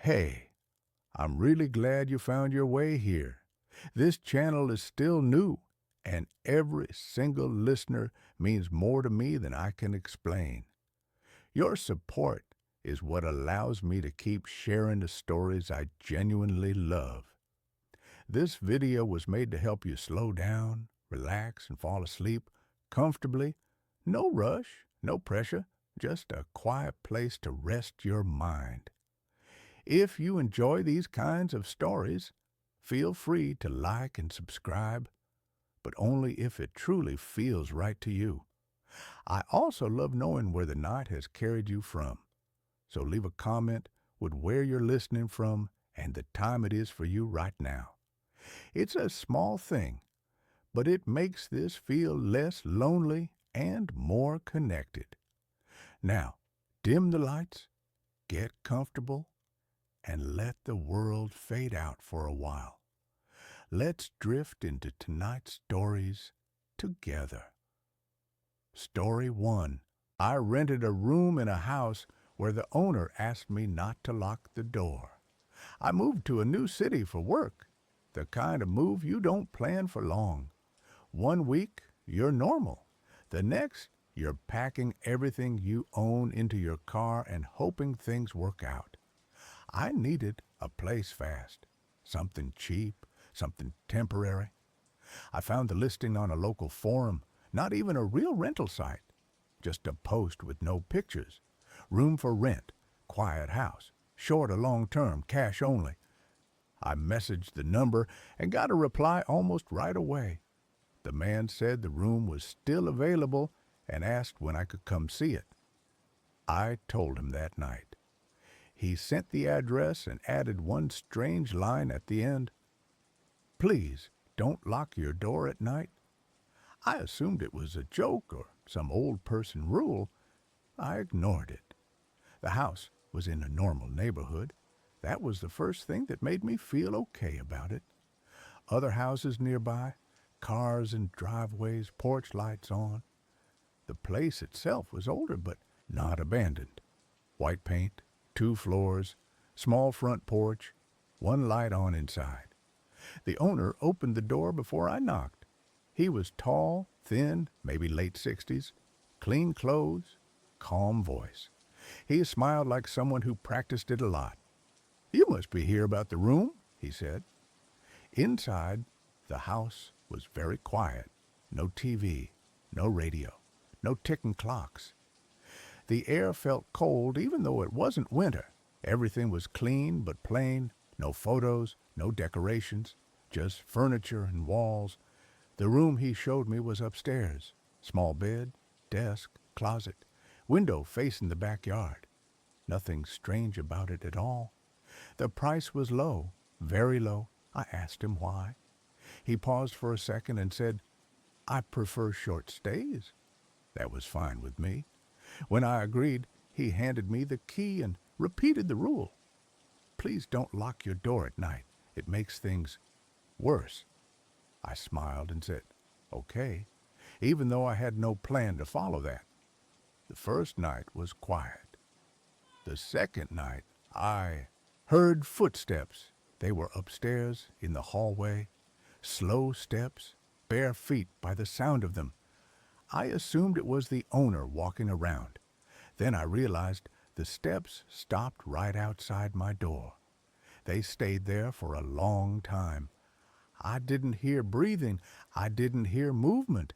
Hey, I'm really glad you found your way here. This channel is still new, and every single listener means more to me than I can explain. Your support is what allows me to keep sharing the stories I genuinely love. This video was made to help you slow down, relax, and fall asleep comfortably. No rush, no pressure, just a quiet place to rest your mind. If you enjoy these kinds of stories, feel free to like and subscribe, but only if it truly feels right to you. I also love knowing where the night has carried you from, so leave a comment with where you're listening from and the time it is for you right now. It's a small thing, but it makes this feel less lonely and more connected. Now, dim the lights, get comfortable, and let the world fade out for a while. Let's drift into tonight's stories together. Story 1. I rented a room in a house where the owner asked me not to lock the door. I moved to a new city for work, the kind of move you don't plan for long. 1 week, you're normal. The next, you're packing everything you own into your car and hoping things work out. I needed a place fast, something cheap, something temporary. I found the listing on a local forum, not even a real rental site, just a post with no pictures. Room for rent, quiet house, short or long term, cash only. I messaged the number and got a reply almost right away. The man said the room was still available and asked when I could come see it. I told him that night. He sent the address and added one strange line at the end. Please don't lock your door at night. I assumed it was a joke or some old person rule. I ignored it. The house was in a normal neighborhood. That was the first thing that made me feel okay about it. Other houses nearby, cars and driveways, porch lights on. The place itself was older but not abandoned. White paint, 2 floors, small front porch, 1 light on inside. The owner opened the door before I knocked. He was tall, thin, maybe late 60s, clean clothes, calm voice. He smiled like someone who practiced it a lot. You must be here about the room, he said. Inside, the house was very quiet. No TV, no radio, no ticking clocks. The air felt cold even though it wasn't winter. Everything was clean but plain, no photos, no decorations, just furniture and walls. The room he showed me was upstairs. Small bed, desk, closet, window facing the backyard. Nothing strange about it at all. The price was low, very low. I asked him why. He paused for a second and said, I prefer short stays. That was fine with me. When I agreed, he handed me the key and repeated the rule. Please don't lock your door at night. It makes things worse. I smiled and said, okay, even though I had no plan to follow that. The first night was quiet. The second night, I heard footsteps. They were upstairs in the hallway. Slow steps, bare feet by the sound of them. I assumed it was the owner walking around. Then I realized the steps stopped right outside my door. They stayed there for a long time. I didn't hear breathing. I didn't hear movement.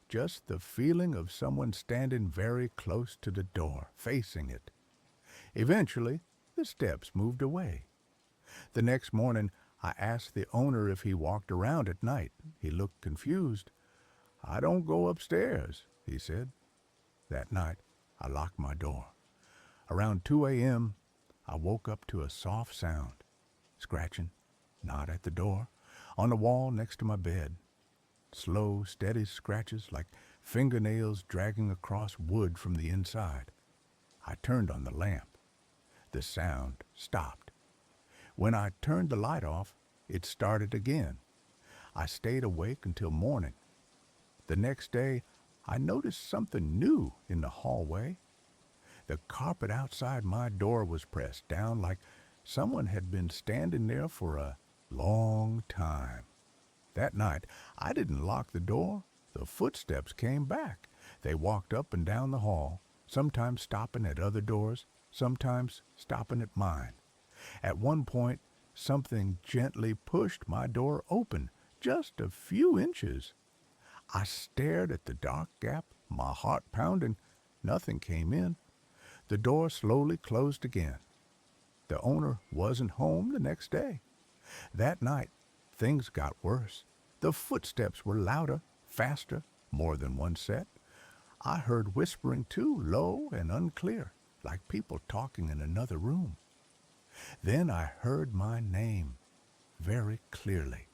Just the feeling of someone standing very close to the door, facing it. Eventually, the steps moved away. The next morning, I asked the owner if he walked around at night. He looked confused. I don't go upstairs, he said. That night, I locked my door. Around 2 a.m., I woke up to a soft sound. Scratching, not at the door, on the wall next to my bed. Slow, steady scratches like fingernails dragging across wood from the inside. I turned on the lamp. The sound stopped. When I turned the light off, it started again. I stayed awake until morning. The next day, I noticed something new in the hallway. The carpet outside my door was pressed down like Someone had been standing there for a long time. That night, I didn't lock the door. The footsteps came back. They walked up and down the hall, sometimes stopping at other doors, sometimes stopping at mine. At one point, something gently pushed my door open, just a few inches. I stared at the dark gap, my heart pounding. Nothing came in. The door slowly closed again. The owner wasn't home the next day. That night, things got worse. The footsteps were louder, faster, more than one set. I heard whispering too, low and unclear, like people talking in another room. Then I heard my name, very clearly.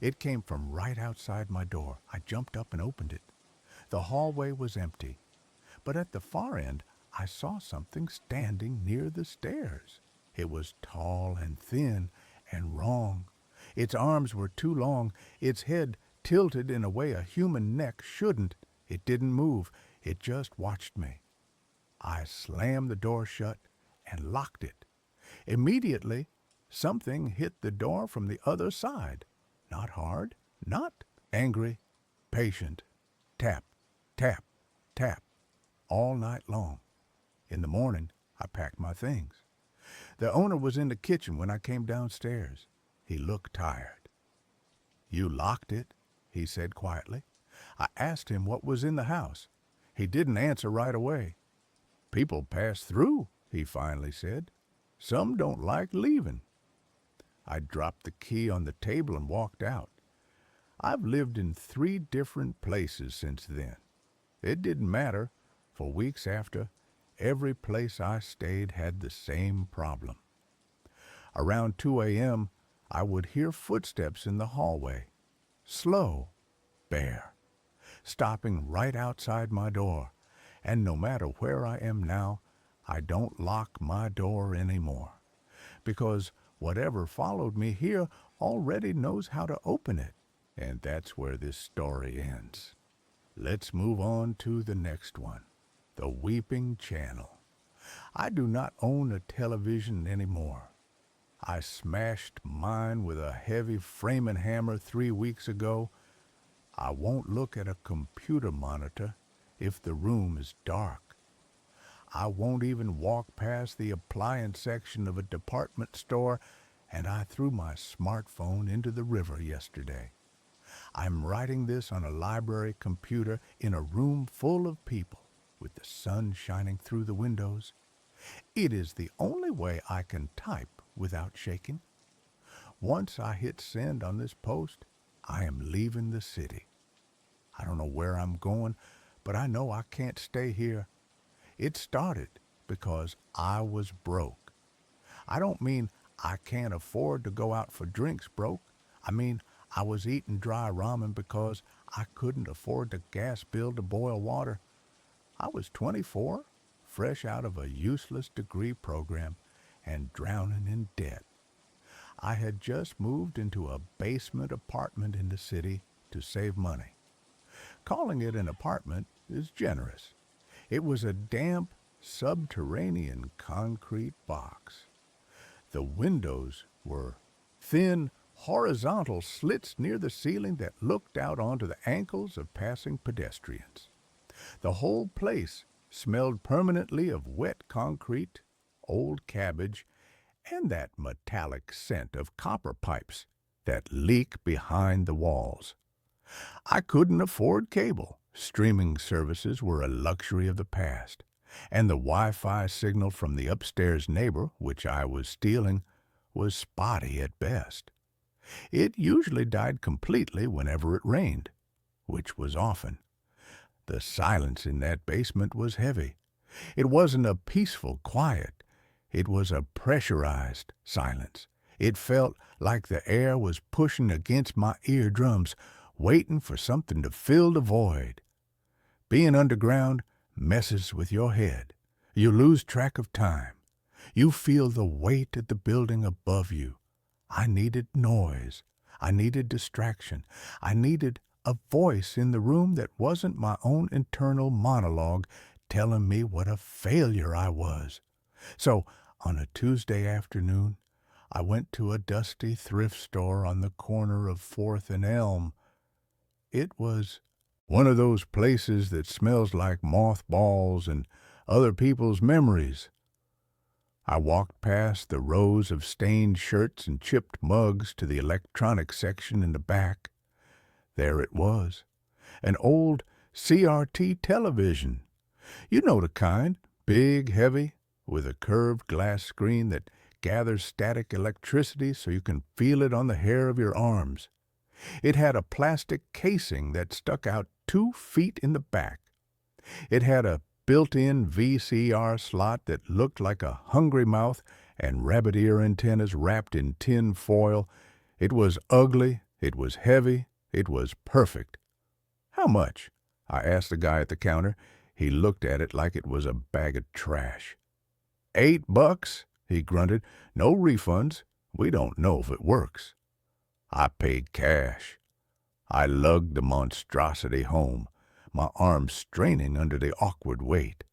It came from right outside my door. I jumped up and opened it. The hallway was empty, but at the far end I saw something standing near the stairs. It was tall and thin and wrong. Its arms were too long, its head tilted in a way a human neck shouldn't. It didn't move, it just watched me. I slammed the door shut and locked it. Immediately, something hit the door from the other side. Not hard, not angry, patient. Tap, tap, tap, all night long. In the morning, I packed my things. The owner was in the kitchen when I came downstairs. He looked tired. "You locked it," he said quietly. I asked him what was in the house. He didn't answer right away. "People pass through," he finally said. "Some don't like leaving." I dropped the key on the table and walked out. I've lived in 3 different places since then. It didn't matter. For weeks after, every place I stayed had the same problem. Around 2 a.m., I would hear footsteps in the hallway. Slow, bare, stopping right outside my door. And no matter where I am now, I don't lock my door anymore. Because whatever followed me here already knows how to open it. And that's where this story ends. Let's move on to the next one. The Weeping Channel. I do not own a television anymore. I smashed mine with a heavy framing hammer 3 weeks ago. I won't look at a computer monitor if the room is dark. I won't even walk past the appliance section of a department store, and I threw my smartphone into the river yesterday. I'm writing this on a library computer in a room full of people, with the sun shining through the windows. It is the only way I can type without shaking. Once I hit send on this post, I am leaving the city. I don't know where I'm going, but I know I can't stay here. It started because I was broke. I don't mean I can't afford to go out for drinks broke. I mean I was eating dry ramen because I couldn't afford the gas bill to boil water. I was 24, fresh out of a useless degree program and drowning in debt. I had just moved into a basement apartment in the city to save money. Calling it an apartment is generous. It was a damp, subterranean concrete box. The windows were thin, horizontal slits near the ceiling that looked out onto the ankles of passing pedestrians. The whole place smelled permanently of wet concrete, old cabbage, and that metallic scent of copper pipes that leak behind the walls. I couldn't afford cable. Streaming services were a luxury of the past, and the Wi-Fi signal from the upstairs neighbor, which I was stealing, was spotty at best. It usually died completely whenever it rained, which was often. The silence in that basement was heavy. It wasn't a peaceful quiet. It was a pressurized silence. It felt like the air was pushing against my eardrums, waiting for something to fill the void. Being underground messes with your head. You lose track of time. You feel the weight of the building above you. I needed noise. I needed distraction. I needed a voice in the room that wasn't my own internal monologue telling me what a failure I was. So, on a Tuesday afternoon, I went to a dusty thrift store on the corner of 4th and Elm. It was one of those places that smells like mothballs and other people's memories. I walked past the rows of stained shirts and chipped mugs to the electronics section in the back. There it was, an old CRT television. You know the kind, big, heavy, with a curved glass screen that gathers static electricity so you can feel it on the hair of your arms. It had a plastic casing that stuck out 2 feet in the back. It had a built-in VCR slot that looked like a hungry mouth and rabbit ear antennas wrapped in tin foil. It was ugly, it was heavy, it was perfect. "How much?" I asked the guy at the counter. He looked at it like it was a bag of trash. $8, he grunted. "No refunds. We don't know if it works." I paid cash. I lugged the monstrosity home, my arms straining under the awkward weight.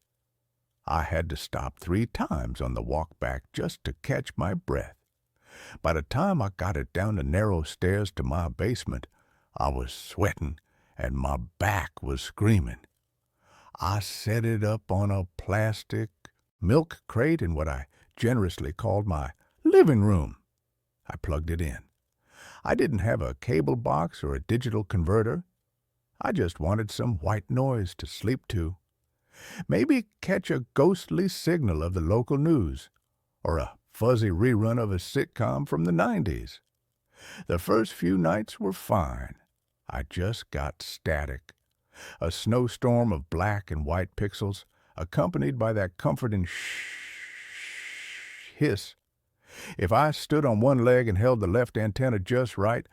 I had to stop 3 times on the walk back just to catch my breath. By the time I got it down the narrow stairs to my basement, I was sweating and my back was screaming. I set it up on a plastic milk crate in what I generously called my living room. I plugged it in. I didn't have a cable box or a digital converter. I just wanted some white noise to sleep to. Maybe catch a ghostly signal of the local news, or a fuzzy rerun of a sitcom from the 90s. The first few nights were fine. I just got static. A snowstorm of black and white pixels, accompanied by that comforting shh hiss. If I stood on one leg and held the left antenna just right,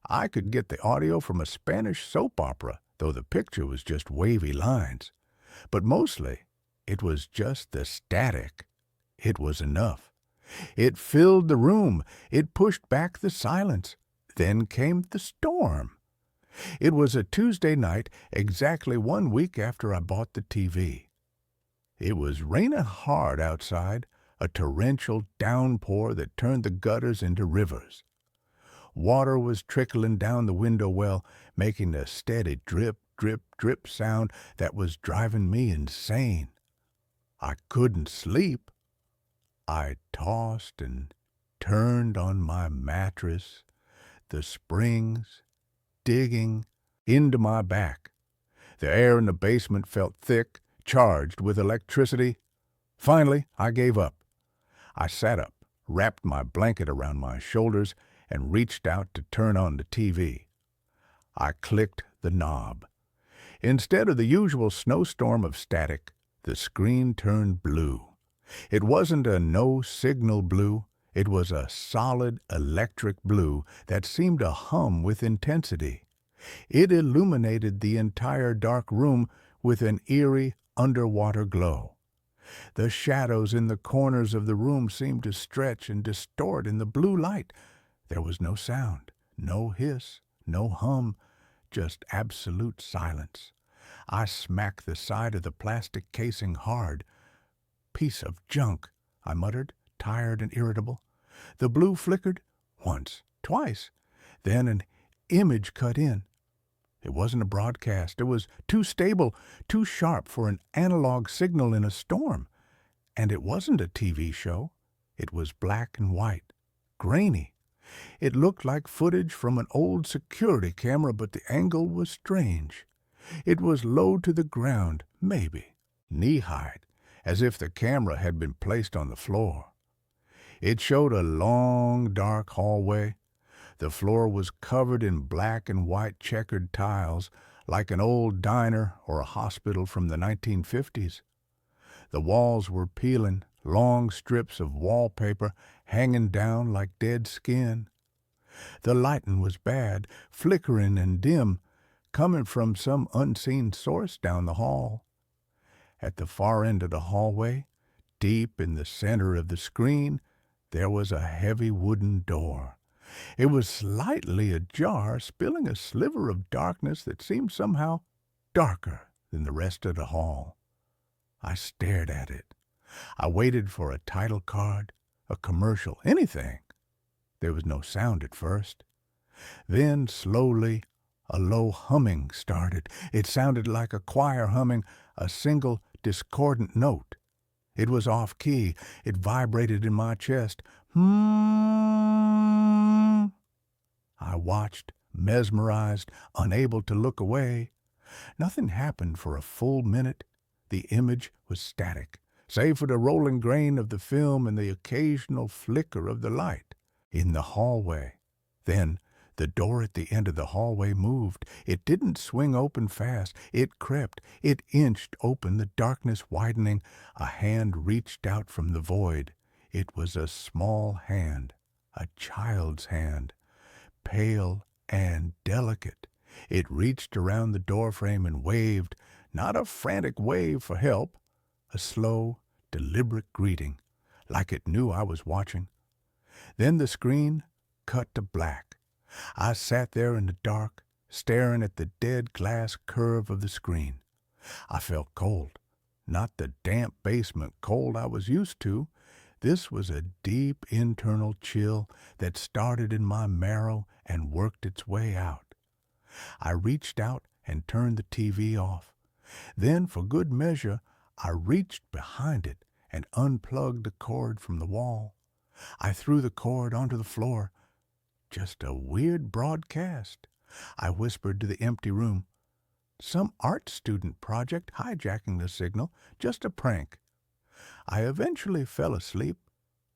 I could get the audio from a Spanish soap opera, though the picture was just wavy lines. But mostly, it was just the static. It was enough. It filled the room. It pushed back the silence. Then came the storm. It was a Tuesday night, exactly 1 week after I bought the TV. It was raining hard outside, a torrential downpour that turned the gutters into rivers. Water was trickling down the window well, making a steady drip, drip, drip sound that was driving me insane. I couldn't sleep. I tossed and turned on my mattress, the springs digging into my back. The air in the basement felt thick, charged with electricity. Finally, I gave up. I sat up, wrapped my blanket around my shoulders, and reached out to turn on the TV. I clicked the knob. Instead of the usual snowstorm of static, the screen turned blue. It wasn't a no-signal blue. It was a solid electric blue that seemed to hum with intensity. It illuminated the entire dark room with an eerie underwater glow. The shadows in the corners of the room seemed to stretch and distort in the blue light. There was no sound, no hiss, no hum, just absolute silence. I smacked the side of the plastic casing hard. "Piece of junk," I muttered, tired and irritable. The blue flickered once, twice. Then an image cut in. It wasn't a broadcast. It was too stable, too sharp for an analog signal in a storm. And it wasn't a TV show. It was black and white, grainy. It looked like footage from an old security camera, but the angle was strange. It was low to the ground, maybe, knee-high, as if the camera had been placed on the floor. It showed a long, dark hallway. The floor was covered in black and white checkered tiles, like an old diner or a hospital from the 1950s. The walls were peeling, long strips of wallpaper hanging down like dead skin. The lighting was bad, flickering and dim, coming from some unseen source down the hall. At the far end of the hallway, deep in the center of the screen, there was a heavy wooden door. It was slightly ajar, spilling a sliver of darkness that seemed somehow darker than the rest of the hall. I stared at it. I waited for a title card, a commercial, anything. There was no sound at first. Then, slowly, a low humming started. It sounded like a choir humming a single discordant note. It was off-key. It vibrated in my chest. Hmm. I watched, mesmerized, unable to look away. Nothing happened for a full minute. The image was static, save for the rolling grain of the film and the occasional flicker of the light in the hallway. Then the door at the end of the hallway moved. It didn't swing open fast. It crept. It inched open, the darkness widening. A hand reached out from the void. It was a small hand, a child's hand, pale and delicate. It reached around the doorframe and waved, not a frantic wave for help, a slow, deliberate greeting, like it knew I was watching. Then the screen cut to black. I sat there in the dark, staring at the dead glass curve of the screen. I felt cold, not the damp basement cold I was used to. This was a deep internal chill that started in my marrow and worked its way out. I reached out and turned the TV off. Then, for good measure, I reached behind it and unplugged the cord from the wall. I threw the cord onto the floor. Just a weird broadcast. I whispered to the empty room. Some art student project hijacking the signal, just a prank. I eventually fell asleep,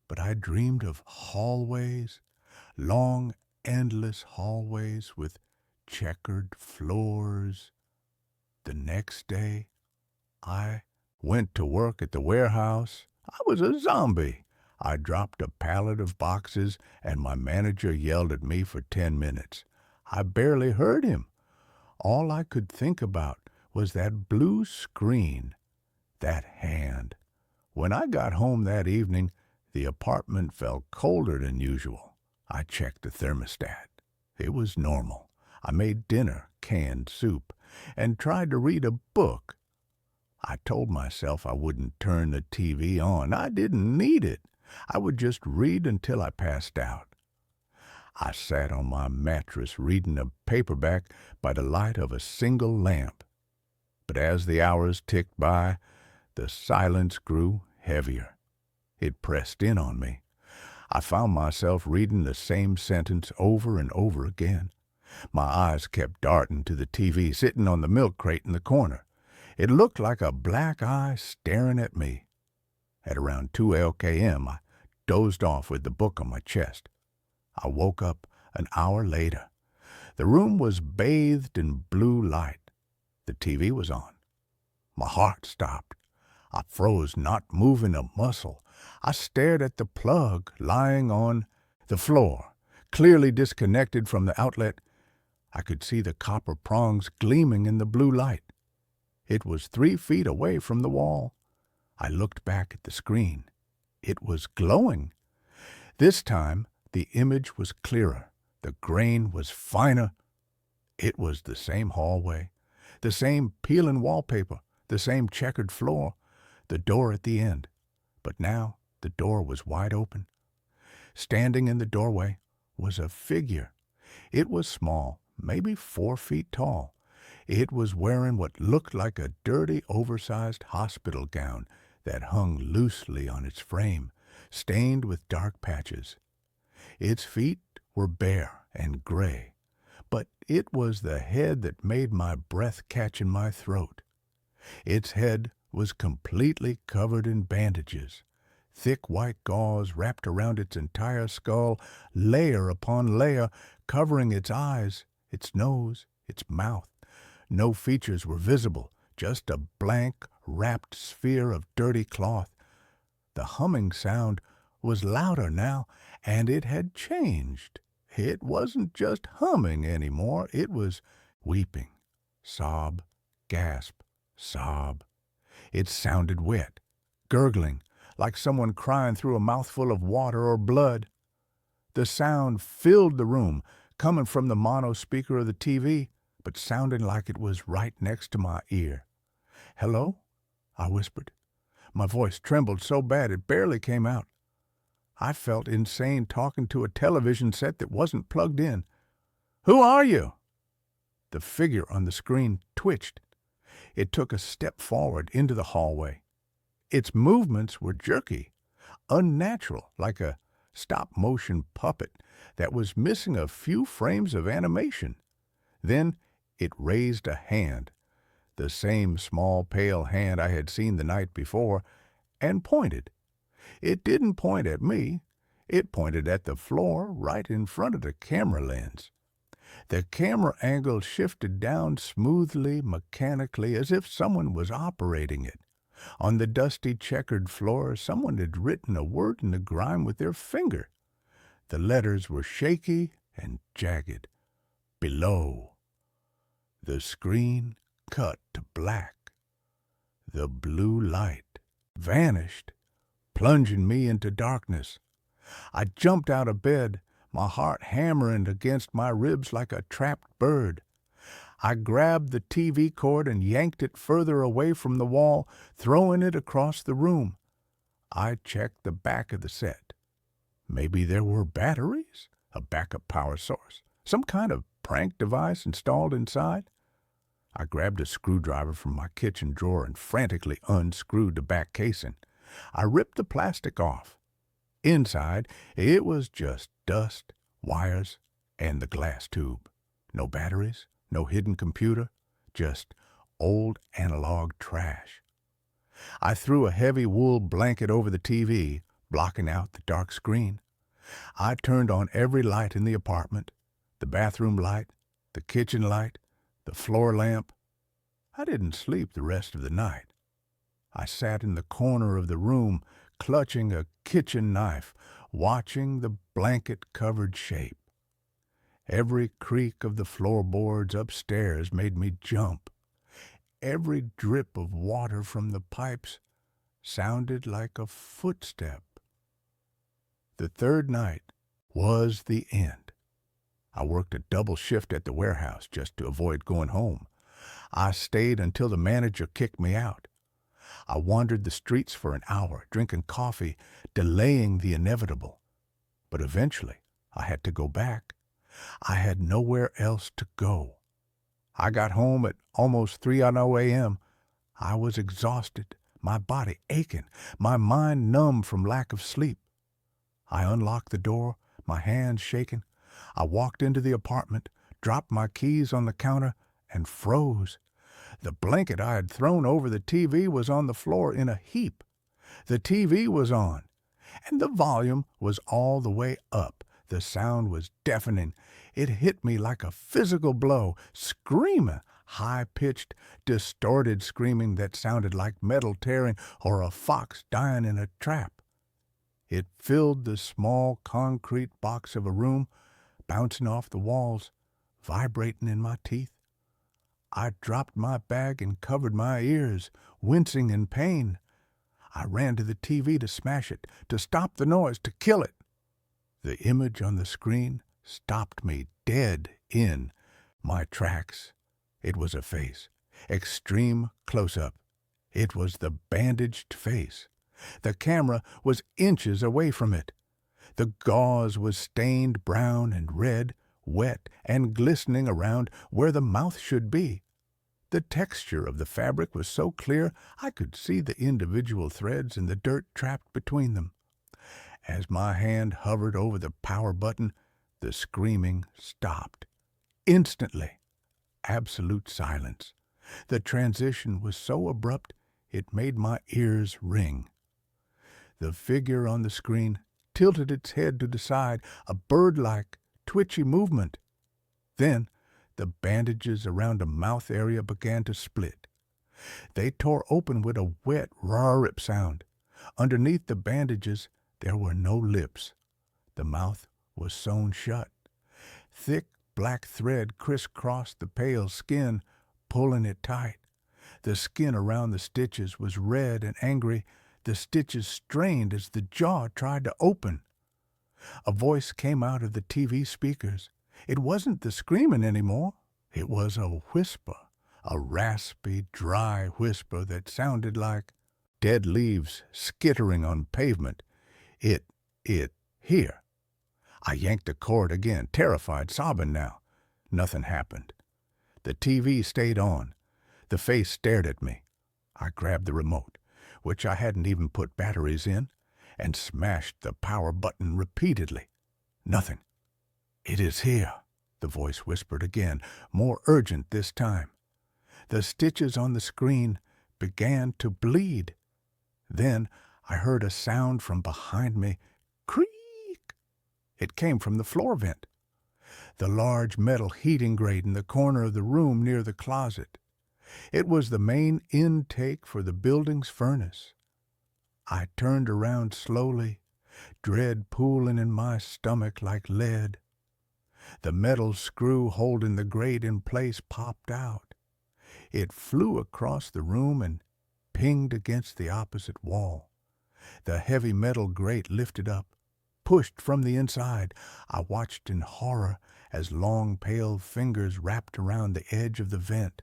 but I dreamed of hallways, long, endless hallways with checkered floors. The next day, I went to work at the warehouse. I was a zombie. I dropped a pallet of boxes, and my manager yelled at me for 10 minutes. I barely heard him. All I could think about was that blue screen, that hand. When I got home that evening, the apartment felt colder than usual. I checked the thermostat. It was normal. I made dinner, canned soup, and tried to read a book. I told myself I wouldn't turn the TV on. I didn't need it. I would just read until I passed out. I sat on my mattress reading a paperback by the light of a single lamp. But as the hours ticked by, the silence grew heavier. It pressed in on me. I found myself reading the same sentence over and over again. My eyes kept darting to the TV sitting on the milk crate in the corner. It looked like a black eye staring at me. At around 2 LKM, I dozed off with the book on my chest. I woke up an hour later. The room was bathed in blue light. The TV was on. My heart stopped. I froze, not moving a muscle. I stared at the plug lying on the floor, clearly disconnected from the outlet. I could see the copper prongs gleaming in the blue light. It was 3 feet away from the wall. I looked back at the screen. It was glowing. This time, the image was clearer. The grain was finer. It was the same hallway, the same peeling wallpaper, the same checkered floor, the door at the end. But now the door was wide open. Standing in the doorway was a figure. It was small, maybe 4 feet tall. It was wearing what looked like a dirty, oversized hospital gown that hung loosely on its frame, stained with dark patches. Its feet were bare and gray, but it was the head that made my breath catch in my throat. Its head was completely covered in bandages. Thick white gauze wrapped around its entire skull, layer upon layer, covering its eyes, its nose, its mouth. No features were visible, just a blank, wrapped sphere of dirty cloth. The humming sound was louder now, and it had changed. It wasn't just humming anymore, it was weeping. Sob, gasp, sob. It sounded wet, gurgling, like someone crying through a mouthful of water or blood. The sound filled the room, coming from the mono speaker of the TV, but sounding like it was right next to my ear. "Hello?" I whispered. My voice trembled so bad it barely came out. I felt insane talking to a television set that wasn't plugged in. "Who are you?" The figure on the screen twitched. It took a step forward into the hallway. Its movements were jerky, unnatural, like a stop-motion puppet that was missing a few frames of animation. Then it raised a hand, the same small, pale hand I had seen the night before, and pointed. It didn't point at me. It pointed at the floor right in front of the camera lens. The camera angle shifted down smoothly, mechanically, as if someone was operating it. On the dusty, checkered floor, someone had written a word in the grime with their finger. The letters were shaky and jagged. Below. The screen cut to black. The blue light vanished, plunging me into darkness. I jumped out of bed, my heart hammering against my ribs like a trapped bird. I grabbed the TV cord and yanked it further away from the wall, throwing it across the room. I checked the back of the set. Maybe there were batteries, a backup power source, some kind of prank device installed inside. I grabbed a screwdriver from my kitchen drawer and frantically unscrewed the back casing. I ripped the plastic off. Inside, it was just dust, wires, and the glass tube. No batteries, no hidden computer, just old analog trash. I threw a heavy wool blanket over the TV, blocking out the dark screen. I turned on every light in the apartment, the bathroom light, the kitchen light, the floor lamp. I didn't sleep the rest of the night. I sat in the corner of the room, clutching a kitchen knife, watching the blanket-covered shape. Every creak of the floorboards upstairs made me jump. Every drip of water from the pipes sounded like a footstep. The third night was the end. I worked a double shift at the warehouse just to avoid going home. I stayed until the manager kicked me out. I wandered the streets for an hour, drinking coffee, delaying the inevitable. But eventually, I had to go back. I had nowhere else to go. I got home at almost 3:00 a.m. I was exhausted, my body aching, my mind numb from lack of sleep. I unlocked the door, my hands shaking. I walked into the apartment, dropped my keys on the counter, and froze. The blanket I had thrown over the TV was on the floor in a heap. The TV was on, and the volume was all the way up. The sound was deafening. It hit me like a physical blow, screaming, high-pitched, distorted screaming that sounded like metal tearing or a fox dying in a trap. It filled the small concrete box of a room, bouncing off the walls, vibrating in my teeth. I dropped my bag and covered my ears, wincing in pain. I ran to the TV to smash it, to stop the noise, to kill it. The image on the screen stopped me dead in my tracks. It was a face, extreme close-up. It was the bandaged face. The camera was inches away from it. The gauze was stained brown and red, wet and glistening around where the mouth should be. The texture of the fabric was so clear I could see the individual threads and the dirt trapped between them. As my hand hovered over the power button, the screaming stopped. Instantly. Absolute silence. The transition was so abrupt it made my ears ring. The figure on the screen tilted its head to the side, a bird-like, twitchy movement. Then the bandages around the mouth area began to split. They tore open with a wet, raw-rip sound. Underneath the bandages, there were no lips. The mouth was sewn shut. Thick black thread crisscrossed the pale skin, pulling it tight. The skin around the stitches was red and angry. The stitches strained as the jaw tried to open. A voice came out of the TV speakers. It wasn't the screaming anymore. It was a whisper, a raspy, dry whisper that sounded like dead leaves skittering on pavement. It Here. I yanked the cord again, terrified, sobbing now. Nothing happened. The TV stayed on. The face stared at me. I grabbed the remote, which I hadn't even put batteries in, and smashed the power button repeatedly. Nothing. It is here, the voice whispered again, more urgent this time. The stitches on the screen began to bleed. Then I heard a sound from behind me. Creak! It came from the floor vent, the large metal heating grate in the corner of the room near the closet. It was the main intake for the building's furnace. I turned around slowly, dread pooling in my stomach like lead. The metal screw holding the grate in place popped out. It flew across the room and pinged against the opposite wall. The heavy metal grate lifted up, pushed from the inside. I watched in horror as long, pale fingers wrapped around the edge of the vent.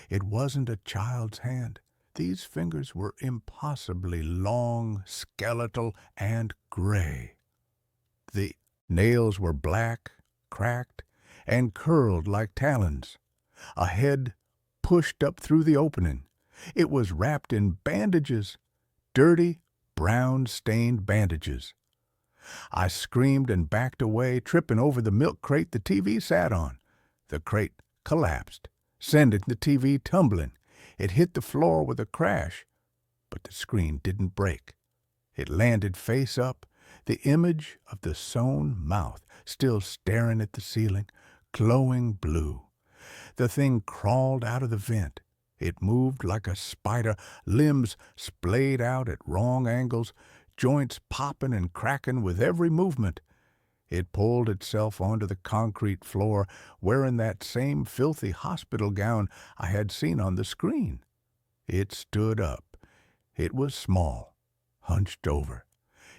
It wasn't a child's hand. These fingers were impossibly long, skeletal, and gray. The nails were black, cracked, and curled like talons. A head pushed up through the opening. It was wrapped in bandages, dirty, brown-stained bandages. I screamed and backed away, tripping over the milk crate the TV sat on. The crate collapsed, sending the TV tumbling. It hit the floor with a crash, but the screen didn't break. It landed face up, the image of the sewn mouth still staring at the ceiling, glowing blue. The thing crawled out of the vent. It moved like a spider, limbs splayed out at wrong angles, joints popping and cracking with every movement. It pulled itself onto the concrete floor, wearing that same filthy hospital gown I had seen on the screen. It stood up. It was small, hunched over.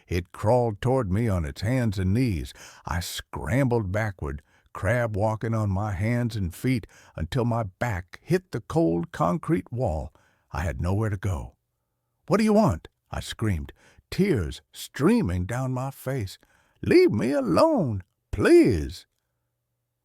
It crawled toward me on its hands and knees. I scrambled backward, crab walking on my hands and feet until my back hit the cold concrete wall. I had nowhere to go. "What do you want?" I screamed, tears streaming down my face. "Leave me alone, please."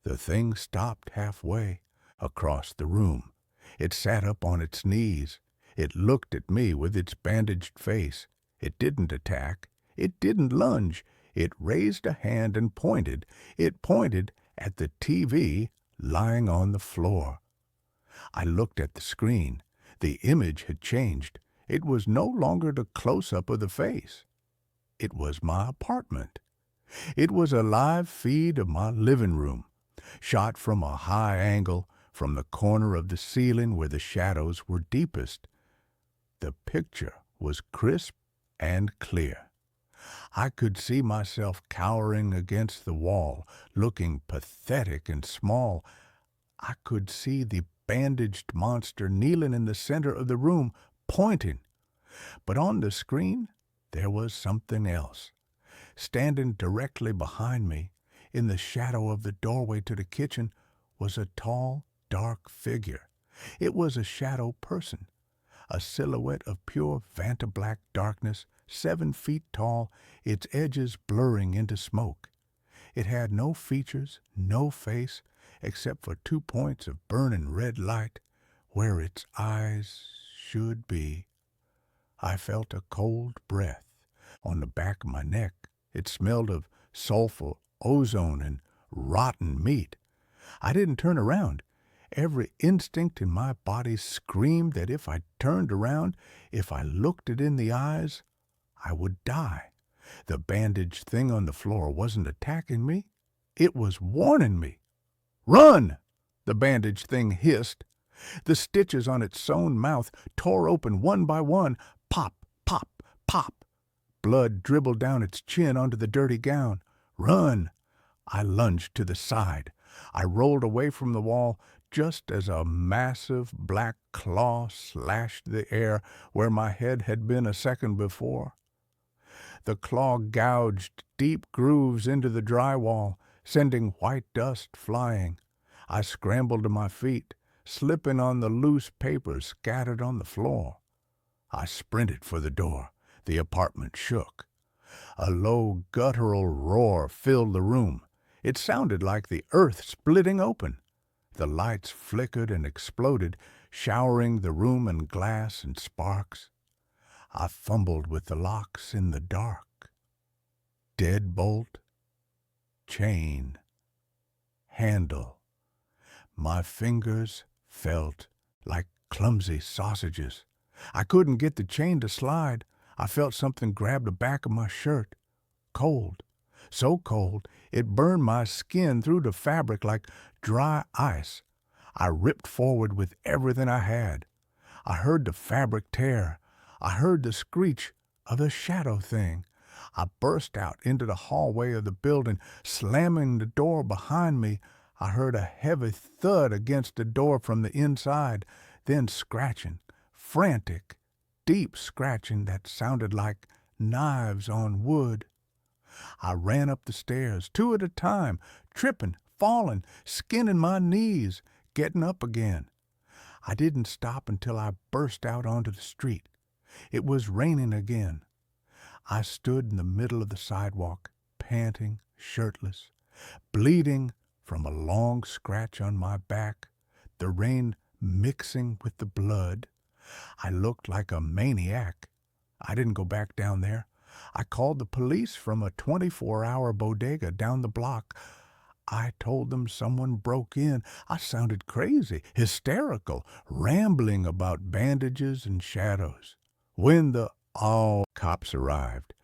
The thing stopped halfway across the room. It sat up on its knees. It looked at me with its bandaged face. It didn't attack. It didn't lunge. It raised a hand and pointed. It pointed at the TV lying on the floor. I looked at the screen. The image had changed. It was no longer the close-up of the face. It was my apartment. It was a live feed of my living room, shot from a high angle from the corner of the ceiling where the shadows were deepest. The picture was crisp and clear. I could see myself cowering against the wall, looking pathetic and small. I could see the bandaged monster kneeling in the center of the room, pointing. But on the screen, there was something else. Standing directly behind me, in the shadow of the doorway to the kitchen, was a tall, dark figure. It was a shadow person, a silhouette of pure vantablack darkness, 7 feet tall, its edges blurring into smoke. It had no features, no face, except for 2 points of burning red light where its eyes should be. I felt a cold breath on the back of my neck. It smelled of sulfur, ozone, and rotten meat. I didn't turn around. Every instinct in my body screamed that if I turned around, if I looked it in the eyes, I would die. The bandaged thing on the floor wasn't attacking me. It was warning me. "Run!" the bandaged thing hissed. The stitches on its sewn mouth tore open one by one. Pop, pop, pop. Blood dribbled down its chin onto the dirty gown. "Run!" I lunged to the side. I rolled away from the wall just as a massive black claw slashed the air where my head had been a second before. The claw gouged deep grooves into the drywall, sending white dust flying. I scrambled to my feet, slipping on the loose paper scattered on the floor. I sprinted for the door. The apartment shook. A low guttural roar filled the room. It sounded like the earth splitting open. The lights flickered and exploded, showering the room in glass and sparks. I fumbled with the locks in the dark. Deadbolt, chain, handle. My fingers felt like clumsy sausages. I couldn't get the chain to slide. I felt something grab the back of my shirt. Cold. So cold, it burned my skin through the fabric like dry ice. I ripped forward with everything I had. I heard the fabric tear. I heard the screech of the shadow thing. I burst out into the hallway of the building, slamming the door behind me. I heard a heavy thud against the door from the inside, then scratching, frantic, deep scratching that sounded like knives on wood. I ran up the stairs, two at a time, tripping, falling, skinning my knees, getting up again. I didn't stop until I burst out onto the street. It was raining again. I stood in the middle of the sidewalk, panting, shirtless, bleeding from a long scratch on my back, the rain mixing with the blood. I looked like a maniac. I didn't go back down there. I called the police from a 24-hour bodega down the block. I told them someone broke in. I sounded crazy, hysterical, rambling about bandages and shadows. When the cops arrived,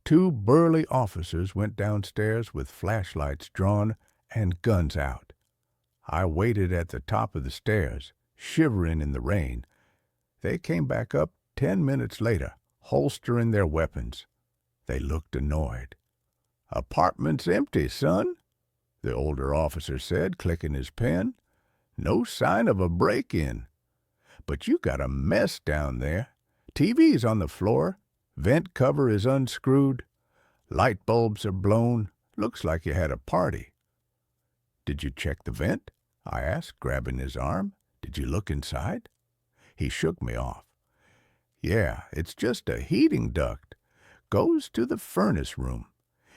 two burly officers went downstairs with flashlights drawn and guns out. I waited at the top of the stairs, shivering in the rain. They came back up 10 minutes later, holstering their weapons. They looked annoyed. "Apartment's empty, son," the older officer said, clicking his pen. "No sign of a break-in. But you got a mess down there. TV's on the floor. Vent cover is unscrewed. Light bulbs are blown. Looks like you had a party." "Did you check the vent?" I asked, grabbing his arm. "Did you look inside?" He shook me off. "Yeah, it's just a heating duct. Goes to the furnace room.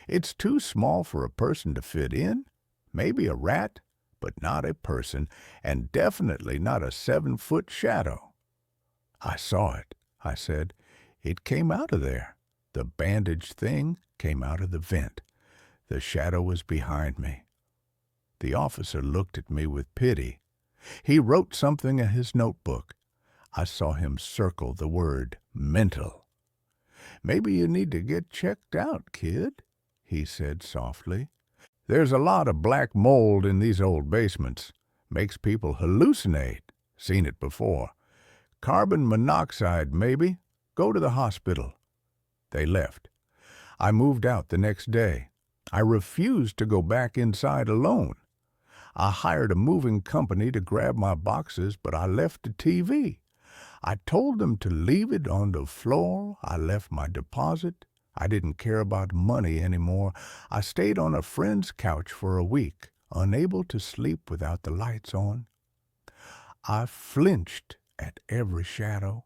It's too small for a person to fit in. Maybe a rat, but not a person, and definitely not a 7-foot shadow." "I saw it," I said. "It came out of there. The bandaged thing came out of the vent. The shadow was behind me." The officer looked at me with pity. He wrote something in his notebook. I saw him circle the word mental. "Maybe you need to get checked out, kid," he said softly. "There's a lot of black mold in these old basements. Makes people hallucinate. Seen it before. Carbon monoxide, maybe. Go to the hospital." They left. I moved out the next day. I refused to go back inside alone. I hired a moving company to grab my boxes, but I left the TV. I told them to leave it on the floor. I left my deposit. I didn't care about money anymore. I stayed on a friend's couch for a week, unable to sleep without the lights on. I flinched at every shadow.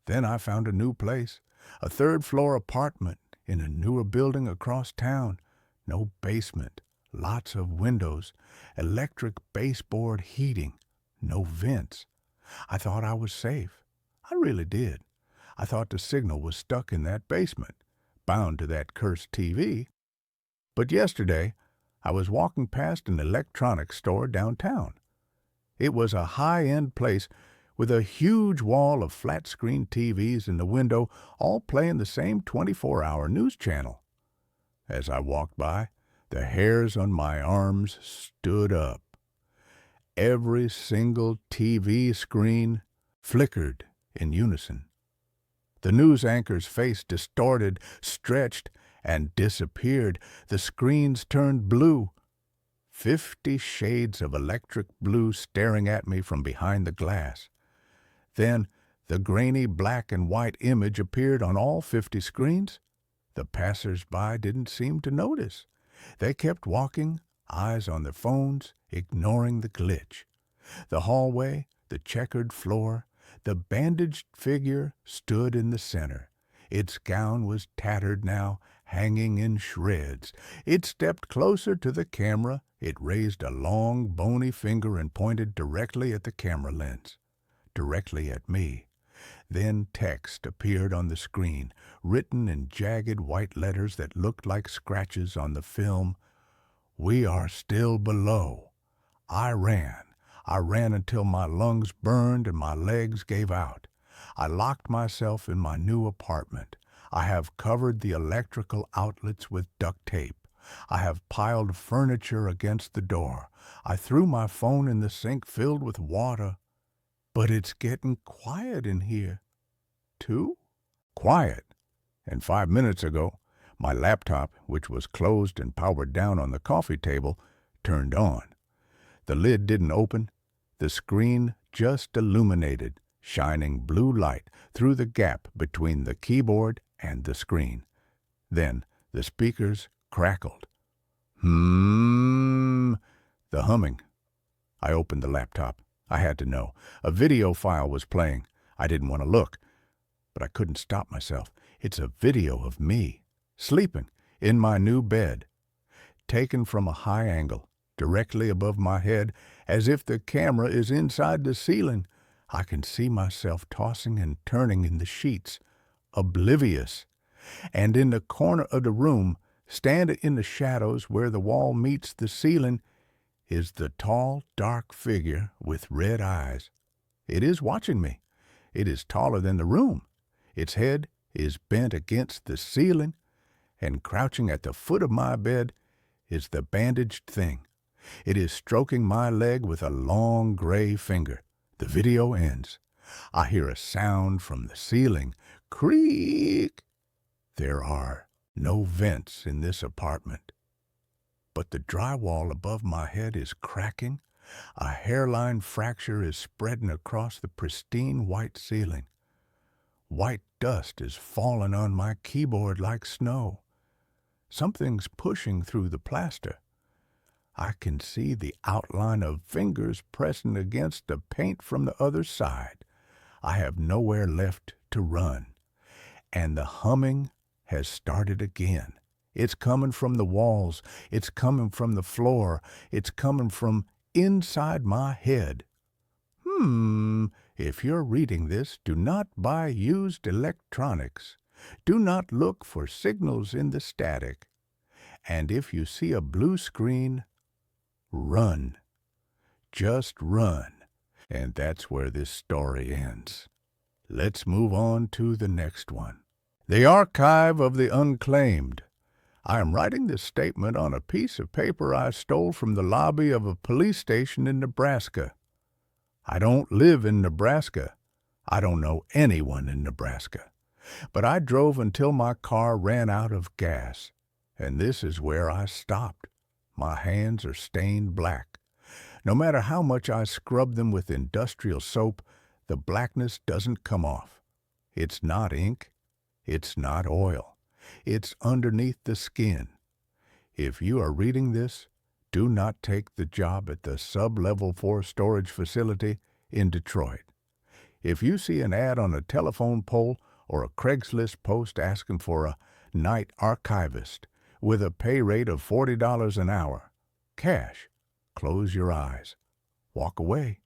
Then I found a new place, a third-floor apartment in a newer building across town. No basement, lots of windows, electric baseboard heating, no vents. I thought I was safe. I really did. I thought the signal was stuck in that basement, bound to that cursed TV. But yesterday, I was walking past an electronics store downtown. It was a high-end place with a huge wall of flat-screen TVs in the window, all playing the same 24-hour news channel. As I walked by, the hairs on my arms stood up. Every single TV screen flickered in unison. The news anchor's face distorted, stretched, and disappeared. The screens turned blue. 50 shades of electric blue staring at me from behind the glass. Then the grainy black and white image appeared on all 50 screens. The passers-by didn't seem to notice. They kept walking, eyes on their phones, ignoring the glitch. The hallway, the checkered floor, the bandaged figure stood in the center. Its gown was tattered now, hanging in shreds. It stepped closer to the camera. It raised a long, bony finger and pointed directly at the camera lens, directly at me. Then text appeared on the screen, written in jagged white letters that looked like scratches on the film. "We are still below." I ran. I ran until my lungs burned and my legs gave out. I locked myself in my new apartment. I have covered the electrical outlets with duct tape. I have piled furniture against the door. I threw my phone in the sink filled with water. But it's getting quiet in here. Too? Quiet. And 5 minutes ago, my laptop, which was closed and powered down on the coffee table, turned on. The lid didn't open. The screen just illuminated, shining blue light through the gap between the keyboard and the screen. Then the speakers crackled. The humming. I opened the laptop. I had to know. A video file was playing. I didn't want to look, but I couldn't stop myself. It's a video of me, sleeping, in my new bed, taken from a high angle, directly above my head, as if the camera is inside the ceiling. I can see myself tossing and turning in the sheets, oblivious. And in the corner of the room, standing in the shadows where the wall meets the ceiling, is the tall, dark figure with red eyes. It is watching me. It is taller than the room. Its head is bent against the ceiling, and crouching at the foot of my bed is the bandaged thing. It is stroking my leg with a long gray finger. The video ends. I hear a sound from the ceiling. Creak! There are no vents in this apartment. But the drywall above my head is cracking. A hairline fracture is spreading across the pristine white ceiling. White dust is falling on my keyboard like snow. Something's pushing through the plaster. I can see the outline of fingers pressing against the paint from the other side. I have nowhere left to run. And the humming has started again. It's coming from the walls. It's coming from the floor. It's coming from inside my head. If you're reading this, do not buy used electronics. Do not look for signals in the static. And if you see a blue screen, run. Just run. And that's where this story ends. Let's move on to the next one. The Archive of the Unclaimed. I am writing this statement on a piece of paper I stole from the lobby of a police station in Nebraska. I don't live in Nebraska. I don't know anyone in Nebraska. But I drove until my car ran out of gas, and this is where I stopped. My hands are stained black. No matter how much I scrub them with industrial soap, the blackness doesn't come off. It's not ink. It's not oil. It's underneath the skin. If you are reading this, do not take the job at the sub-level 4 storage facility in Detroit. If you see an ad on a telephone pole or a Craigslist post asking for a night archivist with a pay rate of $40 an hour, cash, close your eyes. Walk away.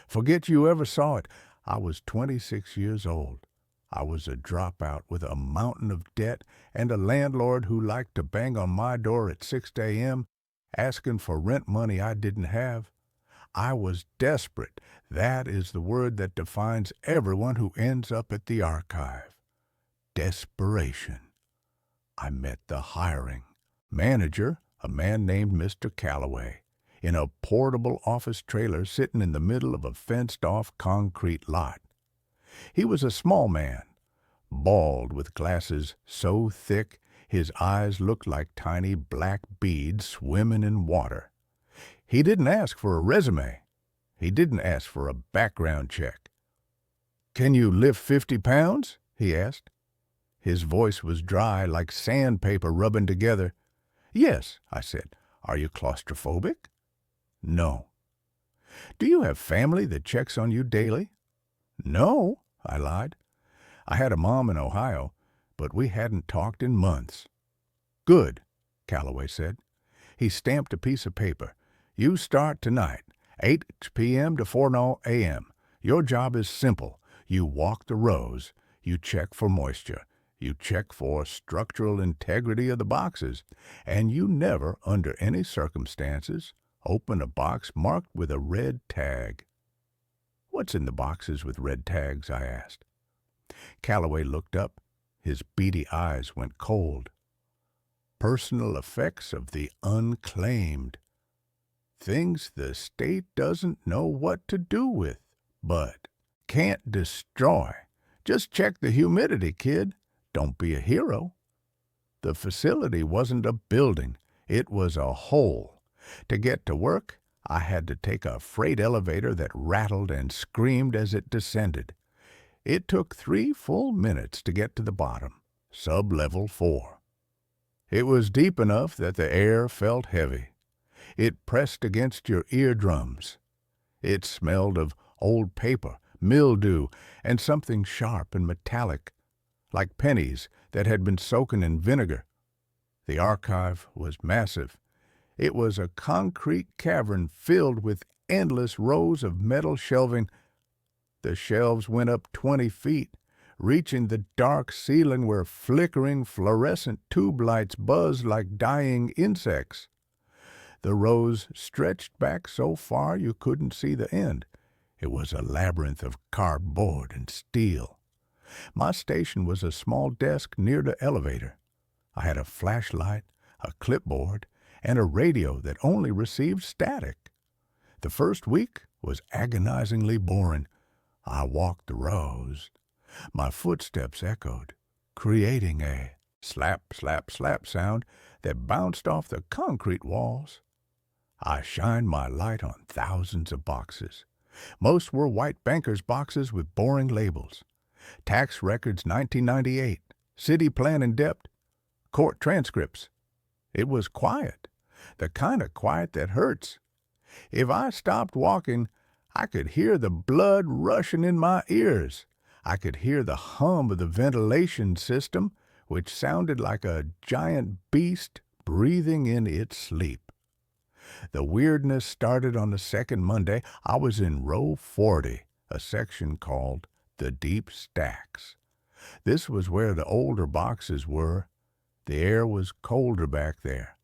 Forget you ever saw it. I was 26 years old. I was a dropout with a mountain of debt and a landlord who liked to bang on my door at 6 a.m. asking for rent money I didn't have. I was desperate. That is the word that defines everyone who ends up at the archive. Desperation. I met the hiring manager, a man named Mr. Calloway, in a portable office trailer sitting in the middle of a fenced-off concrete lot. He was a small man, bald with glasses so thick his eyes looked like tiny black beads swimming in water. He didn't ask for a resume. He didn't ask for a background check. "Can you lift 50 pounds?" he asked. His voice was dry like sandpaper rubbing together. "Yes," I said. "Are you claustrophobic?" "No." "Do you have family that checks on you daily?" "No," I lied. I had a mom in Ohio, but we hadn't talked in months. Good, Calloway said. He stamped a piece of paper. You start tonight, 8 p.m. to 4 a.m. Your job is simple. You walk the rows. You check for moisture. You check for structural integrity of the boxes. And you never, under any circumstances, open a box marked with a red tag. What's in the boxes with red tags? I asked. Calloway looked up. His beady eyes went cold. Personal effects of the unclaimed. Things the state doesn't know what to do with, but can't destroy. Just check the humidity, kid. Don't be a hero. The facility wasn't a building. It was a hole. To get to work, I had to take a freight elevator that rattled and screamed as it descended. It took 3 full minutes to get to the bottom, sub-level 4. It was deep enough that the air felt heavy. It pressed against your eardrums. It smelled of old paper, mildew, and something sharp and metallic, like pennies that had been soaking in vinegar. The archive was massive. It was a concrete cavern filled with endless rows of metal shelving. The shelves went up 20 feet, reaching the dark ceiling where flickering fluorescent tube lights buzzed like dying insects. The rows stretched back so far you couldn't see the end. It was a labyrinth of cardboard and steel. My station was a small desk near the elevator. I had a flashlight, a clipboard, and a radio that only received static. The first week was agonizingly boring. I walked the rows. My footsteps echoed, creating a slap, slap, slap sound that bounced off the concrete walls. I shined my light on thousands of boxes. Most were white bankers' boxes with boring labels. Tax records 1998, city plan and debt, court transcripts. It was quiet, the kind of quiet that hurts. If I stopped walking, I could hear the blood rushing in my ears. I could hear the hum of the ventilation system, which sounded like a giant beast breathing in its sleep. The weirdness started on the second Monday. I was in row 40, a section called the Deep Stacks. This was where the older boxes were. The air was colder back there.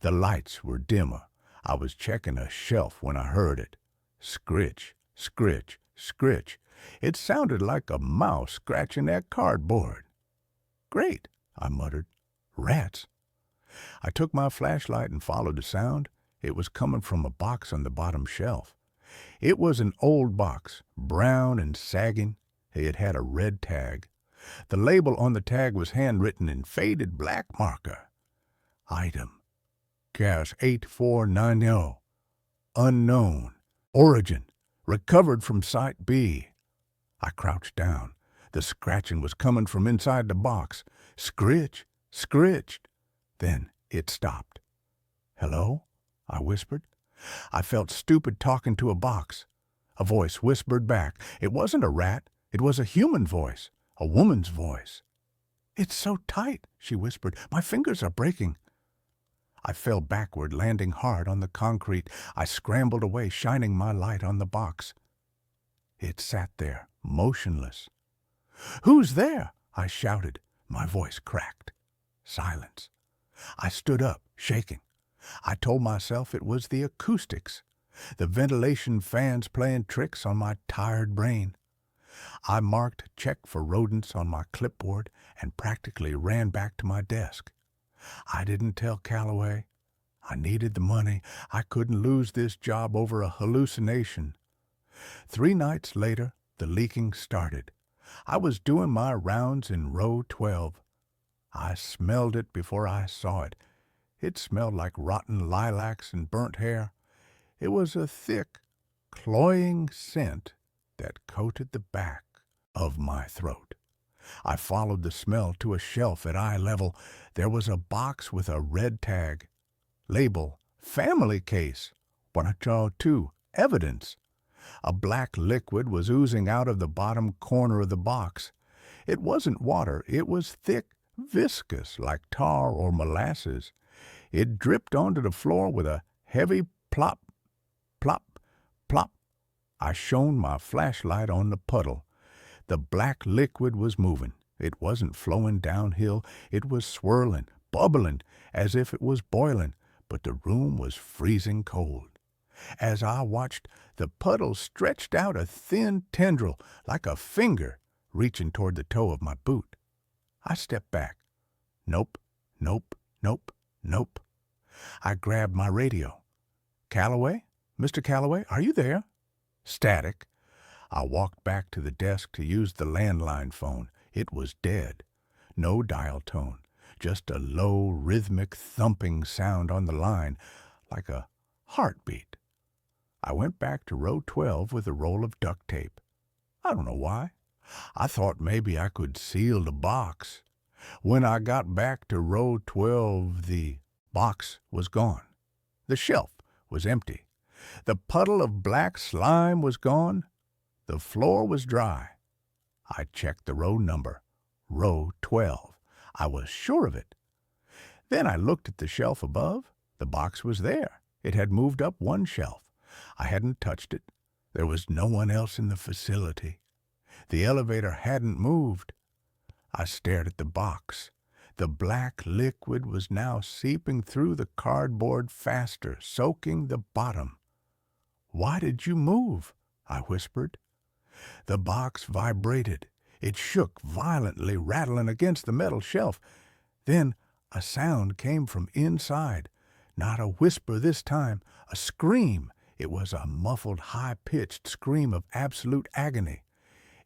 The lights were dimmer. I was checking a shelf when I heard it. Scritch, scritch, scritch. It sounded like a mouse scratching at cardboard. Great, I muttered. Rats. I took my flashlight and followed the sound. It was coming from a box on the bottom shelf. It was an old box, brown and sagging. It had a red tag. The label on the tag was handwritten in faded black marker. Item, gas 8490, unknown, origin, recovered from Site B. I crouched down. The scratching was coming from inside the box. Scritch, scritched. Then it stopped. Hello? I whispered. I felt stupid talking to a box. A voice whispered back. It wasn't a rat. It was a human voice, a woman's voice. It's so tight, she whispered. My fingers are breaking. I fell backward, landing hard on the concrete. I scrambled away, shining my light on the box. It sat there, motionless. Who's there? I shouted. My voice cracked. Silence. I stood up, shaking. I told myself it was the acoustics, the ventilation fans playing tricks on my tired brain. I marked check for rodents on my clipboard and practically ran back to my desk. I didn't tell Calloway. I needed the money. I couldn't lose this job over a hallucination. 3 nights later, the leaking started. I was doing my rounds in row 12. I smelled it before I saw it. It smelled like rotten lilacs and burnt hair. It was a thick, cloying scent that coated the back of my throat. I followed the smell to a shelf at eye level. There was a box with a red tag. Label, family case. 102, evidence. A black liquid was oozing out of the bottom corner of the box. It wasn't water. It was thick, viscous like tar or molasses. It dripped onto the floor with a heavy plop, plop, plop. I shone my flashlight on the puddle. The black liquid was moving. It wasn't flowing downhill. It was swirling, bubbling, as if it was boiling, but the room was freezing cold. As I watched, the puddle stretched out a thin tendril, like a finger, reaching toward the toe of my boot. I stepped back. Nope, nope, nope, nope. I grabbed my radio. "Calloway? Mr. Calloway, are you there?" Static. I walked back to the desk to use the landline phone. It was dead. No dial tone, just a low, rhythmic thumping sound on the line, like a heartbeat. I went back to row 12 with a roll of duct tape. I don't know why. I thought maybe I could seal the box. When I got back to row 12, the box was gone. The shelf was empty. The puddle of black slime was gone. The floor was dry. I checked the row number. Row 12. I was sure of it. Then I looked at the shelf above. The box was there. It had moved up one shelf. I hadn't touched it. There was no one else in the facility. The elevator hadn't moved. I stared at the box. The black liquid was now seeping through the cardboard faster, soaking the bottom. "Why did you move?" I whispered. The box vibrated. It shook violently, rattling against the metal shelf. Then a sound came from inside. Not a whisper this time, a scream. It was a muffled, high-pitched scream of absolute agony.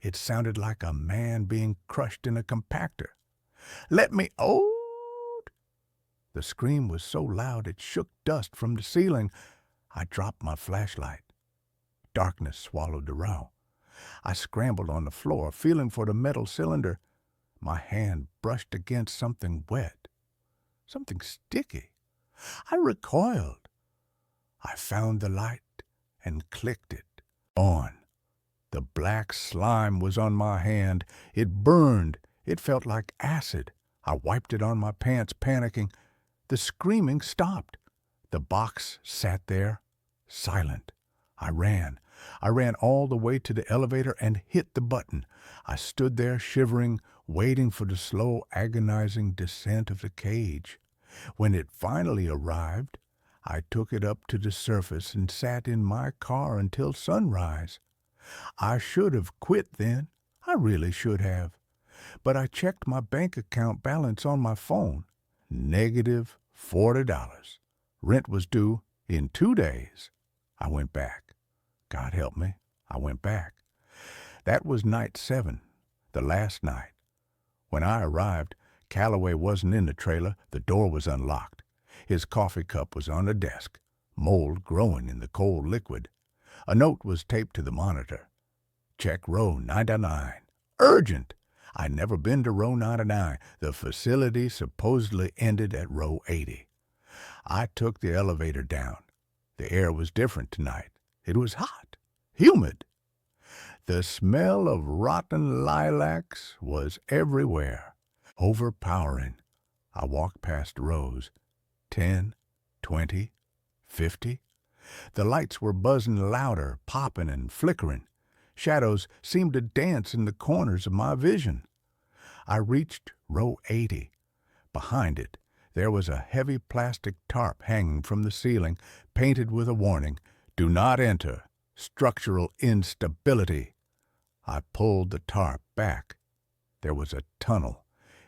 It sounded like a man being crushed in a compactor. "Let me out!" The scream was so loud it shook dust from the ceiling. I dropped my flashlight. Darkness swallowed the row. I scrambled on the floor, feeling for the metal cylinder. My hand brushed against something wet, something sticky. I recoiled. I found the light and clicked it on. The black slime was on my hand. It burned. It felt like acid. I wiped it on my pants, panicking. The screaming stopped. The box sat there, silent. I ran. I ran all the way to the elevator and hit the button. I stood there shivering, waiting for the slow, agonizing descent of the cage. When it finally arrived, I took it up to the surface and sat in my car until sunrise. I should have quit then. I really should have. But I checked my bank account balance on my phone. Negative $40. Rent was due in 2 days. I went back. God help me, I went back. That was night 7, the last night. When I arrived, Calloway wasn't in the trailer. The door was unlocked. His coffee cup was on the desk, mold growing in the cold liquid. A note was taped to the monitor. "Check row 99. Urgent!" I'd never been to row 99. The facility supposedly ended at row 80. I took the elevator down. The air was different tonight. It was hot, humid. The smell of rotten lilacs was everywhere, overpowering. I walked past rows, 10, 20, 50. The lights were buzzing louder, popping and flickering. Shadows seemed to dance in the corners of my vision. I reached row 80. Behind it, there was a heavy plastic tarp hanging from the ceiling, painted with a warning, "Do not enter. Structural instability." I pulled the tarp back. There was a tunnel.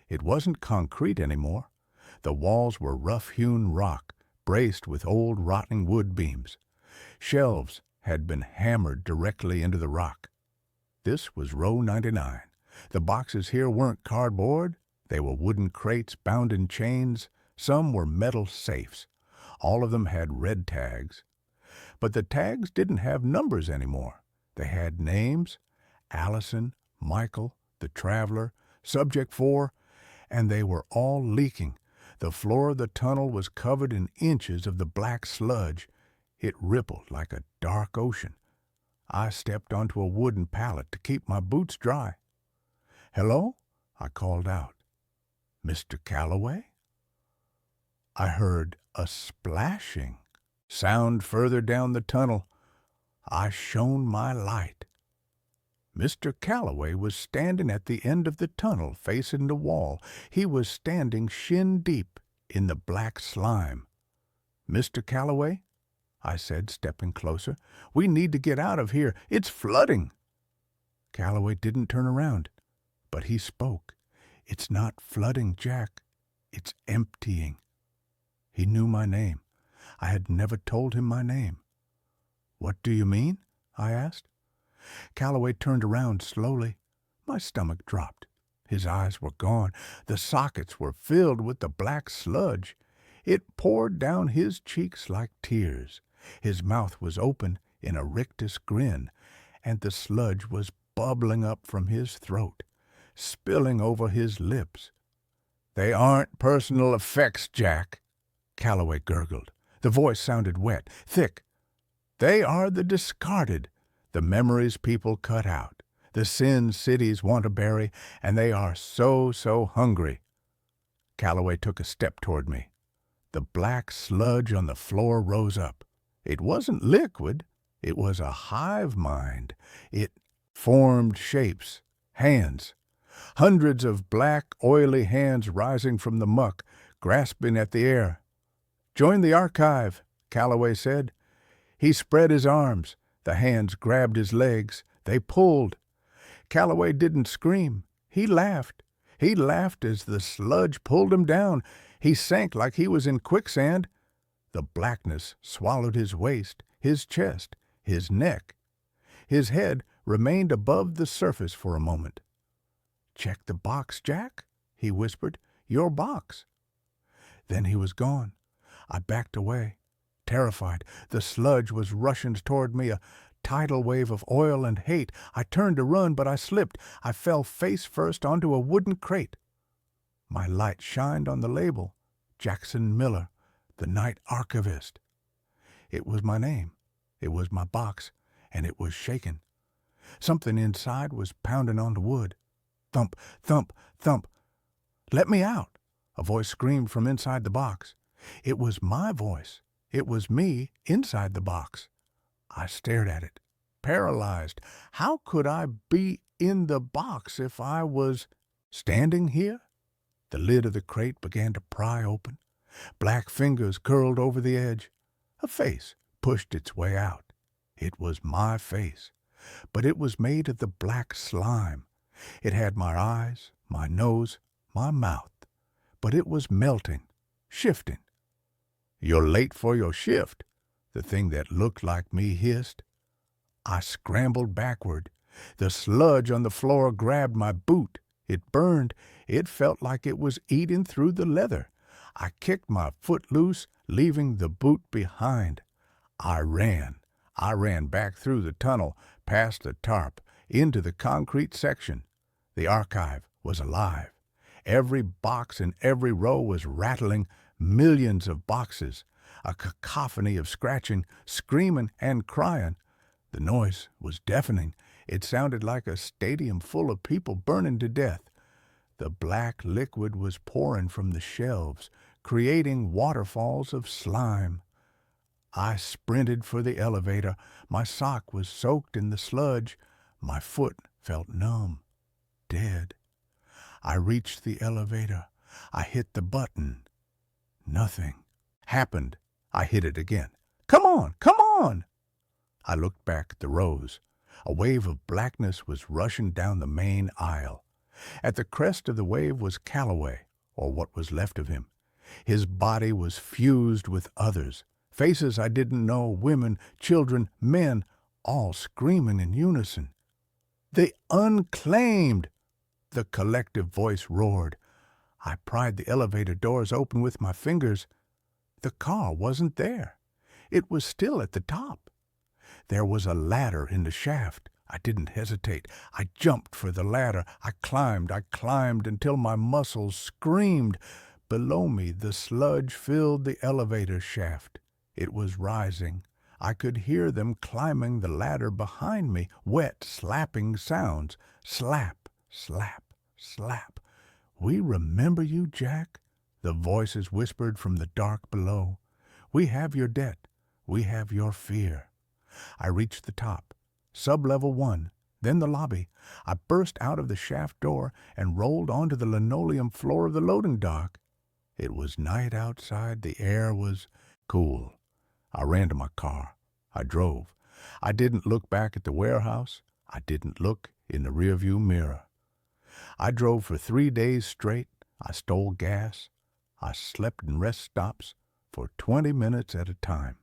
It wasn't concrete anymore. The walls were rough-hewn rock, braced with old rotting wood beams. Shelves had been hammered directly into the rock. This was row 99. The boxes here weren't cardboard. They were wooden crates bound in chains. Some were metal safes. All of them had red tags. But the tags didn't have numbers anymore. They had names: Allison, Michael, the Traveler, Subject 4, and they were all leaking. The floor of the tunnel was covered in inches of the black sludge. It rippled like a dark ocean. I stepped onto a wooden pallet to keep my boots dry. "Hello?" I called out. Mr. Calloway? I heard a splashing sound further down the tunnel. I shone my light. Mr. Calloway was standing at the end of the tunnel facing the wall. He was standing shin deep in the black slime. Mr. Calloway, I said, stepping closer, we need to get out of here. It's flooding. Calloway didn't turn around, but he spoke. It's not flooding, Jack. It's emptying. He knew my name. I had never told him my name. What do you mean? I asked. Calloway turned around slowly. My stomach dropped. His eyes were gone. The sockets were filled with the black sludge. It poured down his cheeks like tears. His mouth was open in a rictus grin, and the sludge was bubbling up from his throat, spilling over his lips. They aren't personal effects, Jack, Calloway gurgled. The voice sounded wet, thick. They are the discarded, the memories people cut out, the sins cities want to bury, and they are so hungry. Calloway took a step toward me. The black sludge on the floor rose up. It wasn't liquid. It was a hive mind. It formed shapes, hands. Hundreds of black, oily hands rising from the muck, grasping at the air. Join the archive, Calloway said. He spread his arms. The hands grabbed his legs. They pulled. Calloway didn't scream. He laughed. He laughed as the sludge pulled him down. He sank like he was in quicksand. The blackness swallowed his waist, his chest, his neck. His head remained above the surface for a moment. Check the box, Jack, he whispered. Your box. Then he was gone. I backed away, terrified. The sludge was rushing toward me, a tidal wave of oil and hate. I turned to run, but I slipped. I fell face first onto a wooden crate. My light shined on the label, Jackson Miller, the night archivist. It was my name. It was my box, and it was shaking. Something inside was pounding on the wood. Thump, thump, thump. Let me out, a voice screamed from inside the box. It was my voice. It was me inside the box. I stared at it, paralyzed. How could I be in the box if I was standing here? The lid of the crate began to pry open. Black fingers curled over the edge. A face pushed its way out. It was my face, but it was made of the black slime. It had my eyes, my nose, my mouth, but it was melting, shifting. You're late for your shift, the thing that looked like me hissed. I scrambled backward. The sludge on the floor grabbed my boot. It burned. It felt like it was eating through the leather. I kicked my foot loose, leaving the boot behind. I ran. I ran back through the tunnel, past the tarp, into the concrete section. The archive was alive. Every box in every row was rattling, millions of boxes, a cacophony of scratching, screaming, and crying. The noise was deafening. It sounded like a stadium full of people burning to death. The black liquid was pouring from the shelves, creating waterfalls of slime. I sprinted for the elevator. My sock was soaked in the sludge. My foot felt numb, dead. I reached the elevator. I hit the button. Nothing happened. I hit it again. Come on, come on! I looked back at the rows. A wave of blackness was rushing down the main aisle. At the crest of the wave was Calloway, or what was left of him. His body was fused with others, faces I didn't know, women, children, men, all screaming in unison. The Unclaimed! The collective voice roared. I pried the elevator doors open with my fingers. The car wasn't there. It was still at the top. There was a ladder in the shaft. I didn't hesitate. I jumped for the ladder. I climbed until my muscles screamed. Below me, the sludge filled the elevator shaft. It was rising. I could hear them climbing the ladder behind me, wet, slapping sounds. Slap, slap, slap. "We remember you, Jack," the voices whispered from the dark below. "We have your debt. We have your fear." I reached the top, sub-level 1, then the lobby. I burst out of the shaft door and rolled onto the linoleum floor of the loading dock. It was night outside. The air was cool. I ran to my car. I drove. I didn't look back at the warehouse. I didn't look in the rearview mirror. I drove for 3 days straight. I stole gas. I slept in rest stops for 20 minutes at a time.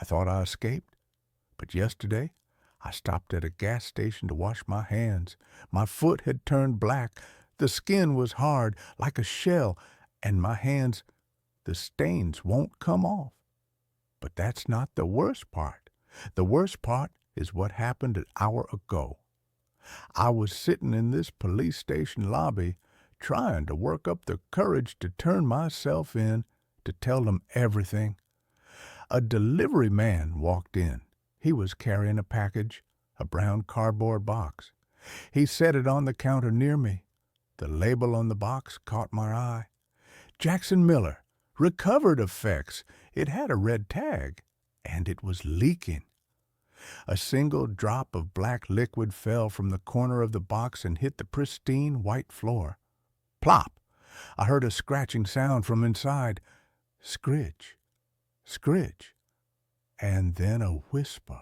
I thought I escaped, but yesterday I stopped at a gas station to wash my hands. My foot had turned black. The skin was hard, like a shell, and my hands, the stains won't come off. But that's not the worst part. The worst part is what happened an hour ago. I was sitting in this police station lobby trying to work up the courage to turn myself in, to tell them everything. A delivery man walked in. He was carrying a package, a brown cardboard box. He set it on the counter near me. The label on the box caught my eye. Jackson Miller, recovered effects. It had a red tag, and it was leaking. A single drop of black liquid fell from the corner of the box and hit the pristine white floor. Plop! I heard a scratching sound from inside. Scritch, scritch, and then a whisper.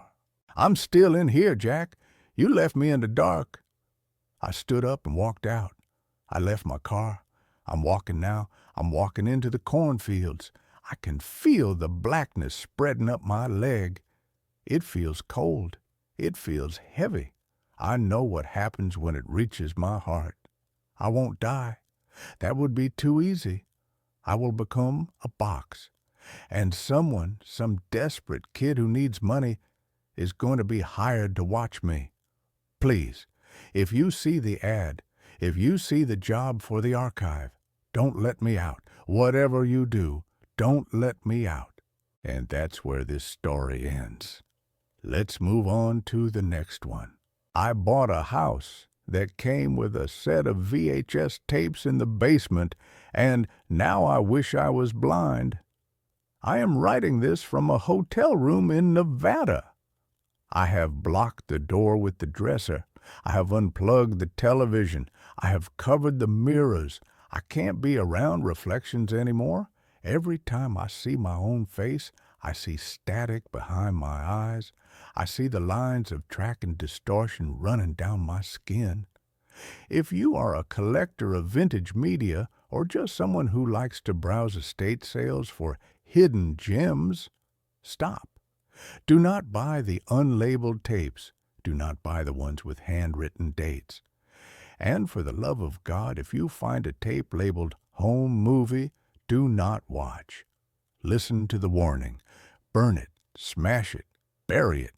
"I'm still in here, Jack. You left me in the dark." I stood up and walked out. I left my car. I'm walking now. I'm walking into the cornfields. I can feel the blackness spreading up my leg. It feels cold. It feels heavy. I know what happens when it reaches my heart. I won't die. That would be too easy. I will become a box. And someone, some desperate kid who needs money, is going to be hired to watch me. Please, if you see the ad, if you see the job for the archive, don't let me out. Whatever you do, don't let me out. And that's where this story ends. Let's move on to the next one. I bought a house that came with a set of VHS tapes in the basement, and now I wish I was blind. I am writing this from a hotel room in Nevada. I have blocked the door with the dresser. I have unplugged the television. I have covered the mirrors. I can't be around reflections anymore. Every time I see my own face, I see static behind my eyes. I see the lines of track and distortion running down my skin. If you are a collector of vintage media or just someone who likes to browse estate sales for hidden gems, stop. Do not buy the unlabeled tapes. Do not buy the ones with handwritten dates. And for the love of God, if you find a tape labeled home movie, do not watch. Listen to the warning. Burn it, smash it, bury it.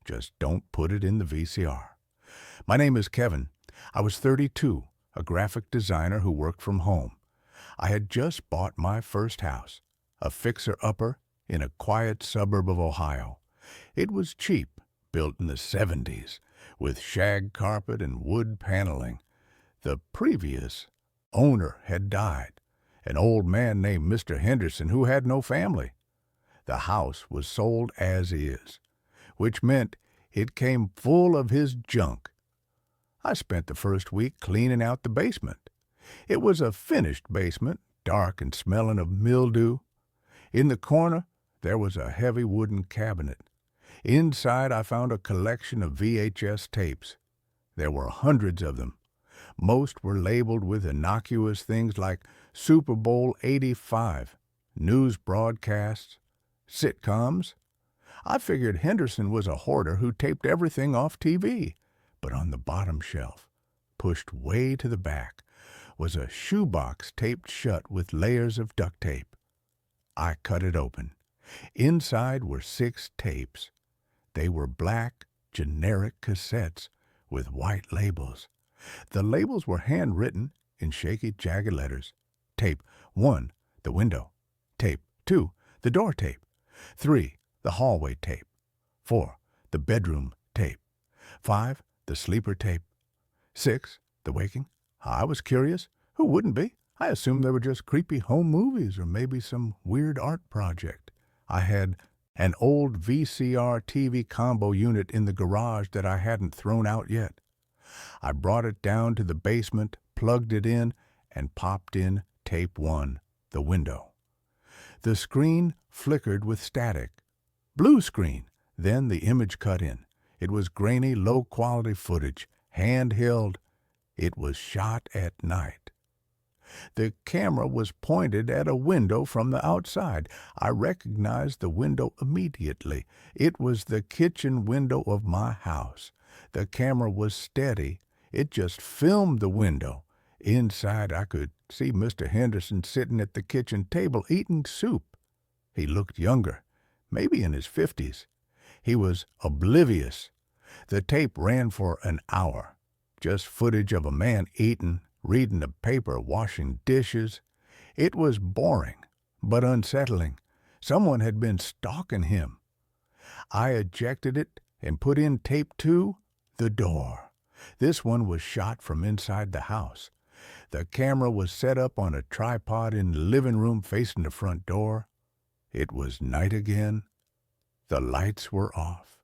Just don't put it in the VCR. My name is Kevin. I was 32, a graphic designer who worked from home. I had just bought my first house, a fixer-upper in a quiet suburb of Ohio. It was cheap, built in the 70s, with shag carpet and wood paneling. The previous owner had died, an old man named Mr. Henderson who had no family. The house was sold as is, which meant it came full of his junk. I spent the first week cleaning out the basement. It was a finished basement, dark and smelling of mildew. In the corner, there was a heavy wooden cabinet. Inside, I found a collection of VHS tapes. There were hundreds of them. Most were labeled with innocuous things like Super Bowl 85, news broadcasts, sitcoms. I figured Henderson was a hoarder who taped everything off TV. But on the bottom shelf, pushed way to the back, was a shoebox taped shut with layers of duct tape. I cut it open. Inside were 6 tapes. They were black, generic cassettes with white labels. The labels were handwritten in shaky, jagged letters. Tape 1, the window. Tape 2, the door tape. 3, the hallway tape. 4, the bedroom tape. 5, the sleeper tape. 6, the waking. I was curious. Who wouldn't be? I assumed they were just creepy home movies or maybe some weird art project. I had an old VCR TV combo unit in the garage that I hadn't thrown out yet. I brought it down to the basement, plugged it in, and popped in tape 1, The Window. The screen flickered with static. Blue screen. Then the image cut in. It was grainy, low-quality footage, hand-held. It was shot at night. The camera was pointed at a window from the outside. I recognized the window immediately. It was the kitchen window of my house. The camera was steady. It just filmed the window. Inside, I could see Mr. Henderson sitting at the kitchen table eating soup. He looked younger, maybe in his 50s. He was oblivious. The tape ran for an hour. Just footage of a man eating, reading the paper, washing dishes. It was boring, but unsettling. Someone had been stalking him. I ejected it and put in tape 2, The Door. This one was shot from inside the house. The camera was set up on a tripod in the living room facing the front door. It was night again. The lights were off.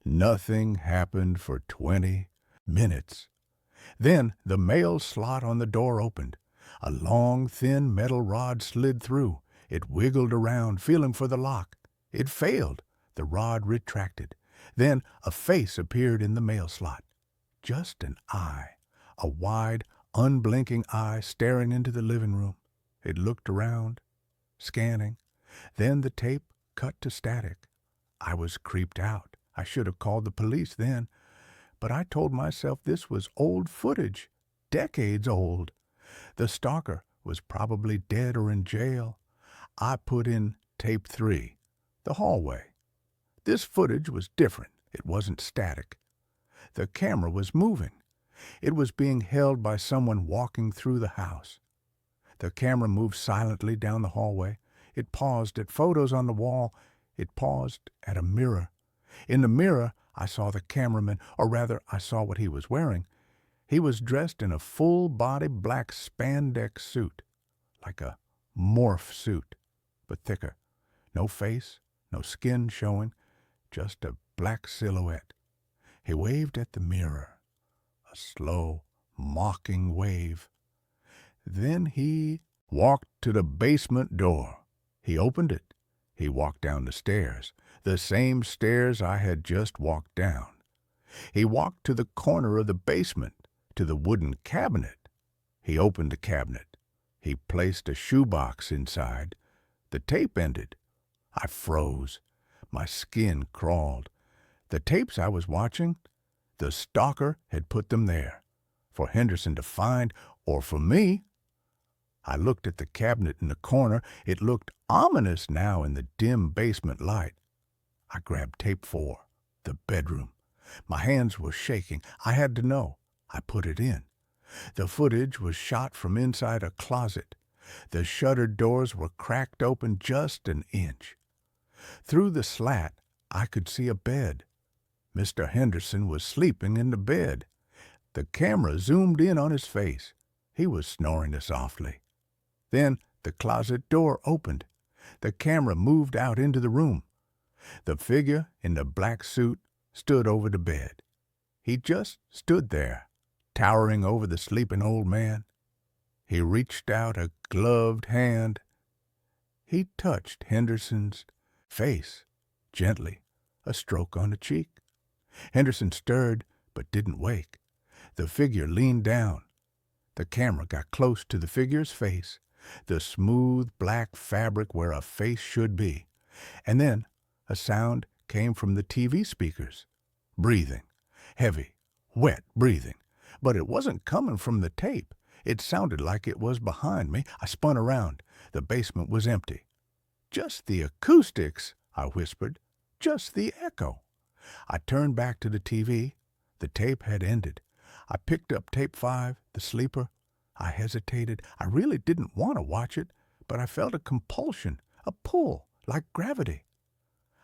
Nothing happened for 20 minutes. Then the mail slot on the door opened. A long, thin metal rod slid through. It wiggled around, feeling for the lock. It failed. The rod retracted. Then a face appeared in the mail slot. Just an eye. A wide, unblinking eye staring into the living room. It looked around, scanning. Then the tape cut to static. I was creeped out. I should have called the police then. But I told myself this was old footage, decades old. The stalker was probably dead or in jail. I put in tape 3, The Hallway. This footage was different. It wasn't static. The camera was moving. It was being held by someone walking through the house. The camera moved silently down the hallway. It paused at photos on the wall. It paused at a mirror. In the mirror, I saw the cameraman, or rather, I saw what he was wearing. He was dressed in a full-body black spandex suit, like a morph suit, but thicker. No face, no skin showing, just a black silhouette. He waved at the mirror, a slow, mocking wave. Then he walked to the basement door. He opened it. He walked down the stairs, the same stairs I had just walked down. He walked to the corner of the basement, to the wooden cabinet. He opened the cabinet. He placed a shoebox inside. The tape ended. I froze. My skin crawled. The tapes I was watching, the stalker had put them there, for Henderson to find, or for me. I looked at the cabinet in the corner. It looked ominous now in the dim basement light. I grabbed tape 4, The Bedroom. My hands were shaking. I had to know. I put it in. The footage was shot from inside a closet. The shuttered doors were cracked open just an inch. Through the slat, I could see a bed. Mr. Henderson was sleeping in the bed. The camera zoomed in on his face. He was snoring softly. Then the closet door opened. The camera moved out into the room. The figure in the black suit stood over the bed. He just stood there, towering over the sleeping old man. He reached out a gloved hand. He touched Henderson's face, gently, a stroke on the cheek. Henderson stirred, but didn't wake. The figure leaned down. The camera got close to the figure's face, the smooth black fabric where a face should be. And then a sound came from the TV speakers. Breathing. Heavy, wet breathing. But it wasn't coming from the tape. It sounded like it was behind me. I spun around. The basement was empty. "Just the acoustics," I whispered. "Just the echo." I turned back to the TV. The tape had ended. I picked up tape 5, The Sleeper. I hesitated. I really didn't want to watch it, but I felt a compulsion, a pull, like gravity.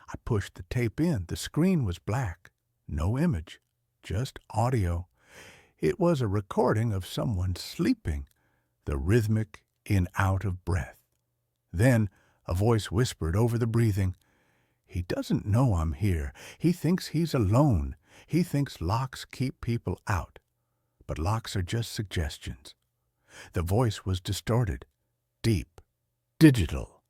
I pushed the tape in. The screen was black. No image, just audio. It was a recording of someone sleeping. the rhythmic in-out of breath. Then a voice whispered over the breathing, "He doesn't know I'm here. He thinks he's alone. He thinks locks keep people out. But locks are just suggestions." The voice was distorted, deep, digital.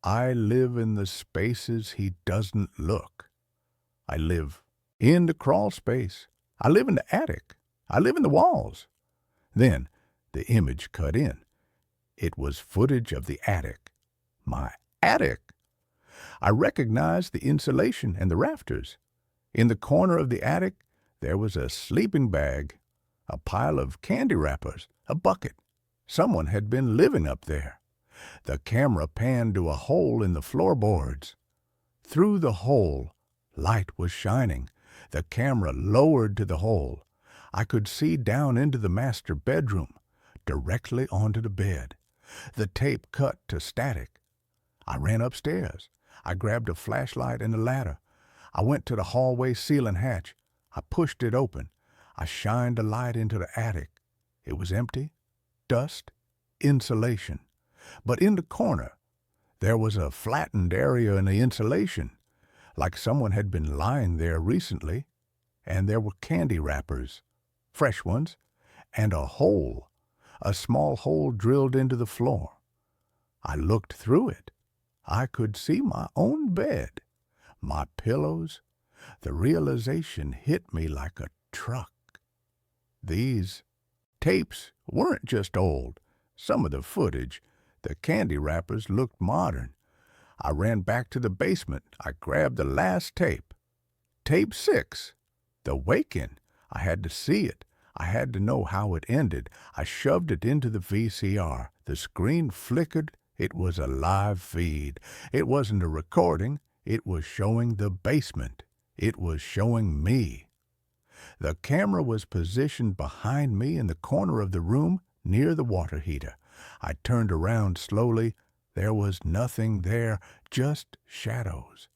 "I live in the spaces he doesn't look. I live in the crawl space. I live in the attic. I live in the walls." Then the image cut in. It was footage of the attic. My attic! I recognized the insulation and the rafters. In the corner of the attic, there was a sleeping bag, a pile of candy wrappers, a bucket. Someone had been living up there. The camera panned to a hole in the floorboards. Through the hole, light was shining. The camera lowered to the hole. I could see down into the master bedroom, directly onto the bed. The tape cut to static. I ran upstairs. I grabbed a flashlight and a ladder. I went to the hallway ceiling hatch. I pushed it open. I shined a light into the attic. It was empty, dust, insulation. But in the corner, there was a flattened area in the insulation, like someone had been lying there recently, and there were candy wrappers, fresh ones, and a hole, a small hole drilled into the floor. I looked through it. I could see my own bed, my pillows. The realization hit me like a truck. These tapes weren't just old. Some of the footage, the candy wrappers, looked modern. I ran back to the basement. I grabbed the last tape. Tape 6, The Wake-In. I had to see it. I had to know how it ended. I shoved it into the VCR. The screen flickered. It was a live feed. It wasn't a recording. It was showing the basement. It was showing me. The camera was positioned behind me in the corner of the room near the water heater. I turned around slowly. There was nothing there, just shadows.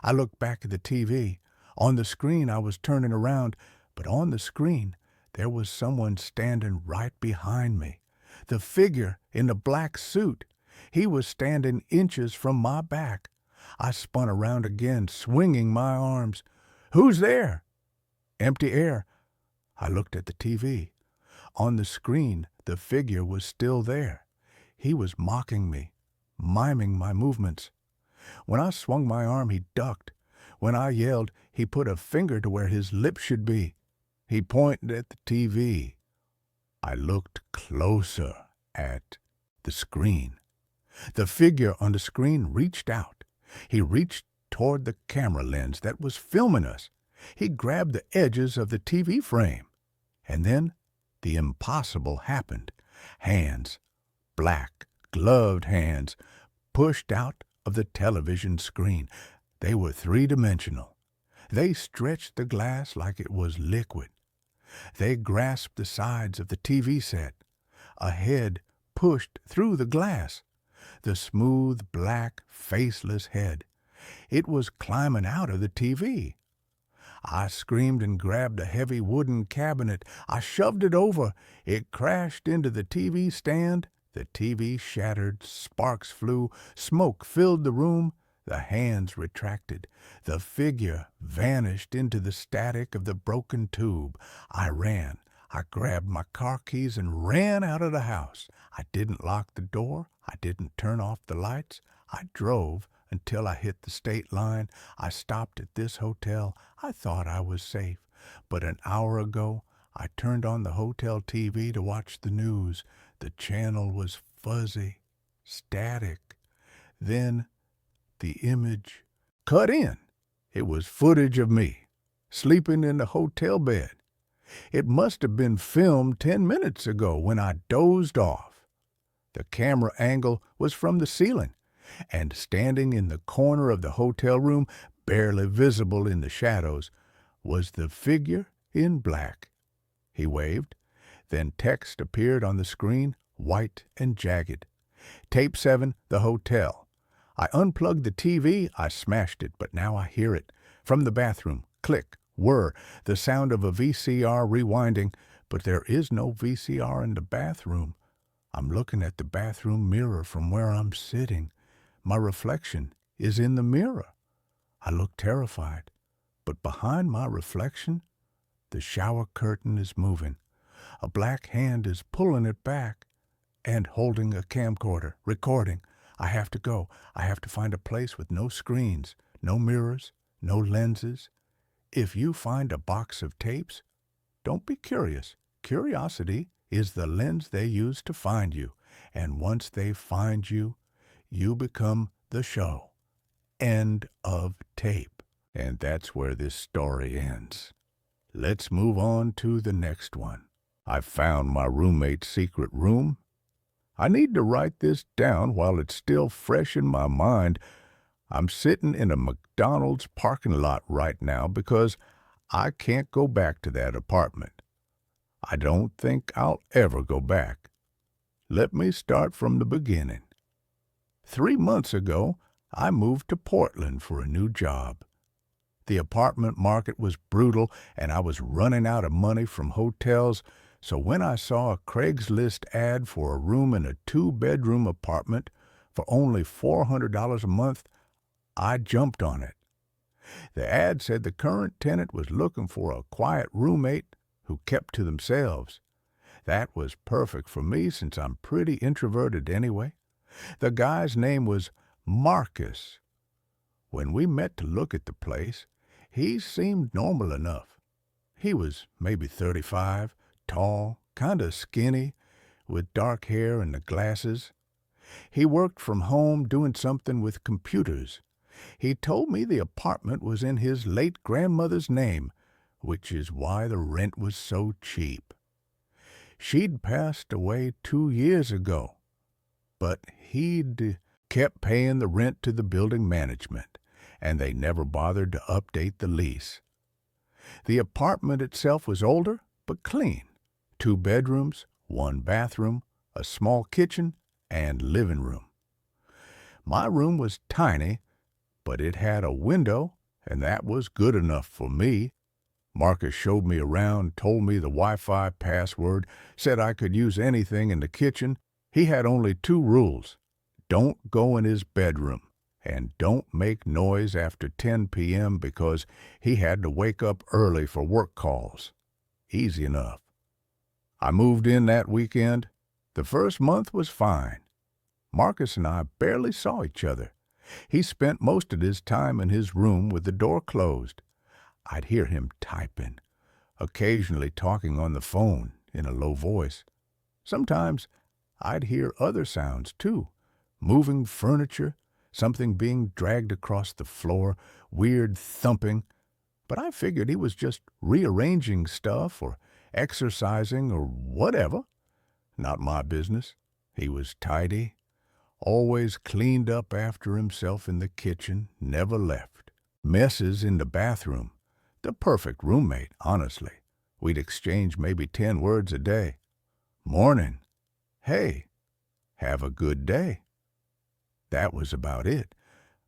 I looked back at the TV. On the screen I was turning around, but on the screen there was someone standing right behind me. The figure in the black suit. He was standing inches from my back. I spun around again, swinging my arms. "Who's there?" Empty air. I looked at the TV. On the screen, the figure was still there. He was mocking me, miming my movements. When I swung my arm, he ducked. When I yelled, he put a finger to where his lips should be. He pointed at the TV. I looked closer at the screen. The figure on the screen reached out. He reached toward the camera lens that was filming us. He grabbed the edges of the TV frame. And then the impossible happened. Hands, black, gloved hands, pushed out of the television screen. They were three-dimensional. They stretched the glass like it was liquid. They grasped the sides of the TV set. A head pushed through the glass. The smooth, black, faceless head. It was climbing out of the TV. I screamed and grabbed a heavy wooden cabinet. I shoved it over. It crashed into the TV stand. The TV shattered. Sparks flew. Smoke filled the room. The hands retracted. The figure vanished into the static of the broken tube. I ran. I grabbed my car keys and ran out of the house. I didn't lock the door. I didn't turn off the lights. I drove until I hit the state line. I stopped at this hotel. I thought I was safe. But an hour ago, I turned on the hotel TV to watch the news. The channel was fuzzy, static. Then the image cut in. It was footage of me, sleeping in the hotel bed. It must have been filmed 10 minutes ago when I dozed off. The camera angle was from the ceiling, and standing in the corner of the hotel room, barely visible in the shadows, was the figure in black. He waved. Then text appeared on the screen, white and jagged. Tape 7, the hotel. I unplugged the TV. I smashed it, but now I hear it. From the bathroom, click, whir, the sound of a VCR rewinding, but there is no VCR in the bathroom. I'm looking at the bathroom mirror from where I'm sitting. My reflection is in the mirror. I look terrified, but behind my reflection, the shower curtain is moving. A black hand is pulling it back and holding a camcorder, recording. I have to go. I have to find a place with no screens, no mirrors, no lenses. If you find a box of tapes, don't be curious. Curiosity is the lens they use to find you. And once they find you, you become the show. End of tape. And that's where this story ends. Let's move on to the next one. I found my roommate's secret room. I need to write this down while it's still fresh in my mind. I'm sitting in a McDonald's parking lot right now because I can't go back to that apartment. I don't think I'll ever go back. Let me start from the beginning. 3 months ago, I moved to Portland for a new job. The apartment market was brutal, and I was running out of money from hotels, so when I saw a Craigslist ad for a room in a 2-bedroom apartment for only $400 a month, I jumped on it. The ad said the current tenant was looking for a quiet roommate who kept to themselves. That was perfect for me since I'm pretty introverted anyway. The guy's name was Marcus. When we met to look at the place, he seemed normal enough. He was maybe 35, tall, kinda skinny, with dark hair and the glasses. He worked from home doing something with computers. He told me the apartment was in his late grandmother's name, which is why the rent was so cheap. She'd passed away 2 years ago, but he'd kept paying the rent to the building management, and they never bothered to update the lease. The apartment itself was older, but clean. 2 bedrooms, 1 bathroom, a small kitchen, and living room. My room was tiny, but it had a window, and that was good enough for me. Marcus showed me around, told me the Wi-Fi password, said I could use anything in the kitchen. He had only 2 rules. Don't go in his bedroom, and don't make noise after 10 p.m. because he had to wake up early for work calls. Easy enough. I moved in that weekend. The first month was fine. Marcus and I barely saw each other. He spent most of his time in his room with the door closed. I'd hear him typing, occasionally talking on the phone in a low voice. Sometimes I'd hear other sounds, too. Moving furniture, something being dragged across the floor, weird thumping. But I figured he was just rearranging stuff or exercising or whatever. Not my business. He was tidy, always cleaned up after himself in the kitchen, never left. Messes in the bathroom. The perfect roommate, honestly. We'd exchange maybe 10 words a day. Morning. Hey. Have a good day. That was about it.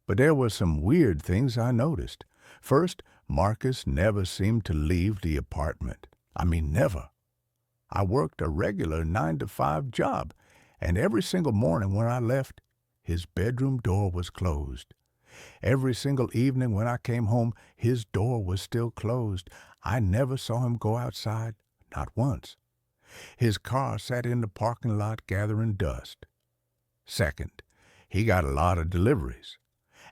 But there were some weird things I noticed. First, Marcus never seemed to leave the apartment. I mean, never. I worked a regular 9-to-5 job, and every single morning when I left, his bedroom door was closed. Every single evening when I came home, his door was still closed. I never saw him go outside, not once. His car sat in the parking lot gathering dust. Second, he got a lot of deliveries.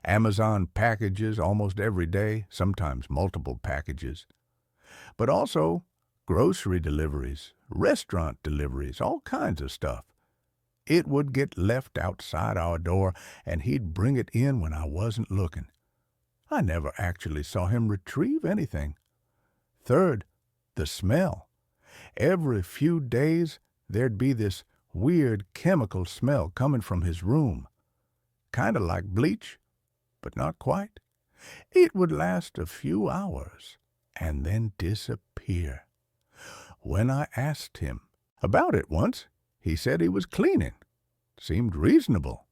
Amazon packages almost every day, sometimes multiple packages. But also grocery deliveries, restaurant deliveries, all kinds of stuff. It would get left outside our door, and he'd bring it in when I wasn't looking. I never actually saw him retrieve anything. Third, the smell. Every few days, there'd be this weird chemical smell coming from his room. Kind of like bleach, but not quite. It would last a few hours and then disappear. When I asked him about it once, he said he was cleaning. Seemed reasonable.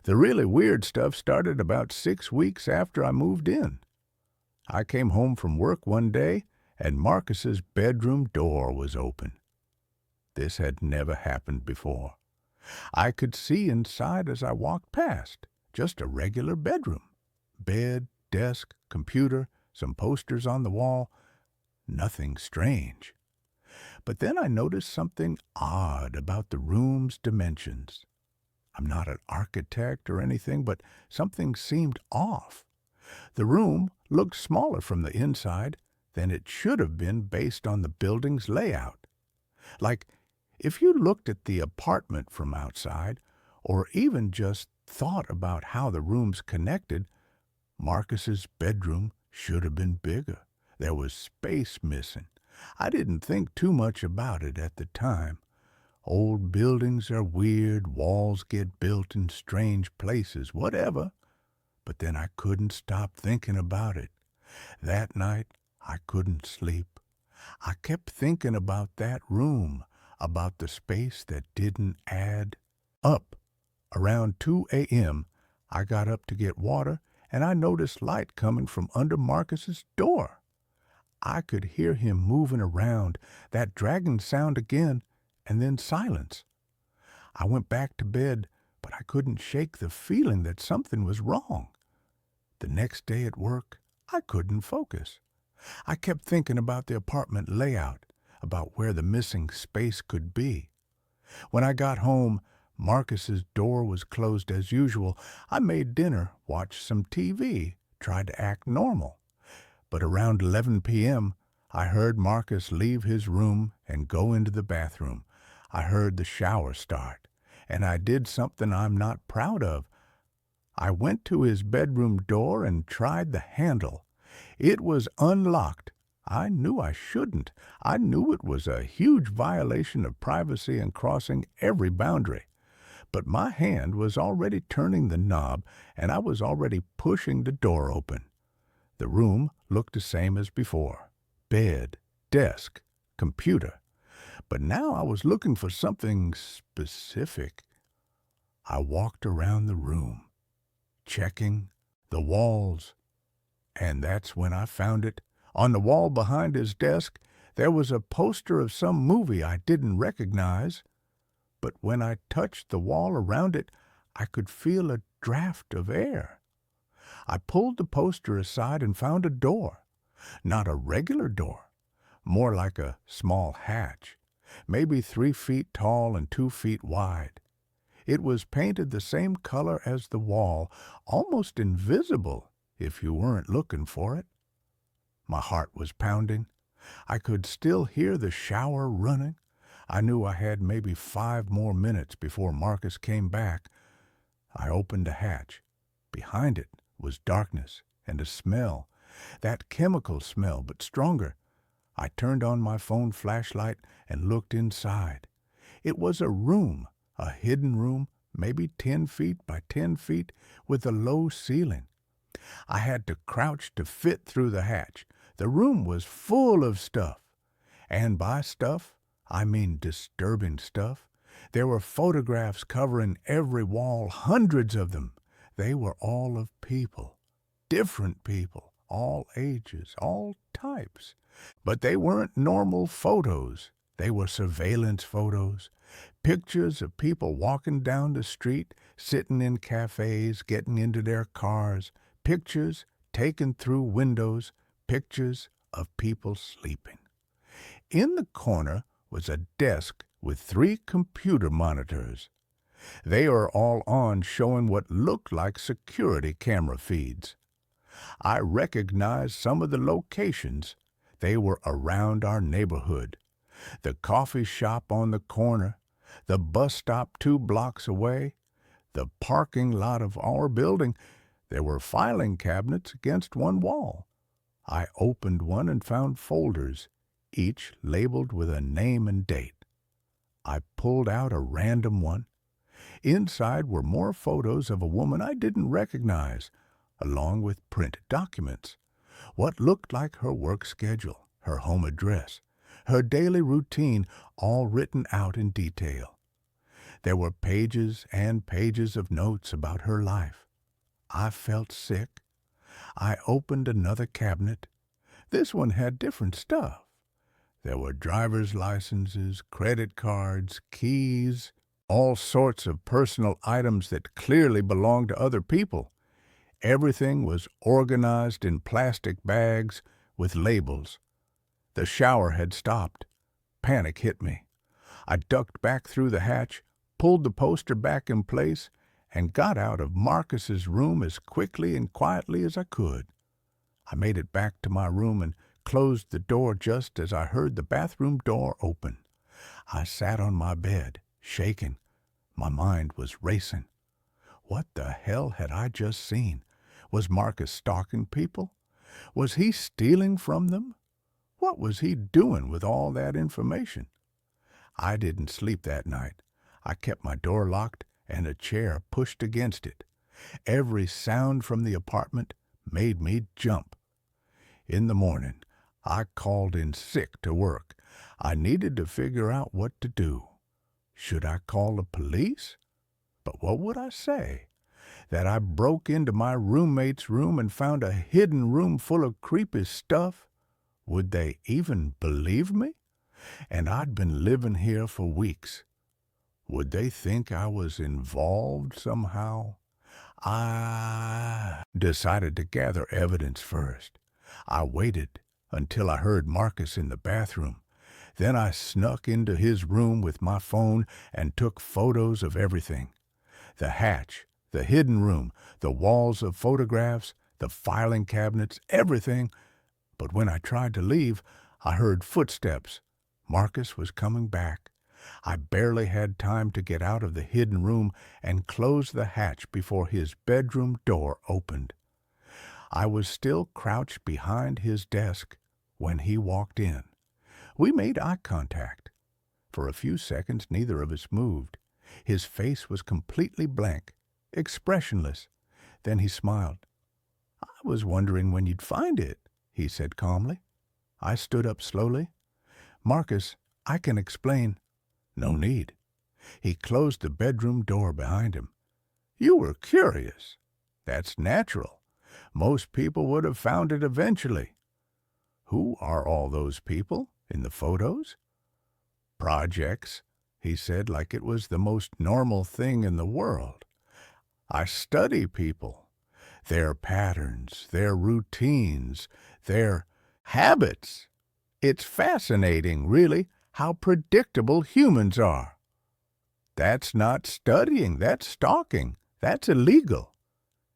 The really weird stuff started about 6 weeks after I moved in. I came home from work one day, and Marcus's bedroom door was open. This had never happened before. I could see inside as I walked past. Just a regular bedroom. Bed, desk, computer, some posters on the wall. Nothing strange. But then I noticed something odd about the room's dimensions. I'm not an architect or anything, but something seemed off. The room looked smaller from the inside than it should have been based on the building's layout. Like if you looked at the apartment from outside, or even just thought about how the rooms connected, Marcus's bedroom should have been bigger. There was space missing. I didn't think too much about it at the time. Old buildings are weird, walls get built in strange places, whatever. But then I couldn't stop thinking about it. That night, I couldn't sleep. I kept thinking about that room, about the space that didn't add up. Around 2 a.m., I got up to get water, and I noticed light coming from under Marcus's door. I could hear him moving around, that dragging sound again, and then silence. I went back to bed, but I couldn't shake the feeling that something was wrong. The next day at work, I couldn't focus. I kept thinking about the apartment layout, about where the missing space could be. When I got home, Marcus's door was closed as usual. I made dinner, watched some TV, tried to act normal. But around 11 p.m., I heard Marcus leave his room and go into the bathroom. I heard the shower start, and I did something I'm not proud of. I went to his bedroom door and tried the handle. It was unlocked. I knew I shouldn't. I knew it was a huge violation of privacy and crossing every boundary. But my hand was already turning the knob, and I was already pushing the door open. The room looked the same as before. Bed, desk, computer. But now I was looking for something specific. I walked around the room, checking the walls. And that's when I found it. On the wall behind his desk, there was a poster of some movie I didn't recognize. But when I touched the wall around it, I could feel a draft of air. I pulled the poster aside and found a door. Not a regular door, more like a small hatch, maybe 3 feet tall and 2 feet wide. It was painted the same color as the wall, almost invisible if you weren't looking for it. My heart was pounding. I could still hear the shower running. I knew I had maybe 5 more minutes before Marcus came back. I opened the hatch. Behind it was darkness and a smell, that chemical smell, but stronger. I turned on my phone flashlight and looked inside. It was a room, a hidden room, maybe 10 feet by 10 feet, with a low ceiling. I had to crouch to fit through the hatch. The room was full of stuff. And by stuff, I mean disturbing stuff. There were photographs covering every wall, hundreds of them. They were all of people, different people, all ages, all types. But they weren't normal photos. They were surveillance photos, pictures of people walking down the street, sitting in cafes, getting into their cars, pictures taken through windows, pictures of people sleeping. In the corner was a desk with 3 computer monitors. They were all on, showing what looked like security camera feeds. I recognized some of the locations. They were around our neighborhood. The coffee shop on the corner, the bus stop 2 blocks away, the parking lot of our building. There were filing cabinets against one wall. I opened one and found folders, each labeled with a name and date. I pulled out a random one. Inside were more photos of a woman I didn't recognize, along with printed documents. What looked like her work schedule, her home address, her daily routine, all written out in detail. There were pages and pages of notes about her life. I felt sick. I opened another cabinet. This one had different stuff. There were driver's licenses, credit cards, keys, All sorts of personal items that clearly belonged to other people. Everything was organized in plastic bags with labels. The shower had stopped. Panic hit me. I ducked back through the hatch, pulled the poster back in place, and got out of Marcus's room as quickly and quietly as I could. I made it back to my room and closed the door just as I heard the bathroom door open. I sat on my bed, shaking. My mind was racing. What the hell had I just seen? Was Marcus stalking people? Was he stealing from them? What was he doing with all that information? I didn't sleep that night. I kept my door locked and a chair pushed against it. Every sound from the apartment made me jump. In the morning, I called in sick to work. I needed to figure out what to do. Should I call the police? But what would I say? That I broke into my roommate's room and found a hidden room full of creepy stuff? Would they even believe me? And I'd been living here for weeks. Would they think I was involved somehow? I decided to gather evidence first. I waited until I heard Marcus in the bathroom. Then I snuck into his room with my phone and took photos of everything. The hatch, the hidden room, the walls of photographs, the filing cabinets, everything. But when I tried to leave, I heard footsteps. Marcus was coming back. I barely had time to get out of the hidden room and close the hatch before his bedroom door opened. I was still crouched behind his desk when he walked in. We made eye contact. For a few seconds, neither of us moved. His face was completely blank, expressionless. Then he smiled. "I was wondering when you'd find it," he said calmly. I stood up slowly. "Marcus, I can explain." "No need." He closed the bedroom door behind him. "You were curious. That's natural. Most people would have found it eventually." "Who are all those people in the photos?" "Projects," he said like it was the most normal thing in the world. "I study people, their patterns, their routines, their habits. It's fascinating, really, how predictable humans are." "That's not studying, that's stalking. That's illegal."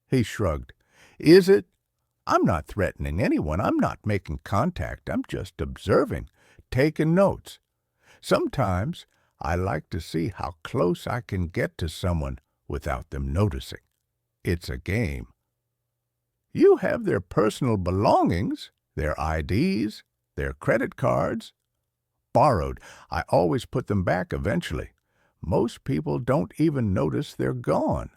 He shrugged. "Is it? I'm not threatening anyone. I'm not making contact. I'm just observing, taking notes. Sometimes I like to see how close I can get to someone without them noticing. It's a game." "You have their personal belongings, their IDs, their credit cards." "Borrowed. I always put them back eventually. Most people don't even notice they're gone."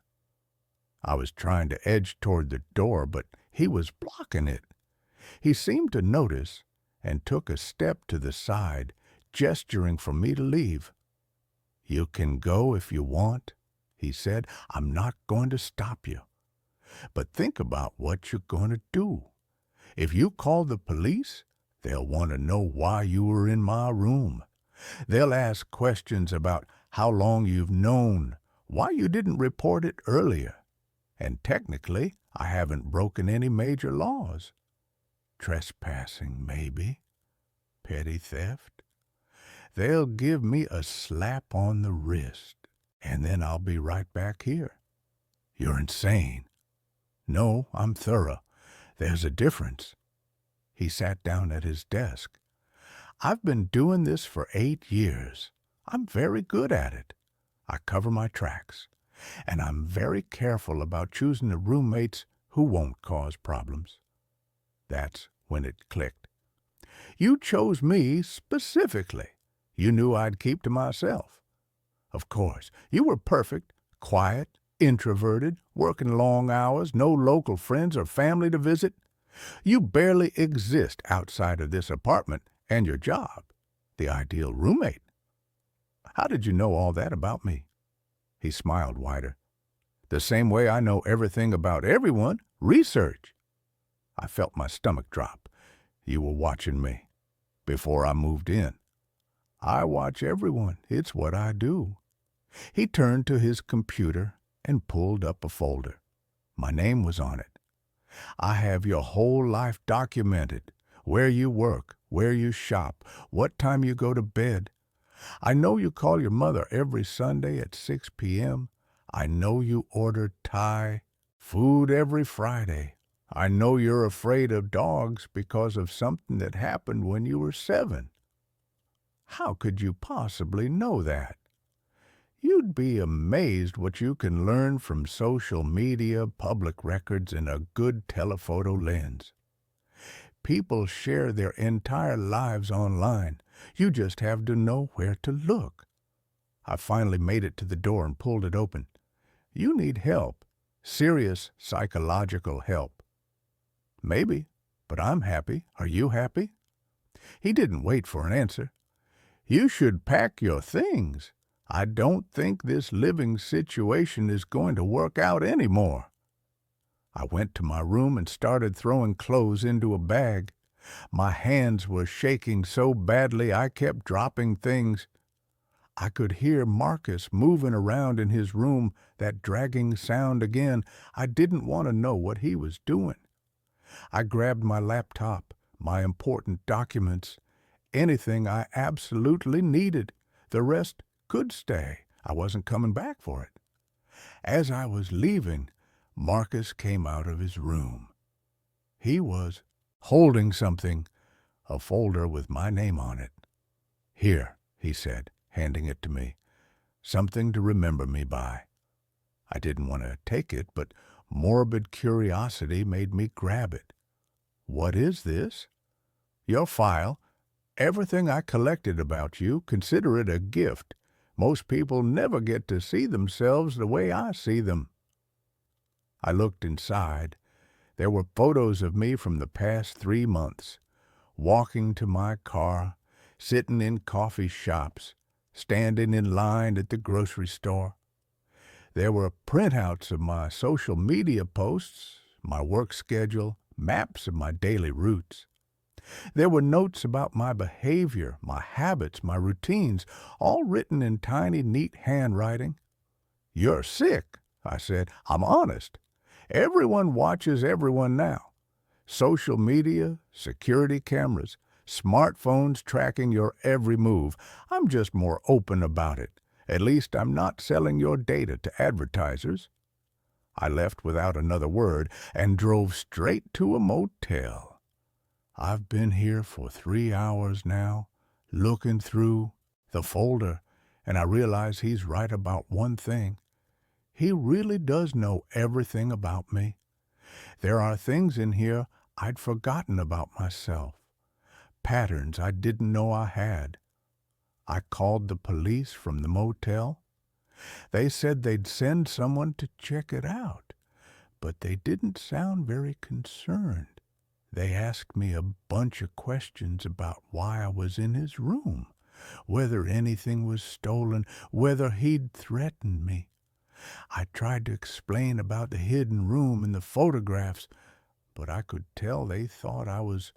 I was trying to edge toward the door, but he was blocking it. He seemed to notice and took a step to the side, gesturing for me to leave. "You can go if you want," he said. "I'm not going to stop you. But think about what you're going to do. If you call the police, they'll want to know why you were in my room. They'll ask questions about how long you've known, why you didn't report it earlier. And technically, I haven't broken any major laws. Trespassing, maybe. Petty theft. They'll give me a slap on the wrist, and then I'll be right back here." "You're insane." "No, I'm thorough. There's a difference." He sat down at his desk. "I've been doing this for 8 years. I'm very good at it. I cover my tracks. And I'm very careful about choosing the roommates who won't cause problems." That's when it clicked. "You chose me specifically. You knew I'd keep to myself." "Of course. You were perfect, quiet, introverted, working long hours, no local friends or family to visit. You barely exist outside of this apartment and your job. The ideal roommate. How did you know all that about me?" He smiled wider. "The same way I know everything about everyone. Research." I felt my stomach drop. "You were watching me before I moved in." "I watch everyone. It's what I do." He turned to his computer and pulled up a folder. My name was on it. I have your whole life documented. Where you work, where you shop, what time you go to bed. I know you call your mother every Sunday at 6 p.m. I know you order Thai food every Friday. I know you're afraid of dogs because of something that happened when you were 7. How could you possibly know that? You'd be amazed what you can learn from social media, public records, and a good telephoto lens. People share their entire lives online. You just have to know where to look. I finally made it to the door and pulled it open. You need help. Serious psychological help. Maybe, but I'm happy. Are you happy? He didn't wait for an answer. You should pack your things. I don't think this living situation is going to work out anymore. I went to my room and started throwing clothes into a bag. My hands were shaking so badly I kept dropping things. I could hear Marcus moving around in his room, that dragging sound again. I didn't want to know what he was doing. I grabbed my laptop, my important documents, anything I absolutely needed. The rest could stay. I wasn't coming back for it. As I was leaving, Marcus came out of his room. He was holding something, a folder with my name on it. Here, he said, handing it to me. Something to remember me by. I didn't want to take it, but morbid curiosity made me grab it. What is this? Your file. Everything I collected about you, consider it a gift. Most people never get to see themselves the way I see them. I looked inside. There were photos of me from the past 3 months, walking to my car, sitting in coffee shops, standing in line at the grocery store. There were printouts of my social media posts, my work schedule, maps of my daily routes. There were notes about my behavior, my habits, my routines, all written in tiny, neat handwriting. You're sick, I said. I'm honest. Everyone watches everyone now. Social media, security cameras, smartphones tracking your every move. I'm just more open about it. At least I'm not selling your data to advertisers. I left without another word and drove straight to a motel. I've been here for 3 hours now, looking through the folder, and I realize he's right about one thing. He really does know everything about me. There are things in here I'd forgotten about myself, patterns I didn't know I had. I called the police from the motel. They said they'd send someone to check it out, but they didn't sound very concerned. They asked me a bunch of questions about why I was in his room, whether anything was stolen, whether he'd threatened me. I tried to explain about the hidden room and the photographs, but I could tell they thought I was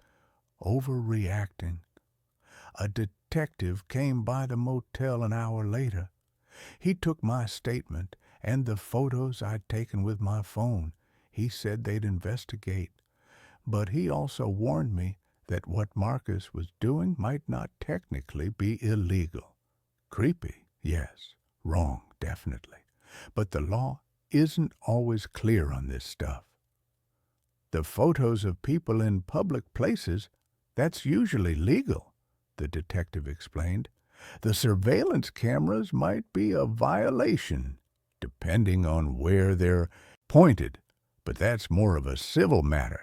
overreacting. A detective came by the motel an hour later. He took my statement and the photos I'd taken with my phone. He said they'd investigate. But he also warned me that what Marcus was doing might not technically be illegal. Creepy, yes. Wrong, definitely. But the law isn't always clear on this stuff. The photos of people in public places, that's usually legal, the detective explained. The surveillance cameras might be a violation, depending on where they're pointed, but that's more of a civil matter.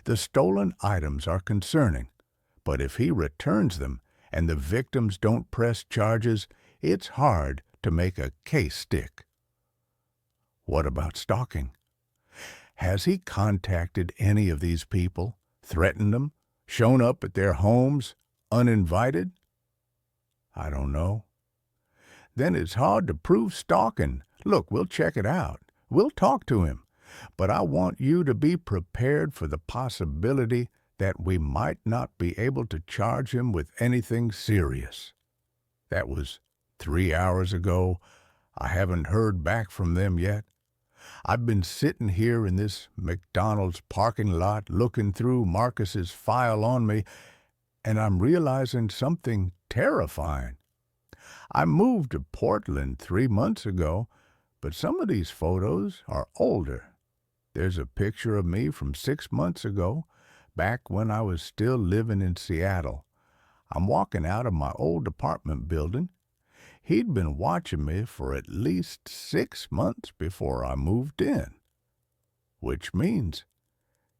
The stolen items are concerning, but if he returns them and the victims don't press charges, it's hard to make a case stick. What about stalking? Has he contacted any of these people, threatened them, shown up at their homes uninvited? I don't know. Then it's hard to prove stalking. Look, we'll check it out. We'll talk to him. But I want you to be prepared for the possibility that we might not be able to charge him with anything serious. That was 3 hours ago. I haven't heard back from them yet. I've been sitting here in this McDonald's parking lot looking through Marcus's file on me, and I'm realizing something terrifying. I moved to Portland 3 months ago, but some of these photos are older. There's a picture of me from 6 months ago, back when I was still living in Seattle. I'm walking out of my old apartment building. He'd been watching me for at least 6 months before I moved in, which means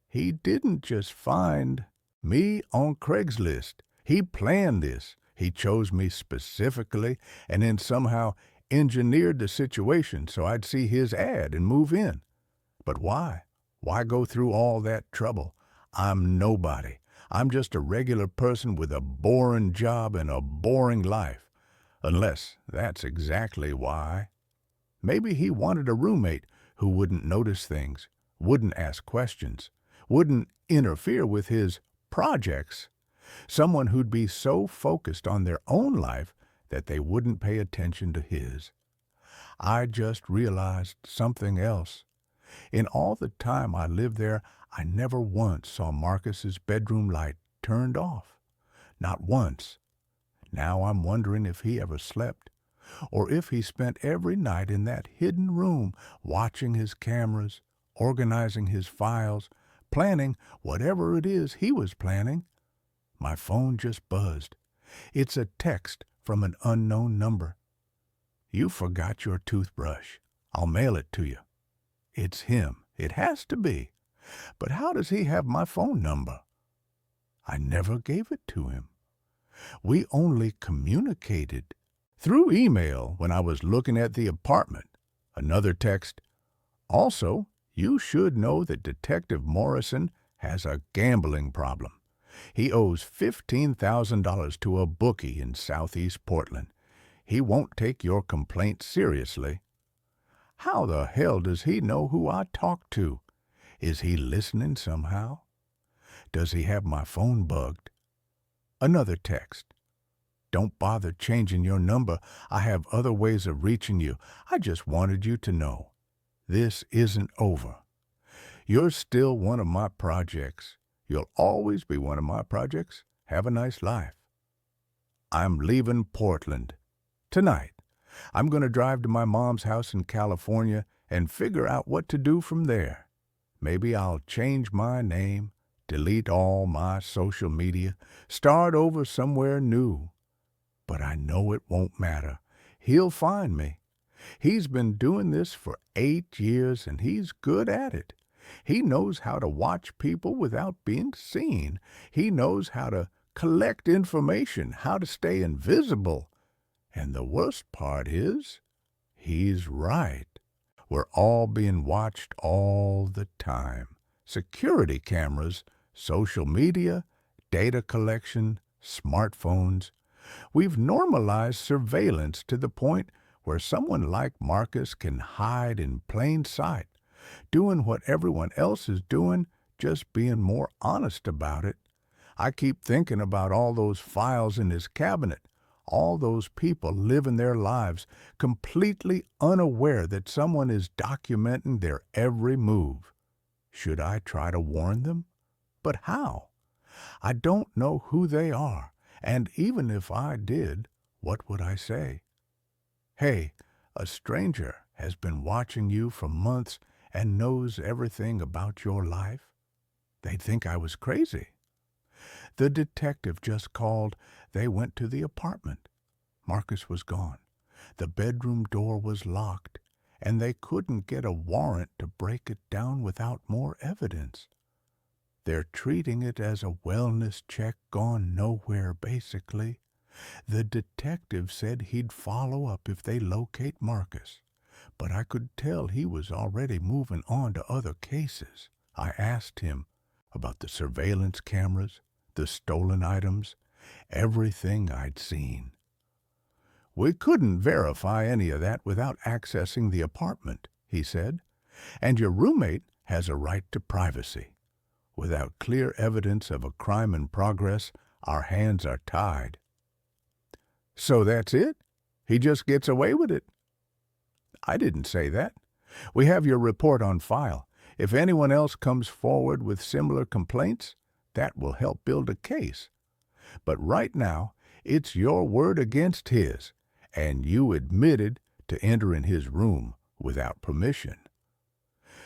he didn't just find me on Craigslist. He planned this. He chose me specifically and then somehow engineered the situation so I'd see his ad and move in. But why? Why go through all that trouble? I'm nobody. I'm just a regular person with a boring job and a boring life. Unless that's exactly why. Maybe he wanted a roommate who wouldn't notice things, wouldn't ask questions, wouldn't interfere with his projects. Someone who'd be so focused on their own life that they wouldn't pay attention to his. I just realized something else. In all the time I lived there, I never once saw Marcus's bedroom light turned off. Not once. Now I'm wondering if he ever slept, or if he spent every night in that hidden room watching his cameras, organizing his files, planning whatever it is he was planning. My phone just buzzed. It's a text from an unknown number. You forgot your toothbrush. I'll mail it to you. It's him. It has to be. But how does he have my phone number? I never gave it to him. We only communicated through email when I was looking at the apartment. Another text. Also, you should know that Detective Morrison has a gambling problem. He owes $15,000 to a bookie in southeast Portland. He won't take your complaint seriously. How the hell does he know who I talk to? Is he listening somehow? Does he have my phone bugged? Another text. Don't bother changing your number. I have other ways of reaching you. I just wanted you to know. This isn't over. You're still one of my projects. You'll always be one of my projects. Have a nice life. I'm leaving Portland. Tonight. I'm going to drive to my mom's house in California and figure out what to do from there. Maybe I'll change my name, delete all my social media, start over somewhere new. But I know it won't matter. He'll find me. He's been doing this for 8 years, and he's good at it. He knows how to watch people without being seen. He knows how to collect information, how to stay invisible. And the worst part is, he's right. We're all being watched all the time. Security cameras, social media, data collection, smartphones. We've normalized surveillance to the point where someone like Marcus can hide in plain sight, doing what everyone else is doing, just being more honest about it. I keep thinking about all those files in his cabinet, all those people living their lives completely unaware that someone is documenting their every move. Should I try to warn them? But how? I don't know who they are, and even if I did, what would I say? Hey, a stranger has been watching you for months and knows everything about your life. They'd think I was crazy. The detective just called. They went to the apartment. Marcus was gone. The bedroom door was locked, and they couldn't get a warrant to break it down without more evidence. They're treating it as a wellness check gone nowhere, basically. The detective said he'd follow up if they locate Marcus, but I could tell he was already moving on to other cases. I asked him about the surveillance cameras, the stolen items, everything I'd seen. We couldn't verify any of that without accessing the apartment, he said, and your roommate has a right to privacy. Without clear evidence of a crime in progress, our hands are tied. So that's it? He just gets away with it? I didn't say that. We have your report on file. If anyone else comes forward with similar complaints, that will help build a case. But right now, it's your word against his, and you admitted to entering his room without permission.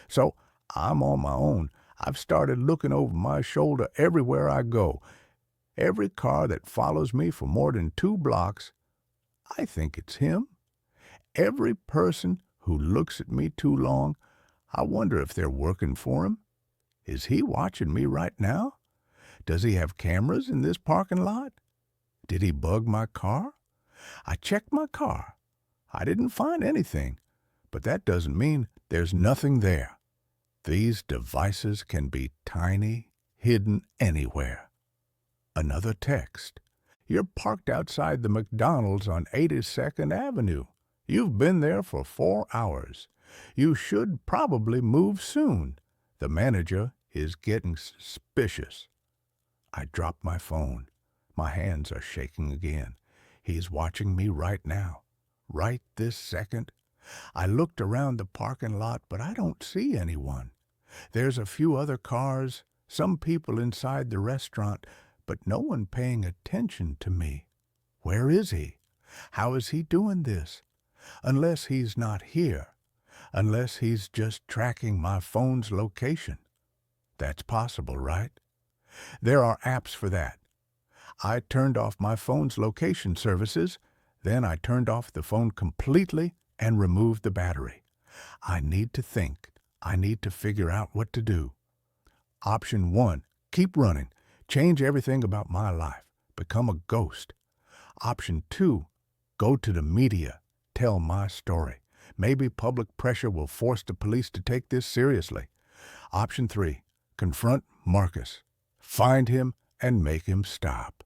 So I'm on my own. I've started looking over my shoulder everywhere I go. Every car that follows me for more than 2 blocks, I think it's him. Every person who looks at me too long, I wonder if they're working for him. Is he watching me right now? Does he have cameras in this parking lot? Did he bug my car? I checked my car. I didn't find anything, but that doesn't mean there's nothing there. These devices can be tiny, hidden anywhere. Another text. You're parked outside the McDonald's on 82nd Avenue. You've been there for 4 hours. You should probably move soon. The manager is getting suspicious. I dropped my phone. My hands are shaking again. He's watching me right now. Right this second. I looked around the parking lot, but I don't see anyone. There's a few other cars, some people inside the restaurant, but no one paying attention to me. Where is he? How is he doing this? Unless he's not here. Unless he's just tracking my phone's location. That's possible, right? There are apps for that. I turned off my phone's location services, then I turned off the phone completely and removed the battery. I need to think. I need to figure out what to do. Option 1, keep running. Change everything about my life. Become a ghost. Option 2, go to the media. Tell my story. Maybe public pressure will force the police to take this seriously. Option 3, confront Marcus. Find him and make him stop.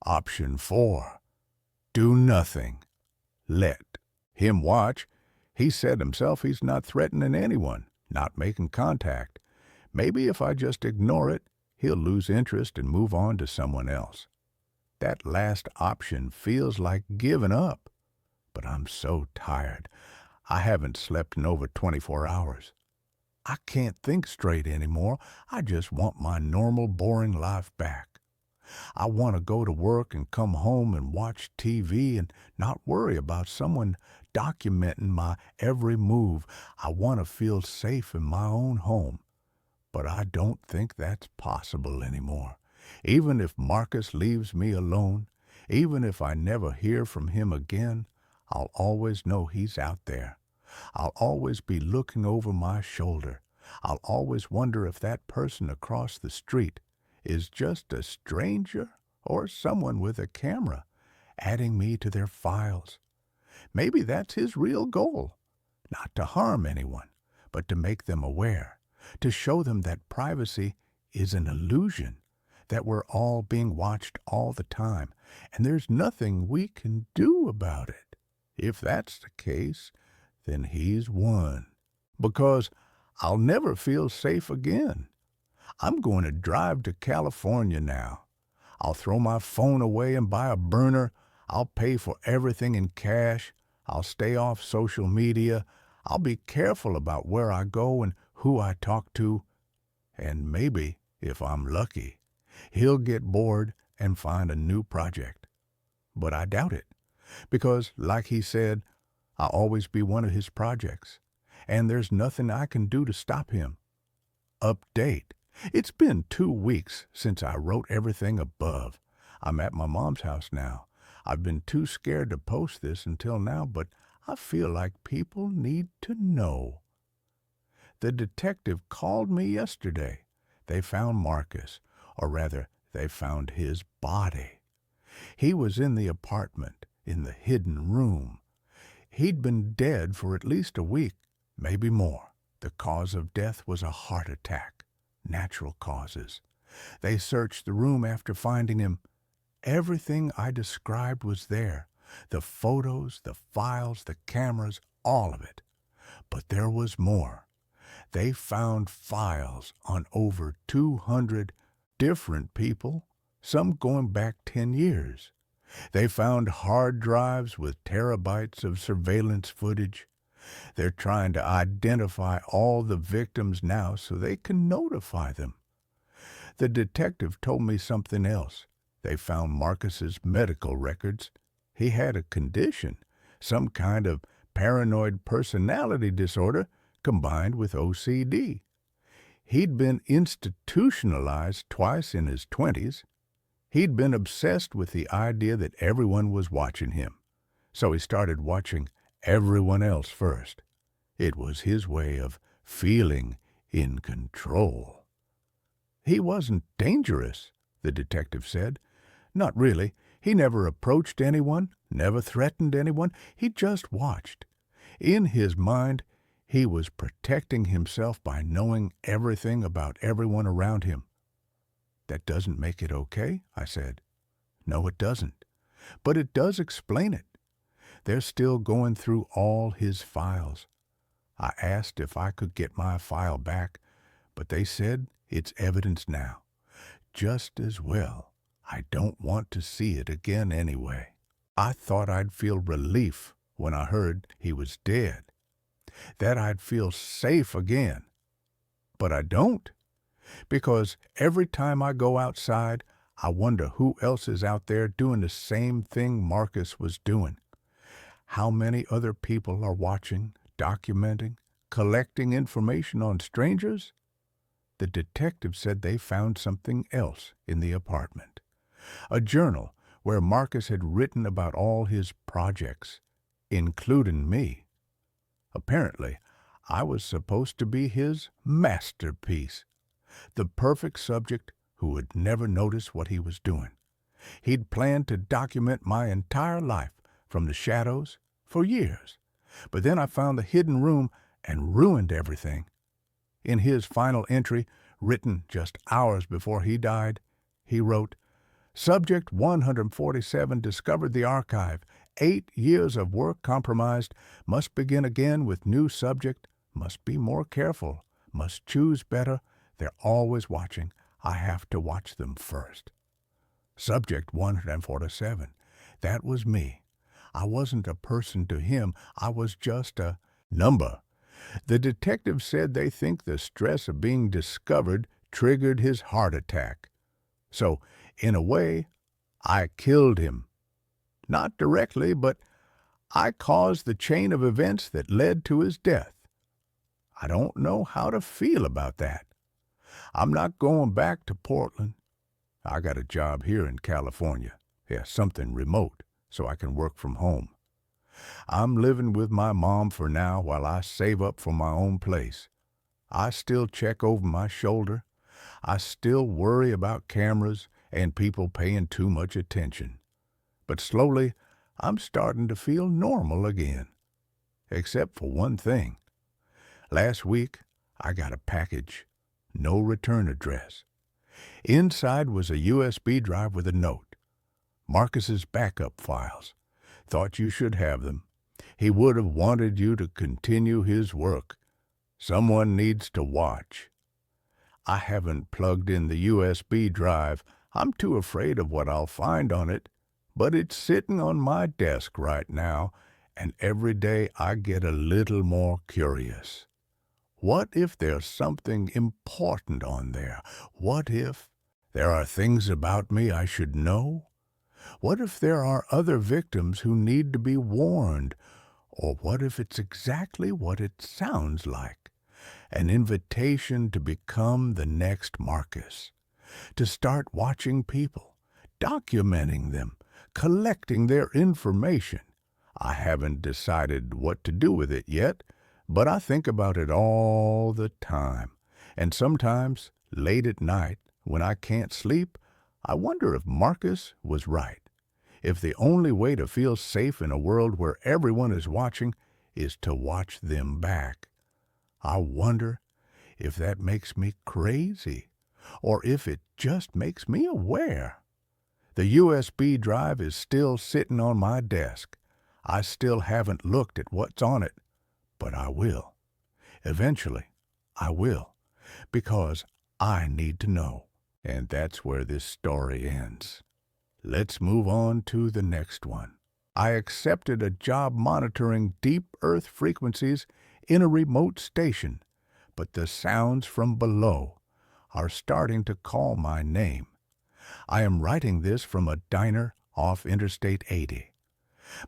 Option 4, do nothing. Let him watch. He said himself he's not threatening anyone, not making contact. Maybe if I just ignore it, he'll lose interest and move on to someone else. That last option feels like giving up. But I'm so tired. I haven't slept in over 24 hours. I can't think straight anymore. I just want my normal, boring life back. I want to go to work and come home and watch TV and not worry about someone documenting my every move. I want to feel safe in my own home. But I don't think that's possible anymore. Even if Marcus leaves me alone, even if I never hear from him again, I'll always know he's out there. I'll always be looking over my shoulder. I'll always wonder if that person across the street is just a stranger or someone with a camera adding me to their files. Maybe that's his real goal, not to harm anyone, but to make them aware, to show them that privacy is an illusion, that we're all being watched all the time, and there's nothing we can do about it. If that's the case, then he's won. Because I'll never feel safe again. I'm going to drive to California now. I'll throw my phone away and buy a burner. I'll pay for everything in cash. I'll stay off social media. I'll be careful about where I go and who I talk to. And maybe, if I'm lucky, he'll get bored and find a new project. But I doubt it. Because, like he said, I'll always be one of his projects. And there's nothing I can do to stop him. Update. It's been 2 weeks since I wrote everything above. I'm at my mom's house now. I've been too scared to post this until now, but I feel like people need to know. The detective called me yesterday. They found Marcus, or rather, they found his body. He was in the apartment, in the hidden room. He'd been dead for at least a week, maybe more. The cause of death was a heart attack. Natural causes. They searched the room after finding him. Everything I described was there. The photos, the files, the cameras, all of it. But there was more. They found files on over 200 different people, some going back 10 years. They found hard drives with terabytes of surveillance footage. They're trying to identify all the victims now so they can notify them. The detective told me something else. They found Marcus's medical records. He had a condition, some kind of paranoid personality disorder combined with OCD. He'd been institutionalized twice in his 20s. He'd been obsessed with the idea that everyone was watching him. So he started watching everyone else first. It was his way of feeling in control. He wasn't dangerous, the detective said. Not really. He never approached anyone, never threatened anyone. He just watched. In his mind, he was protecting himself by knowing everything about everyone around him. That doesn't make it okay, I said. No, it doesn't. But it does explain it. They're still going through all his files. I asked if I could get my file back, but they said it's evidence now. Just as well. I don't want to see it again anyway. I thought I'd feel relief when I heard he was dead, that I'd feel safe again. But I don't, because every time I go outside, I wonder who else is out there doing the same thing Marcus was doing. How many other people are watching, documenting, collecting information on strangers? The detective said they found something else in the apartment. A journal where Marcus had written about all his projects, including me. Apparently, I was supposed to be his masterpiece, the perfect subject who would never notice what he was doing. He'd planned to document my entire life from the shadows for years. But then I found the hidden room and ruined everything. In his final entry, written just hours before he died, he wrote, Subject 147 discovered the archive. 8 years of work compromised. Must begin again with new subject. Must be more careful. Must choose better. They're always watching. I have to watch them first. Subject 147. That was me. I wasn't a person to him. I was just a number. The detective said they think the stress of being discovered triggered his heart attack. So, in a way, I killed him. Not directly, but I caused the chain of events that led to his death. I don't know how to feel about that. I'm not going back to Portland. I got a job here in California. Yeah, something remote, so I can work from home. I'm living with my mom for now while I save up for my own place. I still check over my shoulder. I still worry about cameras and people paying too much attention. But slowly, I'm starting to feel normal again. Except for one thing. Last week, I got a package. No return address. Inside was a USB drive with a note. Marcus's backup files. Thought you should have them. He would have wanted you to continue his work. Someone needs to watch. I haven't plugged in the USB drive. I'm too afraid of what I'll find on it. But it's sitting on my desk right now, and every day I get a little more curious. What if there's something important on there? What if there are things about me I should know? What if there are other victims who need to be warned? Or what if it's exactly what it sounds like? An invitation to become the next Marcus. To start watching people, documenting them, collecting their information. I haven't decided what to do with it yet, but I think about it all the time. And sometimes, late at night, when I can't sleep, I wonder if Marcus was right. If the only way to feel safe in a world where everyone is watching is to watch them back. I wonder if that makes me crazy, or if it just makes me aware. The USB drive is still sitting on my desk. I still haven't looked at what's on it, but I will. Eventually, I will, because I need to know. And that's where this story ends. Let's move on to the next one. I accepted a job monitoring deep Earth frequencies in a remote station, but the sounds from below are starting to call my name. I am writing this from a diner off Interstate 80.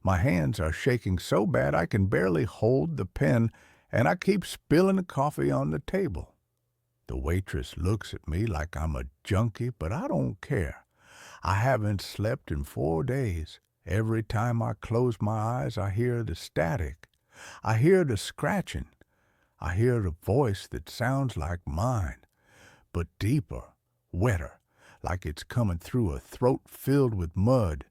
My hands are shaking so bad I can barely hold the pen, and I keep spilling the coffee on the table. The waitress looks at me like I'm a junkie, but I don't care. I haven't slept in 4 days. Every time I close my eyes, I hear the static. I hear the scratching. I hear the voice that sounds like mine, but deeper, wetter, like it's coming through a throat filled with mud.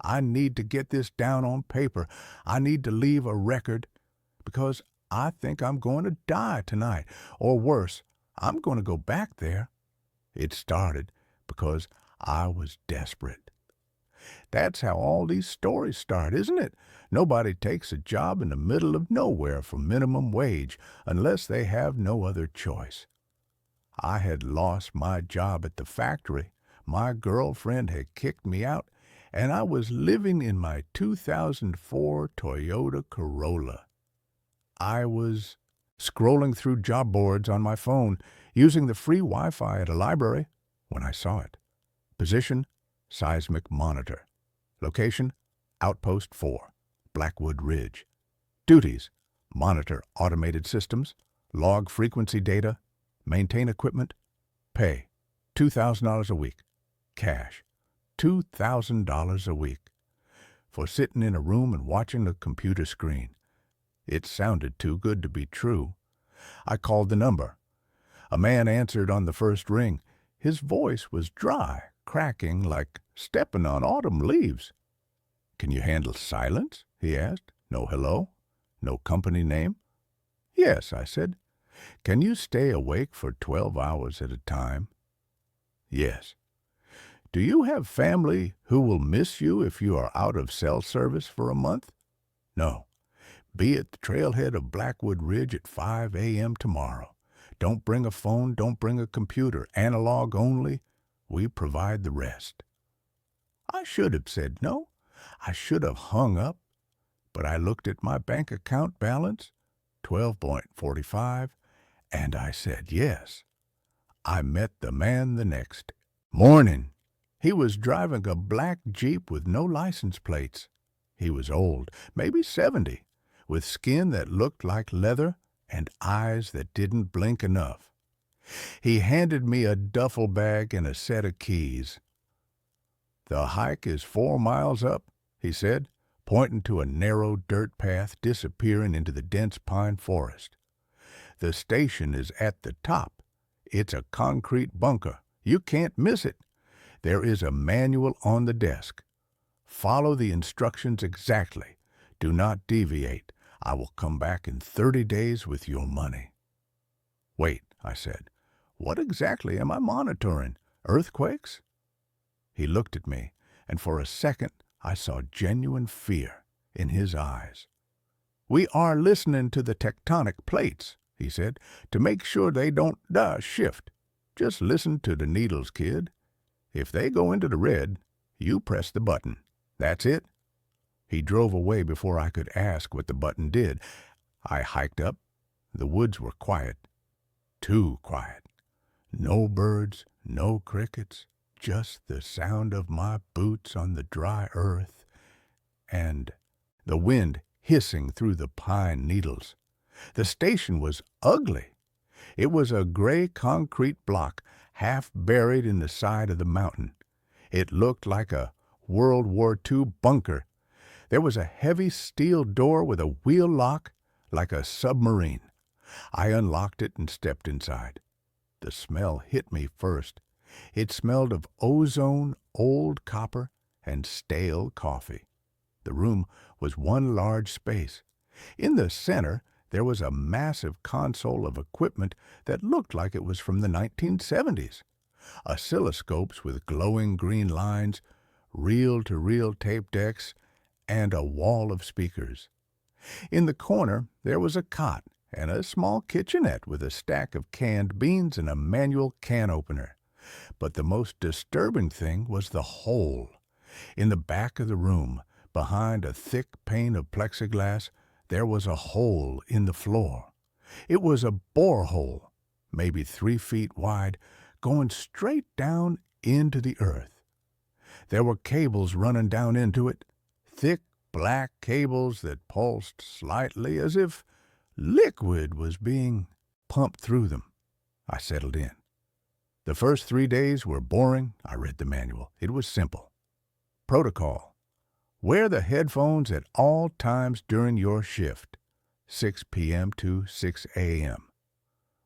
I need to get this down on paper. I need to leave a record because I think I'm going to die tonight. Or worse, I'm going to go back there. It started because I was desperate. That's how all these stories start, isn't it? Nobody takes a job in the middle of nowhere for minimum wage unless they have no other choice. I had lost my job at the factory. My girlfriend had kicked me out, and I was living in my 2004 Toyota Corolla. I was scrolling through job boards on my phone, using the free Wi-Fi at a library, when I saw it. Position, seismic monitor. Location, Outpost 4, Blackwood Ridge. Duties, monitor automated systems, log frequency data, maintain equipment. Pay, $2,000 a week. Cash, $2,000 a week. For sitting in a room and watching the computer screen. It sounded too good to be true. I called the number. A man answered on the first ring. His voice was dry, cracking like stepping on autumn leaves. "Can you handle silence?" he asked. "No hello? No company name?" "Yes," I said. "Can you stay awake for 12 hours at a time?" "Yes." "Do you have family who will miss you if you are out of cell service for a month?" "No." "Be at the trailhead of Blackwood Ridge at 5 a.m. tomorrow. Don't bring a phone, don't bring a computer. Analog only. We provide the rest." I should have said no. I should have hung up. But I looked at my bank account balance, 12.45, and I said yes. I met the man the next morning. He was driving a black Jeep with no license plates. He was old, maybe 70, with skin that looked like leather and eyes that didn't blink enough. He handed me a duffel bag and a set of keys. "The hike is 4 miles up," he said, pointing to a narrow dirt path disappearing into the dense pine forest. "The station is at the top. It's a concrete bunker. You can't miss it. There is a manual on the desk. Follow the instructions exactly. Do not deviate. I will come back in 30 days with your money." "Wait," I said. "What exactly am I monitoring? Earthquakes?" He looked at me, and for a second I saw genuine fear in his eyes. "We are listening to the tectonic plates," he said, "to make sure they don't shift. Just listen to the needles, kid. If they go into the red, you press the button. That's it." He drove away before I could ask what the button did. I hiked up. The woods were quiet. Too quiet. No birds, no crickets, just the sound of my boots on the dry earth and the wind hissing through the pine needles. The station was ugly. It was a gray concrete block half buried in the side of the mountain. It looked like a World War II bunker. There was a heavy steel door with a wheel lock like a submarine. I unlocked it and stepped inside. The smell hit me first. It smelled of ozone, old copper, and stale coffee. The room was one large space. In the center, there was a massive console of equipment that looked like it was from the 1970s. Oscilloscopes with glowing green lines, reel-to-reel tape decks, and a wall of speakers. In the corner, there was a cot and a small kitchenette with a stack of canned beans and a manual can opener. But the most disturbing thing was the hole. In the back of the room, Behind a thick pane of plexiglass, there was a hole in the floor. It was a borehole, maybe 3 feet wide, going straight down into the earth. There were cables running down into it, thick black cables that pulsed slightly as if liquid was being pumped through them. I settled in. The first 3 days were boring. I read the manual. It was simple. Protocol: wear the headphones at all times during your shift, 6 p.m. to 6 a.m.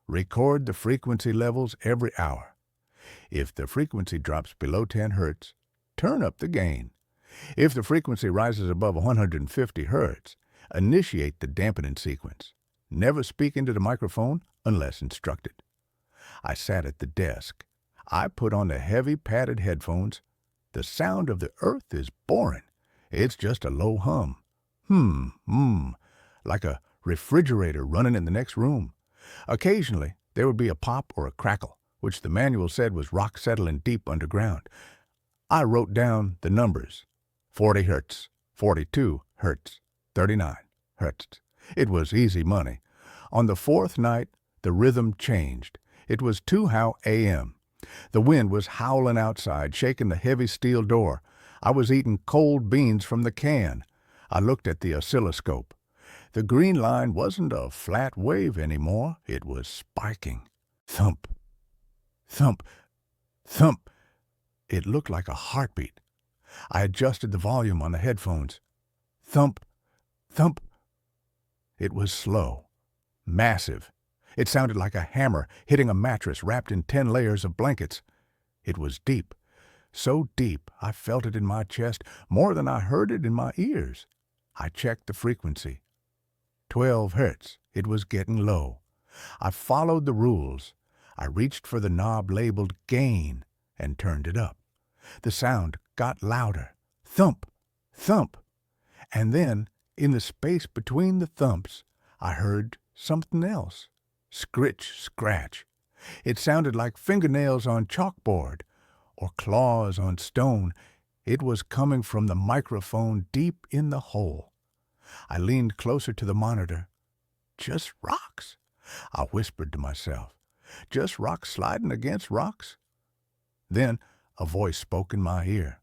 Record the frequency levels every hour. If the frequency drops below 10 hertz, turn up the gain. If the frequency rises above 150 hertz, initiate the dampening sequence. Never speak into the microphone unless instructed. I sat at the desk. I put on the heavy padded headphones. The sound of the earth is boring. It's just a low hum. Like a refrigerator running in the next room. Occasionally, there would be a pop or a crackle, which the manual said was rock settling deep underground. I wrote down the numbers: 40 hertz, 42 hertz, 39 hertz. It was easy money. On the 4th night, the rhythm changed. It was 2 a.m. The wind was howling outside, shaking the heavy steel door. I was eating cold beans from the can. I looked at the oscilloscope. The green line wasn't a flat wave anymore. It was spiking. Thump, thump, thump. It looked like a heartbeat. I adjusted the volume on the headphones. Thump, thump. It was slow, massive. It sounded like a hammer hitting a mattress wrapped in 10 layers of blankets. It was deep, so deep I felt it in my chest more than I heard it in my ears. I checked the frequency. 12 hertz. It was getting low. I followed the rules. I reached for the knob labeled gain and turned it up. The sound got louder. Thump, thump. And then, in the space between the thumps, I heard something else. Scritch, scratch. It sounded like fingernails on chalkboard or claws on stone. It was coming from the microphone deep in the hole. I leaned closer to the monitor. Just rocks, I whispered to myself. Just rocks sliding against rocks. Then a voice spoke in my ear.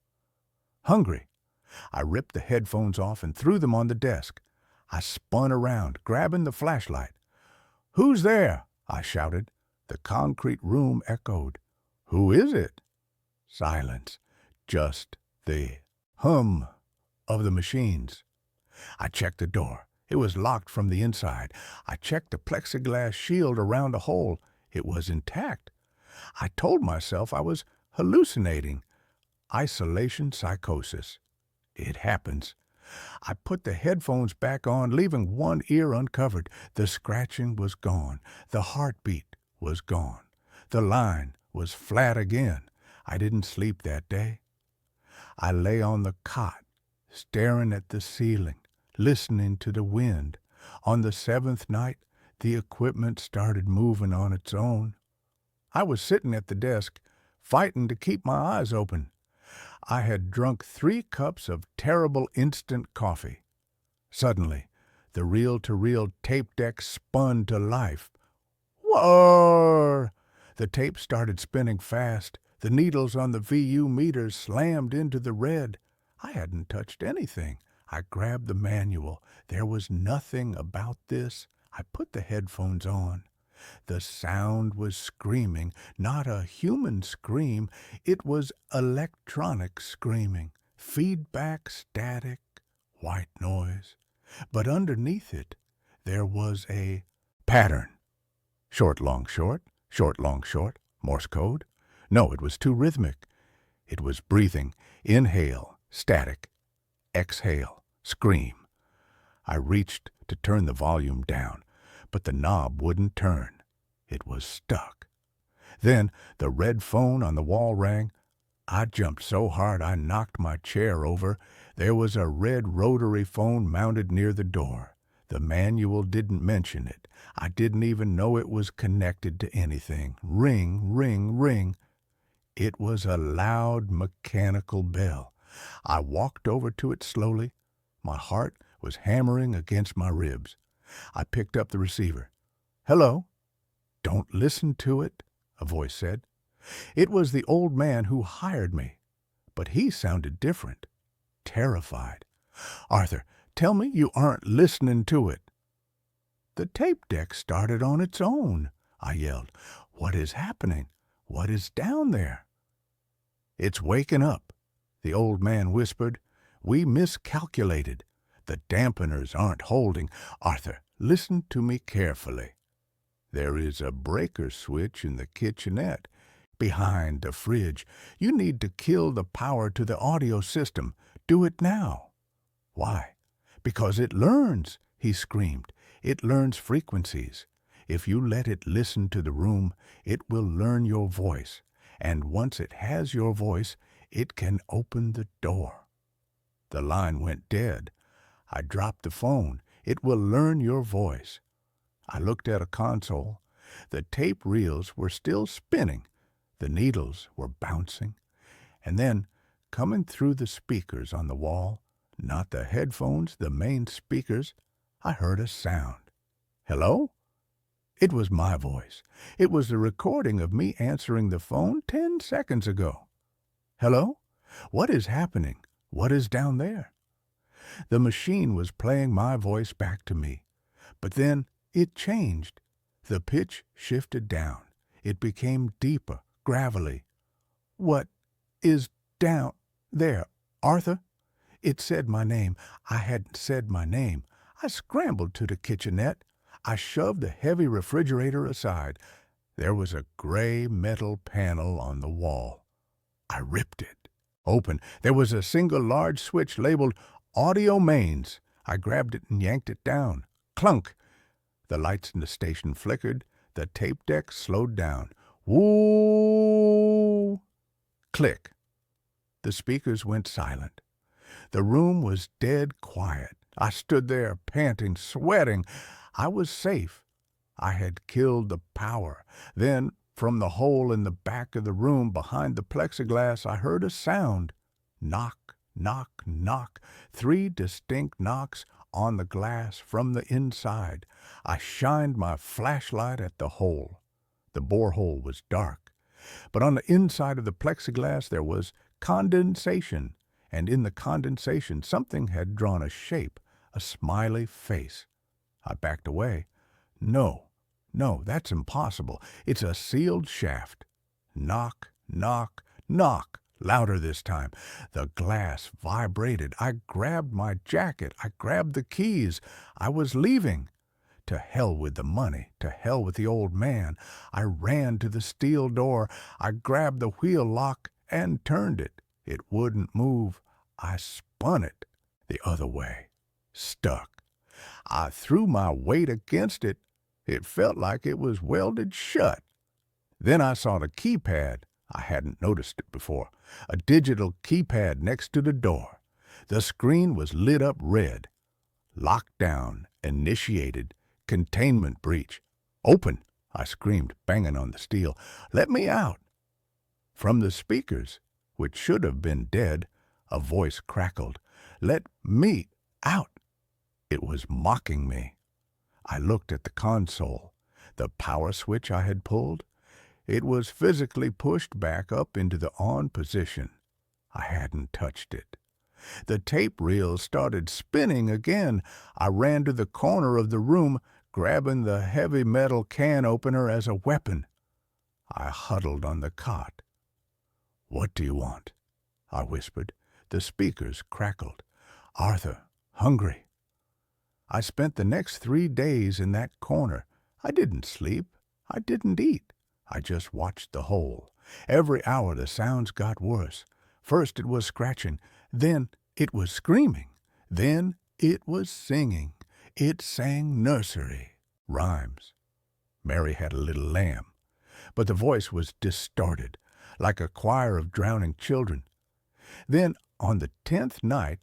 Hungry. I ripped the headphones off and threw them on the desk. I spun around, grabbing the flashlight. "Who's there?" I shouted. The concrete room echoed. "Who is it?" Silence. Just the hum of the machines. I checked the door. It was locked from the inside. I checked the plexiglass shield around the hole. It was intact. I told myself I was hallucinating. Isolation psychosis. It happens. I put the headphones back on, leaving one ear uncovered. The scratching was gone. The heartbeat was gone. The line was flat again. I didn't sleep that day. I lay on the cot, staring at the ceiling, listening to the wind. On the 7th night, the equipment started moving on its own. I was sitting at the desk, fighting to keep my eyes open. I had drunk 3 cups of terrible instant coffee. Suddenly, the reel-to-reel tape deck spun to life. Whoa! The tape started spinning fast. The needles on the VU meters slammed into the red. I hadn't touched anything. I grabbed the manual. There was nothing about this. I put the headphones on. The sound was screaming, not a human scream. It was electronic screaming, feedback, static, white noise. But underneath it, there was a pattern. Short, long, short, short, long, short, Morse code. No, it was too rhythmic. It was breathing, inhale, static, exhale, scream. I reached to turn the volume down, but the knob wouldn't turn. It was stuck. Then the red phone on the wall rang. I jumped so hard I knocked my chair over. There was a red rotary phone mounted near the door. The manual didn't mention it. I didn't even know it was connected to anything. Ring, ring, ring. It was a loud mechanical bell. I walked over to it slowly. My heart was hammering against my ribs. I picked up the receiver. "Hello." "Don't listen to it," a voice said. It was the old man who hired me, but he sounded different, terrified. "Arthur, tell me you aren't listening to it." "The tape deck started on its own," I yelled. "What is happening? What is down there?" "It's waking up," the old man whispered. "We miscalculated. The dampeners aren't holding. Arthur, listen to me carefully. There is a breaker switch in the kitchenette, behind the fridge. You need to kill the power to the audio system. Do it now." "Why?" "Because it learns," he screamed. "It learns frequencies. If you let it listen to the room, it will learn your voice. And once it has your voice, it can open the door." The line went dead. I dropped the phone. "It will learn your voice." I looked at a console. The tape reels were still spinning. The needles were bouncing. And then, coming through the speakers on the wall, not the headphones, the main speakers, I heard a sound. "Hello?" It was my voice. It was the recording of me answering the phone 10 seconds ago. "Hello? What is happening? What is down there?" The machine was playing my voice back to me. But then it changed. The pitch shifted down. It became deeper, gravelly. "What is down there, Arthur?" It said my name. I hadn't said my name. I scrambled to the kitchenette. I shoved the heavy refrigerator aside. There was a gray metal panel on the wall. I ripped it open. There was a single large switch labeled Audio Mains. I grabbed it and yanked it down. Clunk! The lights in the station flickered. The tape deck slowed down. Woo! Click! The speakers went silent. The room was dead quiet. I stood there, panting, sweating. I was safe. I had killed the power. Then, from the hole in the back of the room behind the plexiglass, I heard a sound. Knock, knock, knock. 3 distinct knocks on the glass from the inside. I shined my flashlight at the hole. The borehole was dark. But on the inside of the plexiglass there was condensation, and in the condensation something had drawn a shape, a smiley face. I backed away. No, that's impossible. It's a sealed shaft. Knock, knock, knock. Louder this time. The glass vibrated. I grabbed my jacket. I grabbed the keys. I was leaving. To hell with the money. To hell with the old man. I ran to the steel door. I grabbed the wheel lock and turned it. It wouldn't move. I spun it the other way. Stuck. I threw my weight against it. It felt like it was welded shut. Then I saw the keypad. I hadn't noticed it before. A digital keypad next to the door. The screen was lit up red. Lockdown initiated. Containment breach. "Open!" I screamed, banging on the steel. "Let me out!" From the speakers, which should have been dead, a voice crackled. "Let me out!" It was mocking me. I looked at the console. The power switch I had pulled. It was physically pushed back up into the on position. I hadn't touched it. The tape reel started spinning again. I ran to the corner of the room, grabbing the heavy metal can opener as a weapon. I huddled on the cot. "What do you want?" I whispered. The speakers crackled. "Arthur, hungry." I spent the next 3 days in that corner. I didn't sleep. I didn't eat. I just watched the hole. Every hour the sounds got worse. First it was scratching. Then it was screaming. Then it was singing. It sang nursery rhymes. Mary had a little lamb. But the voice was distorted, like a choir of drowning children. Then, on the 10th night,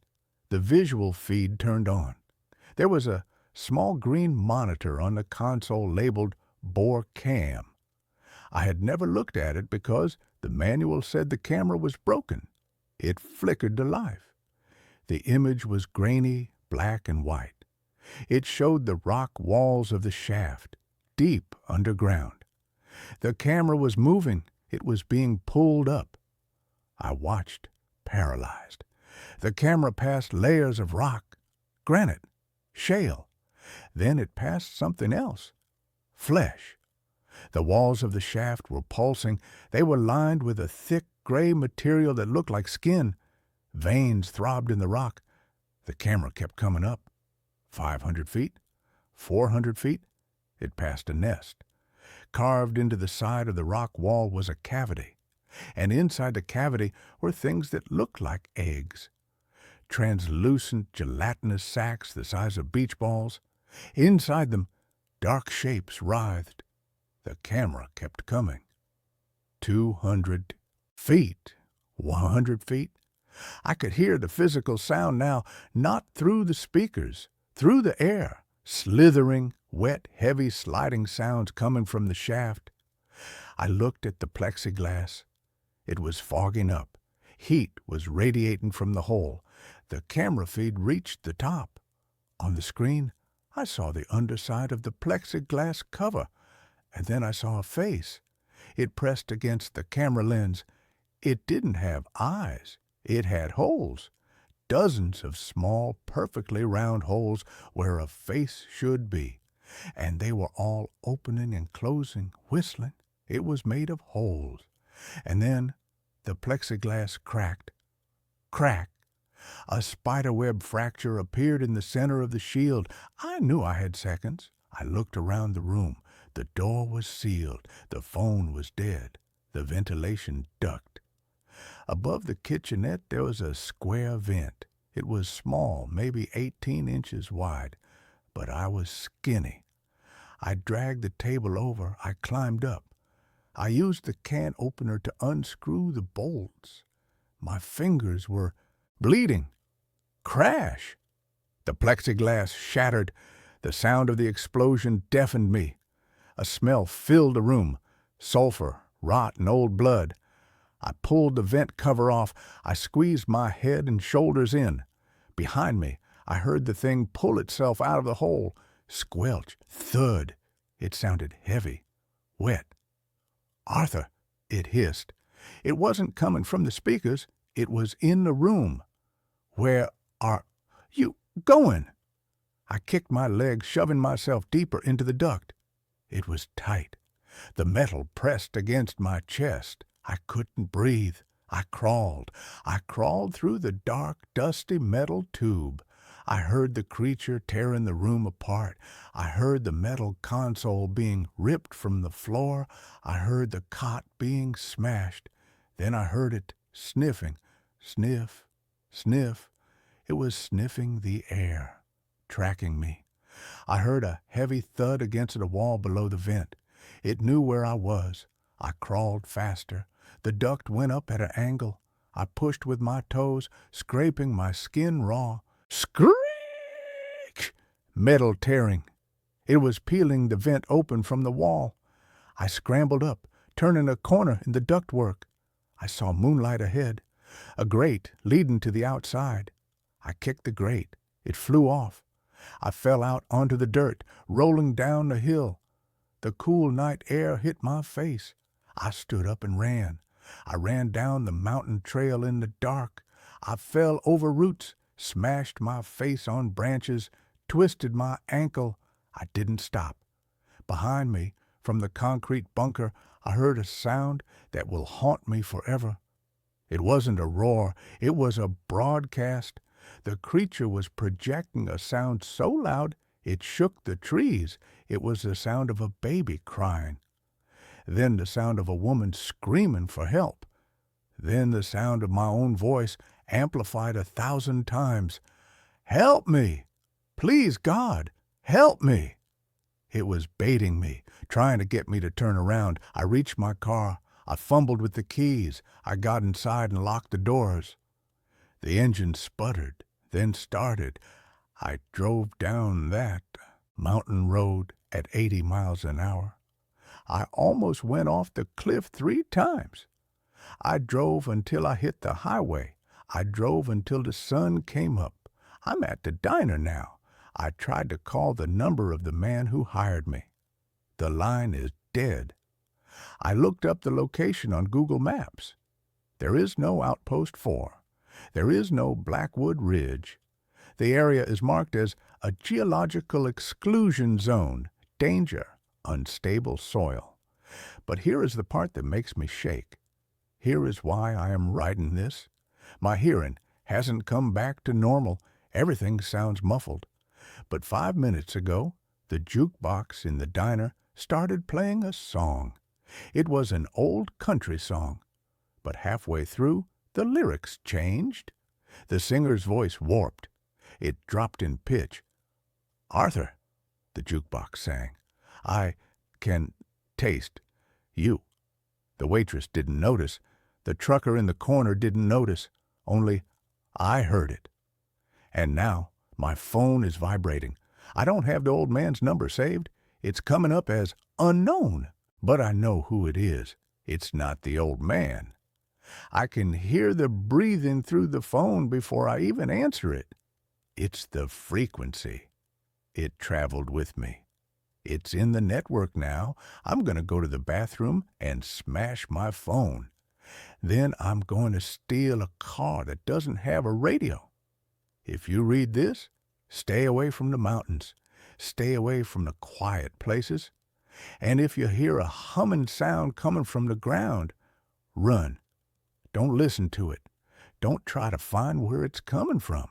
the visual feed turned on. There was a small green monitor on the console labeled Bore Cam. I had never looked at it because the manual said the camera was broken. It flickered to life. The image was grainy, black and white. It showed the rock walls of the shaft, deep underground. The camera was moving. It was being pulled up. I watched, paralyzed. The camera passed layers of rock, granite, shale. Then it passed something else, flesh. The walls of the shaft were pulsing. They were lined with a thick gray material that looked like skin. Veins throbbed in the rock. The camera kept coming up. 500 feet, 400 feet. It passed a nest. Carved into the side of the rock wall was a cavity, and inside the cavity were things that looked like eggs. Translucent, gelatinous sacs the size of beach balls. Inside them, dark shapes writhed. The camera kept coming. 200 feet, 100 feet. I could hear the physical sound now, not through the speakers, through the air, slithering, wet, heavy, sliding sounds coming from the shaft. I looked at the plexiglass. It was fogging up. Heat was radiating from the hole. The camera feed reached the top. On the screen, I saw the underside of the plexiglass cover, and then I saw a face. It pressed against the camera lens. It didn't have eyes. It had holes. Dozens of small, perfectly round holes where a face should be. And they were all opening and closing, whistling. It was made of holes. And then the plexiglass cracked. Crack. A spiderweb fracture appeared in the center of the shield. I knew I had seconds. I looked around the room. The door was sealed. The phone was dead. The ventilation ducked. Above the kitchenette there was a square vent. It was small, maybe 18 inches wide, but I was skinny. I dragged the table over. I climbed up. I used the can opener to unscrew the bolts. My fingers were bleeding. Crash! The plexiglass shattered. The sound of the explosion deafened me. A smell filled the room. Sulfur, rot, and old blood. I pulled the vent cover off. I squeezed my head and shoulders in. Behind me, I heard the thing pull itself out of the hole. Squelch, thud. It sounded heavy, wet. "Arthur," it hissed. It wasn't coming from the speakers. It was in the room. "Where are you going?" I kicked my leg, shoving myself deeper into the duct. It was tight. The metal pressed against my chest. I couldn't breathe. I crawled. I crawled through the dark, dusty metal tube. I heard the creature tearing the room apart. I heard the metal console being ripped from the floor. I heard the cot being smashed. Then I heard it sniffing. Sniff, sniff. It was sniffing the air, tracking me. I heard a heavy thud against the wall below the vent. It knew where I was. I crawled faster. The duct went up at an angle. I pushed with my toes, scraping my skin raw. Screech! Metal tearing. It was peeling the vent open from the wall. I scrambled up, turning a corner in the ductwork. I saw moonlight ahead, a grate leading to the outside. I kicked the grate. It flew off. I fell out onto the dirt, rolling down the hill. The cool night air hit my face. I stood up and ran. I ran down the mountain trail in the dark. I fell over roots, smashed my face on branches, twisted my ankle. I didn't stop. Behind me, from the concrete bunker, I heard a sound that will haunt me forever. It wasn't a roar. It was a broadcast. The creature was projecting a sound so loud it shook the trees. It was the sound of a baby crying. Then the sound of a woman screaming for help. Then the sound of my own voice amplified 1,000 times. "Help me! Please, God, help me!" It was baiting me, trying to get me to turn around. I reached my car. I fumbled with the keys. I got inside and locked the doors. The engine sputtered, then started. I drove down that mountain road at 80 miles an hour. I almost went off the cliff 3 times. I drove until I hit the highway. I drove until the sun came up. I'm at the diner now. I tried to call the number of the man who hired me. The line is dead. I looked up the location on Google Maps. There is no Outpost 4. There is no Blackwood Ridge. The area is marked as a geological exclusion zone, danger, unstable soil. But here is the part that makes me shake. Here is why I am writing this. My hearing hasn't come back to normal. Everything sounds muffled. But 5 minutes ago, the jukebox in the diner started playing a song. It was an old country song. But halfway through, the lyrics changed. The singer's voice warped. It dropped in pitch. "Arthur," the jukebox sang, "I can taste you." The waitress didn't notice. The trucker in the corner didn't notice. Only I heard it. And now my phone is vibrating. I don't have the old man's number saved. It's coming up as unknown. But I know who it is. It's not the old man. I can hear the breathing through the phone before I even answer it. It's the frequency. It traveled with me. It's in the network now. I'm going to go to the bathroom and smash my phone. Then I'm going to steal a car that doesn't have a radio. If you read this, stay away from the mountains. Stay away from the quiet places. And if you hear a humming sound coming from the ground, run. Don't listen to it. Don't try to find where it's coming from.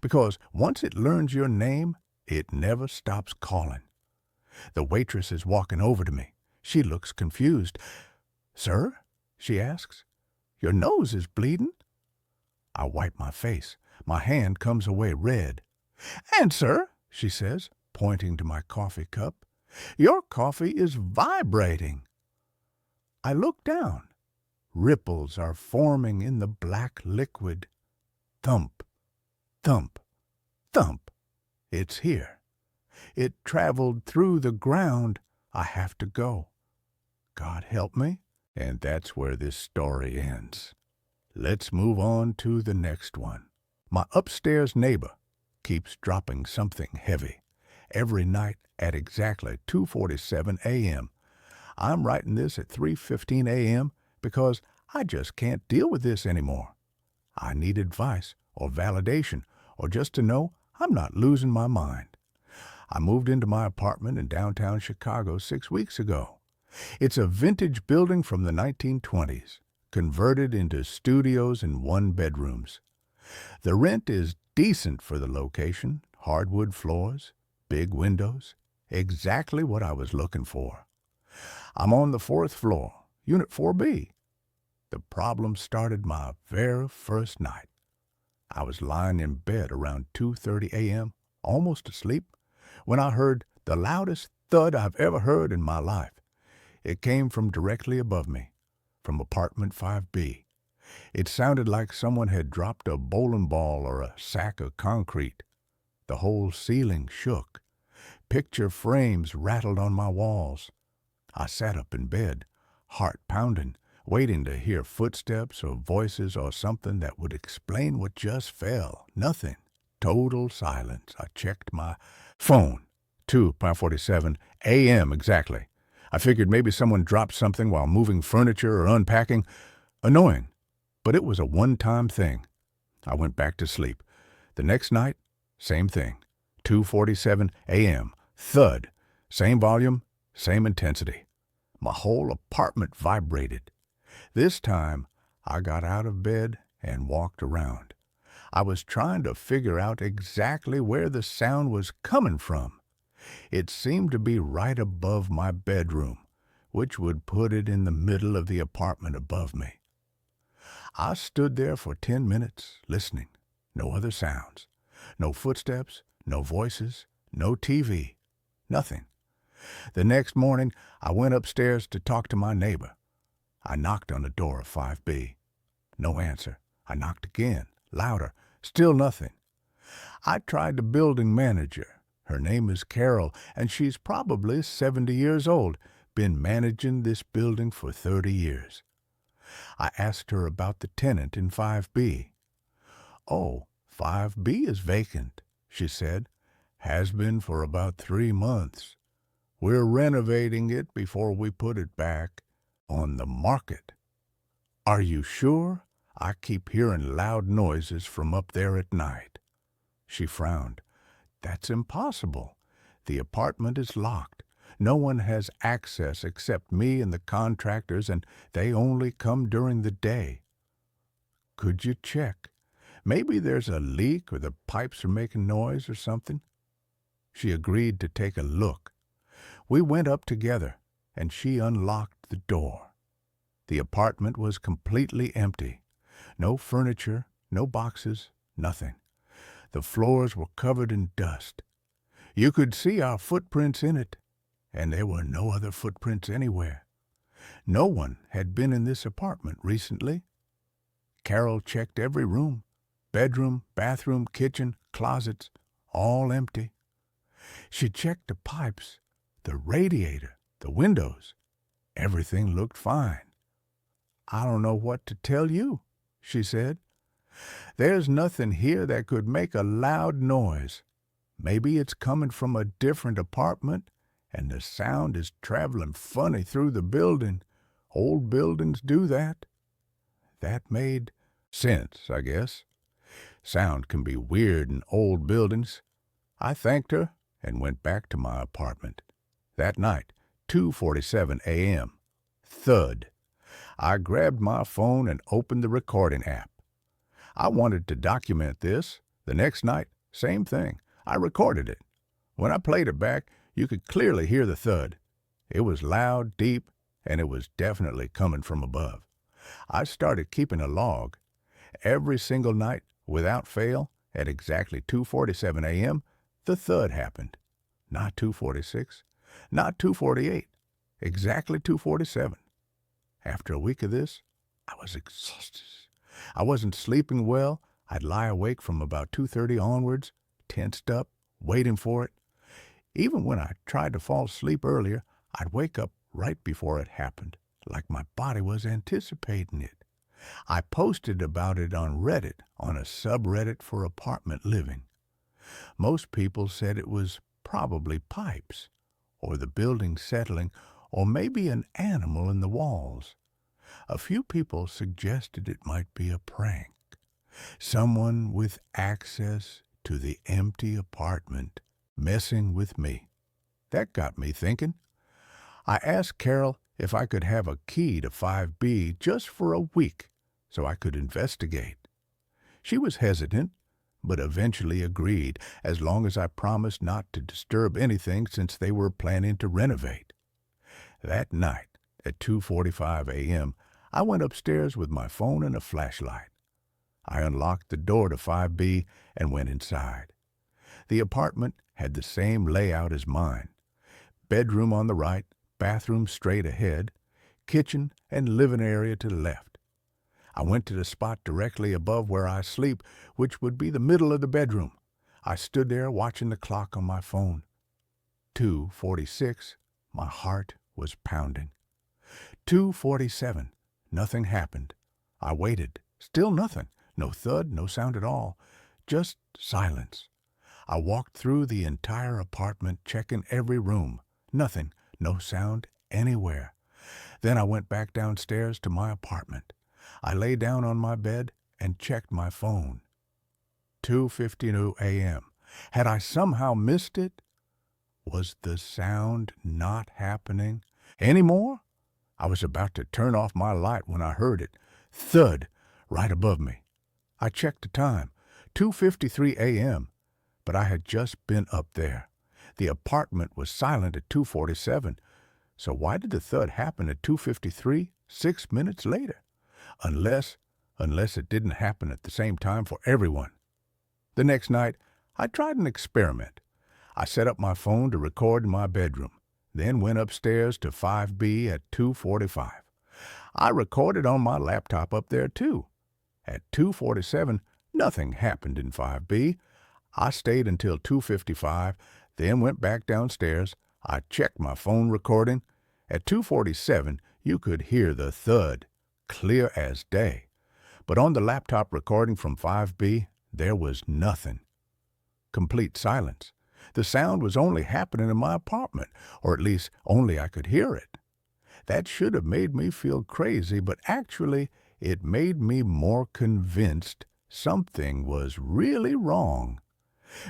Because once it learns your name, it never stops calling. The waitress is walking over to me. She looks confused. "Sir?" she asks. "Your nose is bleeding." I wipe my face. My hand comes away red. "And, sir," she says, pointing to my coffee cup, "your coffee is vibrating." I look down. Ripples are forming in the black liquid. Thump, thump, thump. It's here. It traveled through the ground. I have to go. God help me. And that's where this story ends. Let's move on to the next one. My upstairs neighbor keeps dropping something heavy every night at exactly 2:47 a.m. I'm writing this at 3:15 a.m. because I just can't deal with this anymore. I need advice or validation or just to know I'm not losing my mind. I moved into my apartment in downtown Chicago 6 weeks ago. It's a vintage building from the 1920s, converted into studios and one-bedrooms. The rent is decent for the location, hardwood floors, big windows, exactly what I was looking for. I'm on the 4th floor, Unit 4B. The problem started my very first night. I was lying in bed around 2:30 a.m., almost asleep, when I heard the loudest thud I've ever heard in my life. It came from directly above me, from apartment 5B. It sounded like someone had dropped a bowling ball or a sack of concrete. The whole ceiling shook. Picture frames rattled on my walls. I sat up in bed, heart pounding, waiting to hear footsteps or voices or something that would explain what just fell. Nothing. Total silence. I checked my phone. 2:47 a.m. exactly. I figured maybe someone dropped something while moving furniture or unpacking. Annoying. But it was a one-time thing. I went back to sleep. The next night, same thing. 2:47 a.m. Thud. Same volume, same intensity. My whole apartment vibrated. This time, I got out of bed and walked around. I was trying to figure out exactly where the sound was coming from. It seemed to be right above my bedroom, which would put it in the middle of the apartment above me. I stood there for 10 minutes, listening. No other sounds. No footsteps, no voices, no TV. Nothing. The next morning, I went upstairs to talk to my neighbor. I knocked on the door of 5B. No answer. I knocked again, louder. Still nothing. I tried the building manager. Her name is Carol, and she's probably 70 years old, been managing this building for 30 years. I asked her about the tenant in 5B. "Oh, 5B is vacant," she said. "Has been for about 3 months. We're renovating it before we put it back on the market." "Are you sure? I keep hearing loud noises from up there at night." She frowned. "That's impossible. The apartment is locked. No one has access except me and the contractors, and they only come during the day." "Could you check? Maybe there's a leak or the pipes are making noise or something." She agreed to take a look. We went up together, and she unlocked the door. The apartment was completely empty. No furniture, no boxes, nothing. The floors were covered in dust. You could see our footprints in it, and there were no other footprints anywhere. No one had been in this apartment recently. Carol checked every room, bedroom, bathroom, kitchen, closets, all empty. She checked the pipes, the radiator, the windows. Everything looked fine. "I don't know what to tell you," she said. "There's nothing here that could make a loud noise. Maybe it's coming from a different apartment, and the sound is traveling funny through the building. Old buildings do that." That made sense, I guess. Sound can be weird in old buildings. I thanked her and went back to my apartment. That night, 2:47 a.m. Thud. I grabbed my phone and opened the recording app. I wanted to document this. The next night, same thing. I recorded it. When I played it back, you could clearly hear the thud. It was loud, deep, and it was definitely coming from above. I started keeping a log. Every single night, without fail, at exactly 2:47 a.m., the thud happened. Not 2:46, not 2:48, exactly 2:47. After a week of this, I was exhausted. I wasn't sleeping well. I'd lie awake from about 2:30 onwards, tensed up, waiting for it. Even when I tried to fall asleep earlier, I'd wake up right before it happened, like my body was anticipating it. I posted about it on Reddit, on a subreddit for apartment living. Most people said it was probably pipes, or the building settling, or maybe an animal in the walls. A few people suggested it might be a prank. Someone with access to the empty apartment messing with me. That got me thinking. I asked Carol if I could have a key to 5B just for a week so I could investigate. She was hesitant, but eventually agreed, as long as I promised not to disturb anything since they were planning to renovate. That night, at 2:45 a.m., I went upstairs with my phone and a flashlight. I unlocked the door to 5B and went inside. The apartment had the same layout as mine. Bedroom on the right, bathroom straight ahead, kitchen and living area to the left. I went to the spot directly above where I sleep, which would be the middle of the bedroom. I stood there watching the clock on my phone. 2:46, my heart was pounding. 2:47, nothing happened. I waited, still nothing, no thud, no sound at all, just silence. I walked through the entire apartment, checking every room. Nothing, no sound anywhere. Then I went back downstairs to my apartment. I lay down on my bed and checked my phone. 2:52 a.m. Had I somehow missed it? Was the sound not happening anymore? I was about to turn off my light when I heard it. Thud, right above me. I checked the time. 2:53 a.m. But I had just been up there. The apartment was silent at 2:47. So why did the thud happen at 2:53, 6 minutes later? Unless it didn't happen at the same time for everyone. The next night, I tried an experiment. I set up my phone to record in my bedroom, then went upstairs to 5B at 2:45. I recorded on my laptop up there too. At 2:47, nothing happened in 5B. I stayed until 2:55, then went back downstairs. I checked my phone recording. At 2:47, you could hear the thud, clear as day. But on the laptop recording from 5B, There was nothing. Complete silence. The sound was only happening in my apartment, or at least only I could hear it. That should have made me feel crazy, but actually it made me more convinced something was really wrong.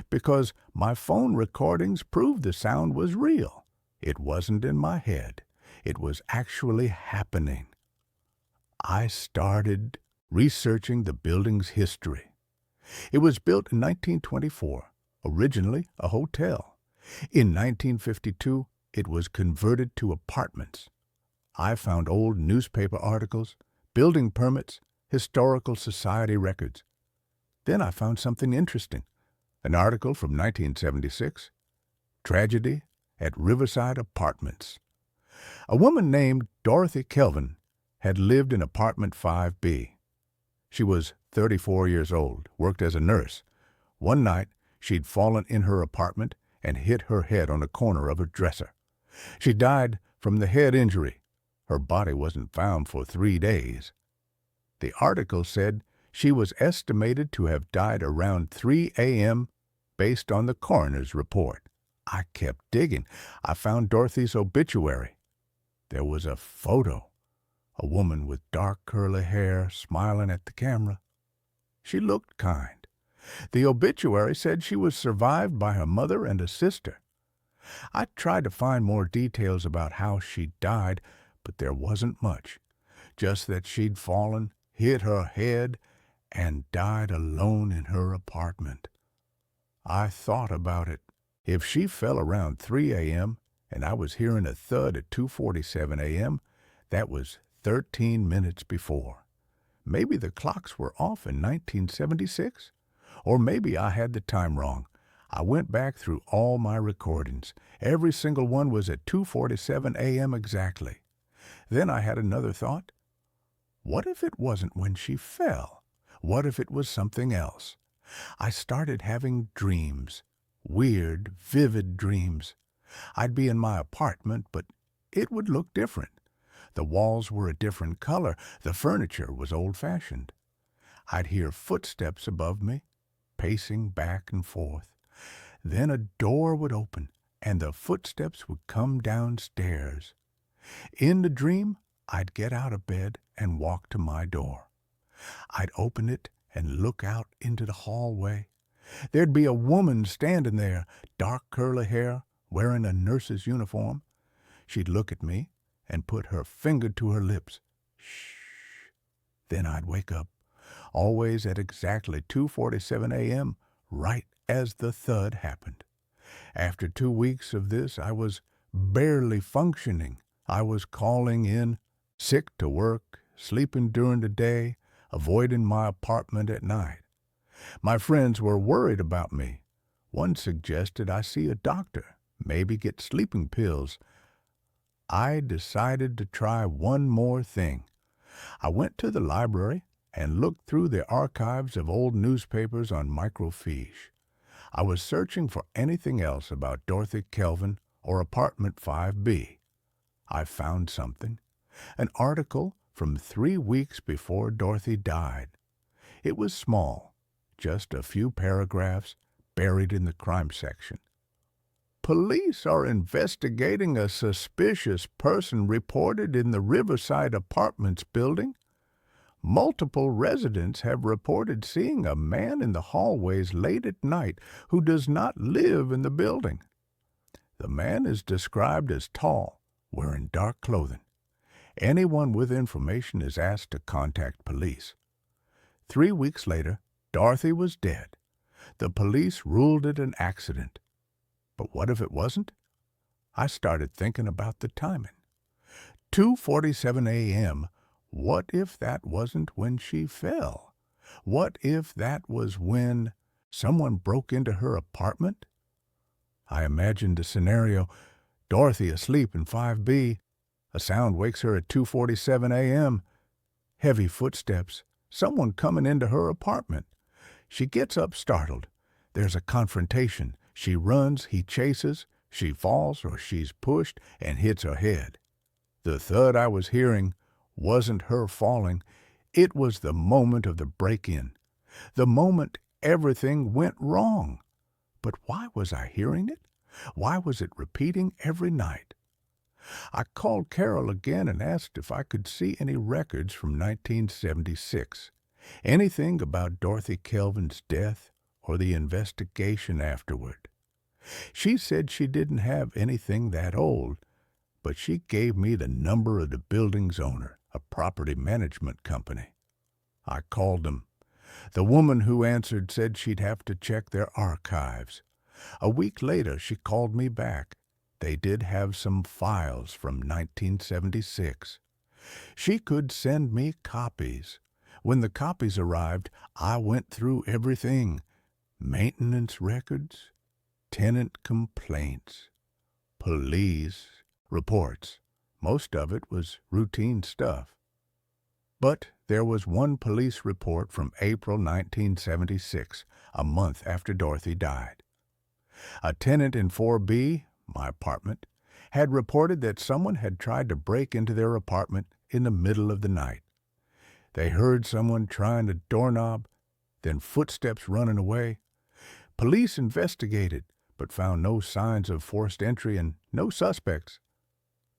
Because my phone recordings proved the sound was real. It wasn't in my head. It was actually happening. I started researching the building's history. It was built in 1924, originally a hotel. In 1952, it was converted to apartments. I found old newspaper articles, building permits, historical society records. Then I found something interesting. An article from 1976, Tragedy at Riverside Apartments. A woman named Dorothy Kelvin had lived in apartment 5B. She was 34 years old, worked as a nurse. One night, she'd fallen in her apartment and hit her head on a corner of her dresser. She died from the head injury. Her body wasn't found for 3 days. The article said she was estimated to have died around 3 a.m. based on the coroner's report. I kept digging. I found Dorothy's obituary. There was a photo. A woman with dark curly hair smiling at the camera. She looked kind. The obituary said she was survived by her mother and a sister. I tried to find more details about how she died, but there wasn't much. Just that she'd fallen, hit her head, and died alone in her apartment. I thought about it. If she fell around 3 a.m. and I was hearing a thud at 2:47 a.m., that was 13 minutes before. Maybe the clocks were off in 1976? Or maybe I had the time wrong. I went back through all my recordings. Every single one was at 2:47 a.m. exactly. Then I had another thought. What if it wasn't when she fell? What if it was something else? I started having dreams. Weird, vivid dreams. I'd be in my apartment, but it would look different. The walls were a different color. The furniture was old-fashioned. I'd hear footsteps above me, pacing back and forth. Then a door would open, and the footsteps would come downstairs. In the dream, I'd get out of bed and walk to my door. I'd open it and look out into the hallway. There'd be a woman standing there, dark curly hair, wearing a nurse's uniform. She'd look at me and put her finger to her lips. Shh. Then I'd wake up, always at exactly 2:47 a.m., right as the thud happened. After 2 weeks of this, I was barely functioning. I was calling in sick to work, sleeping during the day, avoiding my apartment at night. My friends were worried about me. One suggested I see a doctor, maybe get sleeping pills. I decided to try one more thing. I went to the library and looked through the archives of old newspapers on microfiche. I was searching for anything else about Dorothy Kelvin or apartment 5B. I found something. An article from 3 weeks before Dorothy died. It was small, just a few paragraphs buried in the crime section. Police are investigating a suspicious person reported in the Riverside Apartments building. Multiple residents have reported seeing a man in the hallways late at night who does not live in the building. The man is described as tall, wearing dark clothing. Anyone with information is asked to contact police. 3 weeks later, Dorothy was dead. The police ruled it an accident. But what if it wasn't? I started thinking about the timing. 2:47 a.m., what if that wasn't when she fell? What if that was when someone broke into her apartment? I imagined the scenario, Dorothy asleep in 5B. A sound wakes her at 2:47 a.m. Heavy footsteps, someone coming into her apartment. She gets up startled. There's a confrontation. She runs, he chases, she falls or she's pushed and hits her head. The thud I was hearing wasn't her falling. It was the moment of the break-in. The moment everything went wrong. But why was I hearing it? Why was it repeating every night? I called Carol again and asked if I could see any records from 1976, anything about Dorothy Kelvin's death or the investigation afterward. She said she didn't have anything that old, but she gave me the number of the building's owner, a property management company. I called them. The woman who answered said she'd have to check their archives. A week later, she called me back. They did have some files from 1976. She could send me copies. When the copies arrived, I went through everything. Maintenance records, tenant complaints, police reports. Most of it was routine stuff. But there was one police report from April 1976, a month after Dorothy died. A tenant in 4B, my apartment, had reported that someone had tried to break into their apartment in the middle of the night. They heard someone trying the doorknob, then footsteps running away. Police investigated, but found no signs of forced entry and no suspects.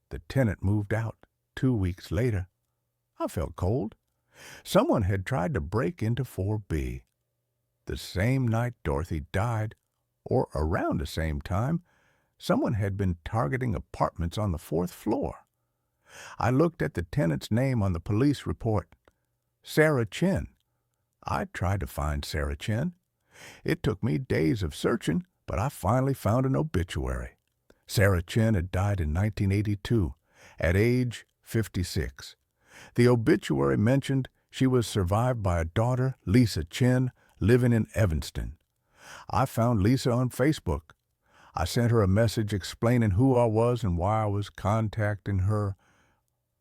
The tenant moved out 2 weeks later. I felt cold. Someone had tried to break into 4B. The same night Dorothy died, or around the same time, someone had been targeting apartments on the 4th floor. I looked at the tenant's name on the police report, Sarah Chin. I tried to find Sarah Chin. It took me days of searching, but I finally found an obituary. Sarah Chin had died in 1982, at age 56. The obituary mentioned she was survived by a daughter, Lisa Chin, living in Evanston. I found Lisa on Facebook. I sent her a message explaining who I was and why I was contacting her.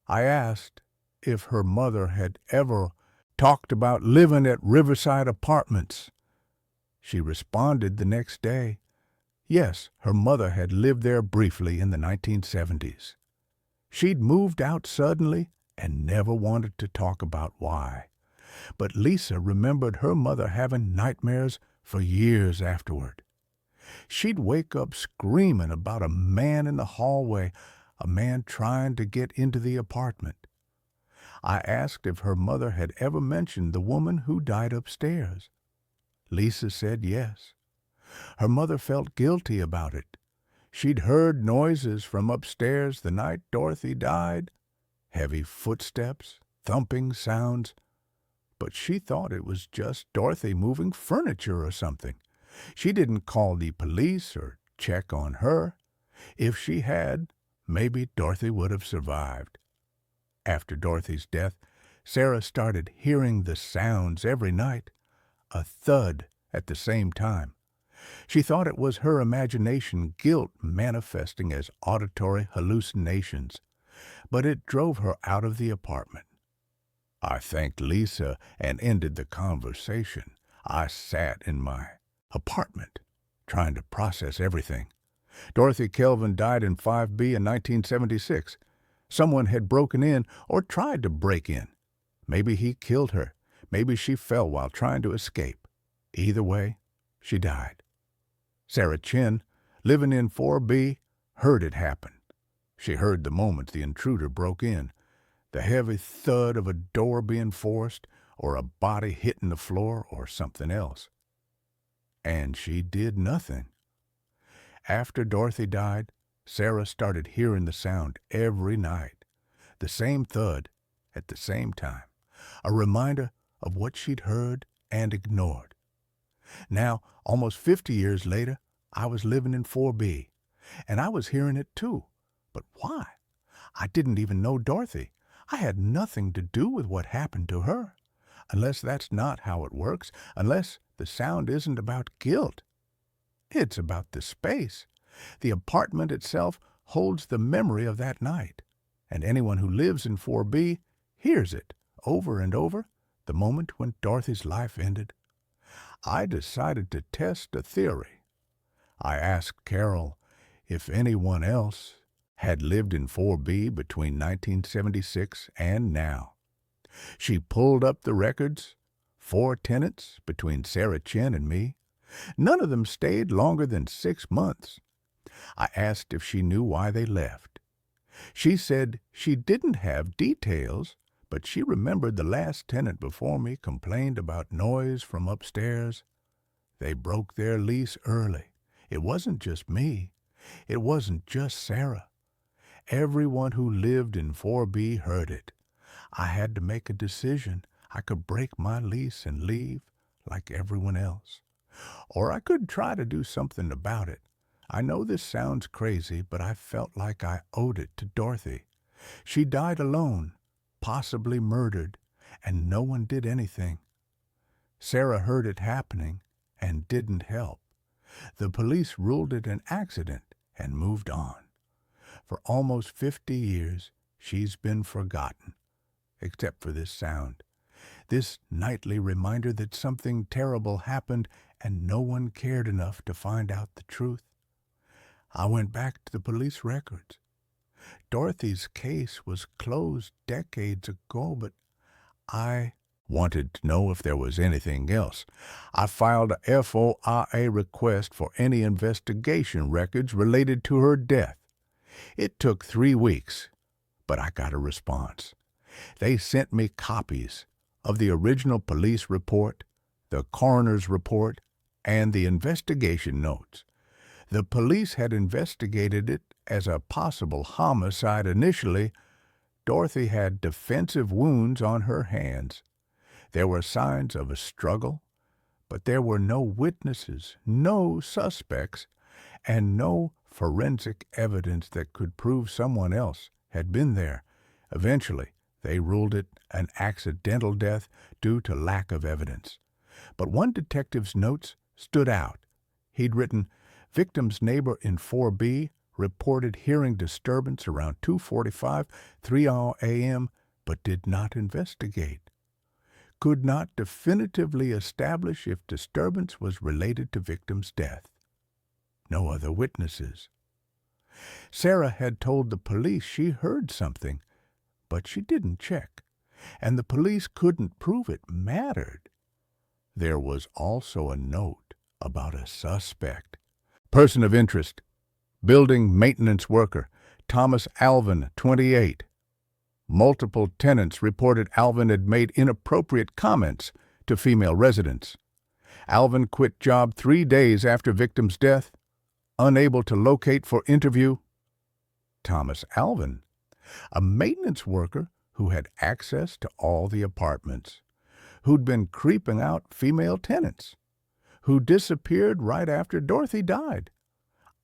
I asked if her mother had ever talked about living at Riverside Apartments. She responded the next day. Yes, her mother had lived there briefly in the 1970s. She'd moved out suddenly and never wanted to talk about why. But Lisa remembered her mother having nightmares for years afterward. She'd wake up screaming about a man in the hallway, a man trying to get into the apartment. I asked if her mother had ever mentioned the woman who died upstairs. Lisa said yes. Her mother felt guilty about it. She'd heard noises from upstairs the night Dorothy died, heavy footsteps, thumping sounds, but she thought it was just Dorothy moving furniture or something. She didn't call the police or check on her. If she had, maybe Dorothy would have survived. After Dorothy's death, Sarah started hearing the sounds every night, a thud at the same time. She thought it was her imagination, guilt manifesting as auditory hallucinations, but it drove her out of the apartment. I thanked Lisa and ended the conversation. I sat in my apartment, trying to process everything. Dorothy Kelvin died in 5B in 1976. Someone had broken in or tried to break in. Maybe he killed her. Maybe she fell while trying to escape. Either way, she died. Sarah Chin, living in 4B, heard it happen. She heard the moment the intruder broke in, the heavy thud of a door being forced, or a body hitting the floor, or something else. And she did nothing. After Dorothy died, Sarah started hearing the sound every night, the same thud at the same time, a reminder of what she'd heard and ignored. Now, almost 50 years later, I was living in 4B, and I was hearing it too. But why? I didn't even know Dorothy. I had nothing to do with what happened to her. Unless that's not how it works, unless the sound isn't about guilt. It's about the space. The apartment itself holds the memory of that night, and anyone who lives in 4B hears it over and over the moment when Dorothy's life ended. I decided to test a theory. I asked Carol if anyone else had lived in 4B between 1976 and now. She pulled up the records, 4 tenants between Sarah Chin and me. None of them stayed longer than 6 months. I asked if she knew why they left. She said she didn't have details, but she remembered the last tenant before me complained about noise from upstairs. They broke their lease early. It wasn't just me. It wasn't just Sarah. Everyone who lived in 4B heard it. I had to make a decision. I could break my lease and leave like everyone else. Or I could try to do something about it. I know this sounds crazy, but I felt like I owed it to Dorothy. She died alone, possibly murdered, and no one did anything. Sarah heard it happening and didn't help. The police ruled it an accident and moved on. For almost 50 years, she's been forgotten, except for this sound. This nightly reminder that something terrible happened and no one cared enough to find out the truth. I went back to the police records. Dorothy's case was closed decades ago, but I wanted to know if there was anything else. I filed a FOIA request for any investigation records related to her death. It took 3 weeks, but I got a response. They sent me copies of the original police report, the coroner's report, and the investigation notes. The police had investigated it as a possible homicide initially. Dorothy had defensive wounds on her hands. There were signs of a struggle, but there were no witnesses, no suspects, and no forensic evidence that could prove someone else had been there. Eventually, they ruled it an accidental death due to lack of evidence. But one detective's notes stood out. He'd written, "Victim's neighbor in 4B reported hearing disturbance around 2:45, 3 a.m., but did not investigate. Could not definitively establish if disturbance was related to victim's death. No other witnesses." Sarah had told the police she heard something, but she didn't check, and the police couldn't prove it mattered. There was also a note about a suspect. Person of interest, building maintenance worker, Thomas Alvin, 28. Multiple tenants reported Alvin had made inappropriate comments to female residents. Alvin quit job 3 days after victim's death, unable to locate for interview. Thomas Alvin, a maintenance worker who had access to all the apartments, who'd been creeping out female tenants, who disappeared right after Dorothy died.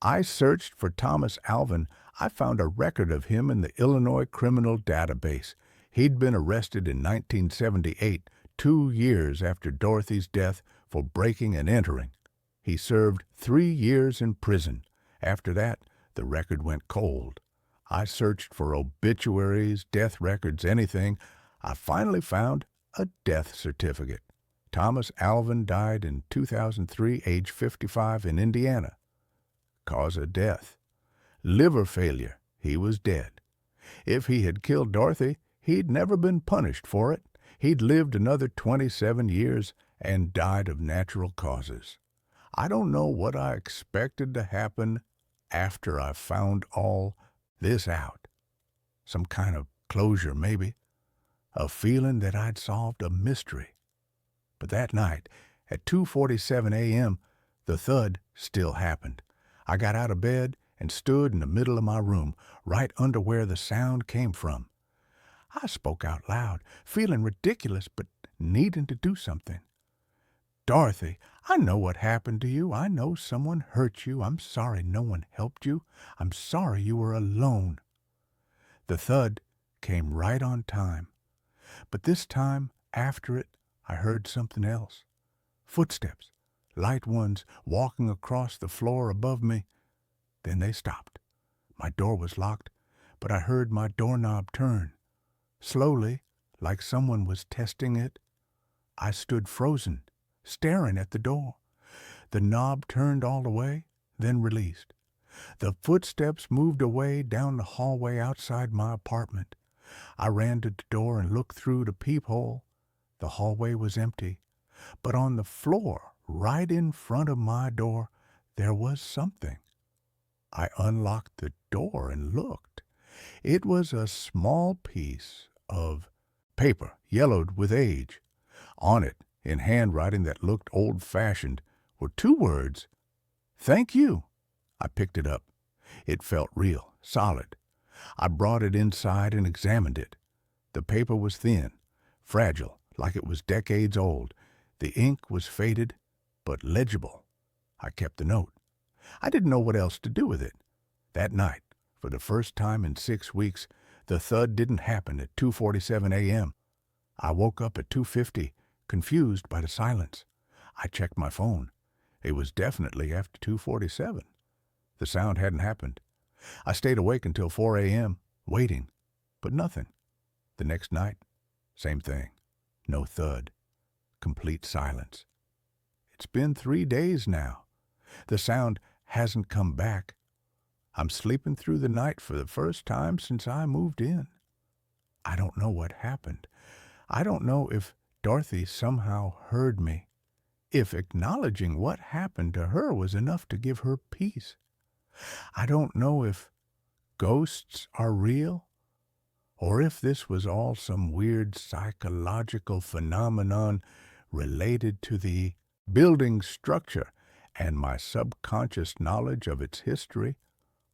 I searched for Thomas Alvin. I found a record of him in the Illinois Criminal Database. He'd been arrested in 1978, 2 years after Dorothy's death, for breaking and entering. He served 3 years in prison. After that, the record went cold. I searched for obituaries, death records, anything. I finally found a death certificate. Thomas Alvin died in 2003, age 55, in Indiana. Cause of death: liver failure. He was dead. If he had killed Dorothy, he'd never been punished for it. He'd lived another 27 years and died of natural causes. I don't know what I expected to happen after I found all this out. Some kind of closure, maybe. A feeling that I'd solved a mystery. But that night, at 2:47 a.m., the thud still happened. I got out of bed and stood in the middle of my room, right under where the sound came from. I spoke out loud, feeling ridiculous but needing to do something. "Dorothy, I know what happened to you. I know someone hurt you. I'm sorry no one helped you. I'm sorry you were alone." The thud came right on time. But this time, after it, I heard something else. Footsteps, light ones, walking across the floor above me. Then they stopped. My door was locked, but I heard my doorknob turn. Slowly, like someone was testing it, I stood frozen, staring at the door. The knob turned all the way, then released. The footsteps moved away down the hallway outside my apartment. I ran to the door and looked through the peephole. The hallway was empty. But on the floor, right in front of my door, there was something. I unlocked the door and looked. It was a small piece of paper, yellowed with age. On it, in handwriting that looked old-fashioned, were two words, "Thank you." I picked it up. It felt real, solid. I brought it inside and examined it. The paper was thin, fragile, like it was decades old. The ink was faded, but legible. I kept the note. I didn't know what else to do with it. That night, for the first time in 6 weeks, the thud didn't happen at 2:47 a.m. I woke up at 2:50, confused by the silence. I checked my phone. It was definitely after 2:47. The sound hadn't happened. I stayed awake until 4 a.m., waiting, but nothing. The next night, same thing. No thud. Complete silence. It's been 3 days now. The sound hasn't come back. I'm sleeping through the night for the first time since I moved in. I don't know what happened. I don't know if Dorothy somehow heard me, if acknowledging what happened to her was enough to give her peace. I don't know if ghosts are real, or if this was all some weird psychological phenomenon related to the building structure and my subconscious knowledge of its history.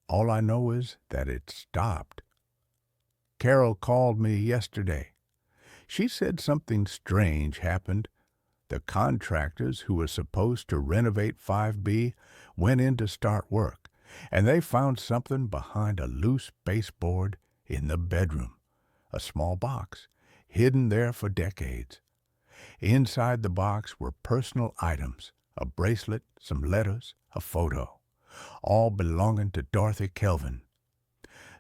All I know is that it stopped. Carol called me yesterday. She said something strange happened. The contractors who were supposed to renovate 5B went in to start work, and they found something behind a loose baseboard in the bedroom, a small box, hidden there for decades. Inside the box were personal items, a bracelet, some letters, a photo, all belonging to Dorothy Kelvin.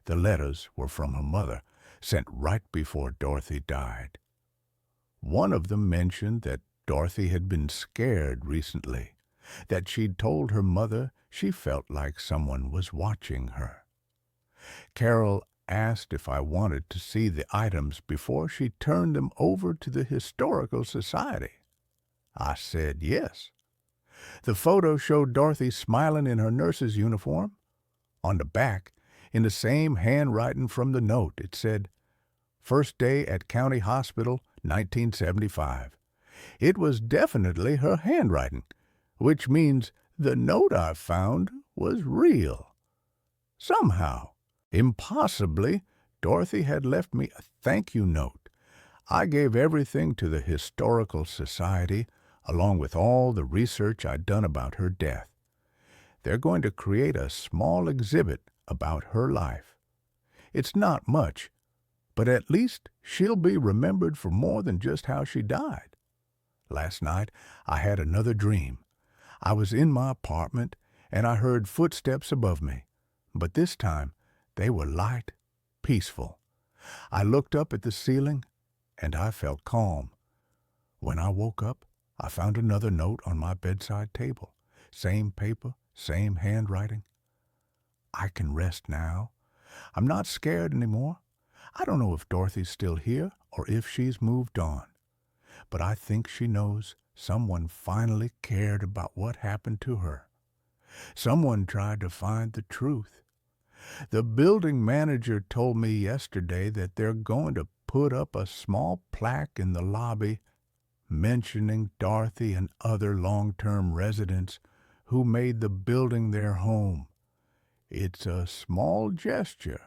The letters were from her mother, sent right before Dorothy died. One of them mentioned that Dorothy had been scared recently, that she'd told her mother she felt like someone was watching her. Carol asked if I wanted to see the items before she turned them over to the Historical Society. I said yes. The photo showed Dorothy smiling in her nurse's uniform. On the back, in the same handwriting from the note, it said, "First day at County Hospital, 1975. It was definitely her handwriting, which means the note I found was real. Somehow, impossibly, Dorothy had left me a thank you note. I gave everything to the Historical Society, along with all the research I'd done about her death. They're going to create a small exhibit about her life. It's not much, but at least she'll be remembered for more than just how she died. Last night, I had another dream. I was in my apartment, and I heard footsteps above me, but this time they were light, peaceful. I looked up at the ceiling, and I felt calm. When I woke up, I found another note on my bedside table. Same paper, same handwriting. I can rest now. I'm not scared anymore. I don't know if Dorothy's still here or if she's moved on. But I think she knows someone finally cared about what happened to her. Someone tried to find the truth. The building manager told me yesterday that they're going to put up a small plaque in the lobby mentioning Dorothy and other long-term residents who made the building their home. It's a small gesture,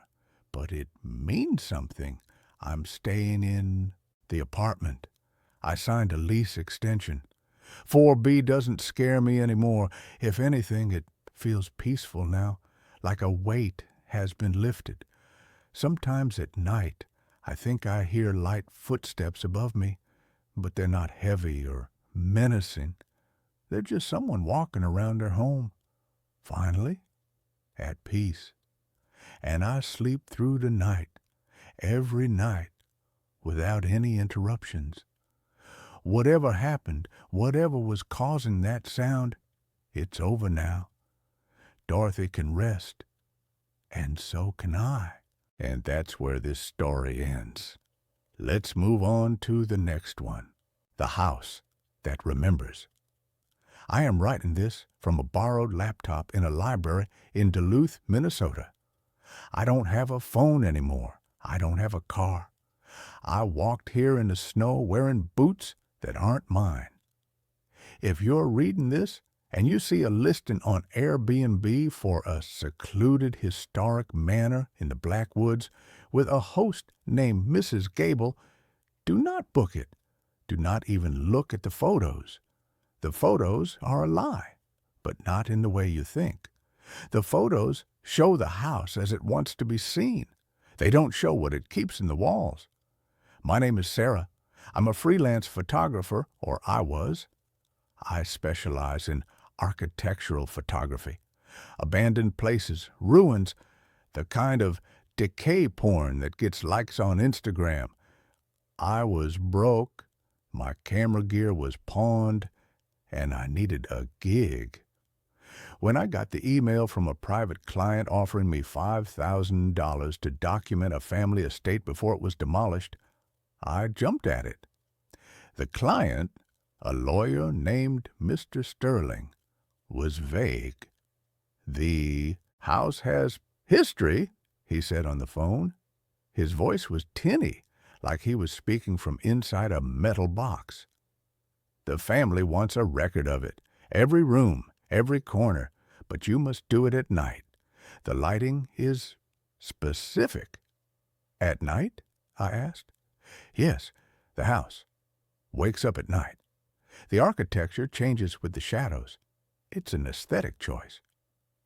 but it means something. I'm staying in the apartment. I signed a lease extension. 4B doesn't scare me anymore. If anything, it feels peaceful now, like a weight has been lifted. Sometimes at night, I think I hear light footsteps above me, but they're not heavy or menacing. They're just someone walking around their home. Finally, at peace. And I sleep through the night, every night, without any interruptions. Whatever happened, whatever was causing that sound, it's over now. Dorothy can rest, and so can I. And that's where this story ends. Let's move on to the next one. The house that remembers. I am writing this from a borrowed laptop in a library in Duluth, Minnesota. I don't have a phone anymore. I don't have a car. I walked here in the snow wearing boots that aren't mine. If you're reading this and you see a listing on Airbnb for a secluded historic manor in the Blackwoods with a host named Mrs. Gable, do not book it. Do not even look at the photos. The photos are a lie, but not in the way you think. The photos show the house as it wants to be seen. They don't show what it keeps in the walls. My name is Sarah. I'm a freelance photographer, or I was. I specialize in architectural photography, abandoned places, ruins, the kind of decay porn that gets likes on Instagram. I was broke, my camera gear was pawned, and I needed a gig. When I got the email from a private client offering me $5,000 to document a family estate before it was demolished, I jumped at it. The client, a lawyer named Mr. Sterling, was vague. "The house has history," he said on the phone. His voice was tinny, like he was speaking from inside a metal box. "The family wants a record of it, every room, every corner, but you must do it at night. The lighting is specific." "At night?" I asked. "Yes, the house wakes up at night. The architecture changes with the shadows. It's an aesthetic choice."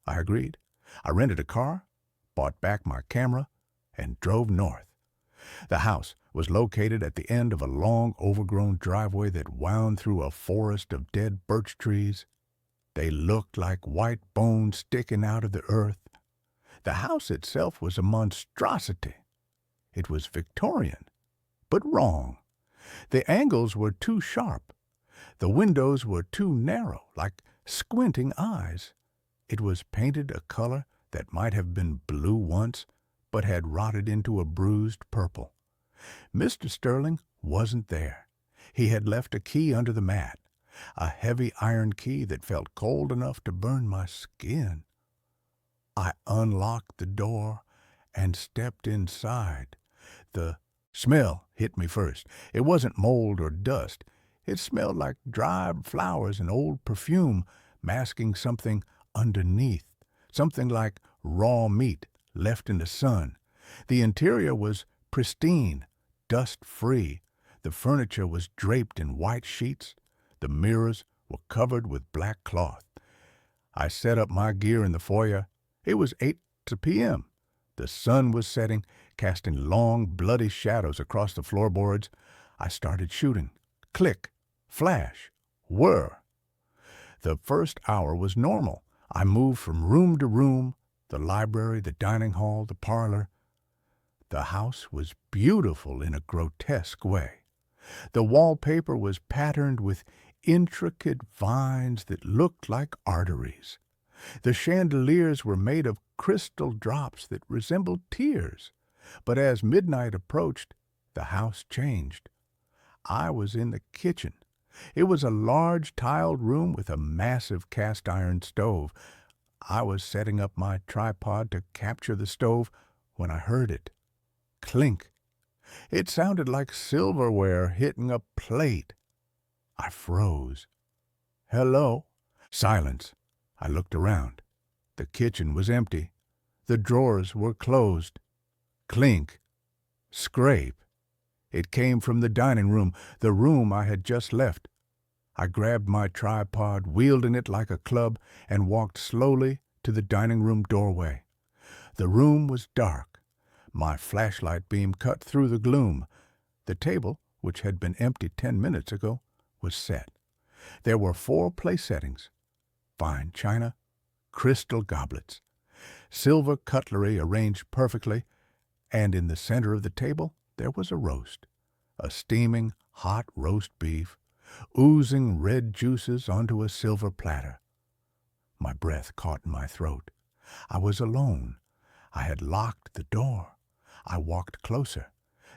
I agreed. I rented a car, bought back my camera, and drove north. The house was located at the end of a long, overgrown driveway that wound through a forest of dead birch trees. They looked like white bones sticking out of the earth. The house itself was a monstrosity. It was Victorian, but wrong. The angles were too sharp. The windows were too narrow, like squinting eyes. It was painted a color that might have been blue once, but had rotted into a bruised purple. Mr. Sterling wasn't there. He had left a key under the mat, a heavy iron key that felt cold enough to burn my skin. I unlocked the door and stepped inside. The smell hit me first. It wasn't mold or dust. It smelled like dried flowers and old perfume, masking something underneath, something like raw meat left in the sun. The interior was pristine, dust-free. The furniture was draped in white sheets. The mirrors were covered with black cloth. I set up my gear in the foyer. It was 8 p.m. The sun was setting, casting long, bloody shadows across the floorboards. I started shooting. Click, flash, whir. The first hour was normal. I moved from room to room, the library, the dining hall, the parlor. The house was beautiful in a grotesque way. The wallpaper was patterned with intricate vines that looked like arteries. The chandeliers were made of crystal drops that resembled tears. But as midnight approached, the house changed. I was in the kitchen. It was a large tiled room with a massive cast-iron stove. I was setting up my tripod to capture the stove when I heard it. Clink. It sounded like silverware hitting a plate. I froze. "Hello?" Silence. I looked around. The kitchen was empty. The drawers were closed. Clink. Scrape. It came from the dining room, the room I had just left. I grabbed my tripod, wielding it like a club, and walked slowly to the dining room doorway. The room was dark. My flashlight beam cut through the gloom. The table, which had been empty 10 minutes ago, was set. There were 4 place settings: fine china, crystal goblets, silver cutlery arranged perfectly, and in the center of the table there was a roast, a steaming hot roast beef, oozing red juices onto a silver platter. My breath caught in my throat. I was alone. I had locked the door. I walked closer.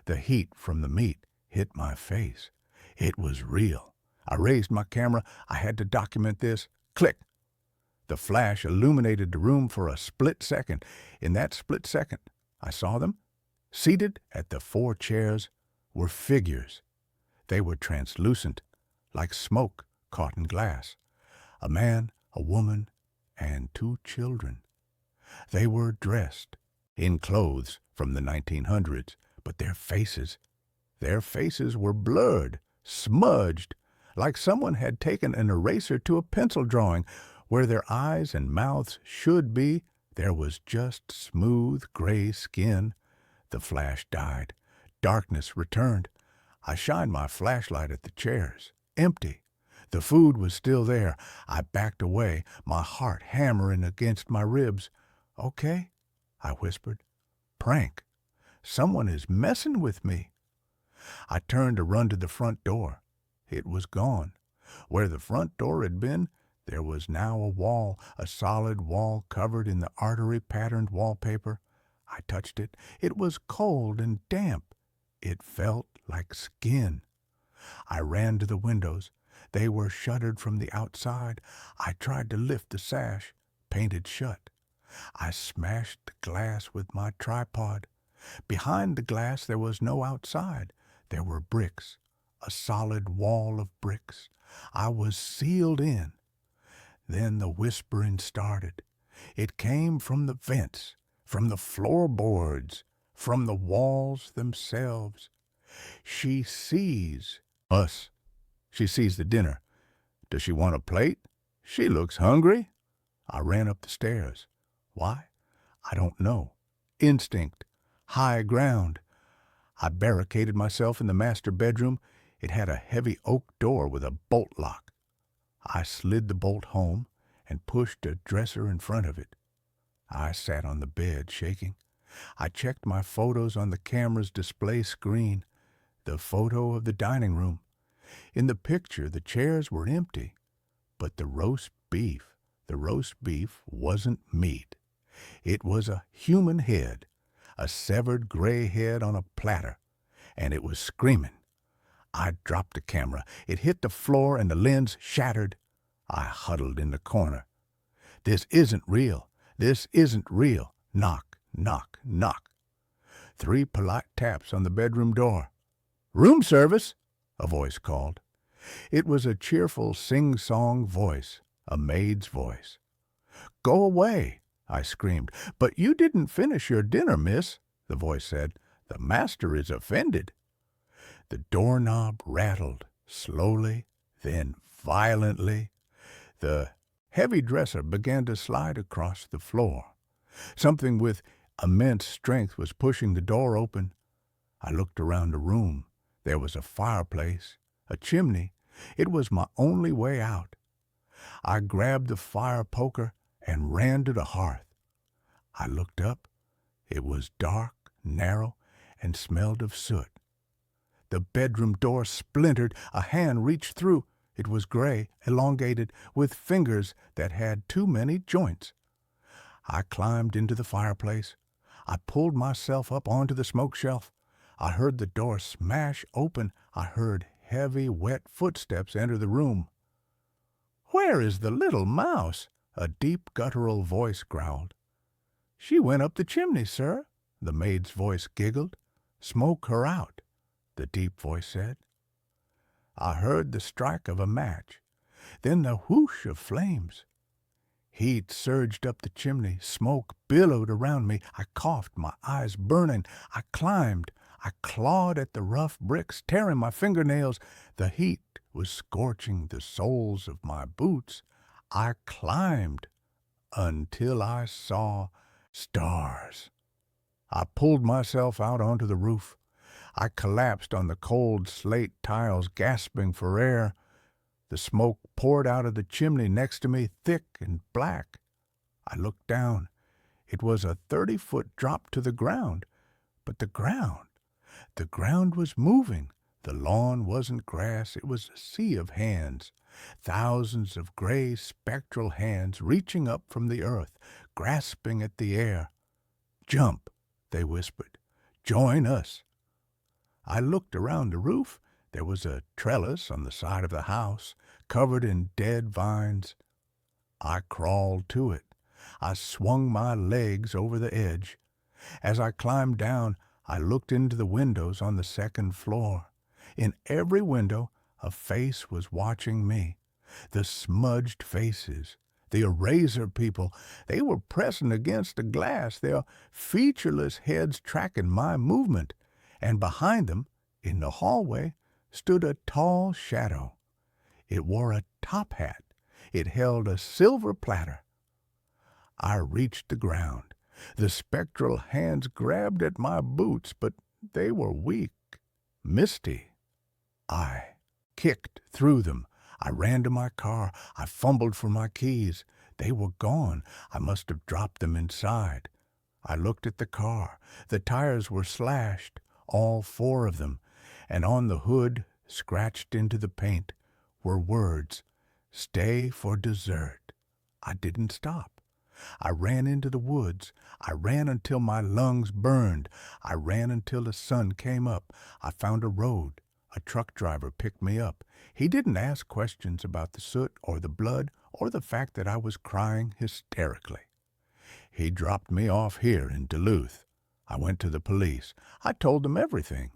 The heat from the meat hit my face. It was real. I raised my camera. I had to document this. Click! The flash illuminated the room for a split second. In that split second, I saw them. Seated at the 4 chairs were figures. They were translucent, like smoke caught in glass. A man, a woman, and 2 children. They were dressed in clothes from the 1900s, but their faces were blurred, smudged, like someone had taken an eraser to a pencil drawing. Where their eyes and mouths should be, there was just smooth gray skin. The flash died. Darkness returned. I shined my flashlight at the chairs. Empty. The food was still there. I backed away, my heart hammering against my ribs. "Okay," I whispered. "Prank. Someone is messing with me." I turned to run to the front door. It was gone. Where the front door had been, there was now a wall, a solid wall covered in the artery-patterned wallpaper. I touched it. It was cold and damp. It felt like skin. I ran to the windows. They were shuttered from the outside. I tried to lift the sash, painted shut. I smashed the glass with my tripod. Behind the glass there was no outside. There were bricks, a solid wall of bricks. I was sealed in. Then the whispering started. It came from the vents, from the floorboards, from the walls themselves. She sees us. She sees the dinner. Does she want a plate? She looks hungry. I ran up the stairs. Why? I don't know. Instinct. High ground. I barricaded myself in the master bedroom. It had a heavy oak door with a bolt lock. I slid the bolt home and pushed a dresser in front of it. I sat on the bed, shaking. I checked my photos on the camera's display screen. The photo of the dining room. In the picture, the chairs were empty, but the roast beef wasn't meat. It was a human head, a severed gray head on a platter, and it was screaming. I dropped the camera. It hit the floor and the lens shattered. I huddled in the corner. This isn't real. This isn't real. Knock, knock, knock. 3 polite taps on the bedroom door. "Room service," a voice called. It was a cheerful sing-song voice, a maid's voice. "Go away," I screamed. "But you didn't finish your dinner, miss," the voice said. "The master is offended." The doorknob rattled, slowly, then violently. The heavy dresser began to slide across the floor. Something with immense strength was pushing the door open. I looked around the room. There was a fireplace, a chimney. It was my only way out. I grabbed the fire poker and ran to the hearth. I looked up. It was dark, narrow, and smelled of soot. The bedroom door splintered. A hand reached through. It was gray, elongated, with fingers that had too many joints. I climbed into the fireplace. I pulled myself up onto the smoke shelf. I heard the door smash open. I heard heavy, wet footsteps enter the room. "Where is the little mouse?" a deep, guttural voice growled. "She went up the chimney, sir," the maid's voice giggled. "Smoke her out," the deep voice said. I heard the strike of a match, then the whoosh of flames. Heat surged up the chimney. Smoke billowed around me. I coughed, my eyes burning. I climbed. I clawed at the rough bricks, tearing my fingernails. The heat was scorching the soles of my boots. I climbed until I saw stars. I pulled myself out onto the roof. I collapsed on the cold slate tiles, gasping for air. The smoke poured out of the chimney next to me, thick and black. I looked down. It was a 30-foot drop to the ground. But the ground was moving. The lawn wasn't grass. It was a sea of hands. Thousands of gray, spectral hands reaching up from the earth, grasping at the air. "Jump," they whispered. "Join us." I looked around the roof. There was a trellis on the side of the house, covered in dead vines. I crawled to it. I swung my legs over the edge. As I climbed down, I looked into the windows on the second floor. In every window, a face was watching me. The smudged faces, the eraser people, they were pressing against the glass, their featureless heads tracking my movement. And behind them, in the hallway, stood a tall shadow. It wore a top hat. It held a silver platter. I reached the ground. The spectral hands grabbed at my boots, but they were weak, misty. I kicked through them. I ran to my car. I fumbled for my keys. They were gone. I must have dropped them inside. I looked at the car. The tires were slashed, all four of them, and on the hood, scratched into the paint, were words, "Stay for dessert." I didn't stop. I ran into the woods. I ran until my lungs burned. I ran until the sun came up. I found a road. A truck driver picked me up. He didn't ask questions about the soot or the blood or the fact that I was crying hysterically. He dropped me off here in Duluth. I went to the police. I told them everything.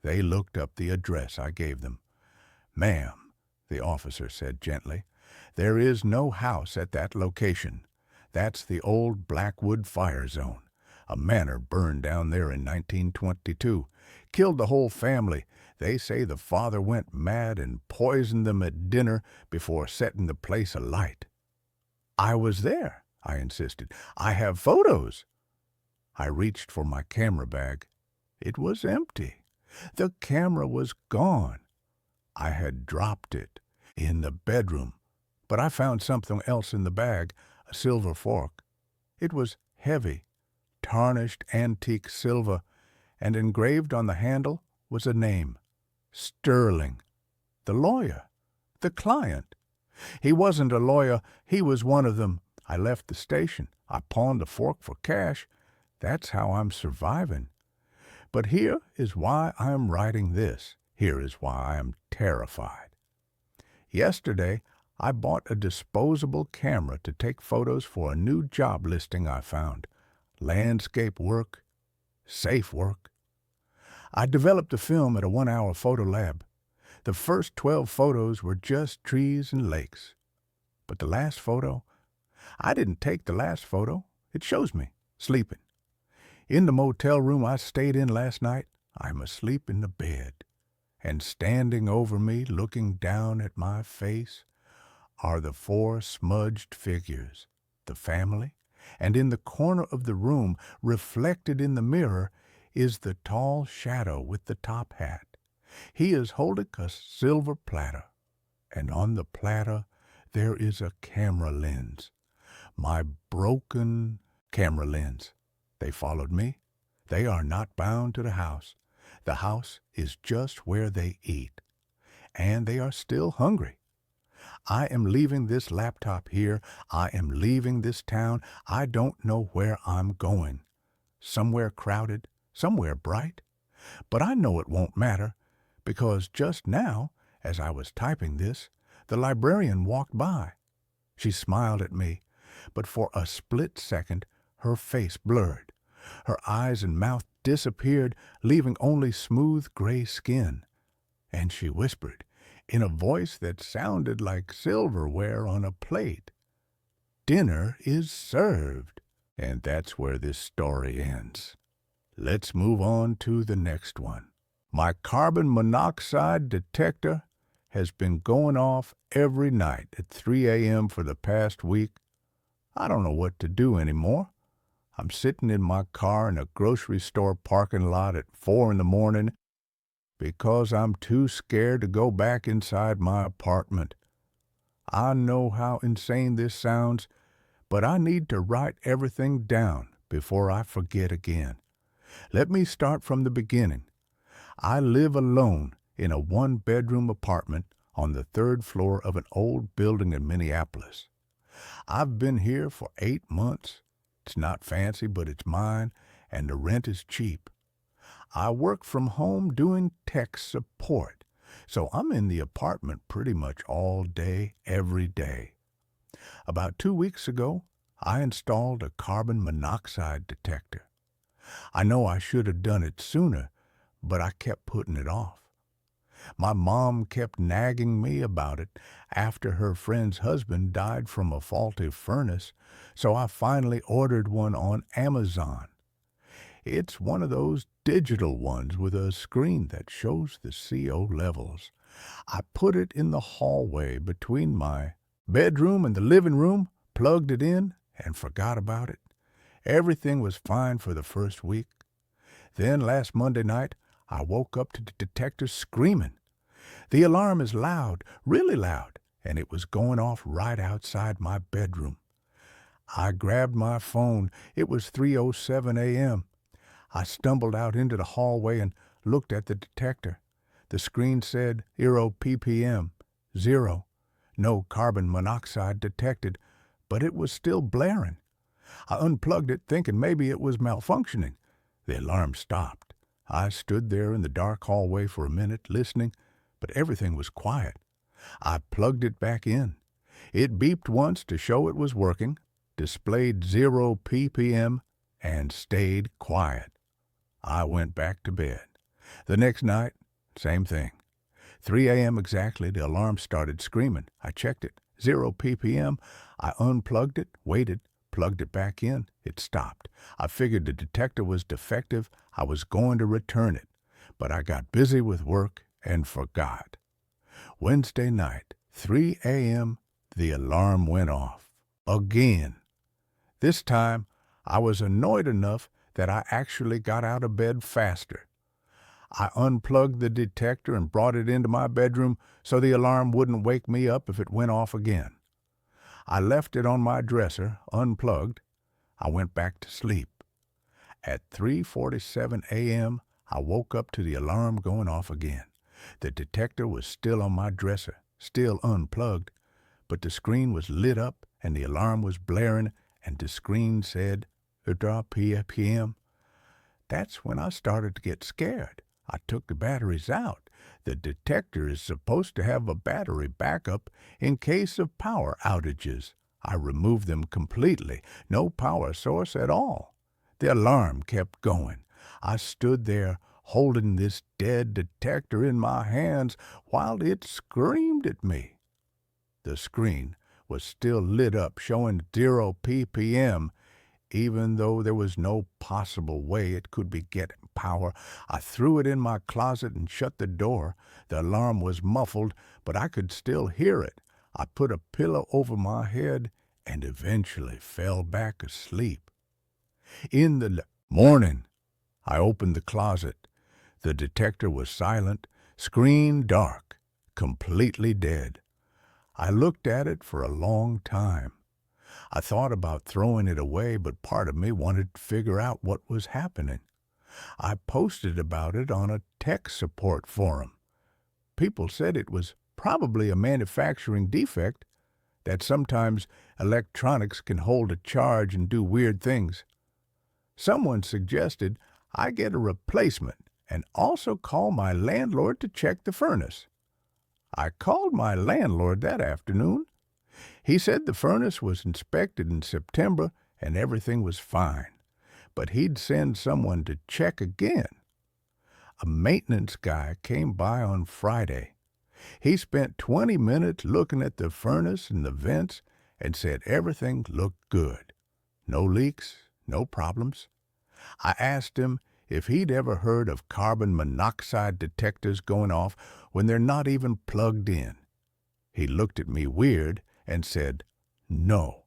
They looked up the address I gave them. "Ma'am," the officer said gently, "there is no house at that location. That's the old Blackwood fire zone. A manor burned down there in 1922. Killed the whole family. They say the father went mad and poisoned them at dinner before setting the place alight." "I was there," I insisted. "I have photos." I reached for my camera bag. It was empty. The camera was gone. I had dropped it in the bedroom, but I found something else in the bag, a silver fork. It was heavy, tarnished antique silver, and engraved on the handle was a name, Sterling, the lawyer, the client. He wasn't a lawyer, he was one of them. I left the station. I pawned the fork for cash. That's how I'm surviving. But here is why I'm writing this. Here is why I am terrified. Yesterday, I bought a disposable camera to take photos for a new job listing I found. Landscape work, safe work. I developed the film at a 1-hour photo lab. The first 12 photos were just trees and lakes. But the last photo, I didn't take the last photo. It shows me, sleeping. In the motel room I stayed in last night, I'm asleep in the bed. And standing over me, looking down at my face, are the 4 smudged figures, the family, and in the corner of the room, reflected in the mirror, is the tall shadow with the top hat. He is holding a silver platter, and on the platter there is a camera lens. My broken camera lens. They followed me. They are not bound to the house. The house is just where they eat. And they are still hungry. I am leaving this laptop here. I am leaving this town. I don't know where I'm going. Somewhere crowded, somewhere bright. But I know it won't matter, because just now, as I was typing this, the librarian walked by. She smiled at me, but for a split second, her face blurred. Her eyes and mouth disappeared, leaving only smooth gray skin. And she whispered, in a voice that sounded like silverware on a plate, "Dinner is served." And that's where this story ends. Let's move on to the next one. My carbon monoxide detector has been going off every night at 3 a.m. for the past week. I don't know what to do anymore. I'm sitting in my car in a grocery store parking lot at 4 in the morning because I'm too scared to go back inside my apartment. I know how insane this sounds, but I need to write everything down before I forget again. Let me start from the beginning. I live alone in a 1-bedroom apartment on the 3rd floor of an old building in Minneapolis. I've been here for 8 months. It's not fancy, but it's mine, and the rent is cheap. I work from home doing tech support. So I'm in the apartment pretty much all day, every day. About 2 weeks ago, I installed a carbon monoxide detector. I know I should have done it sooner, but I kept putting it off. My mom kept nagging me about it after her friend's husband died from a faulty furnace, so I finally ordered one on Amazon. It's one of those digital ones with a screen that shows the CO levels. I put it in the hallway between my bedroom and the living room, plugged it in, and forgot about it. Everything was fine for the first week. Then last Monday night, I woke up to the detector screaming. The alarm is loud, really loud, and it was going off right outside my bedroom. I grabbed my phone. It was 3:07 a.m. I stumbled out into the hallway and looked at the detector. The screen said 0 ppm, 0. No carbon monoxide detected, but it was still blaring. I unplugged it thinking maybe it was malfunctioning. The alarm stopped. I stood there in the dark hallway for a minute listening, but everything was quiet. I plugged it back in. It beeped once to show it was working, displayed 0 ppm, and stayed quiet. I went back to bed. The next night, same thing. 3 a.m. exactly, the alarm started screaming. I checked it. 0 ppm. I unplugged it, waited, plugged it back in. It stopped. I figured the detector was defective. I was going to return it, but I got busy with work and forgot. Wednesday night, 3 a.m., the alarm went off. Again. This time, I was annoyed enough that I actually got out of bed faster. I unplugged the detector and brought it into my bedroom so the alarm wouldn't wake me up if it went off again. I left it on my dresser, unplugged. I went back to sleep. At 3:47 a.m., I woke up to the alarm going off again. The detector was still on my dresser, still unplugged, but the screen was lit up and the alarm was blaring and the screen said, 0 ppm. That's when I started to get scared. I took the batteries out. The detector is supposed to have a battery backup in case of power outages. I removed them completely. No power source at all. The alarm kept going. I stood there holding this dead detector in my hands while it screamed at me. The screen was still lit up, showing 0 ppm, even though there was no possible way it could be getting power. I threw it in my closet and shut the door. The alarm was muffled, but I could still hear it. I put a pillow over my head and eventually fell back asleep. In the morning, I opened the closet. The detector was silent, screen dark, completely dead. I looked at it for a long time. I thought about throwing it away, but part of me wanted to figure out what was happening. I posted about it on a tech support forum. People said it was probably a manufacturing defect, that sometimes electronics can hold a charge and do weird things. Someone suggested I get a replacement and also call my landlord to check the furnace. I called my landlord that afternoon. He said the furnace was inspected in September and everything was fine, but he'd send someone to check again. A maintenance guy came by on Friday. He spent 20 minutes looking at the furnace and the vents and said everything looked good. No leaks, no problems. I asked him if he'd ever heard of carbon monoxide detectors going off when they're not even plugged in. He looked at me weird and said, no.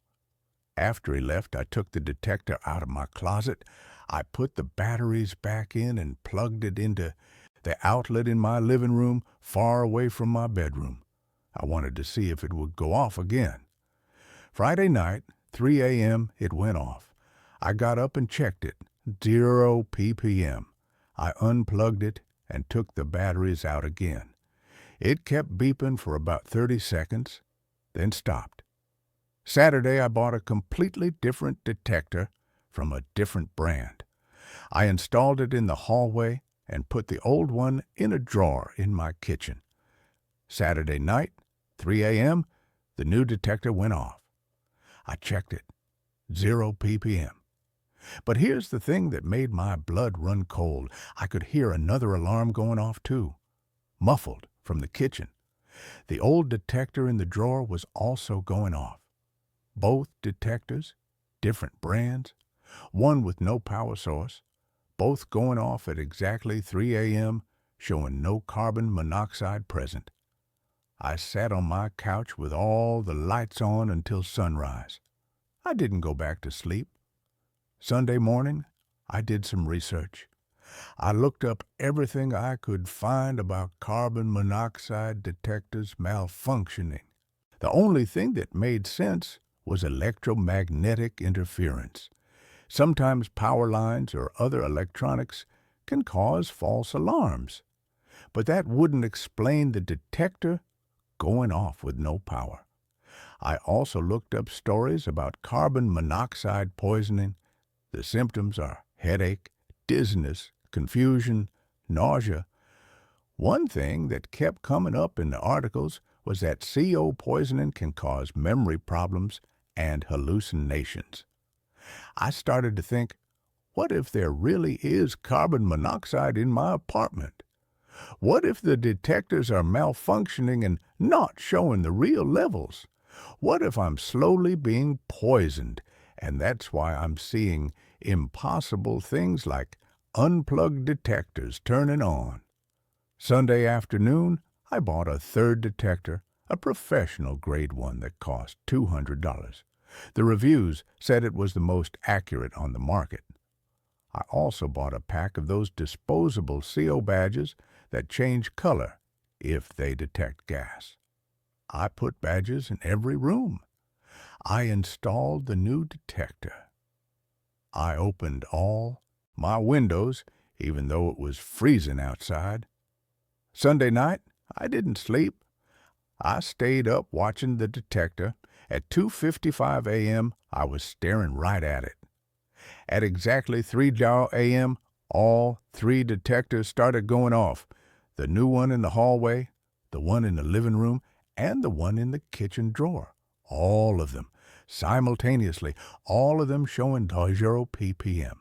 After he left, I took the detector out of my closet. I put the batteries back in and plugged it into the outlet in my living room far away from my bedroom. I wanted to see if it would go off again. Friday night, 3 a.m., it went off. I got up and checked it. 0 ppm. I unplugged it and took the batteries out again. It kept beeping for about 30 seconds, then stopped. Saturday, I bought a completely different detector from a different brand. I installed it in the hallway and put the old one in a drawer in my kitchen. Saturday night, 3 a.m., the new detector went off. I checked it. 0 ppm. But here's the thing that made my blood run cold. I could hear another alarm going off too, muffled from the kitchen. The old detector in the drawer was also going off. Both detectors, different brands, one with no power source, both going off at exactly 3 a.m., showing no carbon monoxide present. I sat on my couch with all the lights on until sunrise. I didn't go back to sleep. Sunday morning, I did some research. I looked up everything I could find about carbon monoxide detectors malfunctioning. The only thing that made sense was electromagnetic interference. Sometimes power lines or other electronics can cause false alarms, but that wouldn't explain the detector going off with no power. I also looked up stories about carbon monoxide poisoning. The symptoms are headache, dizziness, confusion, nausea. One thing that kept coming up in the articles was that CO poisoning can cause memory problems and hallucinations. I started to think, what if there really is carbon monoxide in my apartment? What if the detectors are malfunctioning and not showing the real levels? What if I'm slowly being poisoned, and that's why I'm seeing impossible things like unplugged detectors turning on? Sunday afternoon, I bought a third detector, a professional grade one that cost $200. The reviews said it was the most accurate on the market. I also bought a pack of those disposable CO badges that change color if they detect gas. I put badges in every room. I installed the new detector. I opened all my windows, even though it was freezing outside. Sunday night, I didn't sleep. I stayed up watching the detector. At 2:55 a.m., I was staring right at it. At exactly 3 a.m., all three detectors started going off. The new one in the hallway, the one in the living room, and the one in the kitchen drawer. All of them, simultaneously, all of them showing 0 ppm.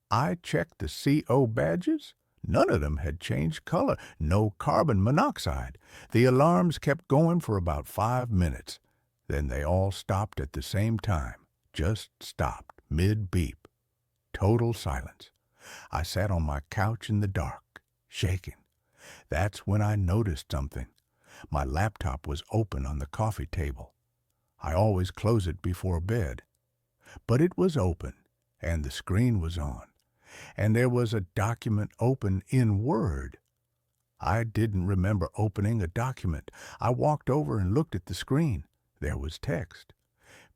I checked the CO badges. None of them had changed color. No carbon monoxide. The alarms kept going for about 5 minutes. Then they all stopped at the same time. Just stopped, mid-beep. Total silence. I sat on my couch in the dark, shaking. That's when I noticed something. My laptop was open on the coffee table. I always close it before bed. But it was open, and the screen was on. And there was a document open in Word. I didn't remember opening a document. I walked over and looked at the screen. There was text.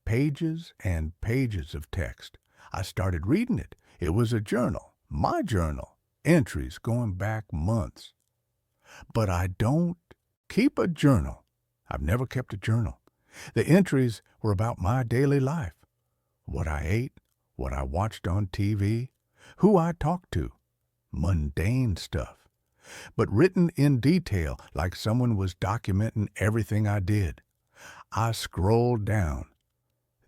Pages and pages of text. I started reading it. It was a journal, my journal, entries going back months. But I don't keep a journal. I've never kept a journal. The entries were about my daily life. What I ate, what I watched on TV, who I talked to. Mundane stuff. But written in detail, like someone was documenting everything I did. I scrolled down.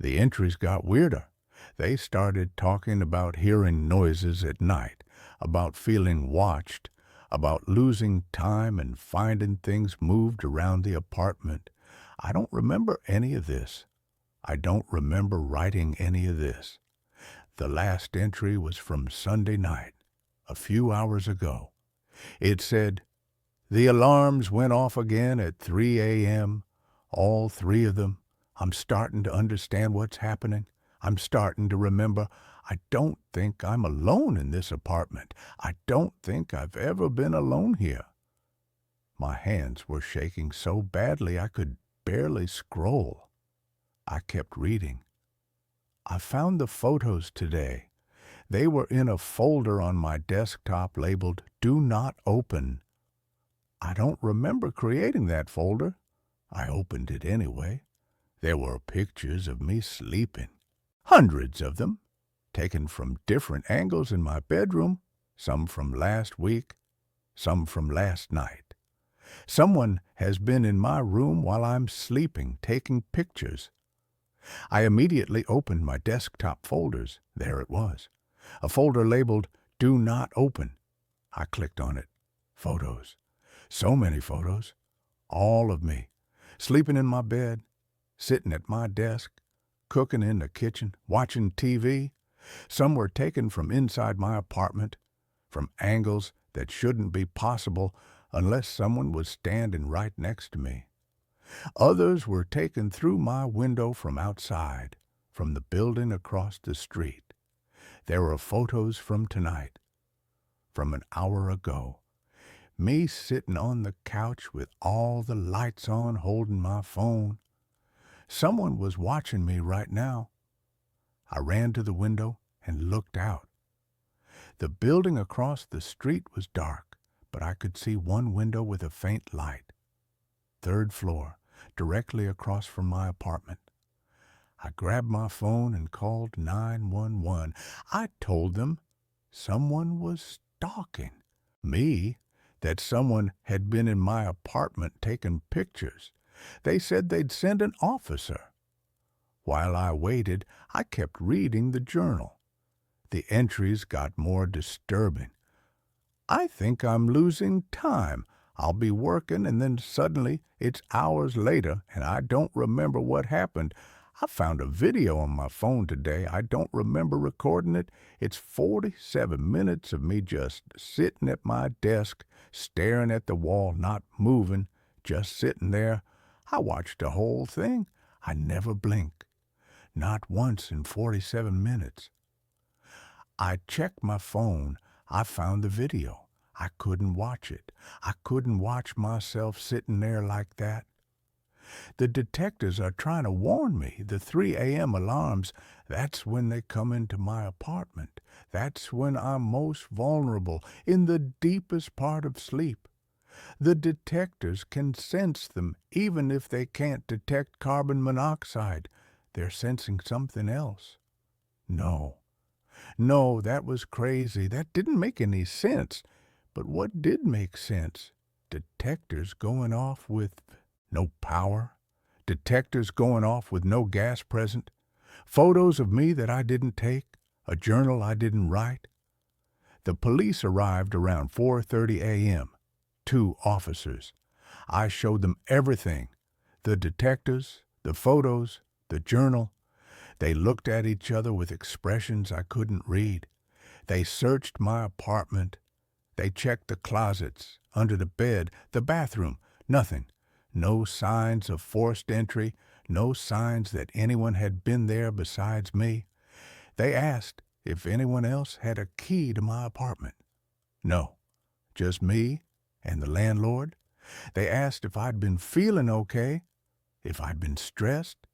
The entries got weirder. They started talking about hearing noises at night, about feeling watched, about losing time and finding things moved around the apartment. I don't remember any of this. I don't remember writing any of this. The last entry was from Sunday night, a few hours ago. It said, "The alarms went off again at 3 a.m., all three of them. I'm starting to understand what's happening. I'm starting to remember. I don't think I'm alone in this apartment. I don't think I've ever been alone here." My hands were shaking so badly I could barely scroll. I kept reading. I found the photos today. They were in a folder on my desktop labeled "Do Not Open." I don't remember creating that folder. I opened it anyway. There were pictures of me sleeping. Hundreds of them, taken from different angles in my bedroom, some from last week, some from last night. Someone has been in my room while I'm sleeping, taking pictures. I immediately opened my desktop folders. There it was. A folder labeled Do Not Open. I clicked on it. Photos. So many photos. All of me. Sleeping in my bed, sitting at my desk, cooking in the kitchen, watching TV. Some were taken from inside my apartment, from angles that shouldn't be possible unless someone was standing right next to me. Others were taken through my window from outside, from the building across the street. There were photos from tonight, from an hour ago. Me sitting on the couch with all the lights on, holding my phone. Someone was watching me right now. I ran to the window and looked out. The building across the street was dark, but I could see one window with a faint light. Third floor, directly across from my apartment. I grabbed my phone and called 911. I told them someone was stalking me, that someone had been in my apartment taking pictures. They said they'd send an officer. While I waited, I kept reading the journal. The entries got more disturbing. I think I'm losing time. I'll be working and then suddenly it's hours later and I don't remember what happened. I found a video on my phone today. I don't remember recording it. It's 47 minutes of me just sitting at my desk, staring at the wall, not moving, just sitting there. I watched the whole thing. I never blinked. Not once in 47 minutes. I checked my phone. I found the video. I couldn't watch it. I couldn't watch myself sitting there like that. The detectives are trying to warn me. The 3 a.m. alarms, that's when they come into my apartment. That's when I'm most vulnerable, in the deepest part of sleep. The detectors can sense them, even if they can't detect carbon monoxide. They're sensing something else. No, that was crazy. That didn't make any sense. But what did make sense? Detectors going off with no power, detectors going off with no gas present, photos of me that I didn't take, a journal I didn't write. The police arrived around 4:30 a.m. 2 officers. I showed them everything, the detectives, the photos, the journal. They looked at each other with expressions I couldn't read. They searched my apartment. They checked the closets, under the bed, the bathroom. Nothing. No signs of forced entry, no signs that anyone had been there besides me. They asked if anyone else had a key to my apartment. No, just me and the landlord. They asked if I'd been feeling okay, if I'd been stressed,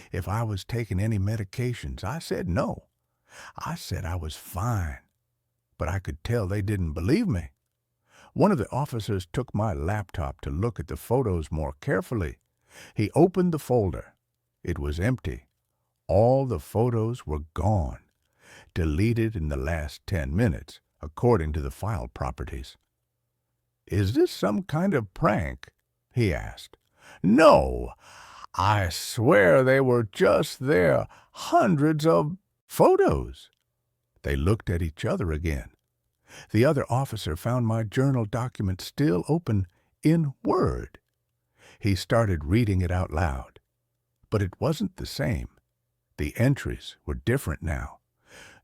if I was taking any medications. I said no. I said I was fine, but I could tell they didn't believe me. One of the officers took my laptop to look at the photos more carefully. He opened the folder. It was empty. All the photos were gone, deleted in the last 10 minutes, according to the file properties. "Is this some kind of prank?" he asked. "No, I swear they were just there, hundreds of photos." They looked at each other again. The other officer found my journal document still open in Word. He started reading it out loud. But it wasn't the same. The entries were different now.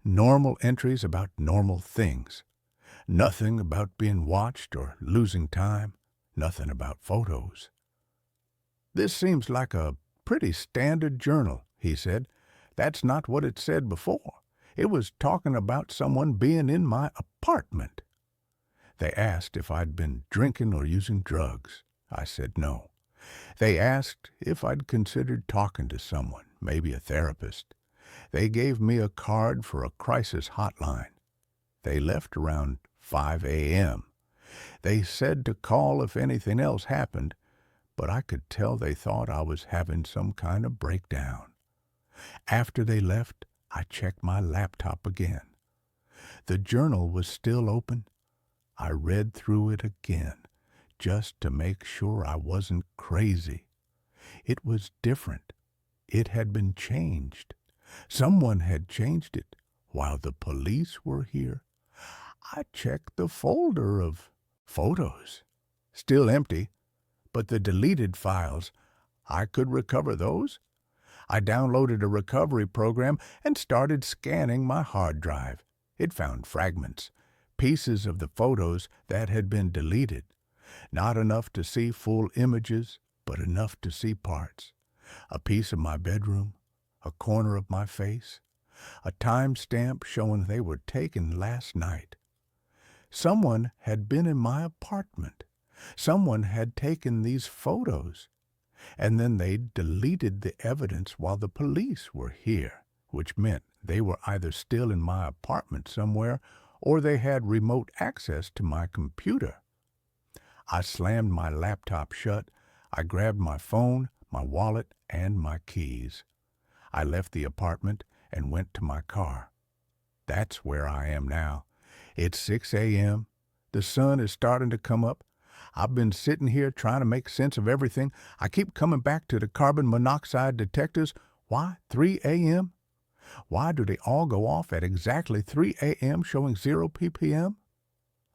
Normal entries about normal things. Nothing about being watched or losing time. Nothing about photos. "This seems like a pretty standard journal," he said. "That's not what it said before. It was talking about someone being in my apartment." They asked if I'd been drinking or using drugs. I said no. They asked if I'd considered talking to someone, maybe a therapist. They gave me a card for a crisis hotline. They left around 5 a.m. They said to call if anything else happened, but I could tell they thought I was having some kind of breakdown. After they left, I checked my laptop again. The journal was still open. I read through it again. just to make sure I wasn't crazy. It was different. It had been changed. Someone had changed it while the police were here. I checked the folder of photos. Still empty, but the deleted files, I could recover those. I downloaded a recovery program and started scanning my hard drive. It found fragments, pieces of the photos that had been deleted. Not enough to see full images, but enough to see parts. A piece of my bedroom, a corner of my face, a timestamp showing they were taken last night. Someone had been in my apartment. Someone had taken these photos. And then they deleted the evidence while the police were here, which meant they were either still in my apartment somewhere or they had remote access to my computer. I slammed my laptop shut. I grabbed my phone, my wallet, and my keys. I left the apartment and went to my car. That's where I am now. It's 6 a.m. The sun is starting to come up. I've been sitting here trying to make sense of everything. I keep coming back to the carbon monoxide detectors. Why 3 a.m.? Why do they all go off at exactly 3 a.m. showing 0 ppm?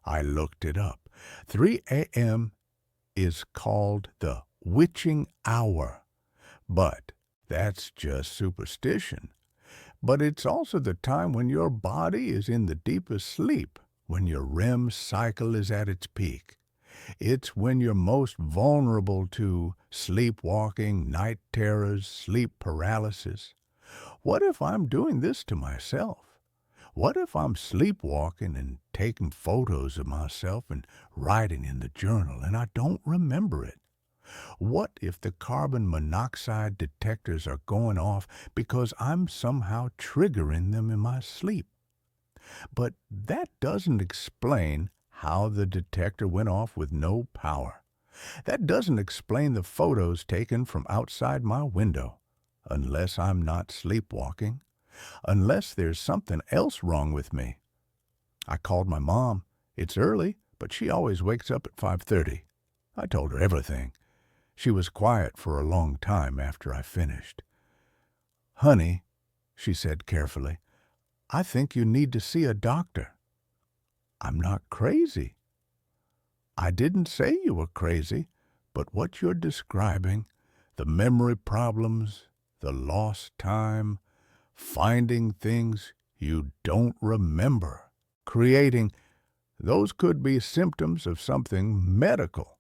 I looked it up. 3 a.m. is called the witching hour. But that's just superstition. But it's also the time when your body is in the deepest sleep, when your REM cycle is at its peak. It's when you're most vulnerable to sleepwalking, night terrors, sleep paralysis. What if I'm doing this to myself? What if I'm sleepwalking and taking photos of myself and writing in the journal and I don't remember it? What if the carbon monoxide detectors are going off because I'm somehow triggering them in my sleep? But that doesn't explain how the detector went off with no power. That doesn't explain the photos taken from outside my window, unless I'm not sleepwalking, unless there's something else wrong with me. I called my mom. It's early, but she always wakes up at 5:30. I told her everything. She was quiet for a long time after I finished. "Honey," she said carefully, "I think you need to see a doctor." "I'm not crazy." "I didn't say you were crazy, but what you're describing, the memory problems, the lost time, finding things you don't remember, creating, those could be symptoms of something medical,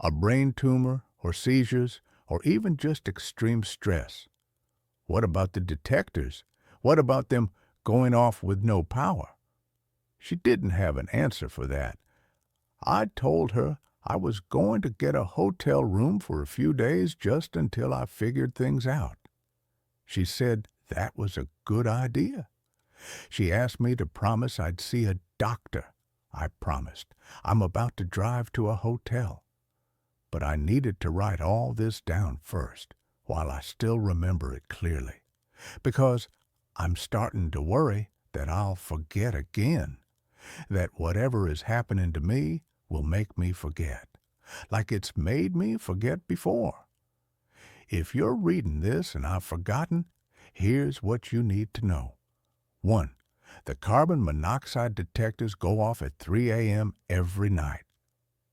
a brain tumor or seizures or even just extreme stress. What about the detectors? What about them going off with no power?" She didn't have an answer for that. I told her I was going to get a hotel room for a few days just until I figured things out. She said that was a good idea. She asked me to promise I'd see a doctor. I promised. I'm about to drive to a hotel. But I needed to write all this down first, while I still remember it clearly, because I'm starting to worry that I'll forget again, that whatever is happening to me will make me forget, like it's made me forget before. If you're reading this and I've forgotten, here's what you need to know. 1. The carbon monoxide detectors go off at 3 a.m. every night.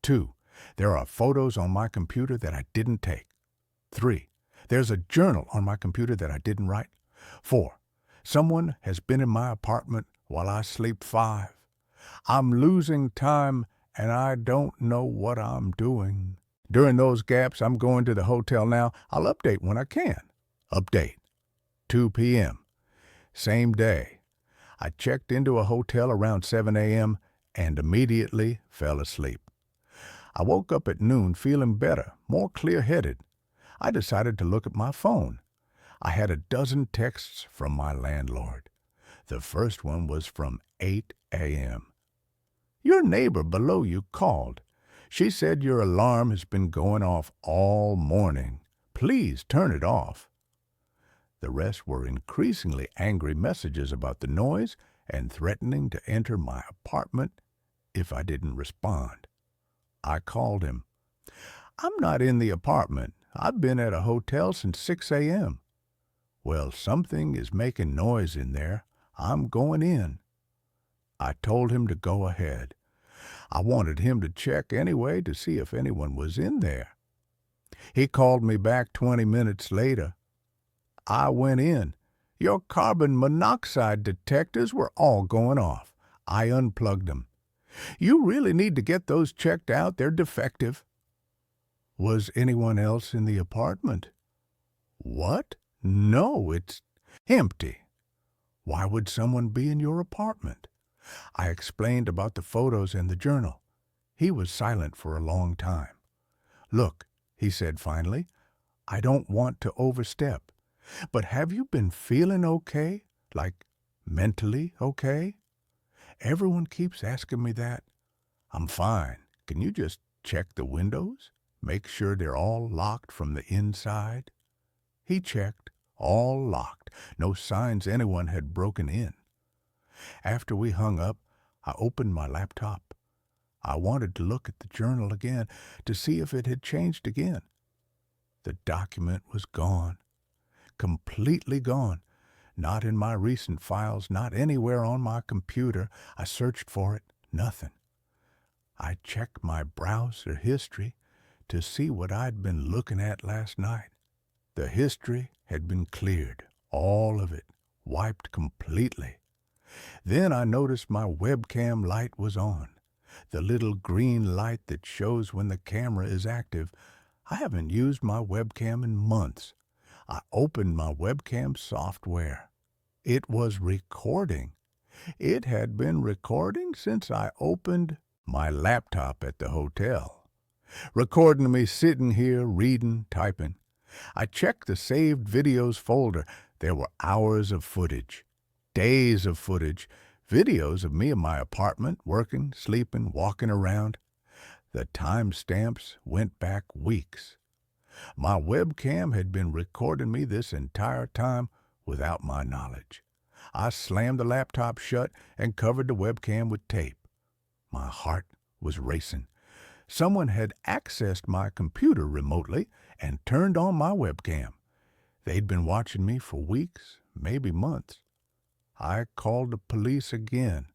2. There are photos on my computer that I didn't take. 3. There's a journal on my computer that I didn't write. 4. Someone has been in my apartment while I sleep. 5. I'm losing time and I don't know what I'm doing. During those gaps, I'm going to the hotel now. I'll update when I can. Update. 2 p.m. Same day. I checked into a hotel around 7 a.m. and immediately fell asleep. I woke up at noon feeling better, more clear-headed. I decided to look at my phone. I had a dozen texts from my landlord. The first one was from 8 a.m. "Your neighbor below you called. She said your alarm has been going off all morning. Please turn it off." The rest were increasingly angry messages about the noise and threatening to enter my apartment if I didn't respond. I called him. I'm not in the apartment. I've been at a hotel since 6 a.m. Well, something is making noise in there. I'm going in. I told him to go ahead. I wanted him to check anyway to see if anyone was in there. He called me back 20 minutes later. I went in. Your carbon monoxide detectors were all going off. I unplugged them. You really need to get those checked out. They're defective. Was anyone else in the apartment? What? No, it's empty. Why would someone be in your apartment? I explained about the photos and the journal. He was silent for a long time. Look, he said finally, I don't want to overstep, but have you been feeling okay? Like mentally okay? Everyone keeps asking me that. I'm fine. Can you just check the windows? Make sure they're all locked from the inside? He checked, all locked. No signs anyone had broken in. After we hung up, I opened my laptop. I wanted to look at the journal again to see if it had changed again. The document was gone. Completely gone. Not in my recent files, not anywhere on my computer. I searched for it. Nothing. I checked my browser history to see what I'd been looking at last night. The history had been cleared. All of it. Wiped completely. Then I noticed my webcam light was on. The little green light that shows when the camera is active. I haven't used my webcam in months. I opened my webcam software. It was recording. It had been recording since I opened my laptop at the hotel. Recording me sitting here, reading, typing. I checked the saved videos folder. There were hours of footage. Days of footage. Videos of me in my apartment, working, sleeping, walking around. The timestamps went back weeks. My webcam had been recording me this entire time without my knowledge. I slammed the laptop shut and covered the webcam with tape. My heart was racing. Someone had accessed my computer remotely and turned on my webcam. They'd been watching me for weeks, maybe months. I called the police again.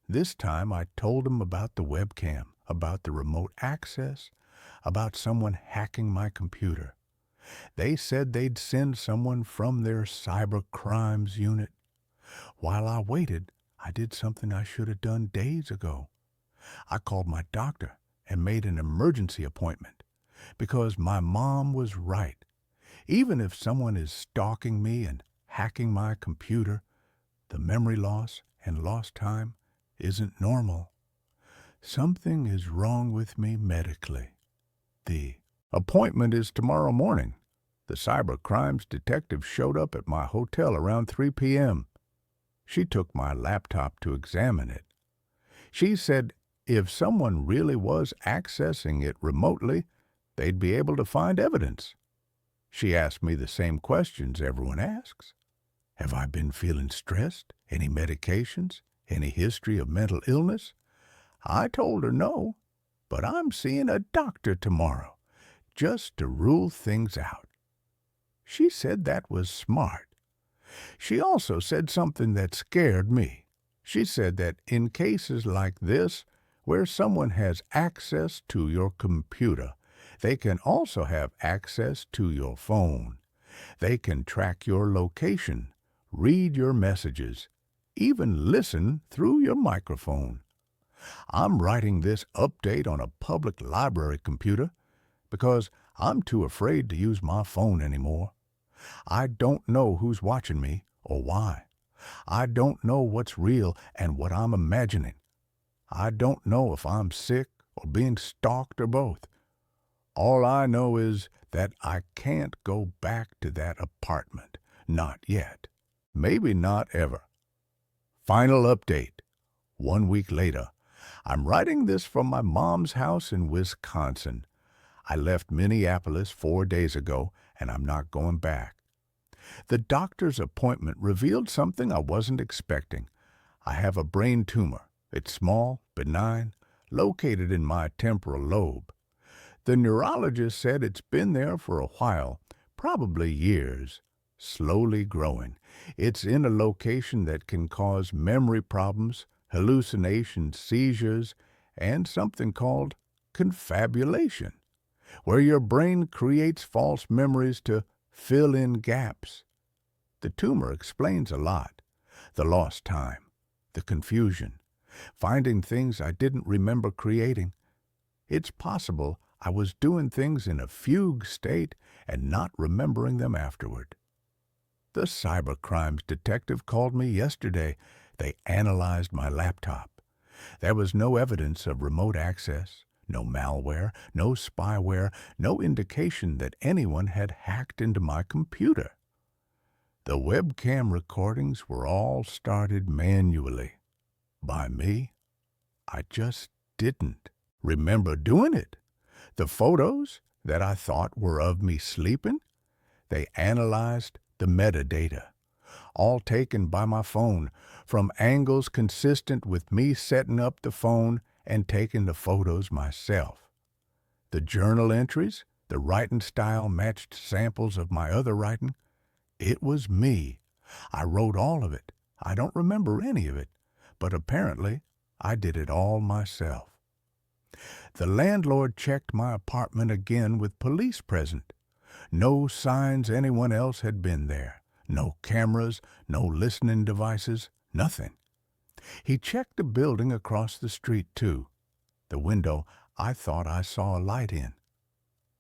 This time I told them about the webcam, about the remote access, about someone hacking my computer. They said they'd send someone from their cyber crimes unit. While I waited, I did something I should have done days ago. I called my doctor and made an emergency appointment because my mom was right. Even if someone is stalking me and hacking my computer, the memory loss and lost time isn't normal. Something is wrong with me medically. The appointment is tomorrow morning. The cyber crimes detective showed up at my hotel around 3 p.m. She took my laptop to examine it. She said if someone really was accessing it remotely, they'd be able to find evidence. She asked me the same questions everyone asks. Have I been feeling stressed? Any medications? Any history of mental illness? I told her no, but I'm seeing a doctor tomorrow, just to rule things out. She said that was smart. She also said something that scared me. She said that in cases like this, where someone has access to your computer, they can also have access to your phone. They can track your location, read your messages, even listen through your microphone. I'm writing this update on a public library computer because I'm too afraid to use my phone anymore. I don't know who's watching me or why. I don't know what's real and what I'm imagining. I don't know if I'm sick or being stalked or both. All I know is that I can't go back to that apartment. Not yet. Maybe not ever. Final update. 1 week later. I'm writing this from my mom's house in Wisconsin. I left Minneapolis 4 days ago, and I'm not going back. The doctor's appointment revealed something I wasn't expecting. I have a brain tumor. It's small, benign, located in my temporal lobe. The neurologist said it's been there for a while, probably years, slowly growing. It's in a location that can cause memory problems, hallucinations, seizures, and something called confabulation, where your brain creates false memories to fill in gaps. The tumor explains a lot. The lost time, the confusion, finding things I didn't remember creating. It's possible I was doing things in a fugue state and not remembering them afterward. The cybercrimes detective called me yesterday. They analyzed my laptop. There was no evidence of remote access, no malware, no spyware, no indication that anyone had hacked into my computer. The webcam recordings were all started manually. By me. I just didn't remember doing it. The photos that I thought were of me sleeping, they analyzed the metadata, all taken by my phone, from angles consistent with me setting up the phone and taking the photos myself. The journal entries, the writing style matched samples of my other writing. It was me. I wrote all of it. I don't remember any of it, but apparently I did it all myself. The landlord checked my apartment again with police present. No signs anyone else had been there. No cameras, no listening devices, nothing. He checked the building across the street, too. The window I thought I saw a light in.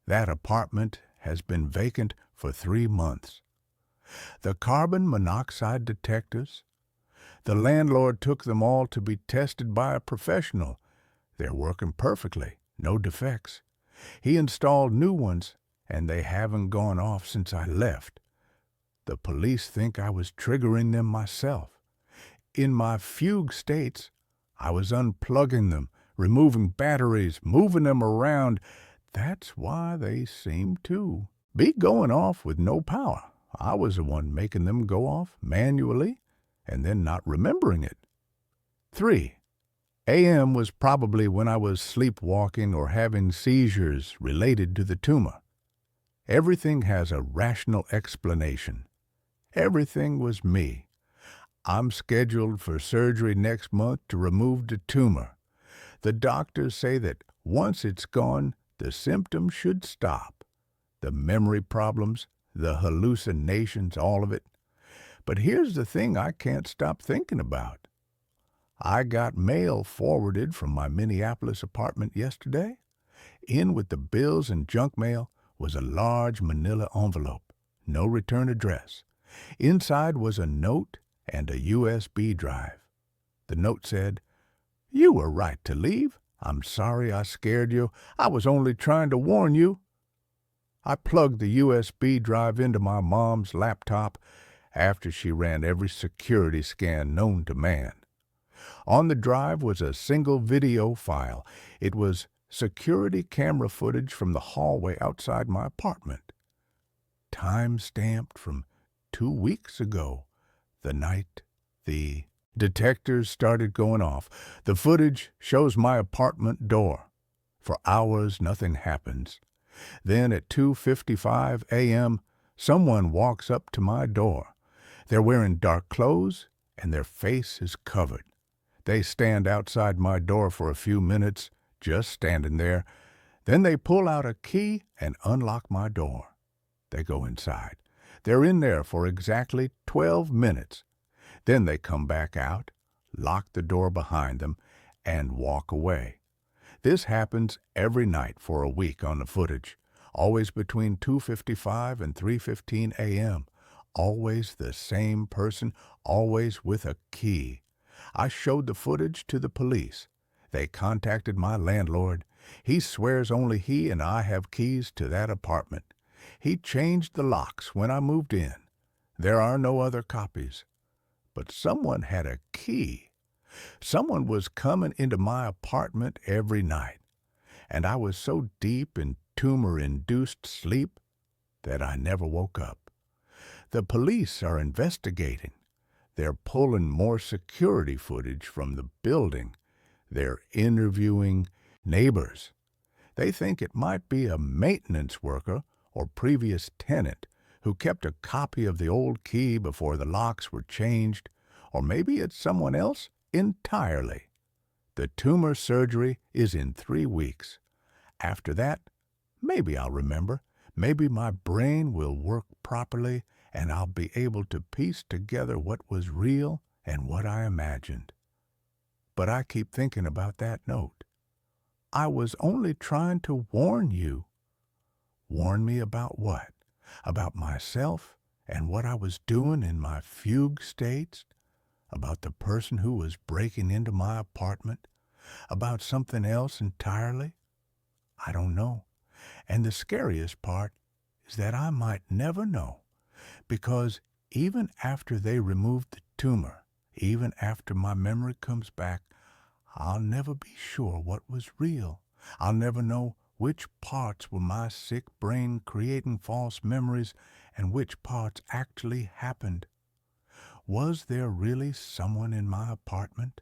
That apartment has been vacant for 3 months. The carbon monoxide detectors, the landlord took them all to be tested by a professional. They're working perfectly, no defects. He installed new ones, and they haven't gone off since I left. The police think I was triggering them myself. In my fugue states, I was unplugging them, removing batteries, moving them around. That's why they seem to be going off with no power. I was the one making them go off manually and then not remembering it. 3 a.m. was probably when I was sleepwalking or having seizures related to the tumor. Everything has a rational explanation. Everything was me. I'm scheduled for surgery next month to remove the tumor. The doctors say that once it's gone, the symptoms should stop. The memory problems, the hallucinations, all of it. But here's the thing I can't stop thinking about. I got mail forwarded from my Minneapolis apartment yesterday. In with the bills and junk mail was a large manila envelope, no return address. Inside was a note and a USB drive. The note said, "You were right to leave. I'm sorry I scared you. I was only trying to warn you." I plugged the USB drive into my mom's laptop after she ran every security scan known to man. On the drive was a single video file. It was security camera footage from the hallway outside my apartment. Time-stamped from 2 weeks ago, the night the detectors started going off. The footage shows my apartment door. For hours, nothing happens. Then at 2:55 a.m., someone walks up to my door. They're wearing dark clothes, and their face is covered. They stand outside my door for a few minutes, just standing there. Then they pull out a key and unlock my door. They go inside. They're in there for exactly 12 minutes. Then they come back out, lock the door behind them, and walk away. This happens every night for a week on the footage, always between 2:55 and 3:15 a.m., always the same person, always with a key. I showed the footage to the police. They contacted my landlord. He swears only he and I have keys to that apartment. He changed the locks when I moved in. There are no other copies. But someone had a key. Someone was coming into my apartment every night, and I was so deep in tumor-induced sleep that I never woke up. The police are investigating. They're pulling more security footage from the building. They're interviewing neighbors. They think it might be a maintenance worker or previous tenant who kept a copy of the old key before the locks were changed, or maybe it's someone else entirely. The tumor surgery is in 3 weeks. After that, maybe I'll remember. Maybe my brain will work properly and I'll be able to piece together what was real and what I imagined. But I keep thinking about that note. I was only trying to warn you. Warn me about what? About myself and what I was doing in my fugue states? About the person who was breaking into my apartment? About something else entirely? I don't know. And the scariest part is that I might never know, because even after they remove the tumor, even after my memory comes back, I'll never be sure what was real. I'll never know which parts were my sick brain creating false memories and which parts actually happened. Was there really someone in my apartment?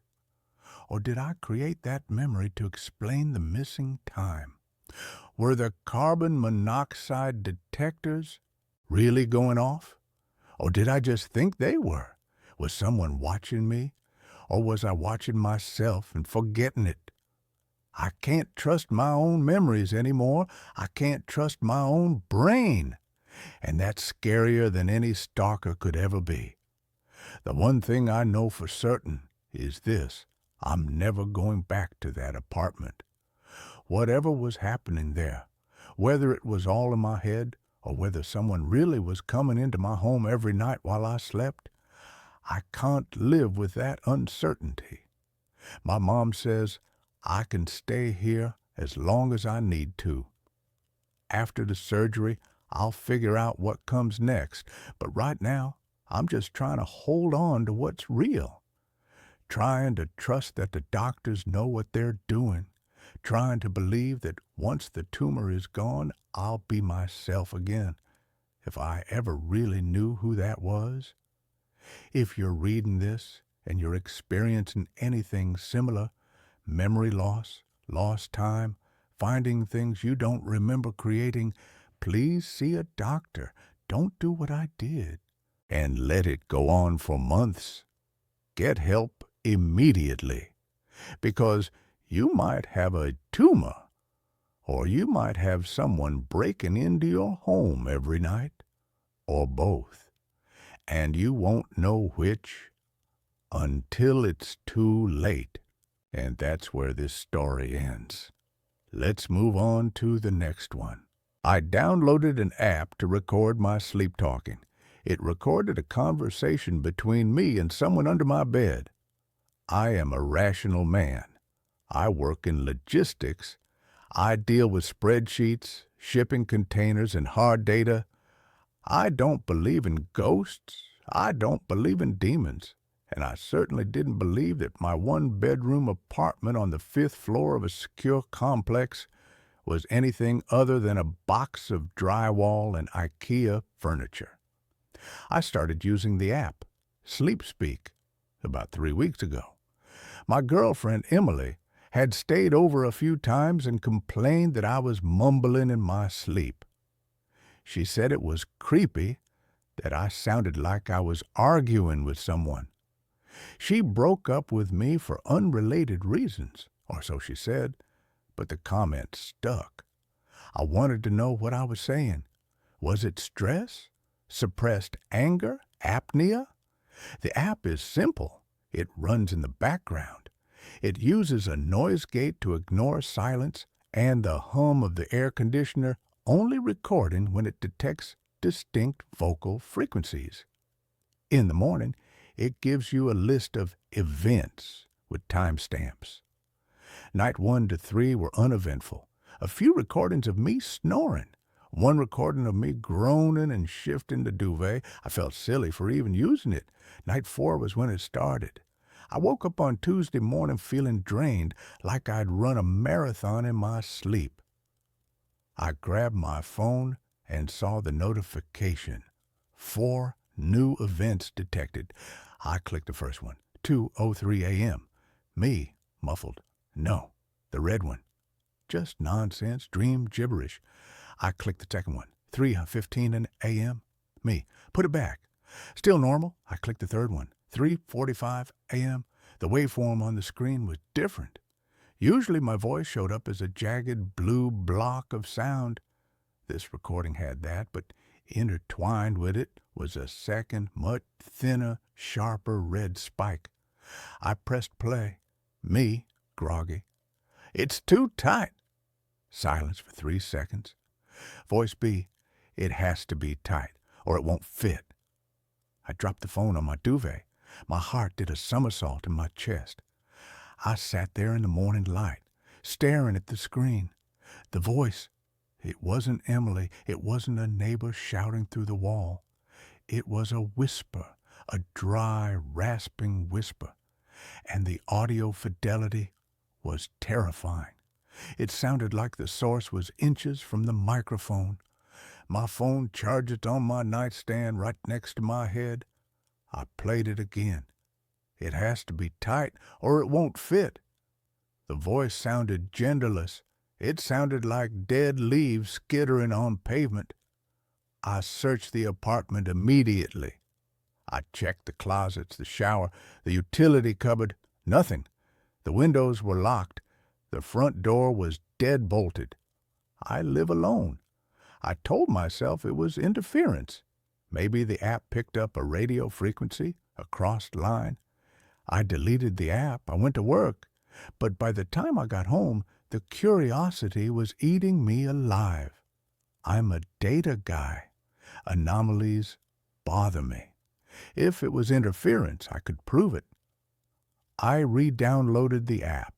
Or did I create that memory to explain the missing time? Were the carbon monoxide detectors really going off? Or did I just think they were? Was someone watching me? Or was I watching myself and forgetting it? I can't trust my own memories anymore. I can't trust my own brain. And that's scarier than any stalker could ever be. The one thing I know for certain is this: I'm never going back to that apartment. Whatever was happening there, whether it was all in my head or whether someone really was coming into my home every night while I slept, I can't live with that uncertainty. My mom says I can stay here as long as I need to. After the surgery, I'll figure out what comes next, but right now, I'm just trying to hold on to what's real. Trying to trust that the doctors know what they're doing. Trying to believe that once the tumor is gone, I'll be myself again, if I ever really knew who that was. If you're reading this and you're experiencing anything similar, memory loss, lost time, finding things you don't remember creating, please see a doctor. Don't do what I did and let it go on for months. Get help immediately, because you might have a tumor, or you might have someone breaking into your home every night, or both, and you won't know which until it's too late. And that's where this story ends. Let's move on to the next one. I downloaded an app to record my sleep talking. It recorded a conversation between me and someone under my bed. I am a rational man. I work in logistics. I deal with spreadsheets, shipping containers, and hard data. I don't believe in ghosts. I don't believe in demons. And I certainly didn't believe that my one-bedroom apartment on the 5th floor of a secure complex was anything other than a box of drywall and IKEA furniture. I started using the app, SleepSpeak, about 3 weeks ago. My girlfriend, Emily, had stayed over a few times and complained that I was mumbling in my sleep. She said it was creepy, that I sounded like I was arguing with someone. She broke up with me for unrelated reasons, or so she said, but the comment stuck. I wanted to know what I was saying. Was it stress? Suppressed anger? Apnea? The app is simple. It runs in the background. It uses a noise gate to ignore silence and the hum of the air conditioner, only recording when it detects distinct vocal frequencies. In the morning, it gives you a list of events with timestamps. Night 1 to 3 were uneventful. A few recordings of me snoring. One recording of me groaning and shifting the duvet. I felt silly for even using it. Night 4 was when it started. I woke up on Tuesday morning feeling drained, like I'd run a marathon in my sleep. I grabbed my phone and saw the notification. 4 new events detected. I clicked the first one. 2:03 a.m. Me, muffled. No, the red one. Just nonsense, dream gibberish. I clicked the second one. 3:15 a.m. Me. Put it back. Still normal. I clicked the third one. 3:45 a.m. The waveform on the screen was different. Usually my voice showed up as a jagged blue block of sound. This recording had that, but intertwined with it was a second, much thinner, sharper red spike. I pressed play. Me, groggy. It's too tight. Silence for 3 seconds. Voice B, it has to be tight, or it won't fit. I dropped the phone on my duvet. My heart did a somersault in my chest. I sat there in the morning light, staring at the screen. The voice, it wasn't Emily. It wasn't a neighbor shouting through the wall. It was a whisper, a dry, rasping whisper. And the audio fidelity was terrifying. It sounded like the source was inches from the microphone. My phone charged on my nightstand right next to my head. I played it again. It has to be tight or it won't fit. The voice sounded genderless. It sounded like dead leaves skittering on pavement. I searched the apartment immediately. I checked the closets, the shower, the utility cupboard. Nothing. The windows were locked. The front door was dead bolted. I live alone. I told myself it was interference. Maybe the app picked up a radio frequency, a crossed line. I deleted the app. I went to work. But by the time I got home, the curiosity was eating me alive. I'm a data guy. Anomalies bother me. If it was interference, I could prove it. I re-downloaded the app.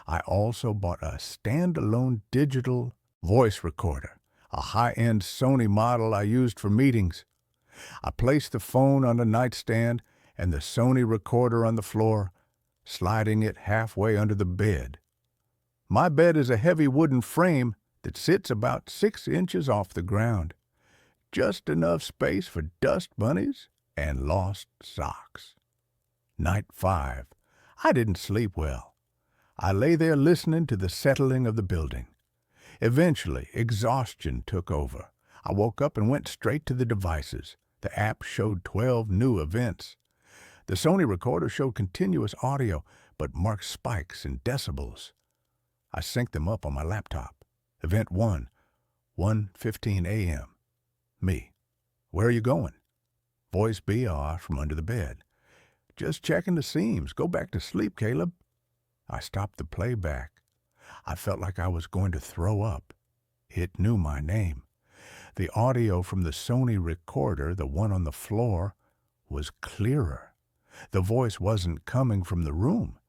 I also bought a standalone digital voice recorder, a high-end Sony model I used for meetings. I placed the phone on the nightstand and the Sony recorder on the floor, sliding it halfway under the bed. My bed is a heavy wooden frame that sits about 6 inches off the ground. Just enough space for dust bunnies and lost socks. Night 5. I didn't sleep well. I lay there listening to the settling of the building. Eventually, exhaustion took over. I woke up and went straight to the devices. The app showed 12 new events. The Sony recorder showed continuous audio, but marked spikes in decibels. I synced them up on my laptop. Event 1, 1:15 a.m. Me. Where are you going? Voice BR from under the bed. Just checking the seams. Go back to sleep, Caleb. I stopped the playback. I felt like I was going to throw up. It knew my name. The audio from the Sony recorder, the one on the floor, was clearer. The voice wasn't coming from the room.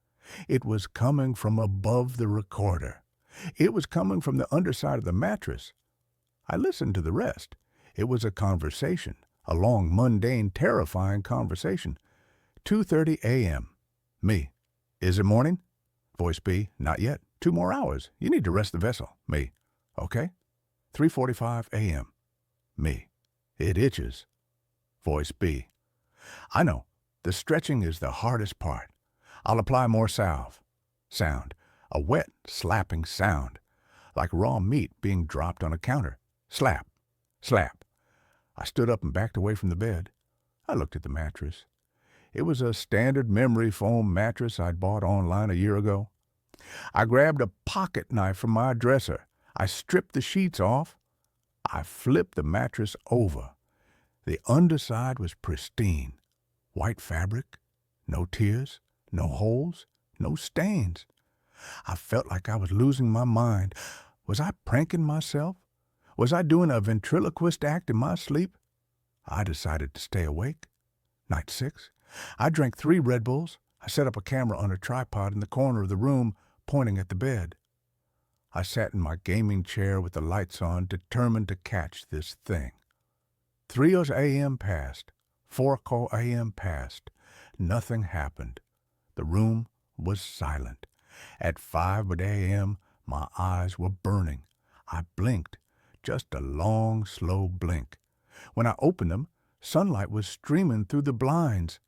It was coming from above the recorder. It was coming from the underside of the mattress. I listened to the rest. It was a conversation, a long, mundane, terrifying conversation. 2:30 a.m. Me. Is it morning? Voice B. Not yet. 2 more hours. You need to rest the vessel. Me. Okay. 3:45 a.m. Me. It itches. Voice B. I know. The stretching is the hardest part. I'll apply more salve. Sound. A wet, slapping sound. Like raw meat being dropped on a counter. Slap. Slap. I stood up and backed away from the bed. I looked at the mattress. It was a standard memory foam mattress I'd bought online a year ago. I grabbed a pocket knife from my dresser. I stripped the sheets off. I flipped the mattress over. The underside was pristine. White fabric, no tears, no holes, no stains. I felt like I was losing my mind. Was I pranking myself? Was I doing a ventriloquist act in my sleep? I decided to stay awake. Night 6. I drank 3 Red Bulls. I set up a camera on a tripod in the corner of the room, pointing at the bed. I sat in my gaming chair with the lights on, determined to catch this thing. 3 a.m. passed. 4 a.m. passed. Nothing happened. The room was silent. At 5 a.m., my eyes were burning. I blinked, just a long, slow blink. When I opened them, sunlight was streaming through the blinds.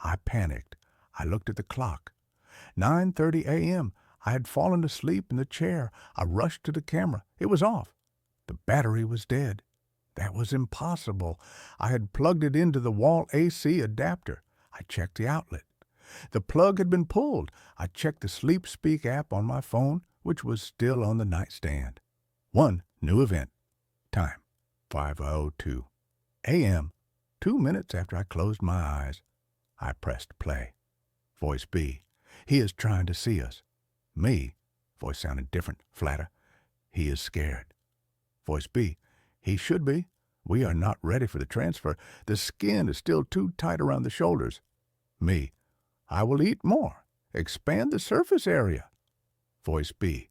I panicked. I looked at the clock. 9:30 a.m. I had fallen asleep in the chair. I rushed to the camera. It was off. The battery was dead. That was impossible. I had plugged it into the wall AC adapter. I checked the outlet. The plug had been pulled. I checked the Sleep Speak app on my phone, which was still on the nightstand. One new event. Time, 5:02 a.m., 2 minutes after I closed my eyes. I pressed play. Voice B. He is trying to see us. Me. Voice sounded different, flatter. He is scared. Voice B. He should be. We are not ready for the transfer. The skin is still too tight around the shoulders. Me. I will eat more. Expand the surface area. Voice B.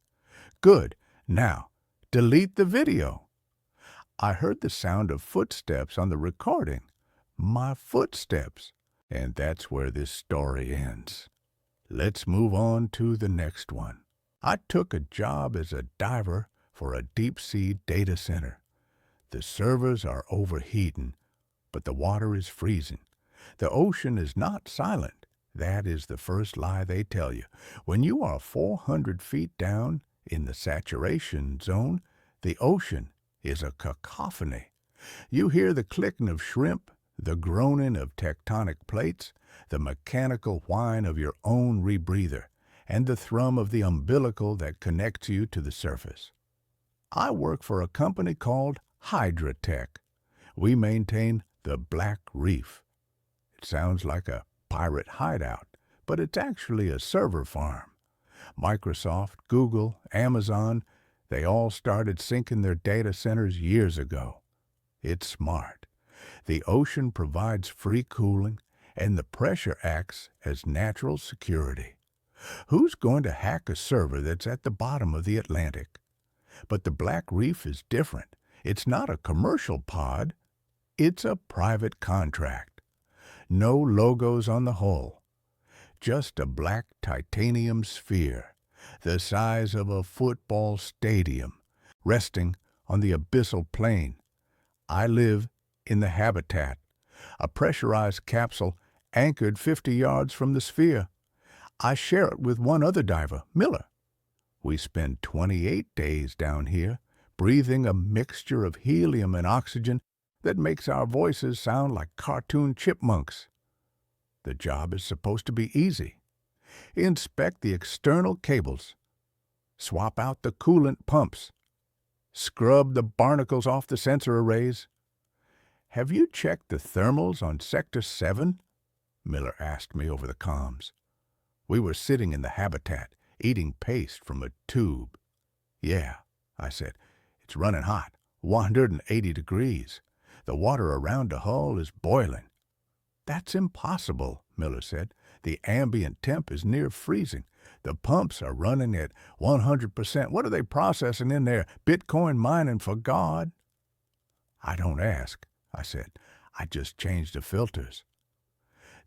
Good. Now, delete the video. I heard the sound of footsteps on the recording. My footsteps. And that's where this story ends. Let's move on to the next one. I took a job as a diver for a deep-sea data center. The servers are overheating, but the water is freezing. The ocean is not silent. That is the first lie they tell you. When you are 400 feet down in the saturation zone, the ocean is a cacophony. You hear the clicking of shrimp, the groaning of tectonic plates, the mechanical whine of your own rebreather, and the thrum of the umbilical that connects you to the surface. I work for a company called Hydratech. We maintain the Black Reef. It sounds like a pirate hideout, but it's actually a server farm. Microsoft, Google, Amazon, they all started sinking their data centers years ago. It's smart. The ocean provides free cooling, and the pressure acts as natural security. Who's going to hack a server that's at the bottom of the Atlantic? But the Black Reef is different. It's not a commercial pod. It's a private contract. No logos on the hull. Just a black titanium sphere, the size of a football stadium, resting on the abyssal plain. I live in the habitat, a pressurized capsule anchored 50 yards from the sphere. I share it with one other diver, Miller. We spend 28 days down here, breathing a mixture of helium and oxygen that makes our voices sound like cartoon chipmunks. The job is supposed to be easy. Inspect the external cables. Swap out the coolant pumps. Scrub the barnacles off the sensor arrays. Have you checked the thermals on Sector 7? Miller asked me over the comms. We were sitting in the habitat, eating paste from a tube. Yeah, I said. It's running hot, 180 degrees. The water around the hull is boiling. That's impossible, Miller said. The ambient temp is near freezing. The pumps are running at 100%. What are they processing in there? Bitcoin mining for God? I don't ask, I said. I just changed the filters.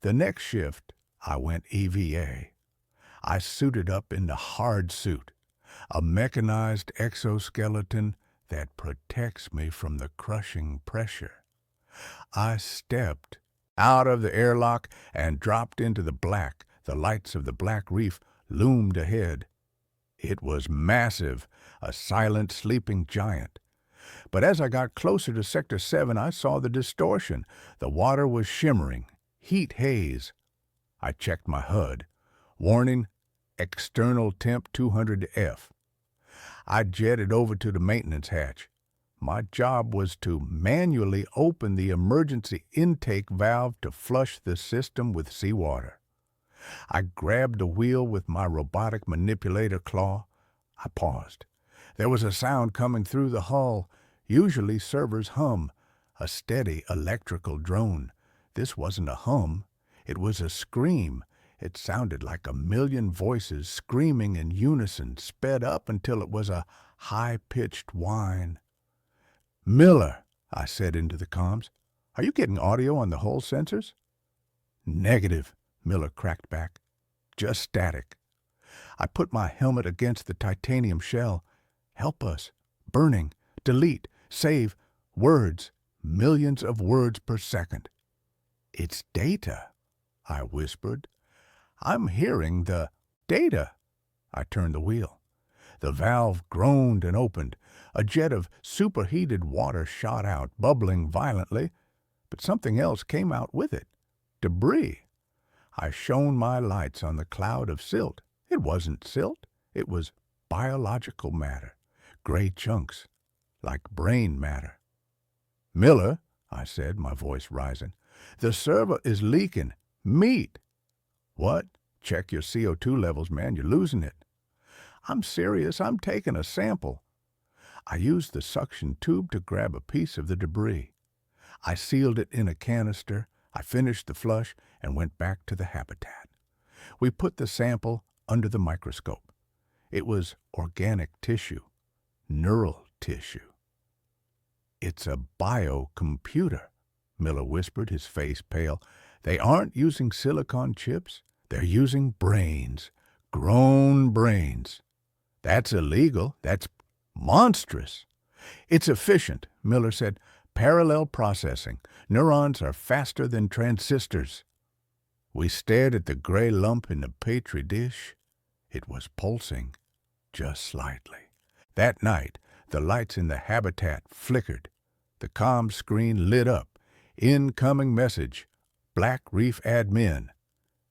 The next shift, I went EVA. I suited up in the hard suit, a mechanized exoskeleton that protects me from the crushing pressure. I stepped out of the airlock and dropped into the black. The lights of the Black Reef loomed ahead. It was massive, a silent, sleeping giant. But as I got closer to Sector 7, I saw the distortion. The water was shimmering, heat haze. I checked my HUD. Warning, external temp 200F. I jetted over to the maintenance hatch. My job was to manually open the emergency intake valve to flush the system with seawater. I grabbed the wheel with my robotic manipulator claw. I paused. There was a sound coming through the hull. Usually servers hum, a steady electrical drone. This wasn't a hum. It was a scream. It sounded like a million voices screaming in unison, sped up until it was a high-pitched whine. Miller, I said into the comms, are you getting audio on the hull sensors? Negative, Miller cracked back. Just static. I put my helmet against the titanium shell. Help us. Burning. Delete. Save. Words. Millions of words per second. It's data, I whispered. I'm hearing the data. I turned the wheel. The valve groaned and opened. A jet of superheated water shot out, bubbling violently, but something else came out with it. Debris. I shone my lights on the cloud of silt. It wasn't silt. It was biological matter. Gray chunks, like brain matter. "Miller," I said, my voice rising, "the server is leaking. Meat." "What? Check your CO2 levels, man. You're losing it." "I'm serious. I'm taking a sample." I used the suction tube to grab a piece of the debris. I sealed it in a canister. I finished the flush and went back to the habitat. We put the sample under the microscope. It was organic tissue, neural tissue. "It's a biocomputer," Miller whispered, his face pale. "They aren't using silicon chips. They're using brains, grown brains. That's illegal. That's monstrous." "It's efficient," Miller said. "Parallel processing. Neurons are faster than transistors." We stared at the gray lump in the petri dish. It was pulsing, just slightly. That night, the lights in the habitat flickered. The comm screen lit up. Incoming message. Black Reef admin.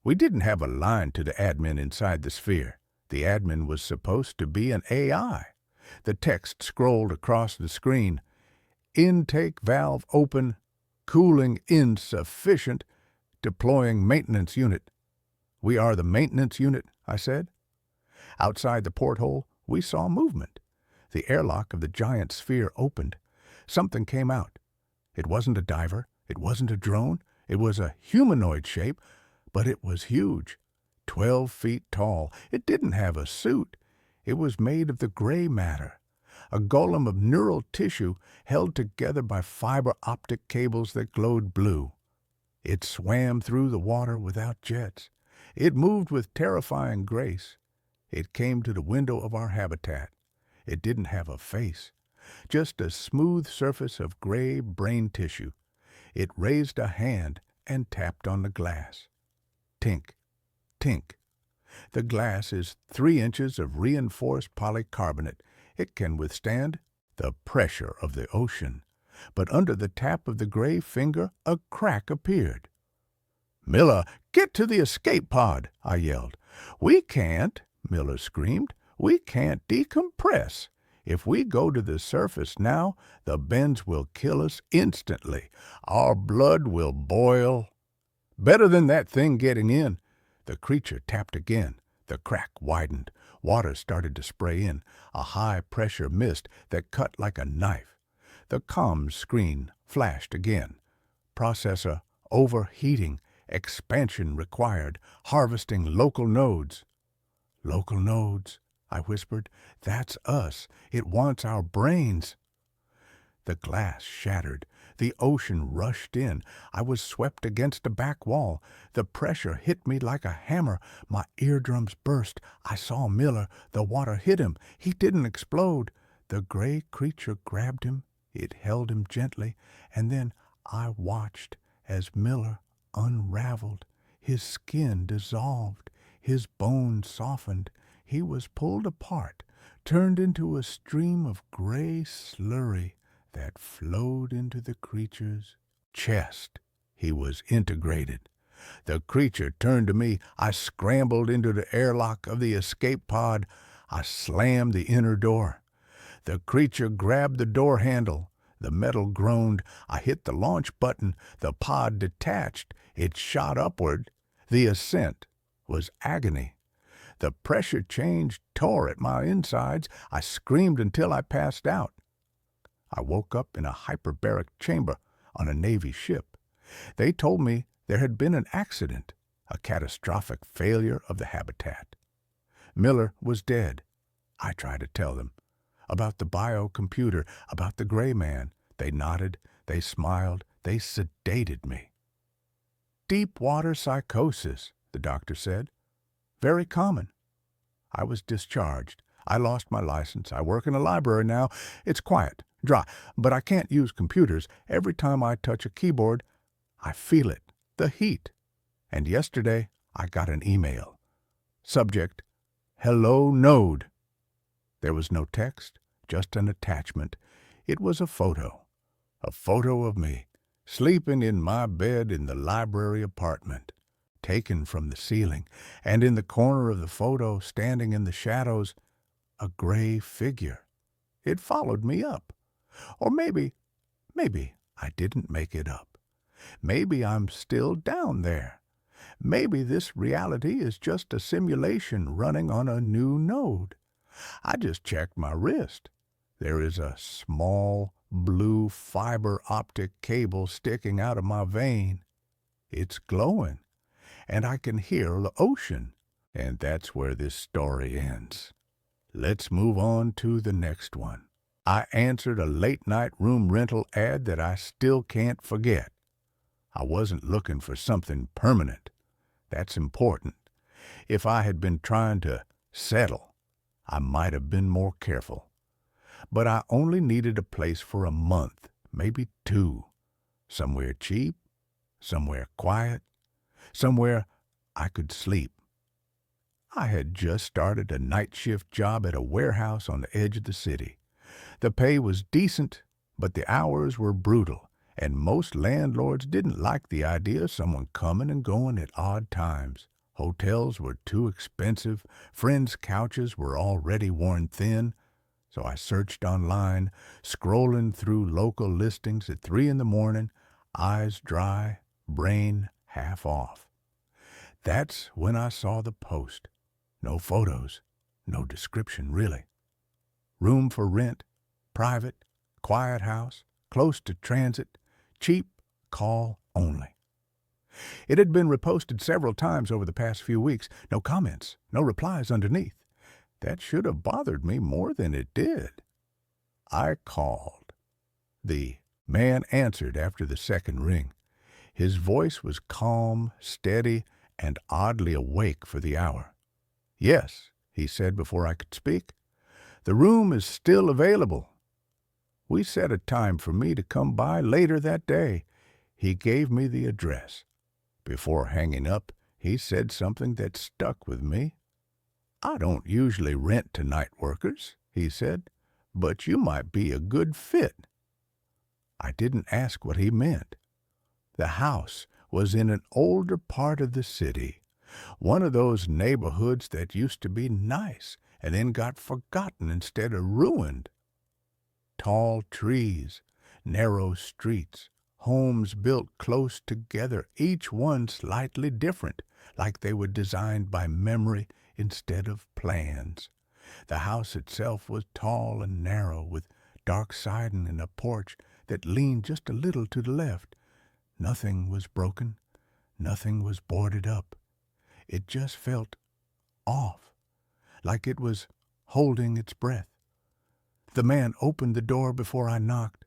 We didn't have a line to the admin inside the sphere. The admin was supposed to be an AI. The text scrolled across the screen. "Intake valve open. Cooling insufficient. Deploying maintenance unit." "We are the maintenance unit," I said. Outside the porthole, we saw movement. The airlock of the giant sphere opened. Something came out. It wasn't a diver. It wasn't a drone. It was a humanoid shape, but it was huge. 12 feet tall. It didn't have a suit. It was made of the gray matter. A golem of neural tissue held together by fiber optic cables that glowed blue. It swam through the water without jets. It moved with terrifying grace. It came to the window of our habitat. It didn't have a face, just a smooth surface of gray brain tissue. It raised a hand and tapped on the glass. Tink, tink. The glass is 3 inches of reinforced polycarbonate. It can withstand the pressure of the ocean. But under the tap of the gray finger, a crack appeared. "Miller, get to the escape pod," I yelled. "We can't," Miller screamed. "We can't decompress. If we go to the surface now, the bends will kill us instantly. Our blood will boil." "Better than that thing getting in." The creature tapped again. The crack widened. Water started to spray in, a high-pressure mist that cut like a knife. The comms screen flashed again. "Processor overheating. Expansion required. Harvesting local nodes." "Local nodes," I whispered. "That's us. It wants our brains." The glass shattered. The ocean rushed in. I was swept against a back wall. The pressure hit me like a hammer. My eardrums burst. I saw Miller. The water hit him. He didn't explode. The gray creature grabbed him. It held him gently, and then I watched as Miller unraveled. His skin dissolved. His bones softened. He was pulled apart, turned into a stream of gray slurry that flowed into the creature's chest. He was integrated. The creature turned to me. I scrambled into the airlock of the escape pod. I slammed the inner door. The creature grabbed the door handle. The metal groaned. I hit the launch button. The pod detached. It shot upward. The ascent was agony. The pressure change tore at my insides. I screamed until I passed out. I woke up in a hyperbaric chamber on a Navy ship. They told me there had been an accident, a catastrophic failure of the habitat. Miller was dead. I tried to tell them about the biocomputer, about the gray man. They nodded, they smiled, they sedated me. "Deep water psychosis," the doctor said. "Very common." I was discharged. I lost my license. I work in a library now. It's quiet, dry, but I can't use computers. Every time I touch a keyboard, I feel it, the heat. And yesterday, I got an email. Subject, Hello, Node. There was no text, just an attachment. It was a photo of me, sleeping in my bed in the library apartment, taken from the ceiling, and in the corner of the photo, standing in the shadows, a gray figure. It followed me up. Or maybe I didn't make it up. Maybe I'm still down there. Maybe this reality is just a simulation running on a new node. I just checked my wrist. There is a small blue fiber optic cable sticking out of my vein. It's glowing, and I can hear the ocean. And that's where this story ends. Let's move on to the next one. I answered a late-night room rental ad that I still can't forget. I wasn't looking for something permanent. That's important. If I had been trying to settle, I might have been more careful. But I only needed a place for a month, maybe 2. Somewhere cheap, somewhere quiet, somewhere I could sleep. I had just started a night shift job at a warehouse on the edge of the city. The pay was decent, but the hours were brutal, and most landlords didn't like the idea of someone coming and going at odd times. Hotels were too expensive, friends' couches were already worn thin, so I searched online, scrolling through local listings at 3 in the morning, eyes dry, brain half off. That's when I saw the post. No photos, no description really. Room for rent, private, quiet house, close to transit, cheap, call only. It had been reposted several times over the past few weeks. No comments, no replies underneath. That should have bothered me more than it did. I called. The man answered after the second ring. His voice was calm, steady, and oddly awake for the hour. "Yes," he said before I could speak. "The room is still available." We set a time for me to come by later that day. He gave me the address. Before hanging up, he said something that stuck with me. "I don't usually rent to night workers," he said, "but you might be a good fit." I didn't ask what he meant. The house was in an older part of the city, one of those neighborhoods that used to be nice and then got forgotten instead of ruined. Tall trees, narrow streets, homes built close together, each one slightly different, like they were designed by memory instead of plans. The house itself was tall and narrow, with dark siding and a porch that leaned just a little to the left. Nothing was broken, nothing was boarded up. It just felt off, like it was holding its breath. The man opened the door before I knocked.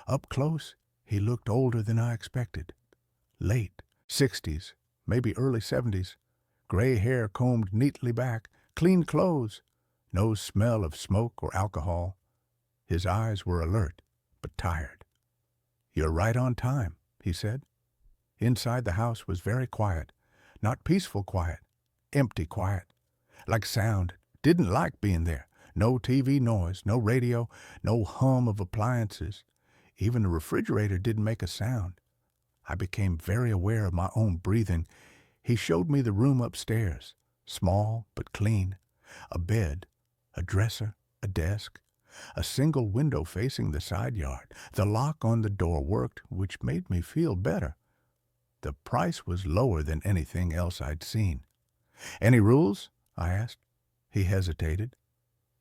Up close, he looked older than I expected. Late 60s, maybe early 70s. Gray hair combed neatly back, clean clothes, no smell of smoke or alcohol. His eyes were alert, but tired. "You're right on time," he said. Inside the house was very quiet. Not peaceful quiet, empty quiet. Like sound, didn't like being there. No TV noise, no radio, no hum of appliances. Even the refrigerator didn't make a sound. I became very aware of my own breathing. He showed me the room upstairs, small but clean. A bed, a dresser, a desk, a single window facing the side yard. The lock on the door worked, which made me feel better. The price was lower than anything else I'd seen. "Any rules?" I asked. He hesitated.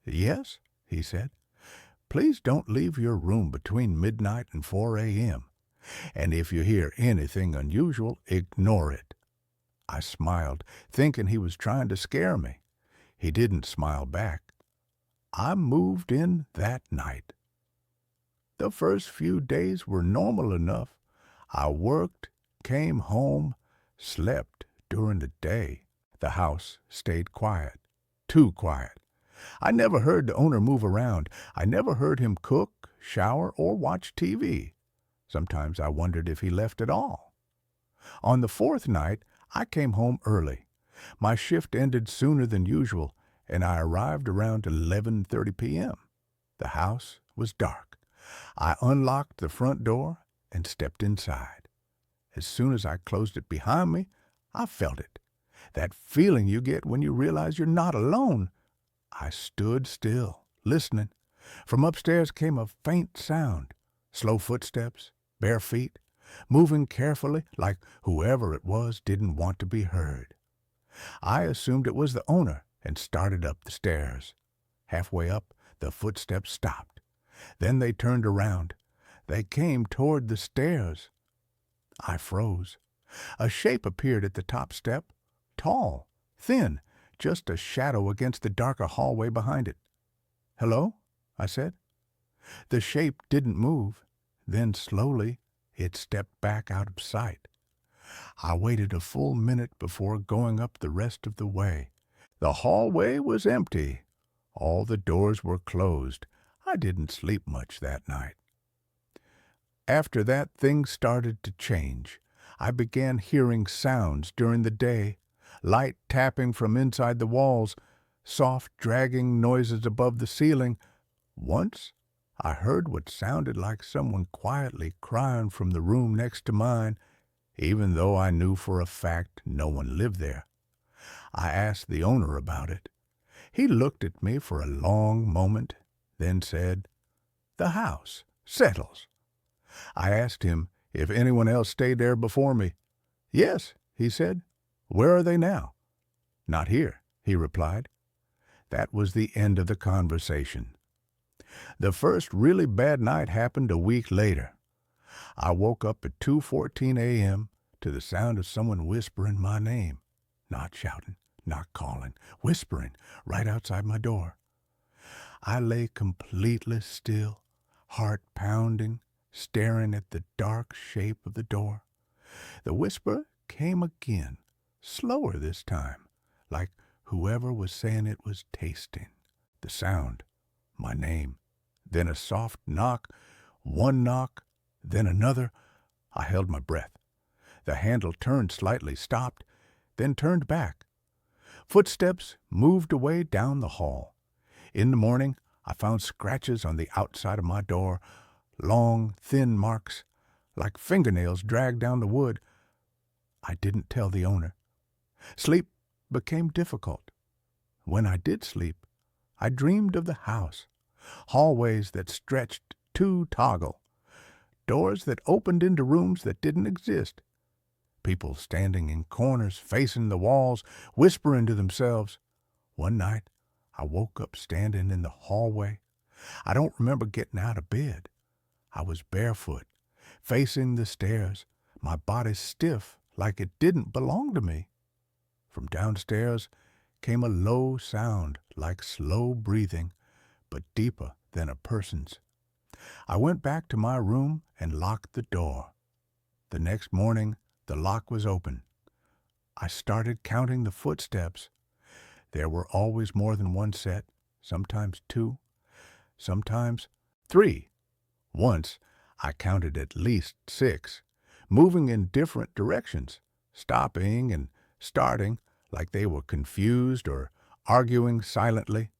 "Yes," he said. "Please don't leave your room between midnight and 4 a.m. And if you hear anything unusual, ignore it." I smiled, thinking he was trying to scare me. He didn't smile back. I moved in that night. The first few days were normal enough. I worked, came home, slept during the day. The house stayed quiet, too quiet. I never heard the owner move around. I never heard him cook, shower, or watch TV. Sometimes I wondered if he left at all. On the 4th night, I came home early. My shift ended sooner than usual, and I arrived around 11:30 p.m. The house was dark. I unlocked the front door and stepped inside. As soon as I closed it behind me, I felt it. That feeling you get when you realize you're not alone. I stood still, listening. From upstairs came a faint sound, slow footsteps, bare feet, moving carefully like whoever it was didn't want to be heard. I assumed it was the owner and started up the stairs. Halfway up, the footsteps stopped. Then they turned around. They came toward the stairs. I froze. A shape appeared at the top step, tall, thin, just a shadow against the darker hallway behind it. "Hello?" I said. The shape didn't move. Then slowly it stepped back out of sight. I waited a full minute before going up the rest of the way. The hallway was empty. All the doors were closed. I didn't sleep much that night. After that, things started to change. I began hearing sounds during the day, light tapping from inside the walls, soft dragging noises above the ceiling. Once, I heard what sounded like someone quietly crying from the room next to mine, even though I knew for a fact no one lived there. I asked the owner about it. He looked at me for a long moment, then said, "The house settles." I asked him if anyone else stayed there before me. "Yes," he said. "Where are they now?" "Not here," he replied. That was the end of the conversation. The first really bad night happened a week later. I woke up at 2:14 a.m. to the sound of someone whispering my name. Not shouting, not calling, whispering right outside my door. I lay completely still, heart pounding, staring at the dark shape of the door. The whisper came again, slower this time, like whoever was saying it was tasting. The sound, my name, then a soft knock, one knock, then another. I held my breath. The handle turned slightly, stopped, then turned back. Footsteps moved away down the hall. In the morning, I found scratches on the outside of my door, long, thin marks, like fingernails dragged down the wood. I didn't tell the owner. Sleep became difficult. When I did sleep, I dreamed of the house, hallways that stretched to toggle, doors that opened into rooms that didn't exist, people standing in corners facing the walls, whispering to themselves. One night, I woke up standing in the hallway. I don't remember getting out of bed. I was barefoot, facing the stairs, my body stiff like it didn't belong to me. From downstairs came a low sound like slow breathing, but deeper than a person's. I went back to my room and locked the door. The next morning, the lock was open. I started counting the footsteps. There were always more than one set, sometimes two, sometimes three. Once, I counted at least 6, moving in different directions, stopping and starting like they were confused or arguing silently.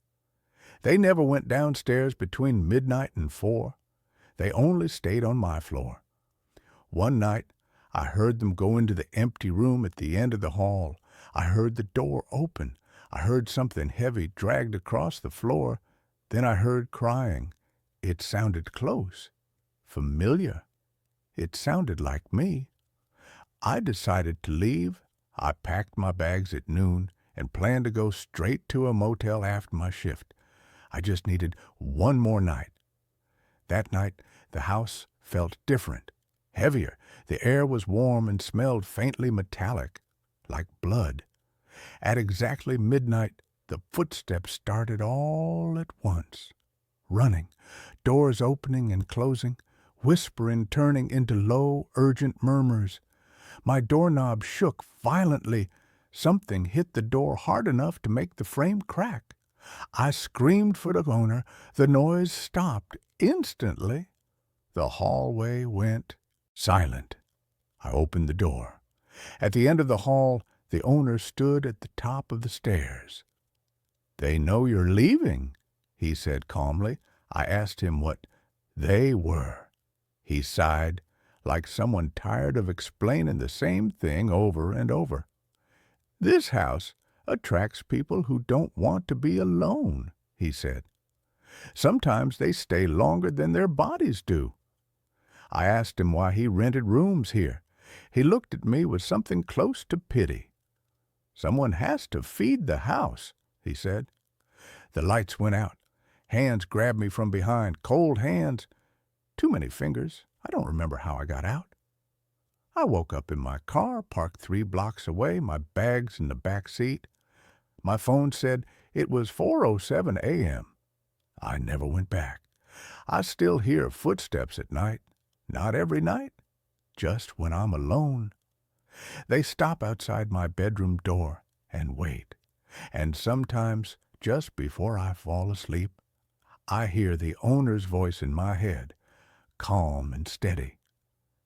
They never went downstairs between midnight and 4. They only stayed on my floor. One night, I heard them go into the empty room at the end of the hall. I heard the door open. I heard something heavy dragged across the floor. Then I heard crying. It sounded close, familiar. It sounded like me. I decided to leave. I packed my bags at noon and planned to go straight to a motel after my shift. I just needed one more night. That night, the house felt different, heavier. The air was warm and smelled faintly metallic, like blood. At exactly midnight, the footsteps started all at once, running, doors opening and closing, whispering turning into low, urgent murmurs. My doorknob shook violently. Something hit the door hard enough to make the frame crack. I screamed for the owner. The noise stopped instantly. The hallway went silent. I opened the door. At the end of the hall, the owner stood at the top of the stairs. They know you're leaving, he said calmly. I asked him what they were. He sighed, like someone tired of explaining the same thing over and over. This house attracts people who don't want to be alone, he said. Sometimes they stay longer than their bodies do. I asked him why he rented rooms here. He looked at me with something close to pity. Someone has to feed the house, he said. The lights went out. Hands grabbed me from behind, cold hands. Too many fingers. I don't remember how I got out. I woke up in my car, parked 3 blocks away, my bags in the back seat. My phone said it was 4:07 a.m. I never went back. I still hear footsteps at night. Not every night, just when I'm alone. They stop outside my bedroom door and wait. And sometimes, just before I fall asleep, I hear the owner's voice in my head, calm and steady.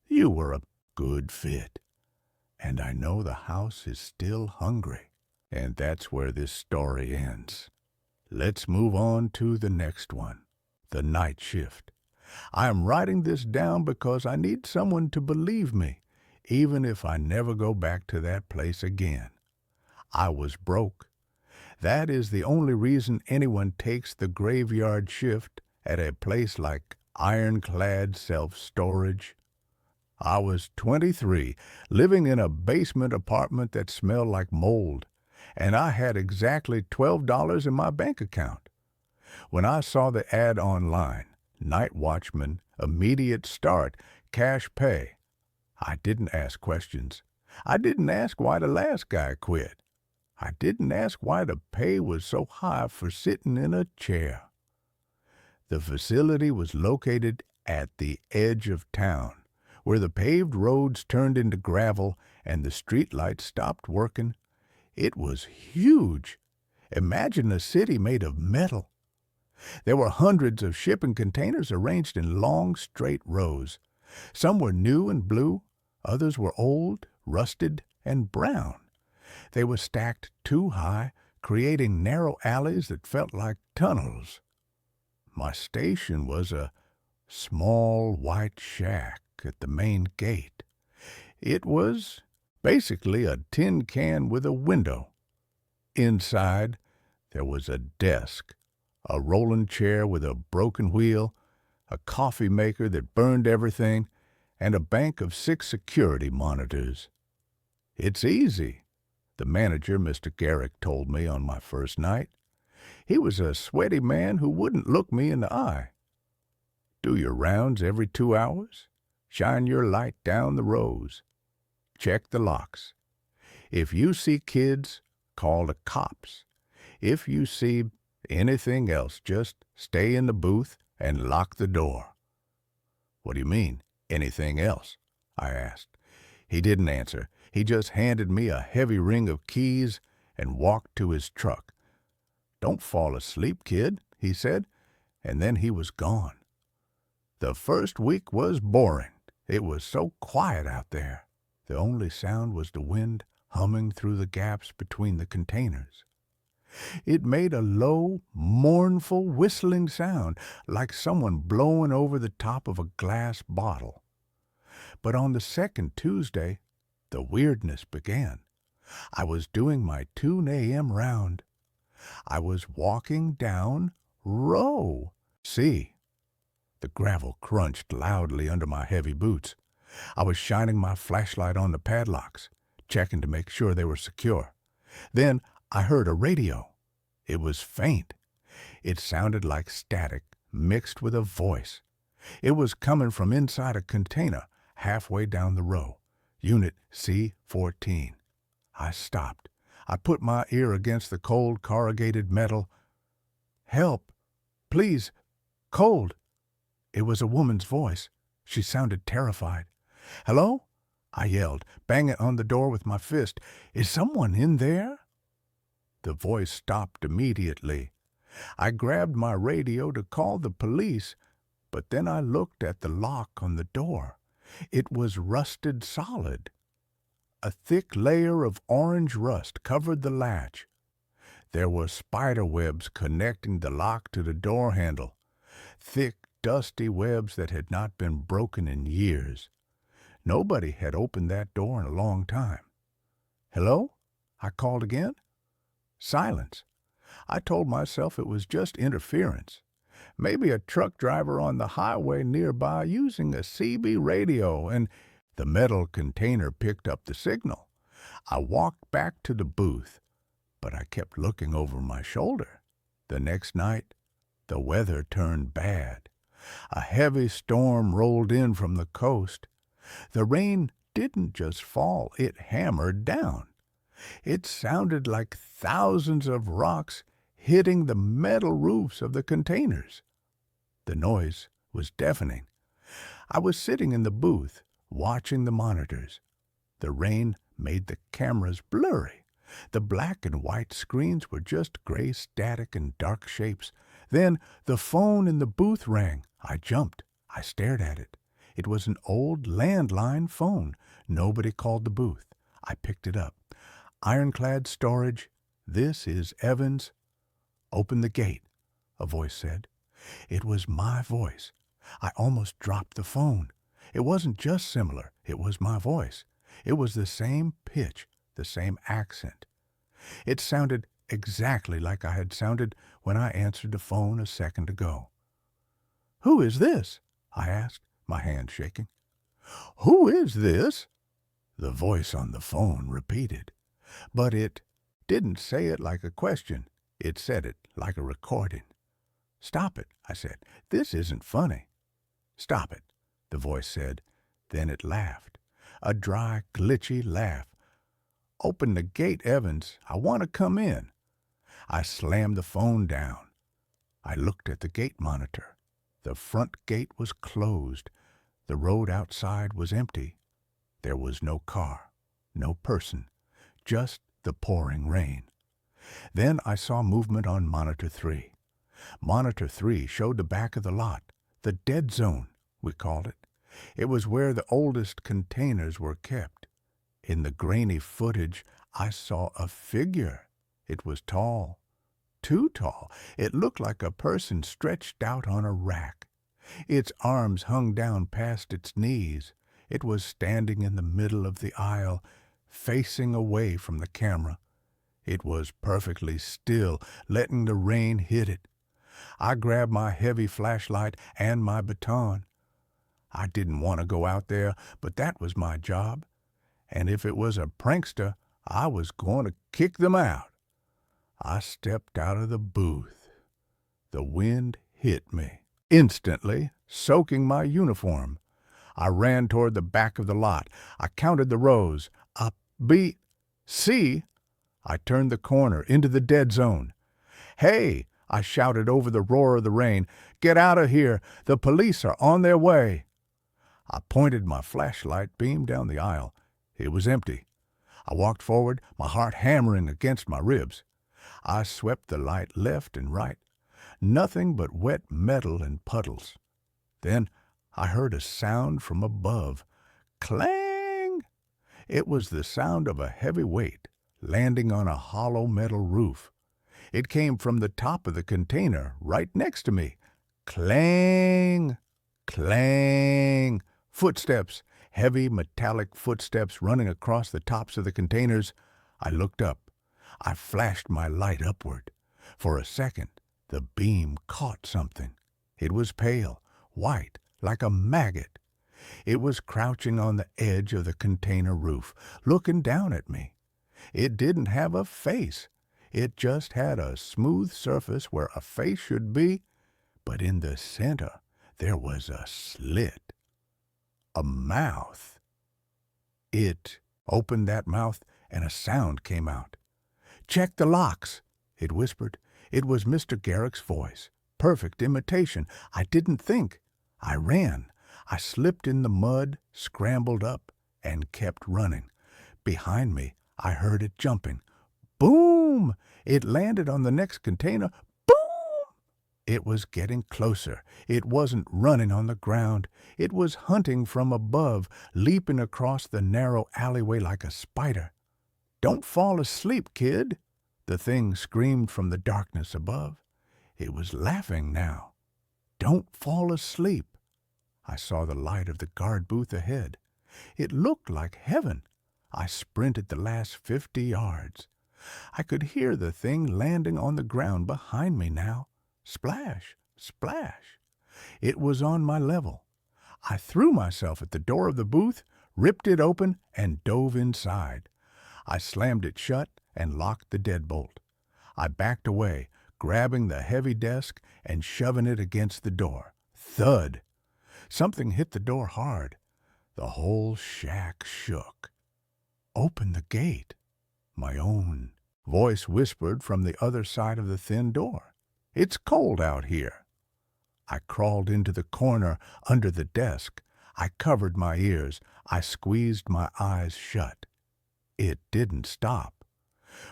You were a good fit. And I know the house is still hungry. And that's where this story ends. Let's move on to the next one, the night shift. I am writing this down because I need someone to believe me, even if I never go back to that place again. I was broke. That is the only reason anyone takes the graveyard shift at a place like Ironclad Self-Storage. I was 23, living in a basement apartment that smelled like mold, and I had exactly $12 in my bank account. When I saw the ad online, Night Watchman, immediate start, cash pay, I didn't ask questions. I didn't ask why the last guy quit. I didn't ask why the pay was so high for sitting in a chair. The facility was located at the edge of town, where the paved roads turned into gravel and the streetlights stopped working. It was huge. Imagine a city made of metal. There were hundreds of shipping containers arranged in long, straight rows. Some were new and blue, others were old, rusted, and brown. They were stacked too high, creating narrow alleys that felt like tunnels. My station was a small white shack at the main gate. It was basically a tin can with a window. Inside, there was a desk, a rolling chair with a broken wheel, a coffee maker that burned everything, and a bank of 6 security monitors. It's easy, the manager, Mr. Garrick, told me on my first night. He was a sweaty man who wouldn't look me in the eye. Do your rounds every 2 hours. Shine your light down the rows. Check the locks. If you see kids, call the cops. If you see anything else, just stay in the booth and lock the door. What do you mean, anything else? I asked. He didn't answer. He just handed me a heavy ring of keys and walked to his truck. Don't fall asleep, kid, he said, and then he was gone. The first week was boring. It was so quiet out there. The only sound was the wind humming through the gaps between the containers. It made a low, mournful, whistling sound, like someone blowing over the top of a glass bottle. But on the second Tuesday, the weirdness began. I was doing my 2 a.m. round. I was walking down row C. The gravel crunched loudly under my heavy boots. I was shining my flashlight on the padlocks, checking to make sure they were secure. Then I heard a radio. It was faint. It sounded like static mixed with a voice. It was coming from inside a container halfway down the row, Unit C-14. I stopped. I put my ear against the cold corrugated metal. Help! Please! Cold! It was a woman's voice. She sounded terrified. Hello? I yelled, banging on the door with my fist. Is someone in there? The voice stopped immediately. I grabbed my radio to call the police, but then I looked at the lock on the door. It was rusted solid. A thick layer of orange rust covered the latch. There were spider webs connecting the lock to the door handle, thick, dusty webs that had not been broken in years. Nobody had opened that door in a long time. "Hello?" I called again. Silence. I told myself it was just interference. Maybe a truck driver on the highway nearby using a CB radio, and the metal container picked up the signal. I walked back to the booth, but I kept looking over my shoulder. The next night, the weather turned bad. A heavy storm rolled in from the coast. The rain didn't just fall, it hammered down. It sounded like thousands of rocks hitting the metal roofs of the containers. The noise was deafening. I was sitting in the booth, watching the monitors. The rain made the cameras blurry. The black and white screens were just gray static and dark shapes. Then the phone in the booth rang. I jumped. I stared at it. It was an old landline phone. Nobody called the booth. I picked it up. "Ironclad storage. This is Evans." "Open the gate," a voice said. It was my voice. I almost dropped the phone. It wasn't just similar. It was my voice. It was the same pitch, the same accent. It sounded exactly like I had sounded when I answered the phone a second ago. "Who is this?" I asked, my hand shaking. "Who is this?" the voice on the phone repeated. But it didn't say it like a question. It said it like a recording. "Stop it," I said. "This isn't funny." "Stop it," the voice said. Then it laughed. A dry, glitchy laugh. "Open the gate, Evans. I want to come in." I slammed the phone down. I looked at the gate monitor. The front gate was closed. The road outside was empty. There was no car, no person, just the pouring rain. Then I saw movement on Monitor 3. Monitor 3 showed the back of the lot, the dead zone, we called it. It was where the oldest containers were kept. In the grainy footage, I saw a figure. It was tall, too tall. It looked like a person stretched out on a rack. Its arms hung down past its knees. It was standing in the middle of the aisle, facing away from the camera. It was perfectly still, letting the rain hit it. I grabbed my heavy flashlight and my baton. I didn't want to go out there, but that was my job. And if it was a prankster, I was going to kick them out. I stepped out of the booth. The wind hit me, instantly soaking my uniform. I ran toward the back of the lot. I counted the rows. A, B, C. I turned the corner into the dead zone. "Hey!" I shouted over the roar of the rain. "Get out of here! The police are on their way!" I pointed my flashlight beam down the aisle. It was empty. I walked forward, my heart hammering against my ribs. I swept the light left and right. Nothing but wet metal and puddles. Then I heard a sound from above. Clang! It was the sound of a heavy weight landing on a hollow metal roof. It came from the top of the container right next to me. Clang! Clang! Footsteps, heavy metallic footsteps running across the tops of the containers. I looked up. I flashed my light upward. For a second, the beam caught something. It was pale, white, like a maggot. It was crouching on the edge of the container roof, looking down at me. It didn't have a face. It just had a smooth surface where a face should be, but in the center there was a slit. A mouth. It opened that mouth and a sound came out. "Check the locks," it whispered. It was Mr. Garrick's voice. Perfect imitation. I didn't think. I ran. I slipped in the mud, scrambled up, and kept running. Behind me, I heard it jumping. Boom! It landed on the next container. Boom! It was getting closer. It wasn't running on the ground. It was hunting from above, leaping across the narrow alleyway like a spider. "Don't fall asleep, kid," The thing screamed from the darkness above. It was laughing now. "Don't fall asleep." I saw the light of the guard booth ahead. It looked like heaven. I sprinted the last 50 yards. I could hear the thing landing on the ground behind me now. Splash, splash. It was on my level. I threw myself at the door of the booth, ripped it open, and dove inside. I slammed it shut and locked the deadbolt. I backed away, grabbing the heavy desk and shoving it against the door. Thud! Something hit the door hard. The whole shack shook. "Open the gate." My own voice whispered from the other side of the thin door. "It's cold out here." I crawled into the corner under the desk. I covered my ears. I squeezed my eyes shut. It didn't stop.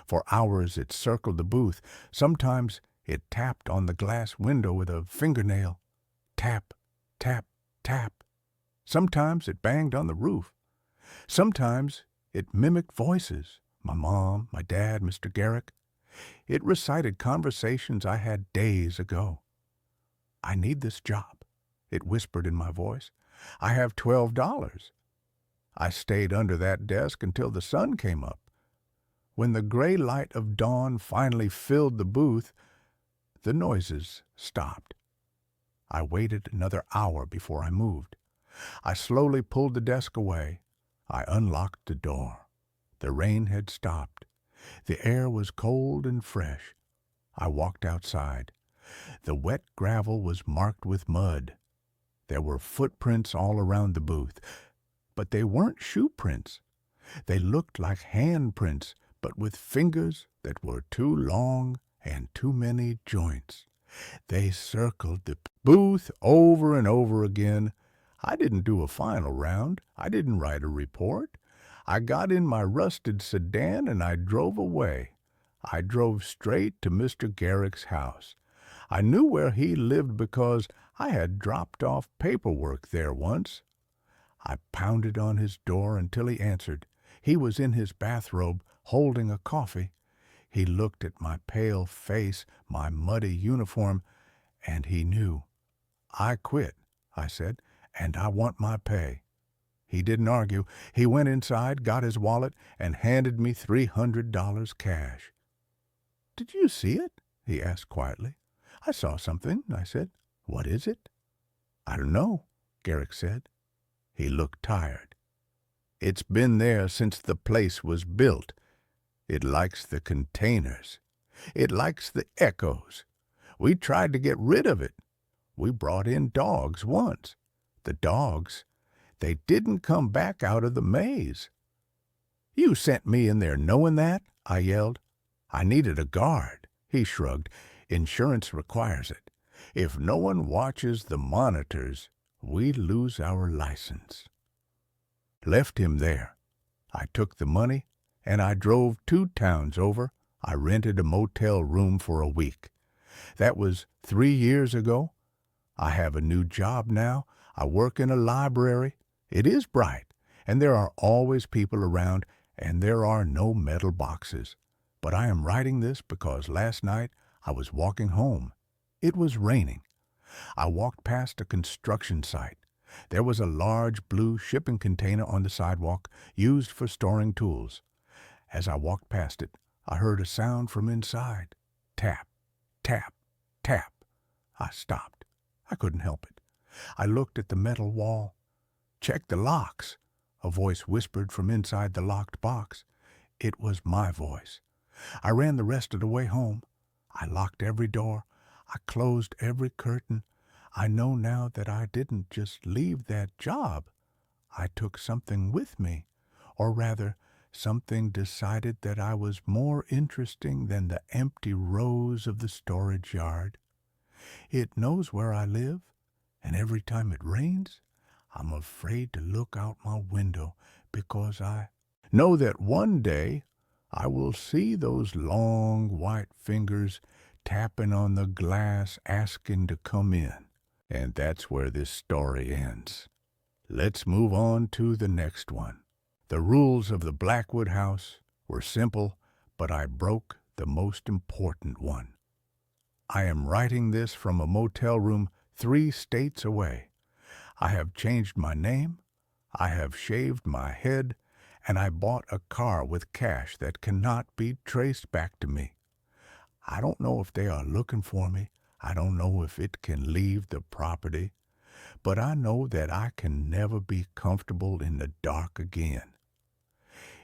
For hours it circled the booth. Sometimes it tapped on the glass window with a fingernail. Tap, tap, tap. Sometimes it banged on the roof. Sometimes it mimicked voices. My mom, my dad, Mr. Garrick. It recited conversations I had days ago. "I need this job," it whispered in my voice. "I have $12. I stayed under that desk until the sun came up. When the gray light of dawn finally filled the booth, the noises stopped. I waited another hour before I moved. I slowly pulled the desk away. I unlocked the door. The rain had stopped. The air was cold and fresh. I walked outside. The wet gravel was marked with mud. There were footprints all around the booth, but they weren't shoe prints. They looked like handprints, but with fingers that were too long and too many joints. They circled the booth over and over again. I didn't do a final round. I didn't write a report. I got in my rusted sedan and I drove away. I drove straight to Mr. Garrick's house. I knew where he lived because I had dropped off paperwork there once. I pounded on his door until he answered. He was in his bathrobe, holding a coffee. He looked at my pale face, my muddy uniform, and he knew. "I quit," I said, "and I want my pay." He didn't argue. He went inside, got his wallet, and handed me $300 cash. "Did you see it?" he asked quietly. "I saw something," I said. "What is it?" "I don't know," Garrick said. He looked tired. "It's been there since the place was built. It likes the containers. It likes the echoes. We tried to get rid of it. We brought in dogs once. The dogs, they didn't come back out of the maze." "You sent me in there knowing that?" I yelled. "I needed a guard." He shrugged. "Insurance requires it. If no one watches the monitors, we lose our license." Left him there. I took the money, and I drove 2 towns over. I rented a motel room for a week. That was 3 years ago. I have a new job now. I work in a library. It is bright, and there are always people around, and there are no metal boxes. But I am writing this because last night I was walking home. It was raining. I walked past a construction site. There was a large blue shipping container on the sidewalk, used for storing tools. As I walked past it, I heard a sound from inside. Tap, tap, tap. I stopped. I couldn't help it. I looked at the metal wall. "Check the locks," a voice whispered from inside the locked box. It was my voice. I ran the rest of the way home. I locked every door. I closed every curtain. I know now that I didn't just leave that job. I took something with me, or rather, something decided that I was more interesting than the empty rows of the storage yard. It knows where I live, and every time it rains, I'm afraid to look out my window because I know that one day I will see those long white fingers tapping on the glass asking to come in. And that's where this story ends. Let's move on to the next one. The rules of the Blackwood house were simple, but I broke the most important one. I am writing this from a motel room 3 states away. I have changed my name, I have shaved my head, and I bought a car with cash that cannot be traced back to me. I don't know if they are looking for me. I don't know if it can leave the property. But I know that I can never be comfortable in the dark again.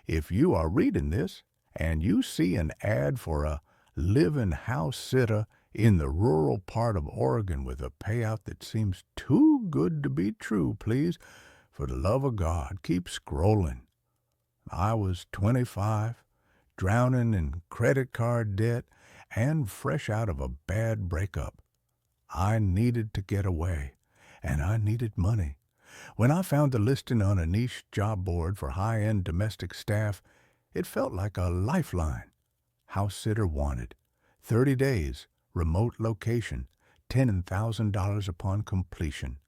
If you are reading this and you see an ad for a live-in house sitter in the rural part of Oregon with a payout that seems too good to be true, please, for the love of God, keep scrolling. I was 25, drowning in credit card debt, and fresh out of a bad breakup. I needed to get away, and I needed money. When I found the listing on a niche job board for high-end domestic staff, it felt like a lifeline. House sitter wanted. 30 days, remote location, $10,000 upon completion.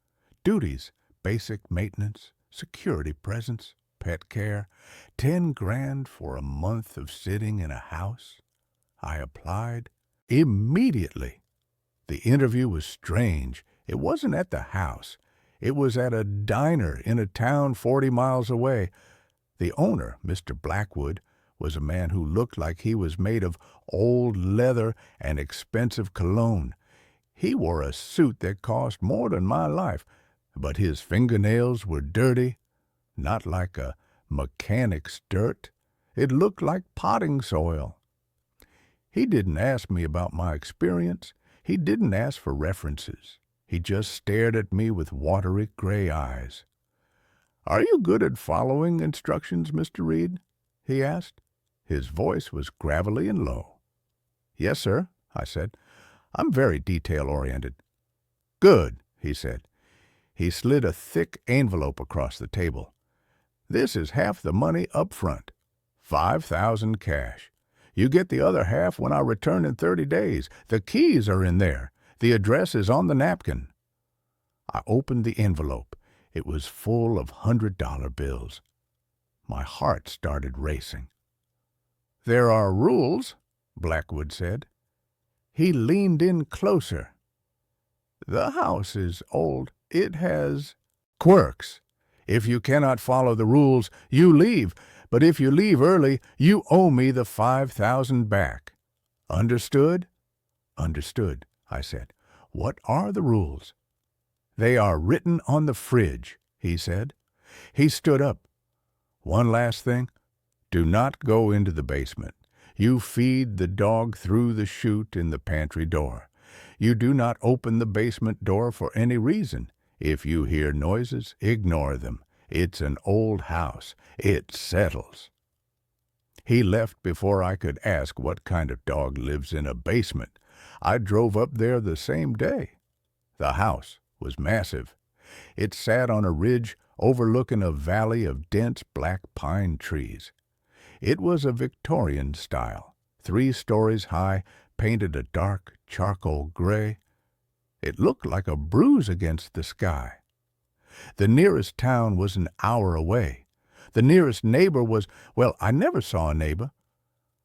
Duties, basic maintenance, security presence, pet care, 10 grand for a month of sitting in a house. I applied immediately. The interview was strange. It wasn't at the house. It was at a diner in a town 40 miles away. The owner, Mr. Blackwood, was a man who looked like he was made of old leather and expensive cologne. He wore a suit that cost more than my life, but his fingernails were dirty, not like a mechanic's dirt. It looked like potting soil. He didn't ask me about my experience. He didn't ask for references. He just stared at me with watery gray eyes. "Are you good at following instructions, Mr. Reed?" he asked. His voice was gravelly and low. "Yes, sir," I said. "I'm very detail-oriented." "Good," he said. He slid a thick envelope across the table. "This is half the money up front, $5,000 cash. You get the other half when I return in 30 days. The keys are in there. The address is on the napkin." I opened the envelope. It was full of $100 bills. My heart started racing. "There are rules," Blackwood said. He leaned in closer. "The house is old. It has quirks. If you cannot follow the rules, you leave. But if you leave early, you owe me the $5,000 back. Understood?" "Understood," I said. "What are the rules?" "They are written on the fridge," he said. He stood up. "One last thing. Do not go into the basement. You feed the dog through the chute in the pantry door. You do not open the basement door for any reason. If you hear noises, ignore them. It's an old house. It settles." He left before I could ask what kind of dog lives in a basement. I drove up there the same day. The house was massive. It sat on a ridge overlooking a valley of dense black pine trees. It was a Victorian style, 3 stories high, painted a dark charcoal gray. It looked like a bruise against the sky. The nearest town was an hour away. The nearest neighbor was, well, I never saw a neighbor.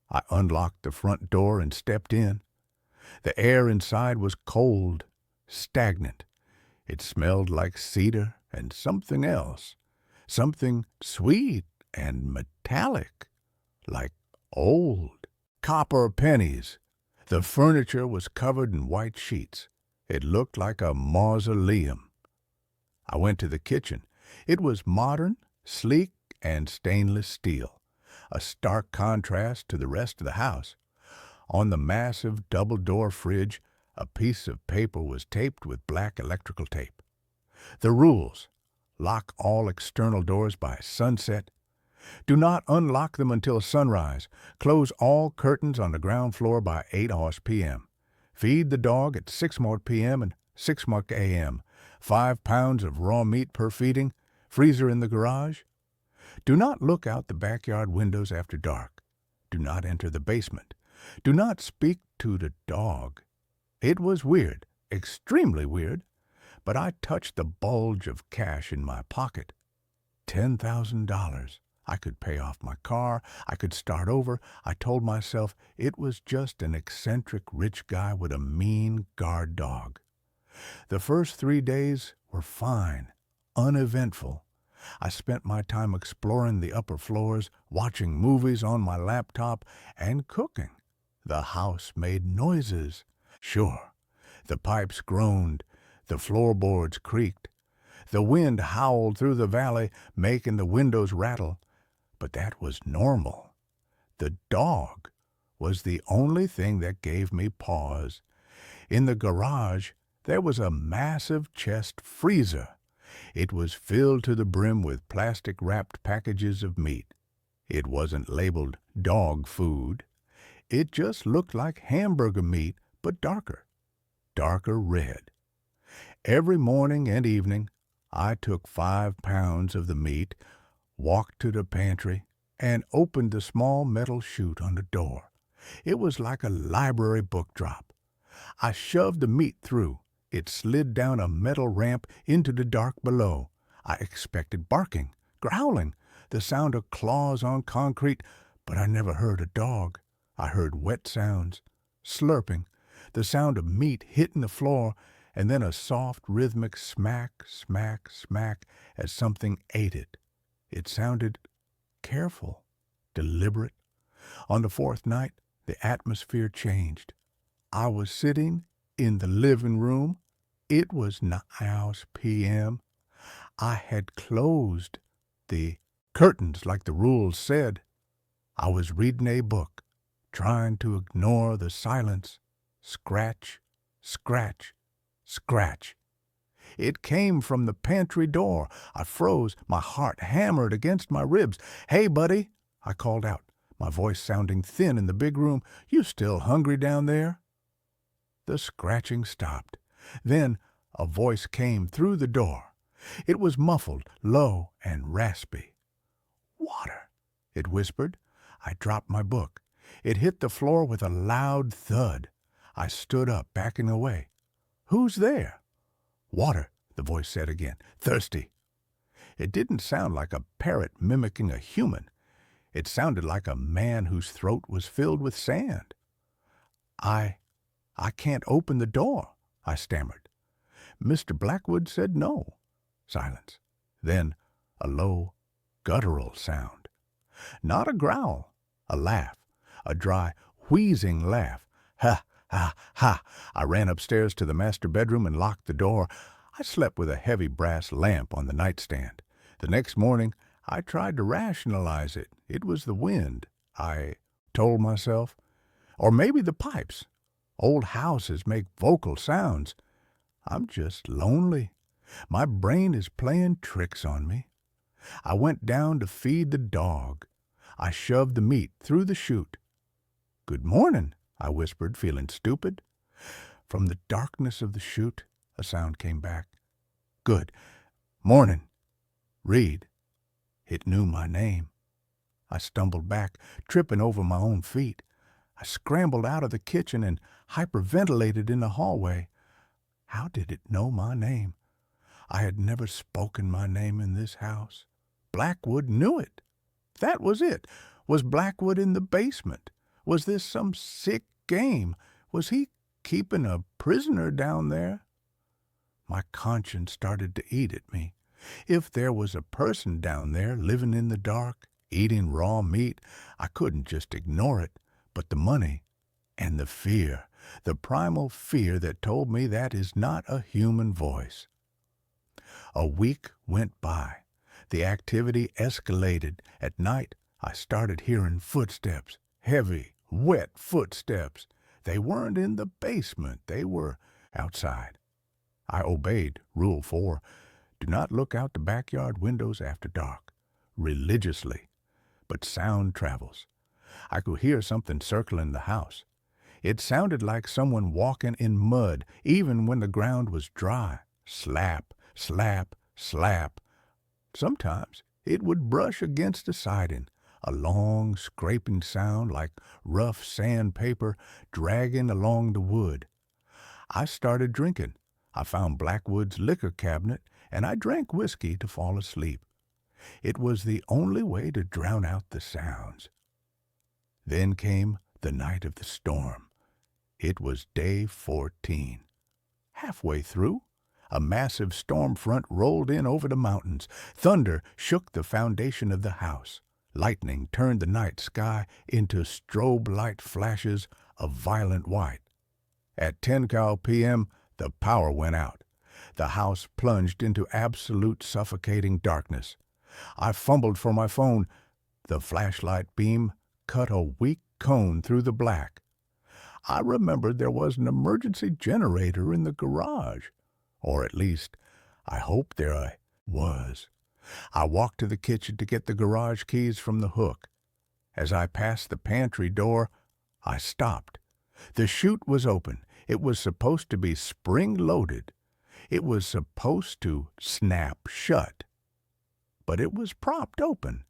I unlocked the front door and stepped in. The air inside was cold, stagnant. It smelled like cedar and something else, something sweet and metallic, like old copper pennies. The furniture was covered in white sheets. It looked like a mausoleum. I went to the kitchen. It was modern, sleek, and stainless steel, a stark contrast to the rest of the house. On the massive double-door fridge, a piece of paper was taped with black electrical tape. The rules: lock all external doors by sunset. Do not unlock them until sunrise. Close all curtains on the ground floor by 8 p.m. Feed the dog at 6 p.m. and 6 a.m. 5 pounds of raw meat per feeding. Freezer in the garage. Do not look out the backyard windows after dark. Do not enter the basement. Do not speak to the dog. It was weird, extremely weird, but I touched the bulge of cash in my pocket. $10,000. I could pay off my car. I could start over. I told myself it was just an eccentric rich guy with a mean guard dog. The first 3 days were fine, uneventful. I spent my time exploring the upper floors, watching movies on my laptop, and cooking. The house made noises. Sure, the pipes groaned, the floorboards creaked, the wind howled through the valley, making the windows rattle. But that was normal. The dog was the only thing that gave me pause. In the garage, there was a massive chest freezer. It was filled to the brim with plastic-wrapped packages of meat. It wasn't labeled dog food. It just looked like hamburger meat, but darker red. Every morning and evening, I took 5 pounds of the meat, walked to the pantry, and opened the small metal chute on the door. It was like a library book drop. I shoved the meat through. It slid down a metal ramp into the dark below. I expected barking, growling, the sound of claws on concrete, but I never heard a dog. I heard wet sounds, slurping, the sound of meat hitting the floor, and then a soft rhythmic smack, smack, smack as something ate it. It sounded careful, deliberate. On the 4th night, the atmosphere changed. I was sitting in the living room. It was now p.m. I had closed the curtains like the rules said. I was reading a book, trying to ignore the silence. Scratch, scratch, scratch. It came from the pantry door. I froze. My heart hammered against my ribs. "Hey, buddy," I called out, my voice sounding thin in the big room. "You still hungry down there?" The scratching stopped. Then a voice came through the door. It was muffled, low, and raspy. "Water," it whispered. I dropped my book. It hit the floor with a loud thud. I stood up, backing away. "Who's there?" "Water," the voice said again. "Thirsty." It didn't sound like a parrot mimicking a human. It sounded like a man whose throat was filled with sand. I can't open the door," I stammered. "Mr. Blackwood said no." Silence. Then a low, guttural sound. Not a growl, a laugh, a dry, wheezing laugh. "Ha, ha, ha." I ran upstairs to the master bedroom and locked the door. I slept with a heavy brass lamp on the nightstand. The next morning, I tried to rationalize it. It was the wind, I told myself. Or maybe the pipes. Old houses make vocal sounds. I'm just lonely. My brain is playing tricks on me. I went down to feed the dog. I shoved the meat through the chute. "Good morning," I whispered, feeling stupid. From the darkness of the chute, a sound came back. "Good morning. Reed." It knew my name. I stumbled back, tripping over my own feet. I scrambled out of the kitchen and hyperventilated in the hallway. How did it know my name? I had never spoken my name in this house. Blackwood knew it. That was it. Was Blackwood in the basement? Was this some sick game? Was he keeping a prisoner down there? My conscience started to eat at me. If there was a person down there living in the dark, eating raw meat, I couldn't just ignore it. But the money and the fear, the primal fear that told me that is not a human voice. A week went by. The activity escalated. At night, I started hearing footsteps, heavy, wet footsteps. They weren't in the basement. They were outside. I obeyed Rule 4. Do not look out the backyard windows after dark. Religiously. But sound travels. I could hear something circling the house. It sounded like someone walking in mud, even when the ground was dry. Slap, slap, slap. Sometimes it would brush against the siding, a long scraping sound like rough sandpaper dragging along the wood. I started drinking. I found Blackwood's liquor cabinet, and I drank whiskey to fall asleep. It was the only way to drown out the sounds. Then came the night of the storm. It was day 14. Halfway through, a massive storm front rolled in over the mountains. Thunder shook the foundation of the house. Lightning turned the night sky into strobe light flashes of violent white. At 10 p.m., the power went out. The house plunged into absolute suffocating darkness. I fumbled for my phone. The flashlight beam cut a weak cone through the black. I remembered there was an emergency generator in the garage. Or at least, I hoped there was. I walked to the kitchen to get the garage keys from the hook. As I passed the pantry door, I stopped. The chute was open. It was supposed to be spring-loaded. It was supposed to snap shut. But it was propped open.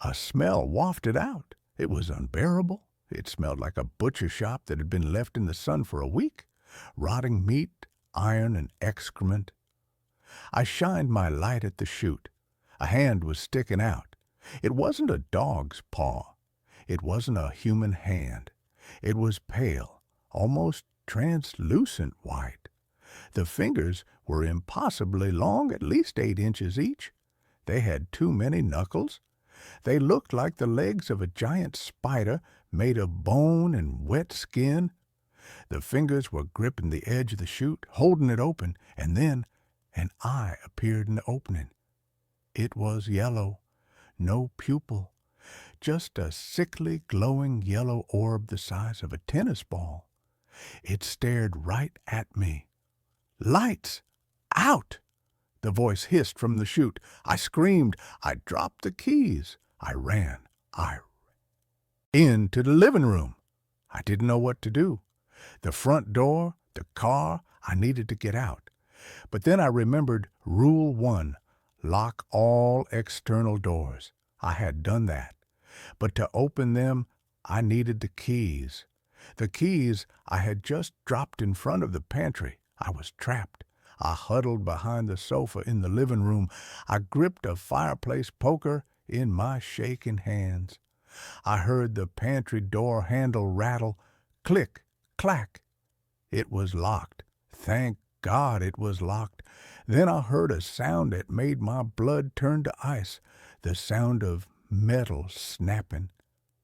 A smell wafted out. It was unbearable. It smelled like a butcher shop that had been left in the sun for a week. Rotting meat, iron, and excrement. I shined my light at the chute. A hand was sticking out. It wasn't a dog's paw. It wasn't a human hand. It was pale, almost translucent white. The fingers were impossibly long, at least 8 inches each. They had too many knuckles. They looked like the legs of a giant spider made of bone and wet skin. The fingers were gripping the edge of the chute, holding it open, and then an eye appeared in the opening. It was yellow, no pupil, just a sickly, glowing yellow orb the size of a tennis ball. It stared right at me. "Lights! Out!" The voice hissed from the chute. I screamed. I dropped the keys. I ran. Into the living room. I didn't know what to do. The front door, the car, I needed to get out. But then I remembered Rule 1, lock all external doors. I had done that. But to open them, I needed the keys. The keys I had just dropped in front of the pantry. I was trapped. I huddled behind the sofa in the living room. I gripped a fireplace poker in my shaking hands. I heard the pantry door handle rattle. Click, clack. It was locked. Thank God it was locked. Then I heard a sound that made my blood turn to ice. The sound of metal snapping.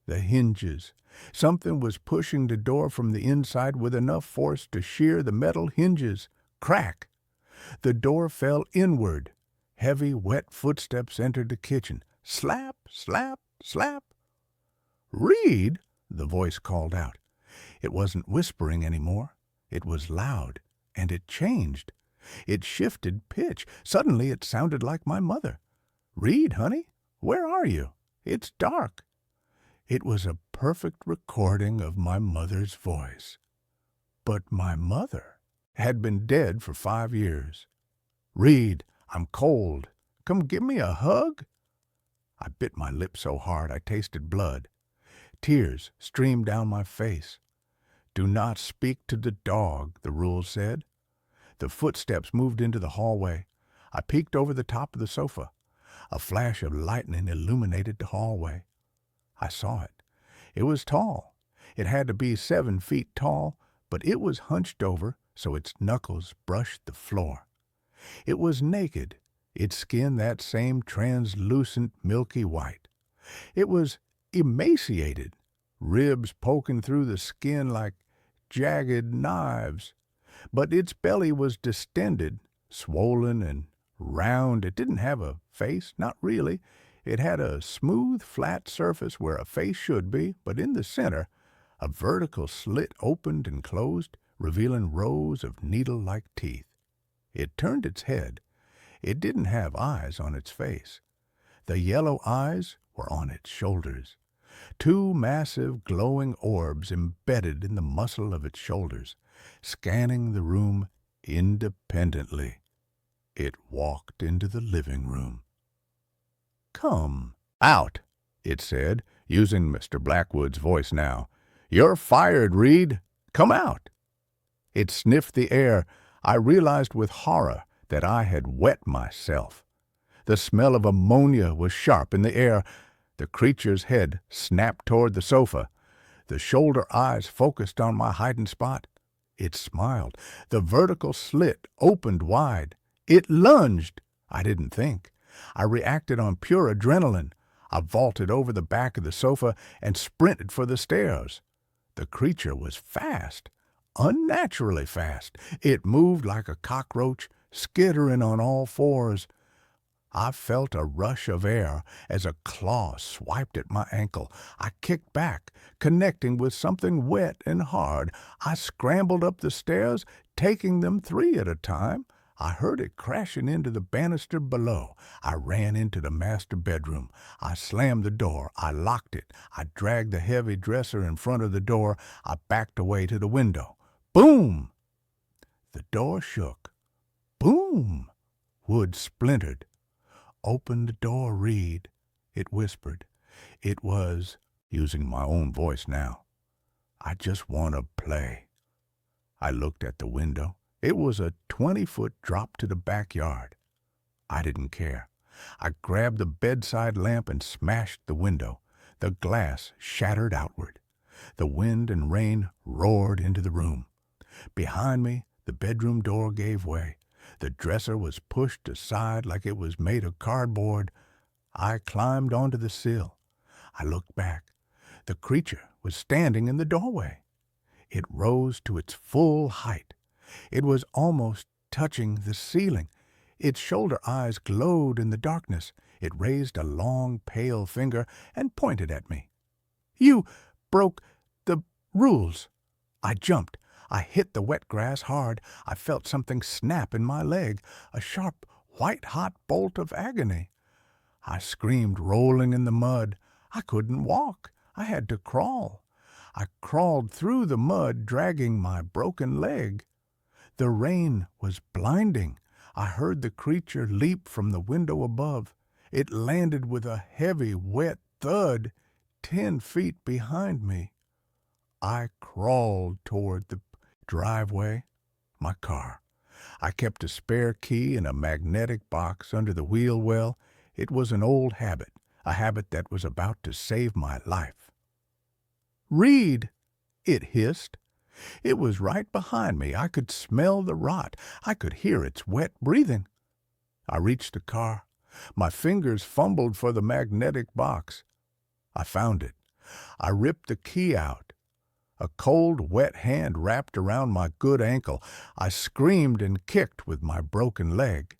The hinges. Something was pushing the door from the inside with enough force to shear the metal hinges. Crack! The door fell inward. Heavy, wet footsteps entered the kitchen. Slap, slap, slap. "Reed!" the voice called out. It wasn't whispering anymore. It was loud, and it changed. It shifted pitch. Suddenly it sounded like my mother. "Reed, honey, where are you? It's dark." It was a perfect recording of my mother's voice. But my mother had been dead for 5 years. "Reed, I'm cold. Come give me a hug?" I bit my lip so hard I tasted blood. Tears streamed down my face. "Do not speak to the dog," the rules said. The footsteps moved into the hallway. I peeked over the top of the sofa. A flash of lightning illuminated the hallway. I saw it. It was tall. It had to be 7 feet tall, but it was hunched over so its knuckles brushed the floor. It was naked, its skin that same translucent milky white. It was emaciated, ribs poking through the skin like jagged knives. But its belly was distended, swollen and round. It didn't have a face, not really. It had a smooth, flat surface where a face should be, but in the center, a vertical slit opened and closed, revealing rows of needle-like teeth. It turned its head. It didn't have eyes on its face. The yellow eyes were on its shoulders. 2 massive glowing orbs embedded in the muscle of its shoulders, scanning the room independently. It walked into the living room. "Come out," it said, using Mr. Blackwood's voice now. "You're fired, Reed. Come out." It sniffed the air. I realized with horror that I had wet myself. The smell of ammonia was sharp in the air. The creature's head snapped toward the sofa. The shoulder eyes focused on my hiding spot. It smiled. The vertical slit opened wide. It lunged. I didn't think. I reacted on pure adrenaline. I vaulted over the back of the sofa and sprinted for the stairs. The creature was fast, unnaturally fast. It moved like a cockroach, skittering on all fours. I felt a rush of air as a claw swiped at my ankle. I kicked back, connecting with something wet and hard. I scrambled up the stairs, taking them 3 at a time. I heard it crashing into the banister below. I ran into the master bedroom. I slammed the door. I locked it. I dragged the heavy dresser in front of the door. I backed away to the window. Boom! The door shook. Boom! Wood splintered. "Open the door, Reed," it whispered. It was, using my own voice now, "I just want to play." I looked at the window. It was a 20-foot drop to the backyard. I didn't care. I grabbed the bedside lamp and smashed the window. The glass shattered outward. The wind and rain roared into the room. Behind me, the bedroom door gave way. The dresser was pushed aside like it was made of cardboard. I climbed onto the sill. I looked back. The creature was standing in the doorway. It rose to its full height. It was almost touching the ceiling. Its shoulder eyes glowed in the darkness. It raised a long, pale finger and pointed at me. "You broke the rules." I jumped. I hit the wet grass hard. I felt something snap in my leg, a sharp, white-hot bolt of agony. I screamed, rolling in the mud. I couldn't walk. I had to crawl. I crawled through the mud, dragging my broken leg. The rain was blinding. I heard the creature leap from the window above. It landed with a heavy, wet thud 10 feet behind me. I crawled toward the driveway, my car. I kept a spare key in a magnetic box under the wheel well. It was an old habit, a habit that was about to save my life. "Reed!" it hissed. It was right behind me. I could smell the rot. I could hear its wet breathing. I reached the car. My fingers fumbled for the magnetic box. I found it. I ripped the key out. A cold, wet hand wrapped around my good ankle. I screamed and kicked with my broken leg.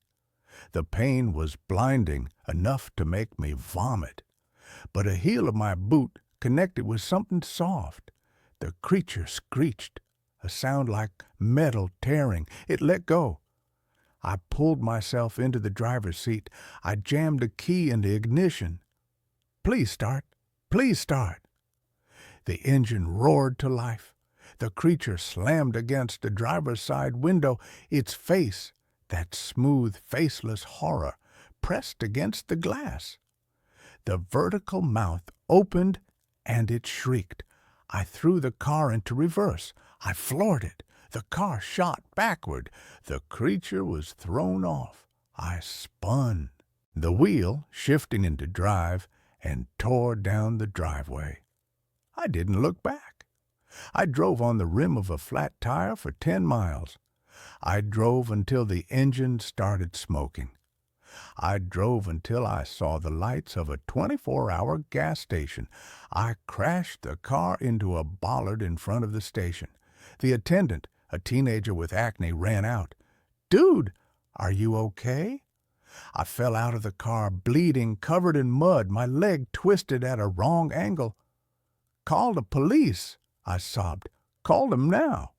The pain was blinding, enough to make me vomit. But a heel of my boot connected with something soft. The creature screeched, a sound like metal tearing. It let go. I pulled myself into the driver's seat. I jammed a key in the ignition. "Please start. Please start." The engine roared to life. The creature slammed against the driver's side window, its face, that smooth, faceless horror, pressed against the glass. The vertical mouth opened and it shrieked. I threw the car into reverse. I floored it. The car shot backward. The creature was thrown off. I spun, the wheel shifting into drive, and tore down the driveway. I didn't look back. I drove on the rim of a flat tire for 10 miles. I drove until the engine started smoking. I drove until I saw the lights of a 24-hour gas station. I crashed the car into a bollard in front of the station. The attendant, a teenager with acne, ran out. "Dude, are you okay?" I fell out of the car, bleeding, covered in mud, my leg twisted at a wrong angle. "Call the police," I sobbed. "Call them now."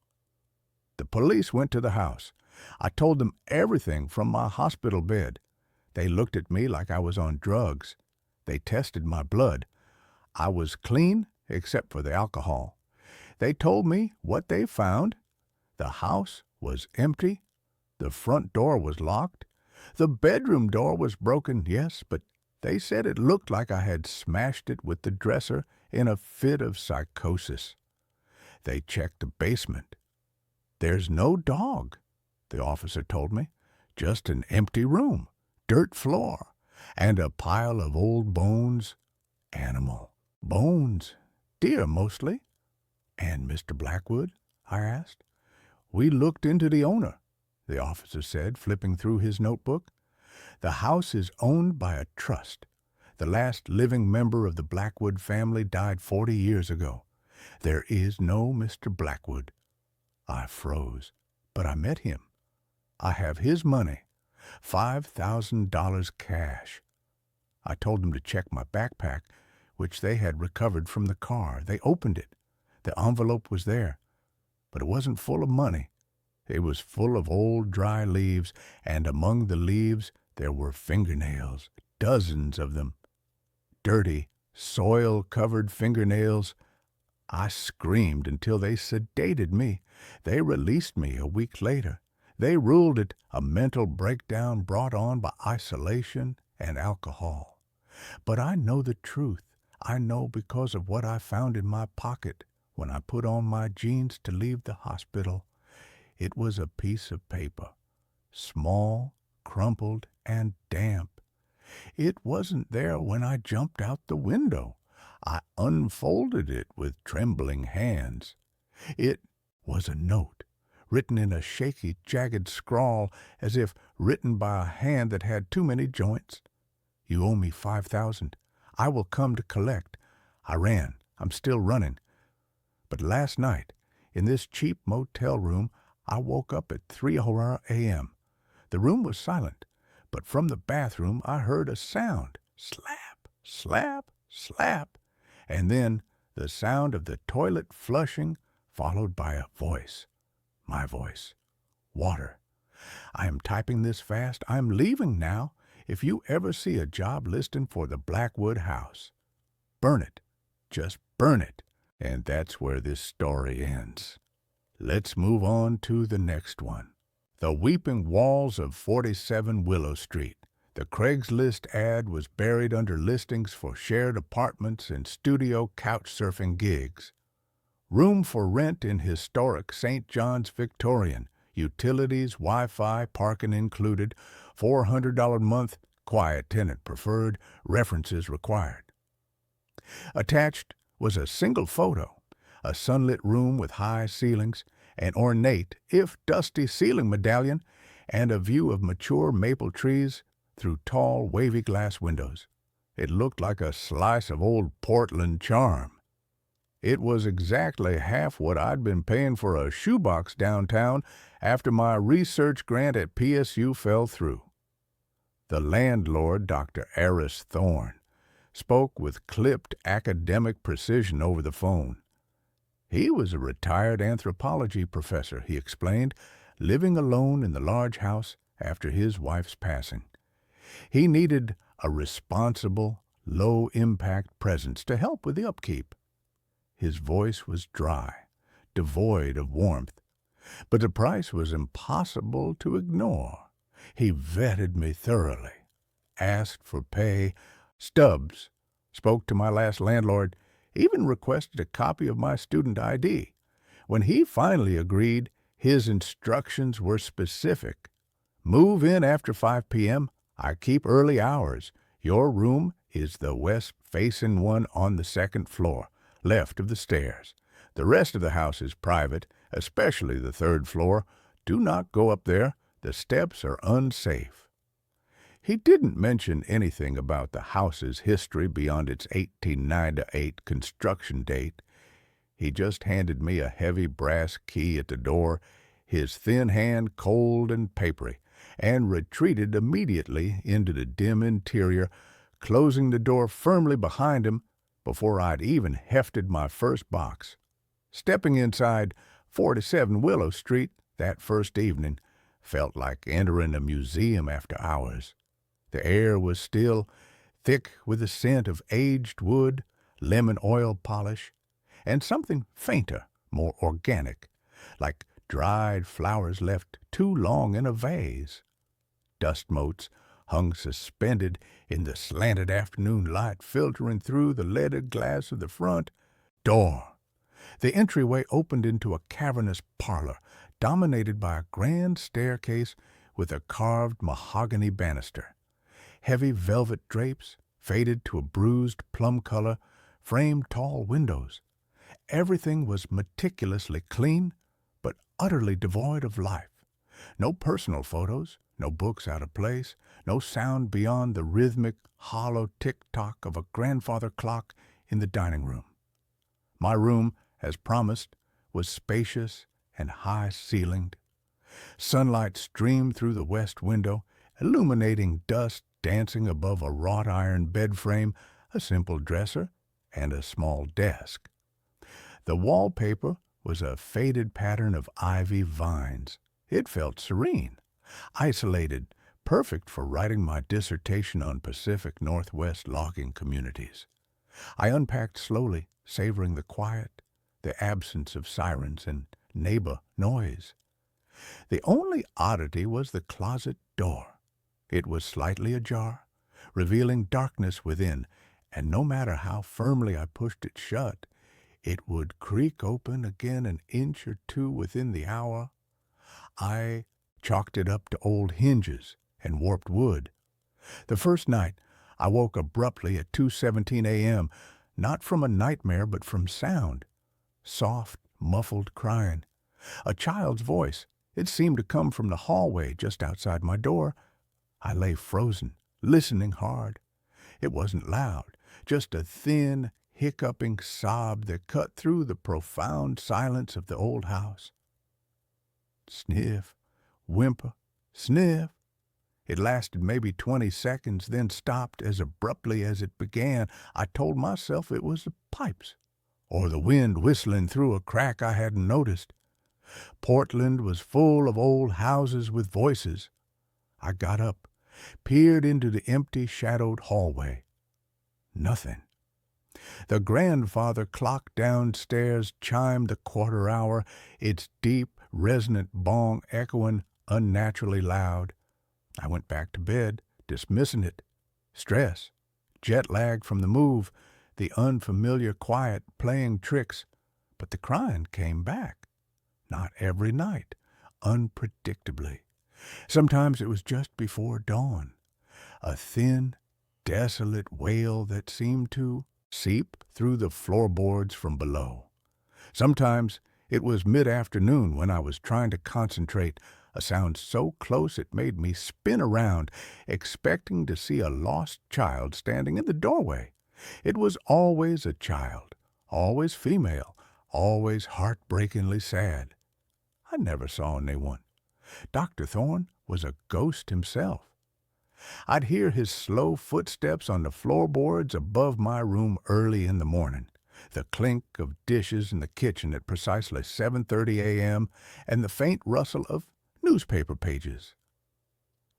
The police went to the house. I told them everything from my hospital bed. They looked at me like I was on drugs. They tested my blood. I was clean except for the alcohol. They told me what they found. The house was empty. The front door was locked. The bedroom door was broken, yes, but they said it looked like I had smashed it with the dresser in a fit of psychosis. They checked the basement. "There's no dog," the officer told me. "Just an empty room, dirt floor, and a pile of old bones. Animal. Bones. Deer, mostly. And Mr. Blackwood? I asked. We looked into the owner, the officer said, flipping through his notebook. The house is owned by a trust. The last living member of the Blackwood family died 40 years ago. There is no Mr. Blackwood. I froze, but I met him. I have his money, $5,000 cash. I told them to check my backpack, which they had recovered from the car. They opened it. The envelope was there, but it wasn't full of money. It was full of old dry leaves, and among the leaves there were fingernails, dozens of them. Dirty, soil-covered fingernails. I screamed until they sedated me. They released me a week later. They ruled it a mental breakdown brought on by isolation and alcohol. But I know the truth. I know because of what I found in my pocket when I put on my jeans to leave the hospital. It was a piece of paper, small, crumpled, and damp. It wasn't there when I jumped out the window. I unfolded it with trembling hands. It was a note, written in a shaky, jagged scrawl, as if written by a hand that had too many joints. You owe me $5,000. I will come to collect. I ran. I'm still running. But last night, in this cheap motel room, I woke up at 3 a.m. The room was silent, but from the bathroom I heard a sound. Slap, slap, slap. And then the sound of the toilet flushing, followed by a voice. My voice. Water. I am typing this fast. I'm leaving now. If you ever see a job listing for the Blackwood house, burn it. Just burn it. And that's where this story ends. Let's move on to the next one. The weeping walls of 47 Willow Street. The Craigslist ad was buried under listings for shared apartments and studio couch surfing gigs. Room for rent in historic St. John's Victorian. Utilities, Wi-Fi, parking included. $400 a month, quiet tenant preferred, references required. Attached was a single photo, a sunlit room with high ceilings, an ornate, if dusty ceiling medallion, and a view of mature maple trees through tall, wavy glass windows. It looked like a slice of old Portland charm. It was exactly half what I'd been paying for a shoebox downtown after my research grant at PSU fell through. The landlord, Dr. Eris Thorne, spoke with clipped academic precision over the phone. He was a retired anthropology professor, he explained, living alone in the large house after his wife's passing. He needed a responsible, low-impact presence to help with the upkeep. His voice was dry, devoid of warmth, but the price was impossible to ignore. He vetted me thoroughly, asked for pay, stubs, spoke to my last landlord, even requested a copy of my student ID. When he finally agreed, his instructions were specific. Move in after 5 p.m. I keep early hours. Your room is the west-facing one on the second floor, left of the stairs. The rest of the house is private, especially the third floor. Do not go up there. The steps are unsafe. He didn't mention anything about the house's history beyond its 1898 construction date. He just handed me a heavy brass key at the door, his thin hand cold and papery, and retreated immediately into the dim interior, closing the door firmly behind him before I'd even hefted my first box. Stepping inside 47 Willow Street that first evening felt like entering a museum after hours. The air was still, thick with the scent of aged wood, lemon oil polish, and something fainter, more organic, like dried flowers left too long in a vase. Dust motes hung suspended in the slanted afternoon light filtering through the leaded glass of the front door. The entryway opened into a cavernous parlor, dominated by a grand staircase with a carved mahogany banister. Heavy velvet drapes, faded to a bruised plum color, framed tall windows. Everything was meticulously clean, but utterly devoid of life. No personal photos, no books out of place, no sound beyond the rhythmic, hollow tick-tock of a grandfather clock in the dining room. My room, as promised, was spacious and high-ceilinged. Sunlight streamed through the west window, illuminating dust dancing above a wrought-iron bed frame, a simple dresser, and a small desk. The wallpaper was a faded pattern of ivy vines. It felt serene, isolated, perfect for writing my dissertation on Pacific Northwest logging communities. I unpacked slowly, savoring the quiet, the absence of sirens and neighbor noise. The only oddity was the closet door. It was slightly ajar, revealing darkness within, and no matter how firmly I pushed it shut, it would creak open again an inch or two within the hour. I chalked it up to old hinges and warped wood. The first night, I woke abruptly at 2:17 a.m., not from a nightmare but from sound. Soft, muffled crying. A child's voice. It seemed to come from the hallway just outside my door. I lay frozen, listening hard. It wasn't loud, just a thin, hiccuping sob that cut through the profound silence of the old house. Sniff, whimper, sniff. It lasted maybe 20 seconds, then stopped as abruptly as it began. I told myself it was the pipes, or the wind whistling through a crack I hadn't noticed. Portland was full of old houses with voices. I got up, peered into the empty, shadowed hallway. Nothing. The grandfather clock downstairs chimed the quarter hour, its deep, resonant bong echoing unnaturally loud. I went back to bed, dismissing it. Stress, jet lag from the move, the unfamiliar quiet playing tricks. But the crying came back. Not every night, unpredictably. Sometimes it was just before dawn. A thin, desolate wail that seemed to seep through the floorboards from below. Sometimes it was mid-afternoon when I was trying to concentrate, a sound so close it made me spin around, expecting to see a lost child standing in the doorway. It was always a child, always female, always heartbreakingly sad. I never saw anyone. Dr. Thorne was a ghost himself. I'd hear his slow footsteps on the floorboards above my room early in the morning, the clink of dishes in the kitchen at precisely 7:30 a.m., and the faint rustle of newspaper pages.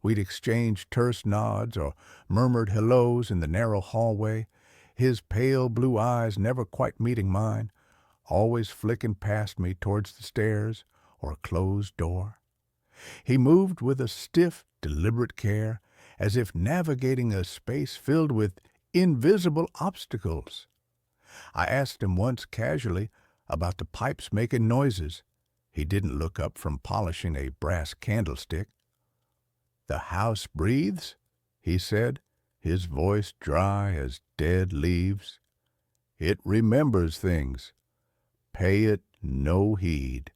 We'd exchange terse nods or murmured hellos in the narrow hallway, his pale blue eyes never quite meeting mine, always flicking past me towards the stairs or a closed door. He moved with a stiff, deliberate care, as if navigating a space filled with invisible obstacles. I asked him once casually about the pipes making noises. He didn't look up from polishing a brass candlestick. "The house breathes," he said, his voice dry as dead leaves. "It remembers things. Pay it no heed.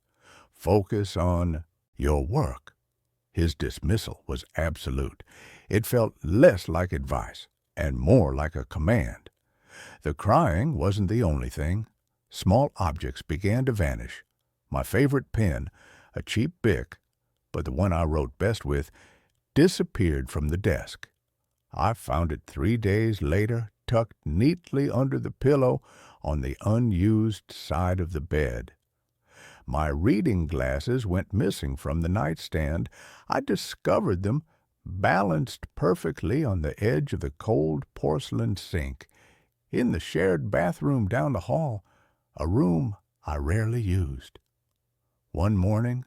Focus on your work." His dismissal was absolute. It felt less like advice and more like a command. The crying wasn't the only thing. Small objects began to vanish. My favorite pen, a cheap Bic, but the one I wrote best with, disappeared from the desk. I found it 3 days later, tucked neatly under the pillow on the unused side of the bed. My reading glasses went missing from the nightstand. I discovered them balanced perfectly on the edge of the cold porcelain sink, in the shared bathroom down the hall, a room I rarely used. One morning,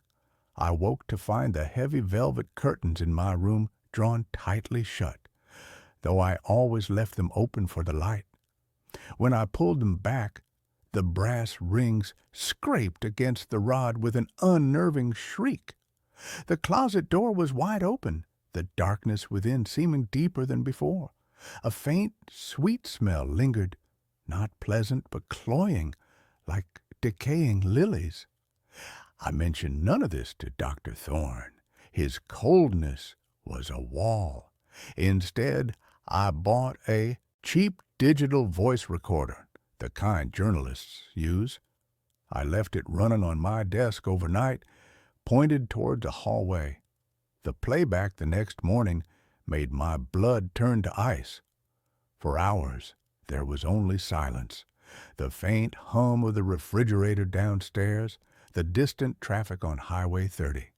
I woke to find the heavy velvet curtains in my room drawn tightly shut, though I always left them open for the light. When I pulled them back, the brass rings scraped against the rod with an unnerving shriek. The closet door was wide open, the darkness within seeming deeper than before. A faint, sweet smell lingered, not pleasant but cloying, like decaying lilies. I mentioned none of this to Dr. Thorne. His coldness was a wall. Instead, I bought a cheap digital voice recorder, the kind journalists use. I left it running on my desk overnight, pointed toward the hallway. The playback the next morning made my blood turn to ice. For hours, there was only silence. The faint hum of the refrigerator downstairs, the distant traffic on Highway 30.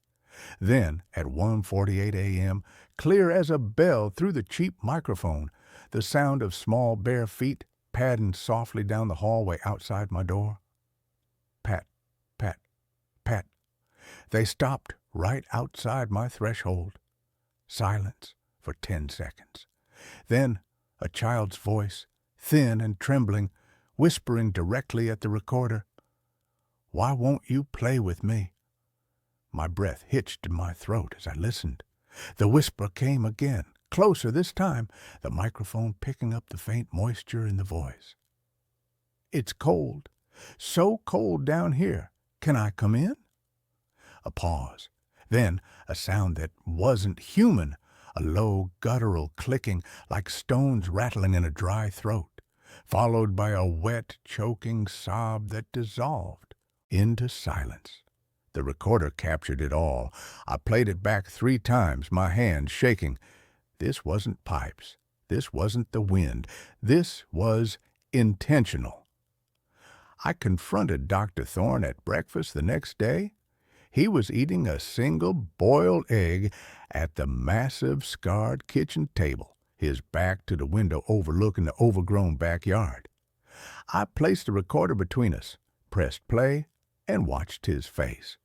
Then, at 1:48 a.m., clear as a bell through the cheap microphone, the sound of small bare feet padding softly down the hallway outside my door. Pat, pat, pat. They stopped right outside my threshold. Silence for 10 seconds. Then a child's voice, thin and trembling, whispering directly at the recorder. "Why won't you play with me?" My breath hitched in my throat as I listened. The whisper came again, closer this time, the microphone picking up the faint moisture in the voice. "It's cold, so cold down here. Can I come in?" A pause. Then a sound that wasn't human, a low, guttural clicking like stones rattling in a dry throat, followed by a wet, choking sob that dissolved into silence. The recorder captured it all. I played it back 3 times, my hands shaking. This wasn't pipes. This wasn't the wind. This was intentional. I confronted Dr. Thorne at breakfast the next day. He was eating a single boiled egg at the massive, scarred kitchen table, his back to the window overlooking the overgrown backyard. I placed the recorder between us, pressed play, and watched his face.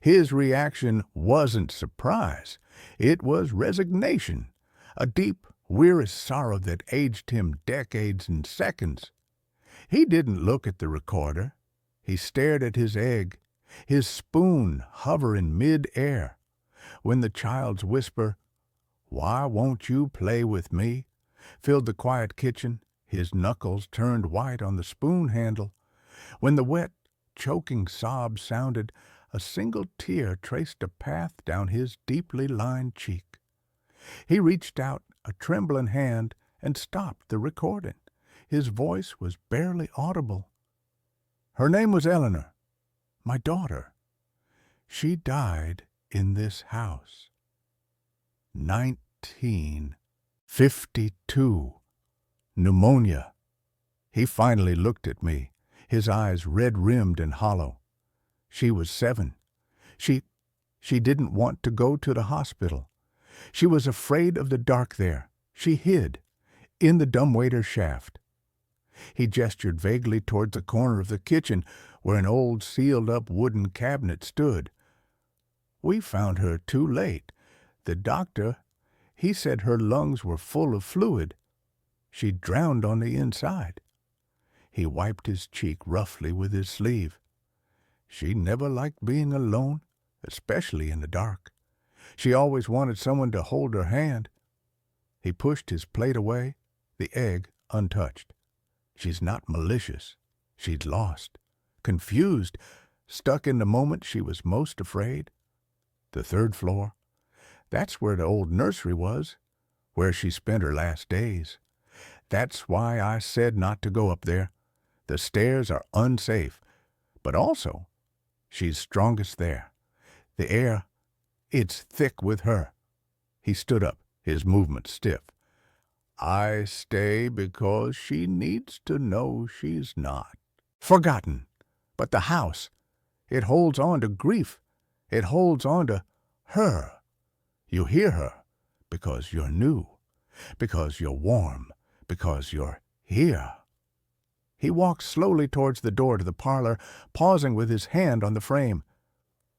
His reaction wasn't surprise. It was resignation, a deep, weary sorrow that aged him decades in seconds. He didn't look at the recorder. He stared at his egg, his spoon hovering mid-air. When the child's whisper, "Why won't you play with me?" filled the quiet kitchen, his knuckles turned white on the spoon handle. When the wet, choking sob sounded, a single tear traced a path down his deeply lined cheek. He reached out a trembling hand and stopped the recording. His voice was barely audible. "Her name was Eleanor, my daughter. She died in this house. 1952. Pneumonia." He finally looked at me, his eyes red-rimmed and hollow. She was 7. She didn't want to go to the hospital. She was afraid of the dark there. She hid in the dumbwaiter shaft. He gestured vaguely toward the corner of the kitchen where an old sealed-up wooden cabinet stood. "We found her too late. The doctor, he said her lungs were full of fluid. She drowned on the inside." He wiped his cheek roughly with his sleeve. "She never liked being alone, especially in the dark. She always wanted someone to hold her hand." He pushed his plate away, the egg untouched. "She's not malicious. She's lost, confused, stuck in the moment she was most afraid. The 3rd floor, that's where the old nursery was, where she spent her last days. That's why I said not to go up there. The stairs are unsafe, but also she's strongest there. The air, it's thick with her." He stood up, his movement stiff. "I stay because she needs to know she's not forgotten. But the house, it holds on to grief. It holds on to her. You hear her because you're new, because you're warm, because you're here." He walked slowly towards the door to the parlor, pausing with his hand on the frame.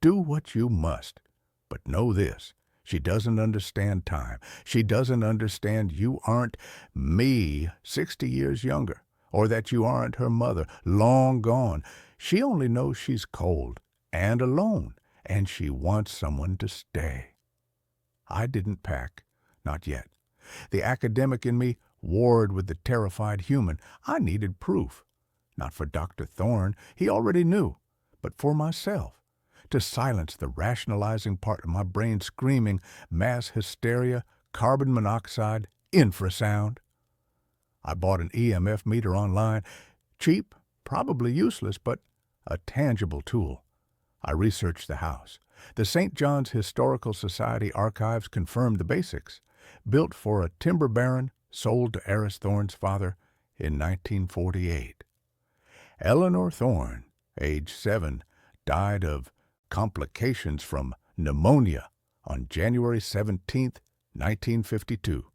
"Do what you must, but know this. She doesn't understand time. She doesn't understand you aren't me 60 years younger, or that you aren't her mother, long gone. She only knows she's cold and alone, and she wants someone to stay." I didn't pack. Not yet. The academic in me warred with the terrified human. I needed proof. Not for Dr. Thorne, he already knew, but for myself, to silence the rationalizing part of my brain screaming mass hysteria, carbon monoxide, infrasound. I bought an EMF meter online. Cheap, probably useless, but a tangible tool. I researched the house. The St. John's Historical Society archives confirmed the basics. Built for a timber baron, sold to Eris Thorne's father in 1948. Eleanor Thorne, age 7, died of complications from pneumonia on January 17, 1952.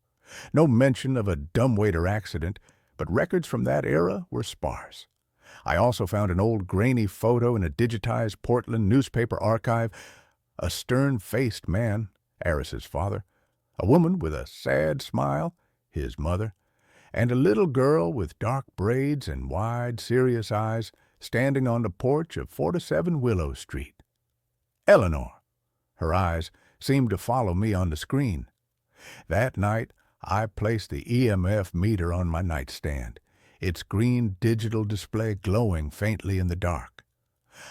No mention of a dumbwaiter accident, but records from that era were sparse. I also found an old grainy photo in a digitized Portland newspaper archive. A stern-faced man, Eris's father, a woman with a sad smile, his mother, and a little girl with dark braids and wide, serious eyes standing on the porch of 47 Willow Street. Eleanor. Her eyes seemed to follow me on the screen. That night, I placed the EMF meter on my nightstand, its green digital display glowing faintly in the dark.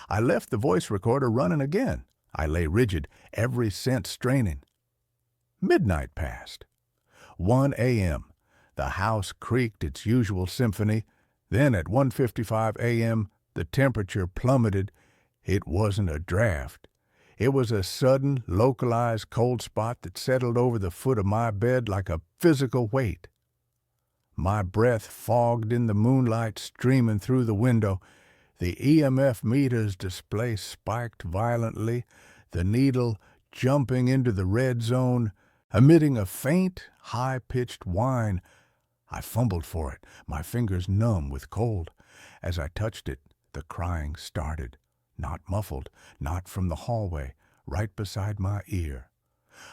I left the voice recorder running again. I lay rigid, every sense straining. Midnight passed. 1 a.m. The house creaked its usual symphony. Then at 1:55 a.m., the temperature plummeted. It wasn't a draft. It was a sudden, localized cold spot that settled over the foot of my bed like a physical weight. My breath fogged in the moonlight streaming through the window. The EMF meter's display spiked violently, the needle jumping into the red zone, emitting a faint, high-pitched whine. I fumbled for it, my fingers numb with cold. As I touched it, the crying started. Not muffled, not from the hallway, right beside my ear.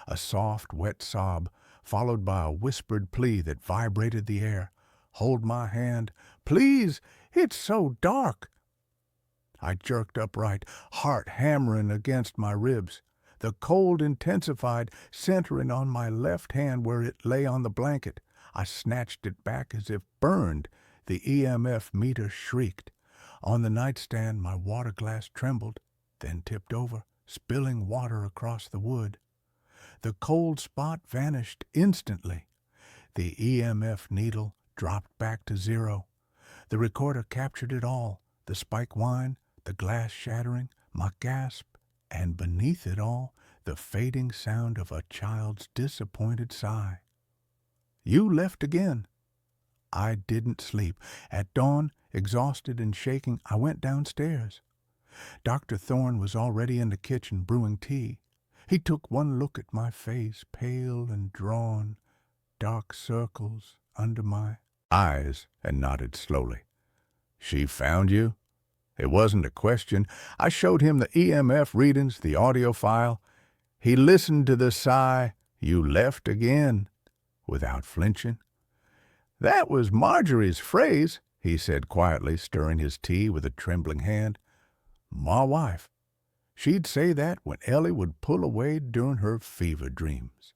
A soft, wet sob, followed by a whispered plea that vibrated the air. "Hold my hand. Please, it's so dark." I jerked upright, heart hammering against my ribs. The cold intensified, centering on my left hand where it lay on the blanket. I snatched it back as if burned. The EMF meter shrieked. On the nightstand, my water glass trembled, then tipped over, spilling water across the wood. The cold spot vanished instantly. The EMF needle dropped back to 0. The recorder captured it all, the spike whine, the glass shattering, my gasp, and beneath it all, the fading sound of a child's disappointed sigh. You left again. I didn't sleep. At dawn, exhausted and shaking, I went downstairs. Dr. Thorne was already in the kitchen brewing tea. He took one look at my face, pale and drawn, dark circles under my eyes, and nodded slowly. "She found you?" It wasn't a question. I showed him the EMF readings, the audio file. He listened to the sigh, "You left again," without flinching. "That was Marjorie's phrase," he said quietly, stirring his tea with a trembling hand. "My wife. She'd say that when Ellie would pull away during her fever dreams.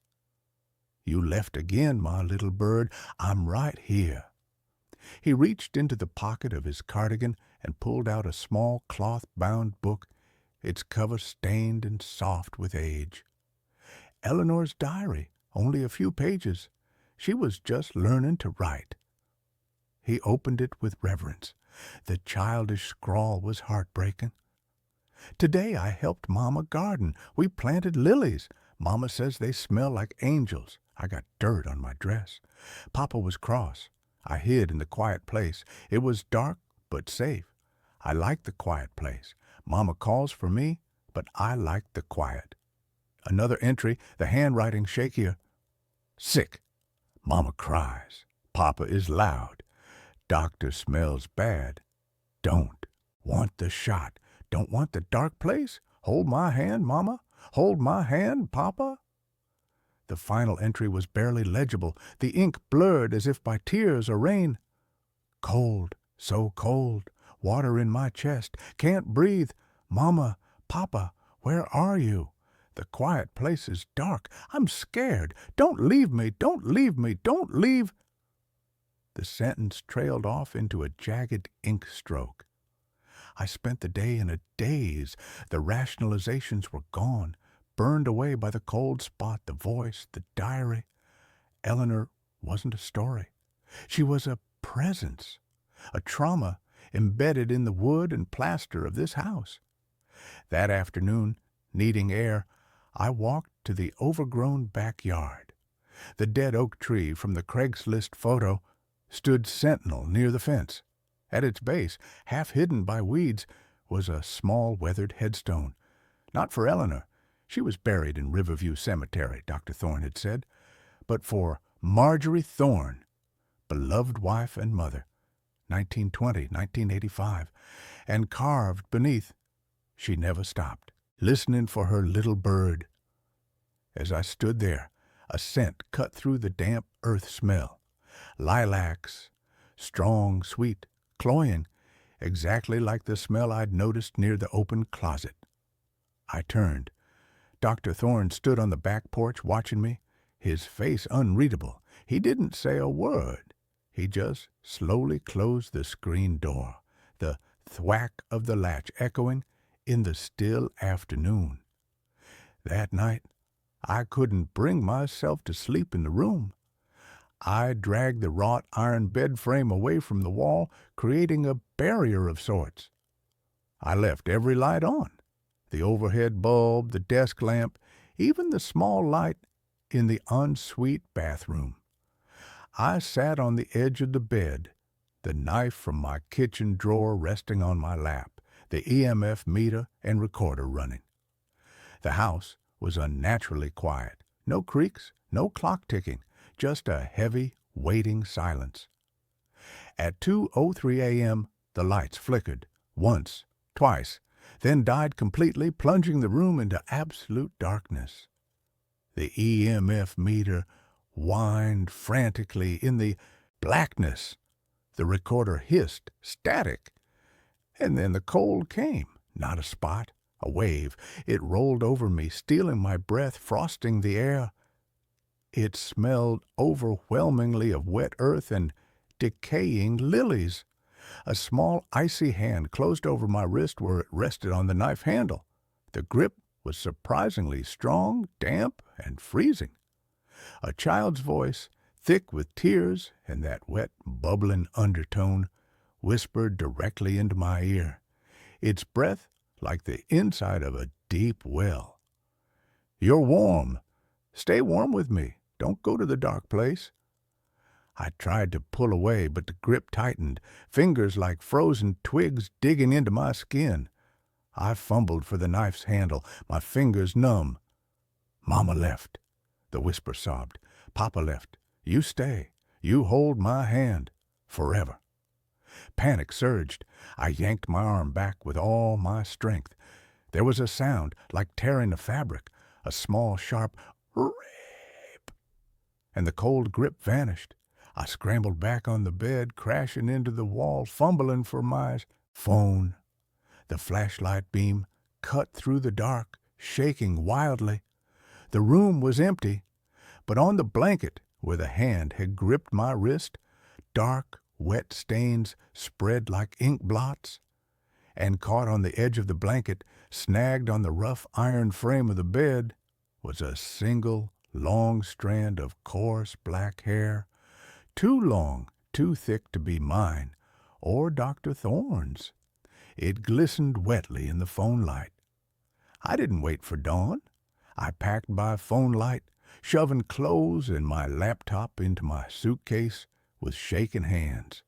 You left again, my little bird. I'm right here." He reached into the pocket of his cardigan and pulled out a small cloth-bound book, its cover stained and soft with age. Eleanor's diary, only a few pages. She was just learning to write. He opened it with reverence. The childish scrawl was heartbreaking. "Today I helped Mama garden. We planted lilies. Mama says they smell like angels. I got dirt on my dress. Papa was cross. I hid in the quiet place. It was dark but safe. I liked the quiet place. Mama calls for me, but I liked the quiet." Another entry, the handwriting shakier. "Sick. Mama cries. Papa is loud. Doctor smells bad. Don't want the shot. Don't want the dark place. Hold my hand, Mama. Hold my hand, Papa." The final entry was barely legible, the ink blurred as if by tears or rain. "Cold, so cold. Water in my chest. Can't breathe. Mama, Papa, where are you?" The quiet place is dark. I'm scared. Don't leave me. Don't leave me. Don't leave. The sentence trailed off into a jagged ink stroke. I spent the day in a daze. The rationalizations were gone, burned away by the cold spot, the voice, the diary. Eleanor wasn't a story. She was a presence, a trauma embedded in the wood and plaster of this house. That afternoon, needing air, I walked to the overgrown backyard. The dead oak tree from the Craigslist photo stood sentinel near the fence. At its base, half hidden by weeds, was a small weathered headstone. Not for Eleanor. She was buried in Riverview Cemetery, Dr. Thorne had said, but for Marjorie Thorne, beloved wife and mother, 1920-1985, and carved beneath, she never stopped, listening for her little bird. As I stood there, a scent cut through the damp earth smell. Lilacs, strong, sweet, cloying, exactly like the smell I'd noticed near the open closet. I turned. Dr. Thorne stood on the back porch watching me, his face unreadable. He didn't say a word. He just slowly closed the screen door, the thwack of the latch echoing in the still afternoon. That night, I couldn't bring myself to sleep in the room. I dragged the wrought iron bed frame away from the wall, creating a barrier of sorts. I left every light on, the overhead bulb, the desk lamp, even the small light in the ensuite bathroom. I sat on the edge of the bed, the knife from my kitchen drawer resting on my lap, the EMF meter and recorder running. The house was unnaturally quiet. No creaks, no clock ticking, just a heavy, waiting silence. At 2:03 a.m., the lights flickered, once, twice, then died completely, plunging the room into absolute darkness. The EMF meter whined frantically in the blackness. The recorder hissed, static. And then the cold came, not a spot, a wave. It rolled over me, stealing my breath, frosting the air. It smelled overwhelmingly of wet earth and decaying lilies. A small icy hand closed over my wrist where it rested on the knife handle. The grip was surprisingly strong, damp, and freezing. A child's voice, thick with tears and that wet, bubbling undertone, whispered directly into my ear, its breath like the inside of a deep well. "You're warm. Stay warm with me. Don't go to the dark place." I tried to pull away, but the grip tightened, fingers like frozen twigs digging into my skin. I fumbled for the knife's handle, my fingers numb. "Mama left," the whisper sobbed. "Papa left. You stay. You hold my hand. Forever." Panic surged. I yanked my arm back with all my strength. There was a sound like tearing the fabric, a small, sharp "rape," and the cold grip vanished. I scrambled back on the bed, crashing into the wall, fumbling for my phone. The flashlight beam cut through the dark, shaking wildly. The room was empty, but on the blanket where the hand had gripped my wrist, dark, wet stains spread like ink blots. And caught on the edge of the blanket, snagged on the rough iron frame of the bed, was a single, long strand of coarse black hair, too long, too thick to be mine, or Dr. Thorne's. It glistened wetly in the phone light. I didn't wait for dawn. I packed by phone light, shoving clothes and my laptop into my suitcase with shaking hands.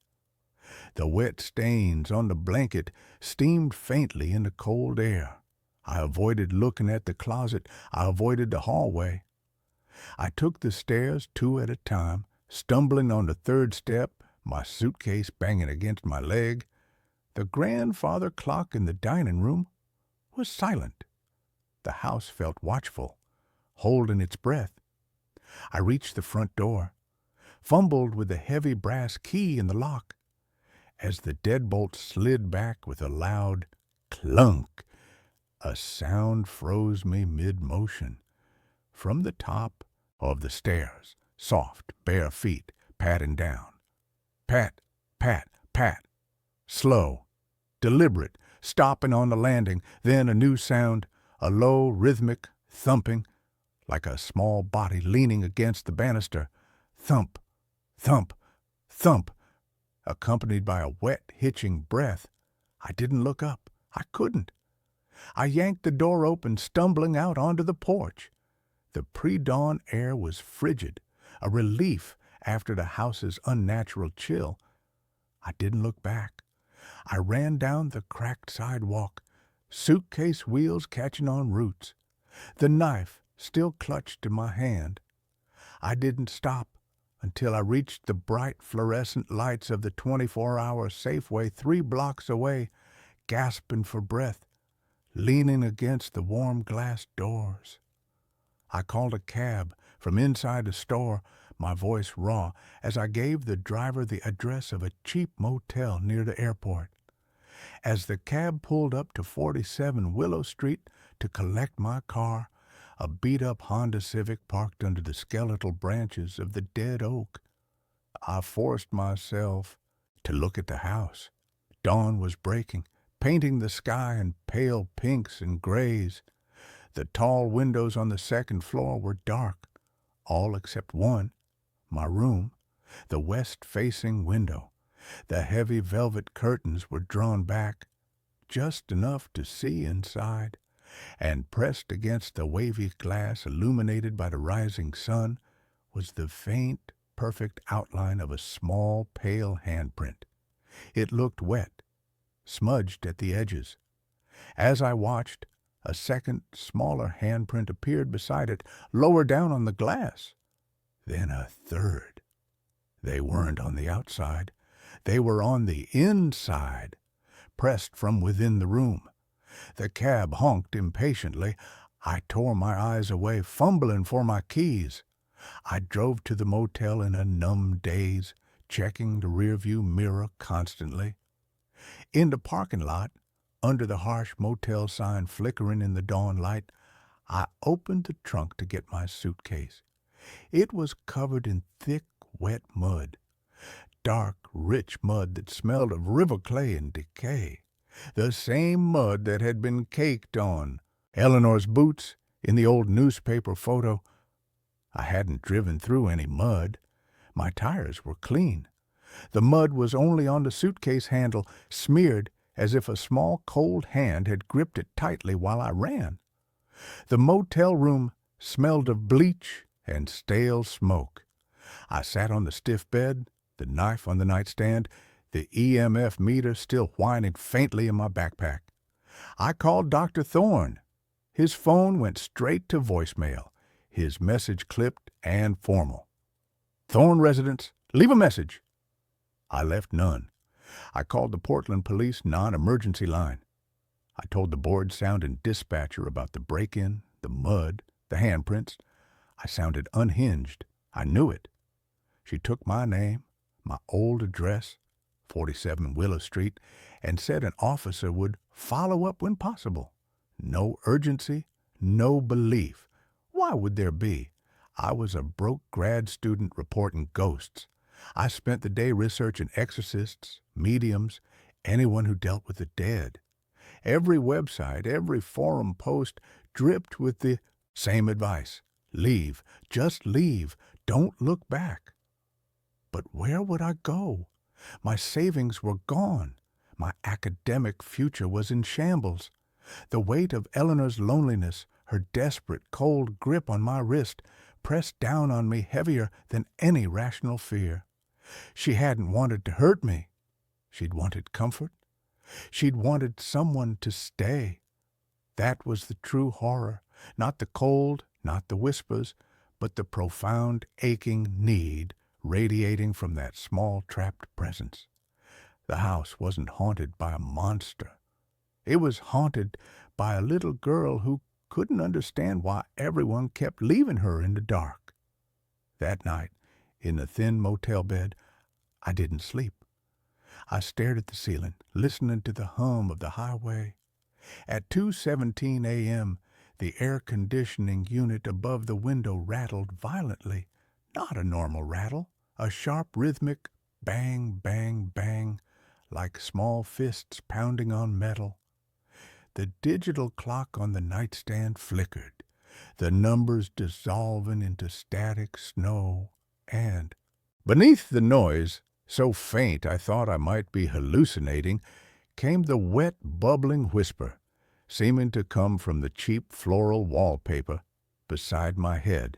The wet stains on the blanket steamed faintly in the cold air. I avoided looking at the closet. I avoided the hallway. I took the stairs 2 at a time, stumbling on the 3rd step, my suitcase banging against my leg. The grandfather clock in the dining room was silent. The house felt watchful, holding its breath. I reached the front door, fumbled with the heavy brass key in the lock. As the deadbolt slid back with a loud clunk, A sound froze me mid-motion. From the top of the stairs, soft, bare feet patting down. Pat, pat, pat. Slow, deliberate, stopping on the landing. Then a new sound, a low, rhythmic thumping, like a small body leaning against the banister. Thump, thump, thump, accompanied by a wet, hitching breath. I didn't look up. I couldn't. I yanked the door open, stumbling out onto the porch. The pre-dawn air was frigid, a relief after the house's unnatural chill. I didn't look back. I ran down the cracked sidewalk, suitcase wheels catching on roots, the knife still clutched in my hand. I didn't stop until I reached the bright fluorescent lights of the 24-hour Safeway 3 blocks away, gasping for breath, leaning against the warm glass doors. I called a cab from inside the store, my voice raw, as I gave the driver the address of a cheap motel near the airport. As the cab pulled up to 47 Willow Street to collect my car, a beat-up Honda Civic parked under the skeletal branches of the dead oak. I forced myself to look at the house. Dawn was breaking, painting the sky in pale pinks and grays. The tall windows on the second floor were dark, all except one, my room, the west-facing window. The heavy velvet curtains were drawn back, just enough to see inside, and pressed against the wavy glass illuminated by the rising sun was the faint, perfect outline of a small, pale handprint. It looked wet, smudged at the edges. As I watched, a second, smaller handprint appeared beside it, lower down on the glass. Then a third. They weren't on the outside. They were on the inside, pressed from within the room. The cab honked impatiently. I tore my eyes away, fumbling for my keys. I drove to the motel in a numb daze, checking the rearview mirror constantly. In the parking lot, under the harsh motel sign flickering in the dawn light, I opened the trunk to get my suitcase. It was covered in thick, wet mud. Dark, rich mud that smelled of river clay and decay. The same mud that had been caked on Eleanor's boots in the old newspaper photo. I hadn't driven through any mud. My tires were clean. The mud was only on the suitcase handle, smeared as if a small cold hand had gripped it tightly while I ran. The motel room smelled of bleach and stale smoke. I sat on the stiff bed, the knife on the nightstand, the EMF meter still whining faintly in my backpack. I called Dr. Thorne. His phone went straight to voicemail, his message clipped and formal. "Thorne residence, leave a message." I left none. I called the Portland Police non-emergency line. I told the bored-sounding dispatcher about the break-in, the mud, the handprints. I sounded unhinged. I knew it. She took my name, my old address, 47 Willow Street, and said an officer would follow up when possible. No urgency, no belief. Why would there be? I was a broke grad student reporting ghosts. I spent the day researching exorcists, mediums, anyone who dealt with the dead. Every website, every forum post dripped with the same advice. Leave, just leave, don't look back. But where would I go? My savings were gone. My academic future was in shambles. The weight of Eleanor's loneliness, her desperate, cold grip on my wrist, pressed down on me heavier than any rational fear. She hadn't wanted to hurt me. She'd wanted comfort. She'd wanted someone to stay. That was the true horror, not the cold, not the whispers, but the profound, aching need radiating from that small, trapped presence. The house wasn't haunted by a monster. It was haunted by a little girl who couldn't understand why everyone kept leaving her in the dark. That night, in the thin motel bed, I didn't sleep. I stared at the ceiling, listening to the hum of the highway. At 2:17 a.m., the air conditioning unit above the window rattled violently. Not a normal rattle, a sharp rhythmic bang, bang, bang, like small fists pounding on metal. The digital clock on the nightstand flickered, the numbers dissolving into static snow, and beneath the noise, so faint I thought I might be hallucinating, came the wet, bubbling whisper, seeming to come from the cheap floral wallpaper beside my head.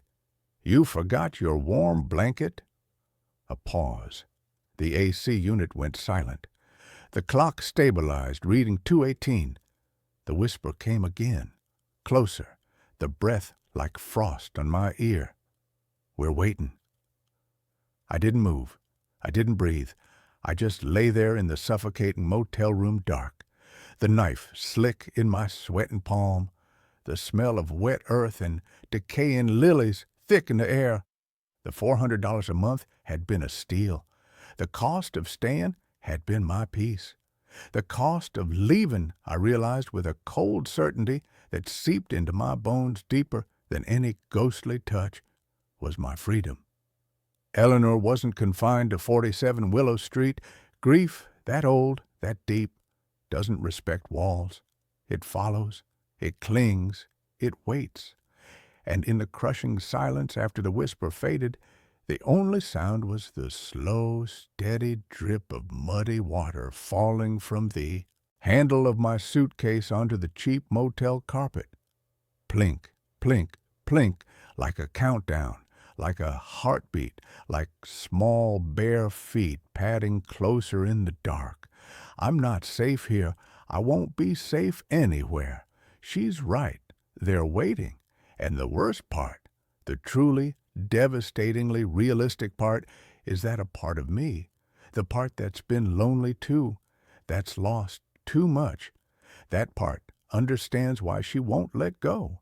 "You forgot your warm blanket?" A pause. The AC unit went silent. The clock stabilized, reading 2:18. The whisper came again, closer, the breath like frost on my ear. "We're waiting." I didn't move. I didn't breathe. I just lay there in the suffocating motel room dark, the knife slick in my sweating palm, the smell of wet earth and decaying lilies thick in the air. The $400 a month had been a steal. The cost of staying had been my peace. The cost of leaving, I realized with a cold certainty that seeped into my bones deeper than any ghostly touch, was my freedom. Eleanor wasn't confined to 47 Willow Street. Grief, that old, that deep, doesn't respect walls. It follows, it clings, it waits. And in the crushing silence after the whisper faded, the only sound was the slow, steady drip of muddy water falling from the handle of my suitcase onto the cheap motel carpet. Plink, plink, plink, like a countdown, like a heartbeat, like small bare feet padding closer in the dark. I'm not safe here. I won't be safe anywhere. She's right. They're waiting. And the worst part, the truly, devastatingly realistic part, is that a part of me, the part that's been lonely too, that's lost too much, that part understands why she won't let go.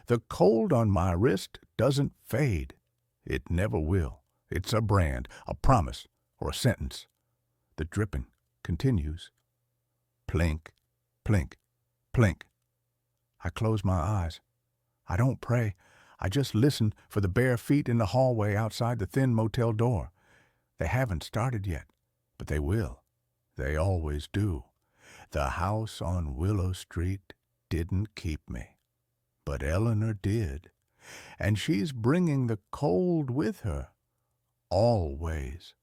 The cold on my wrist doesn't fade. It never will. It's a brand, a promise, or a sentence. The dripping continues. Plink, plink, plink. I close my eyes. I don't pray. I just listen for the bare feet in the hallway outside the thin motel door. They haven't started yet, but they will. They always do. The house on Willow Street didn't keep me, but Eleanor did. And she's bringing the cold with her. Always.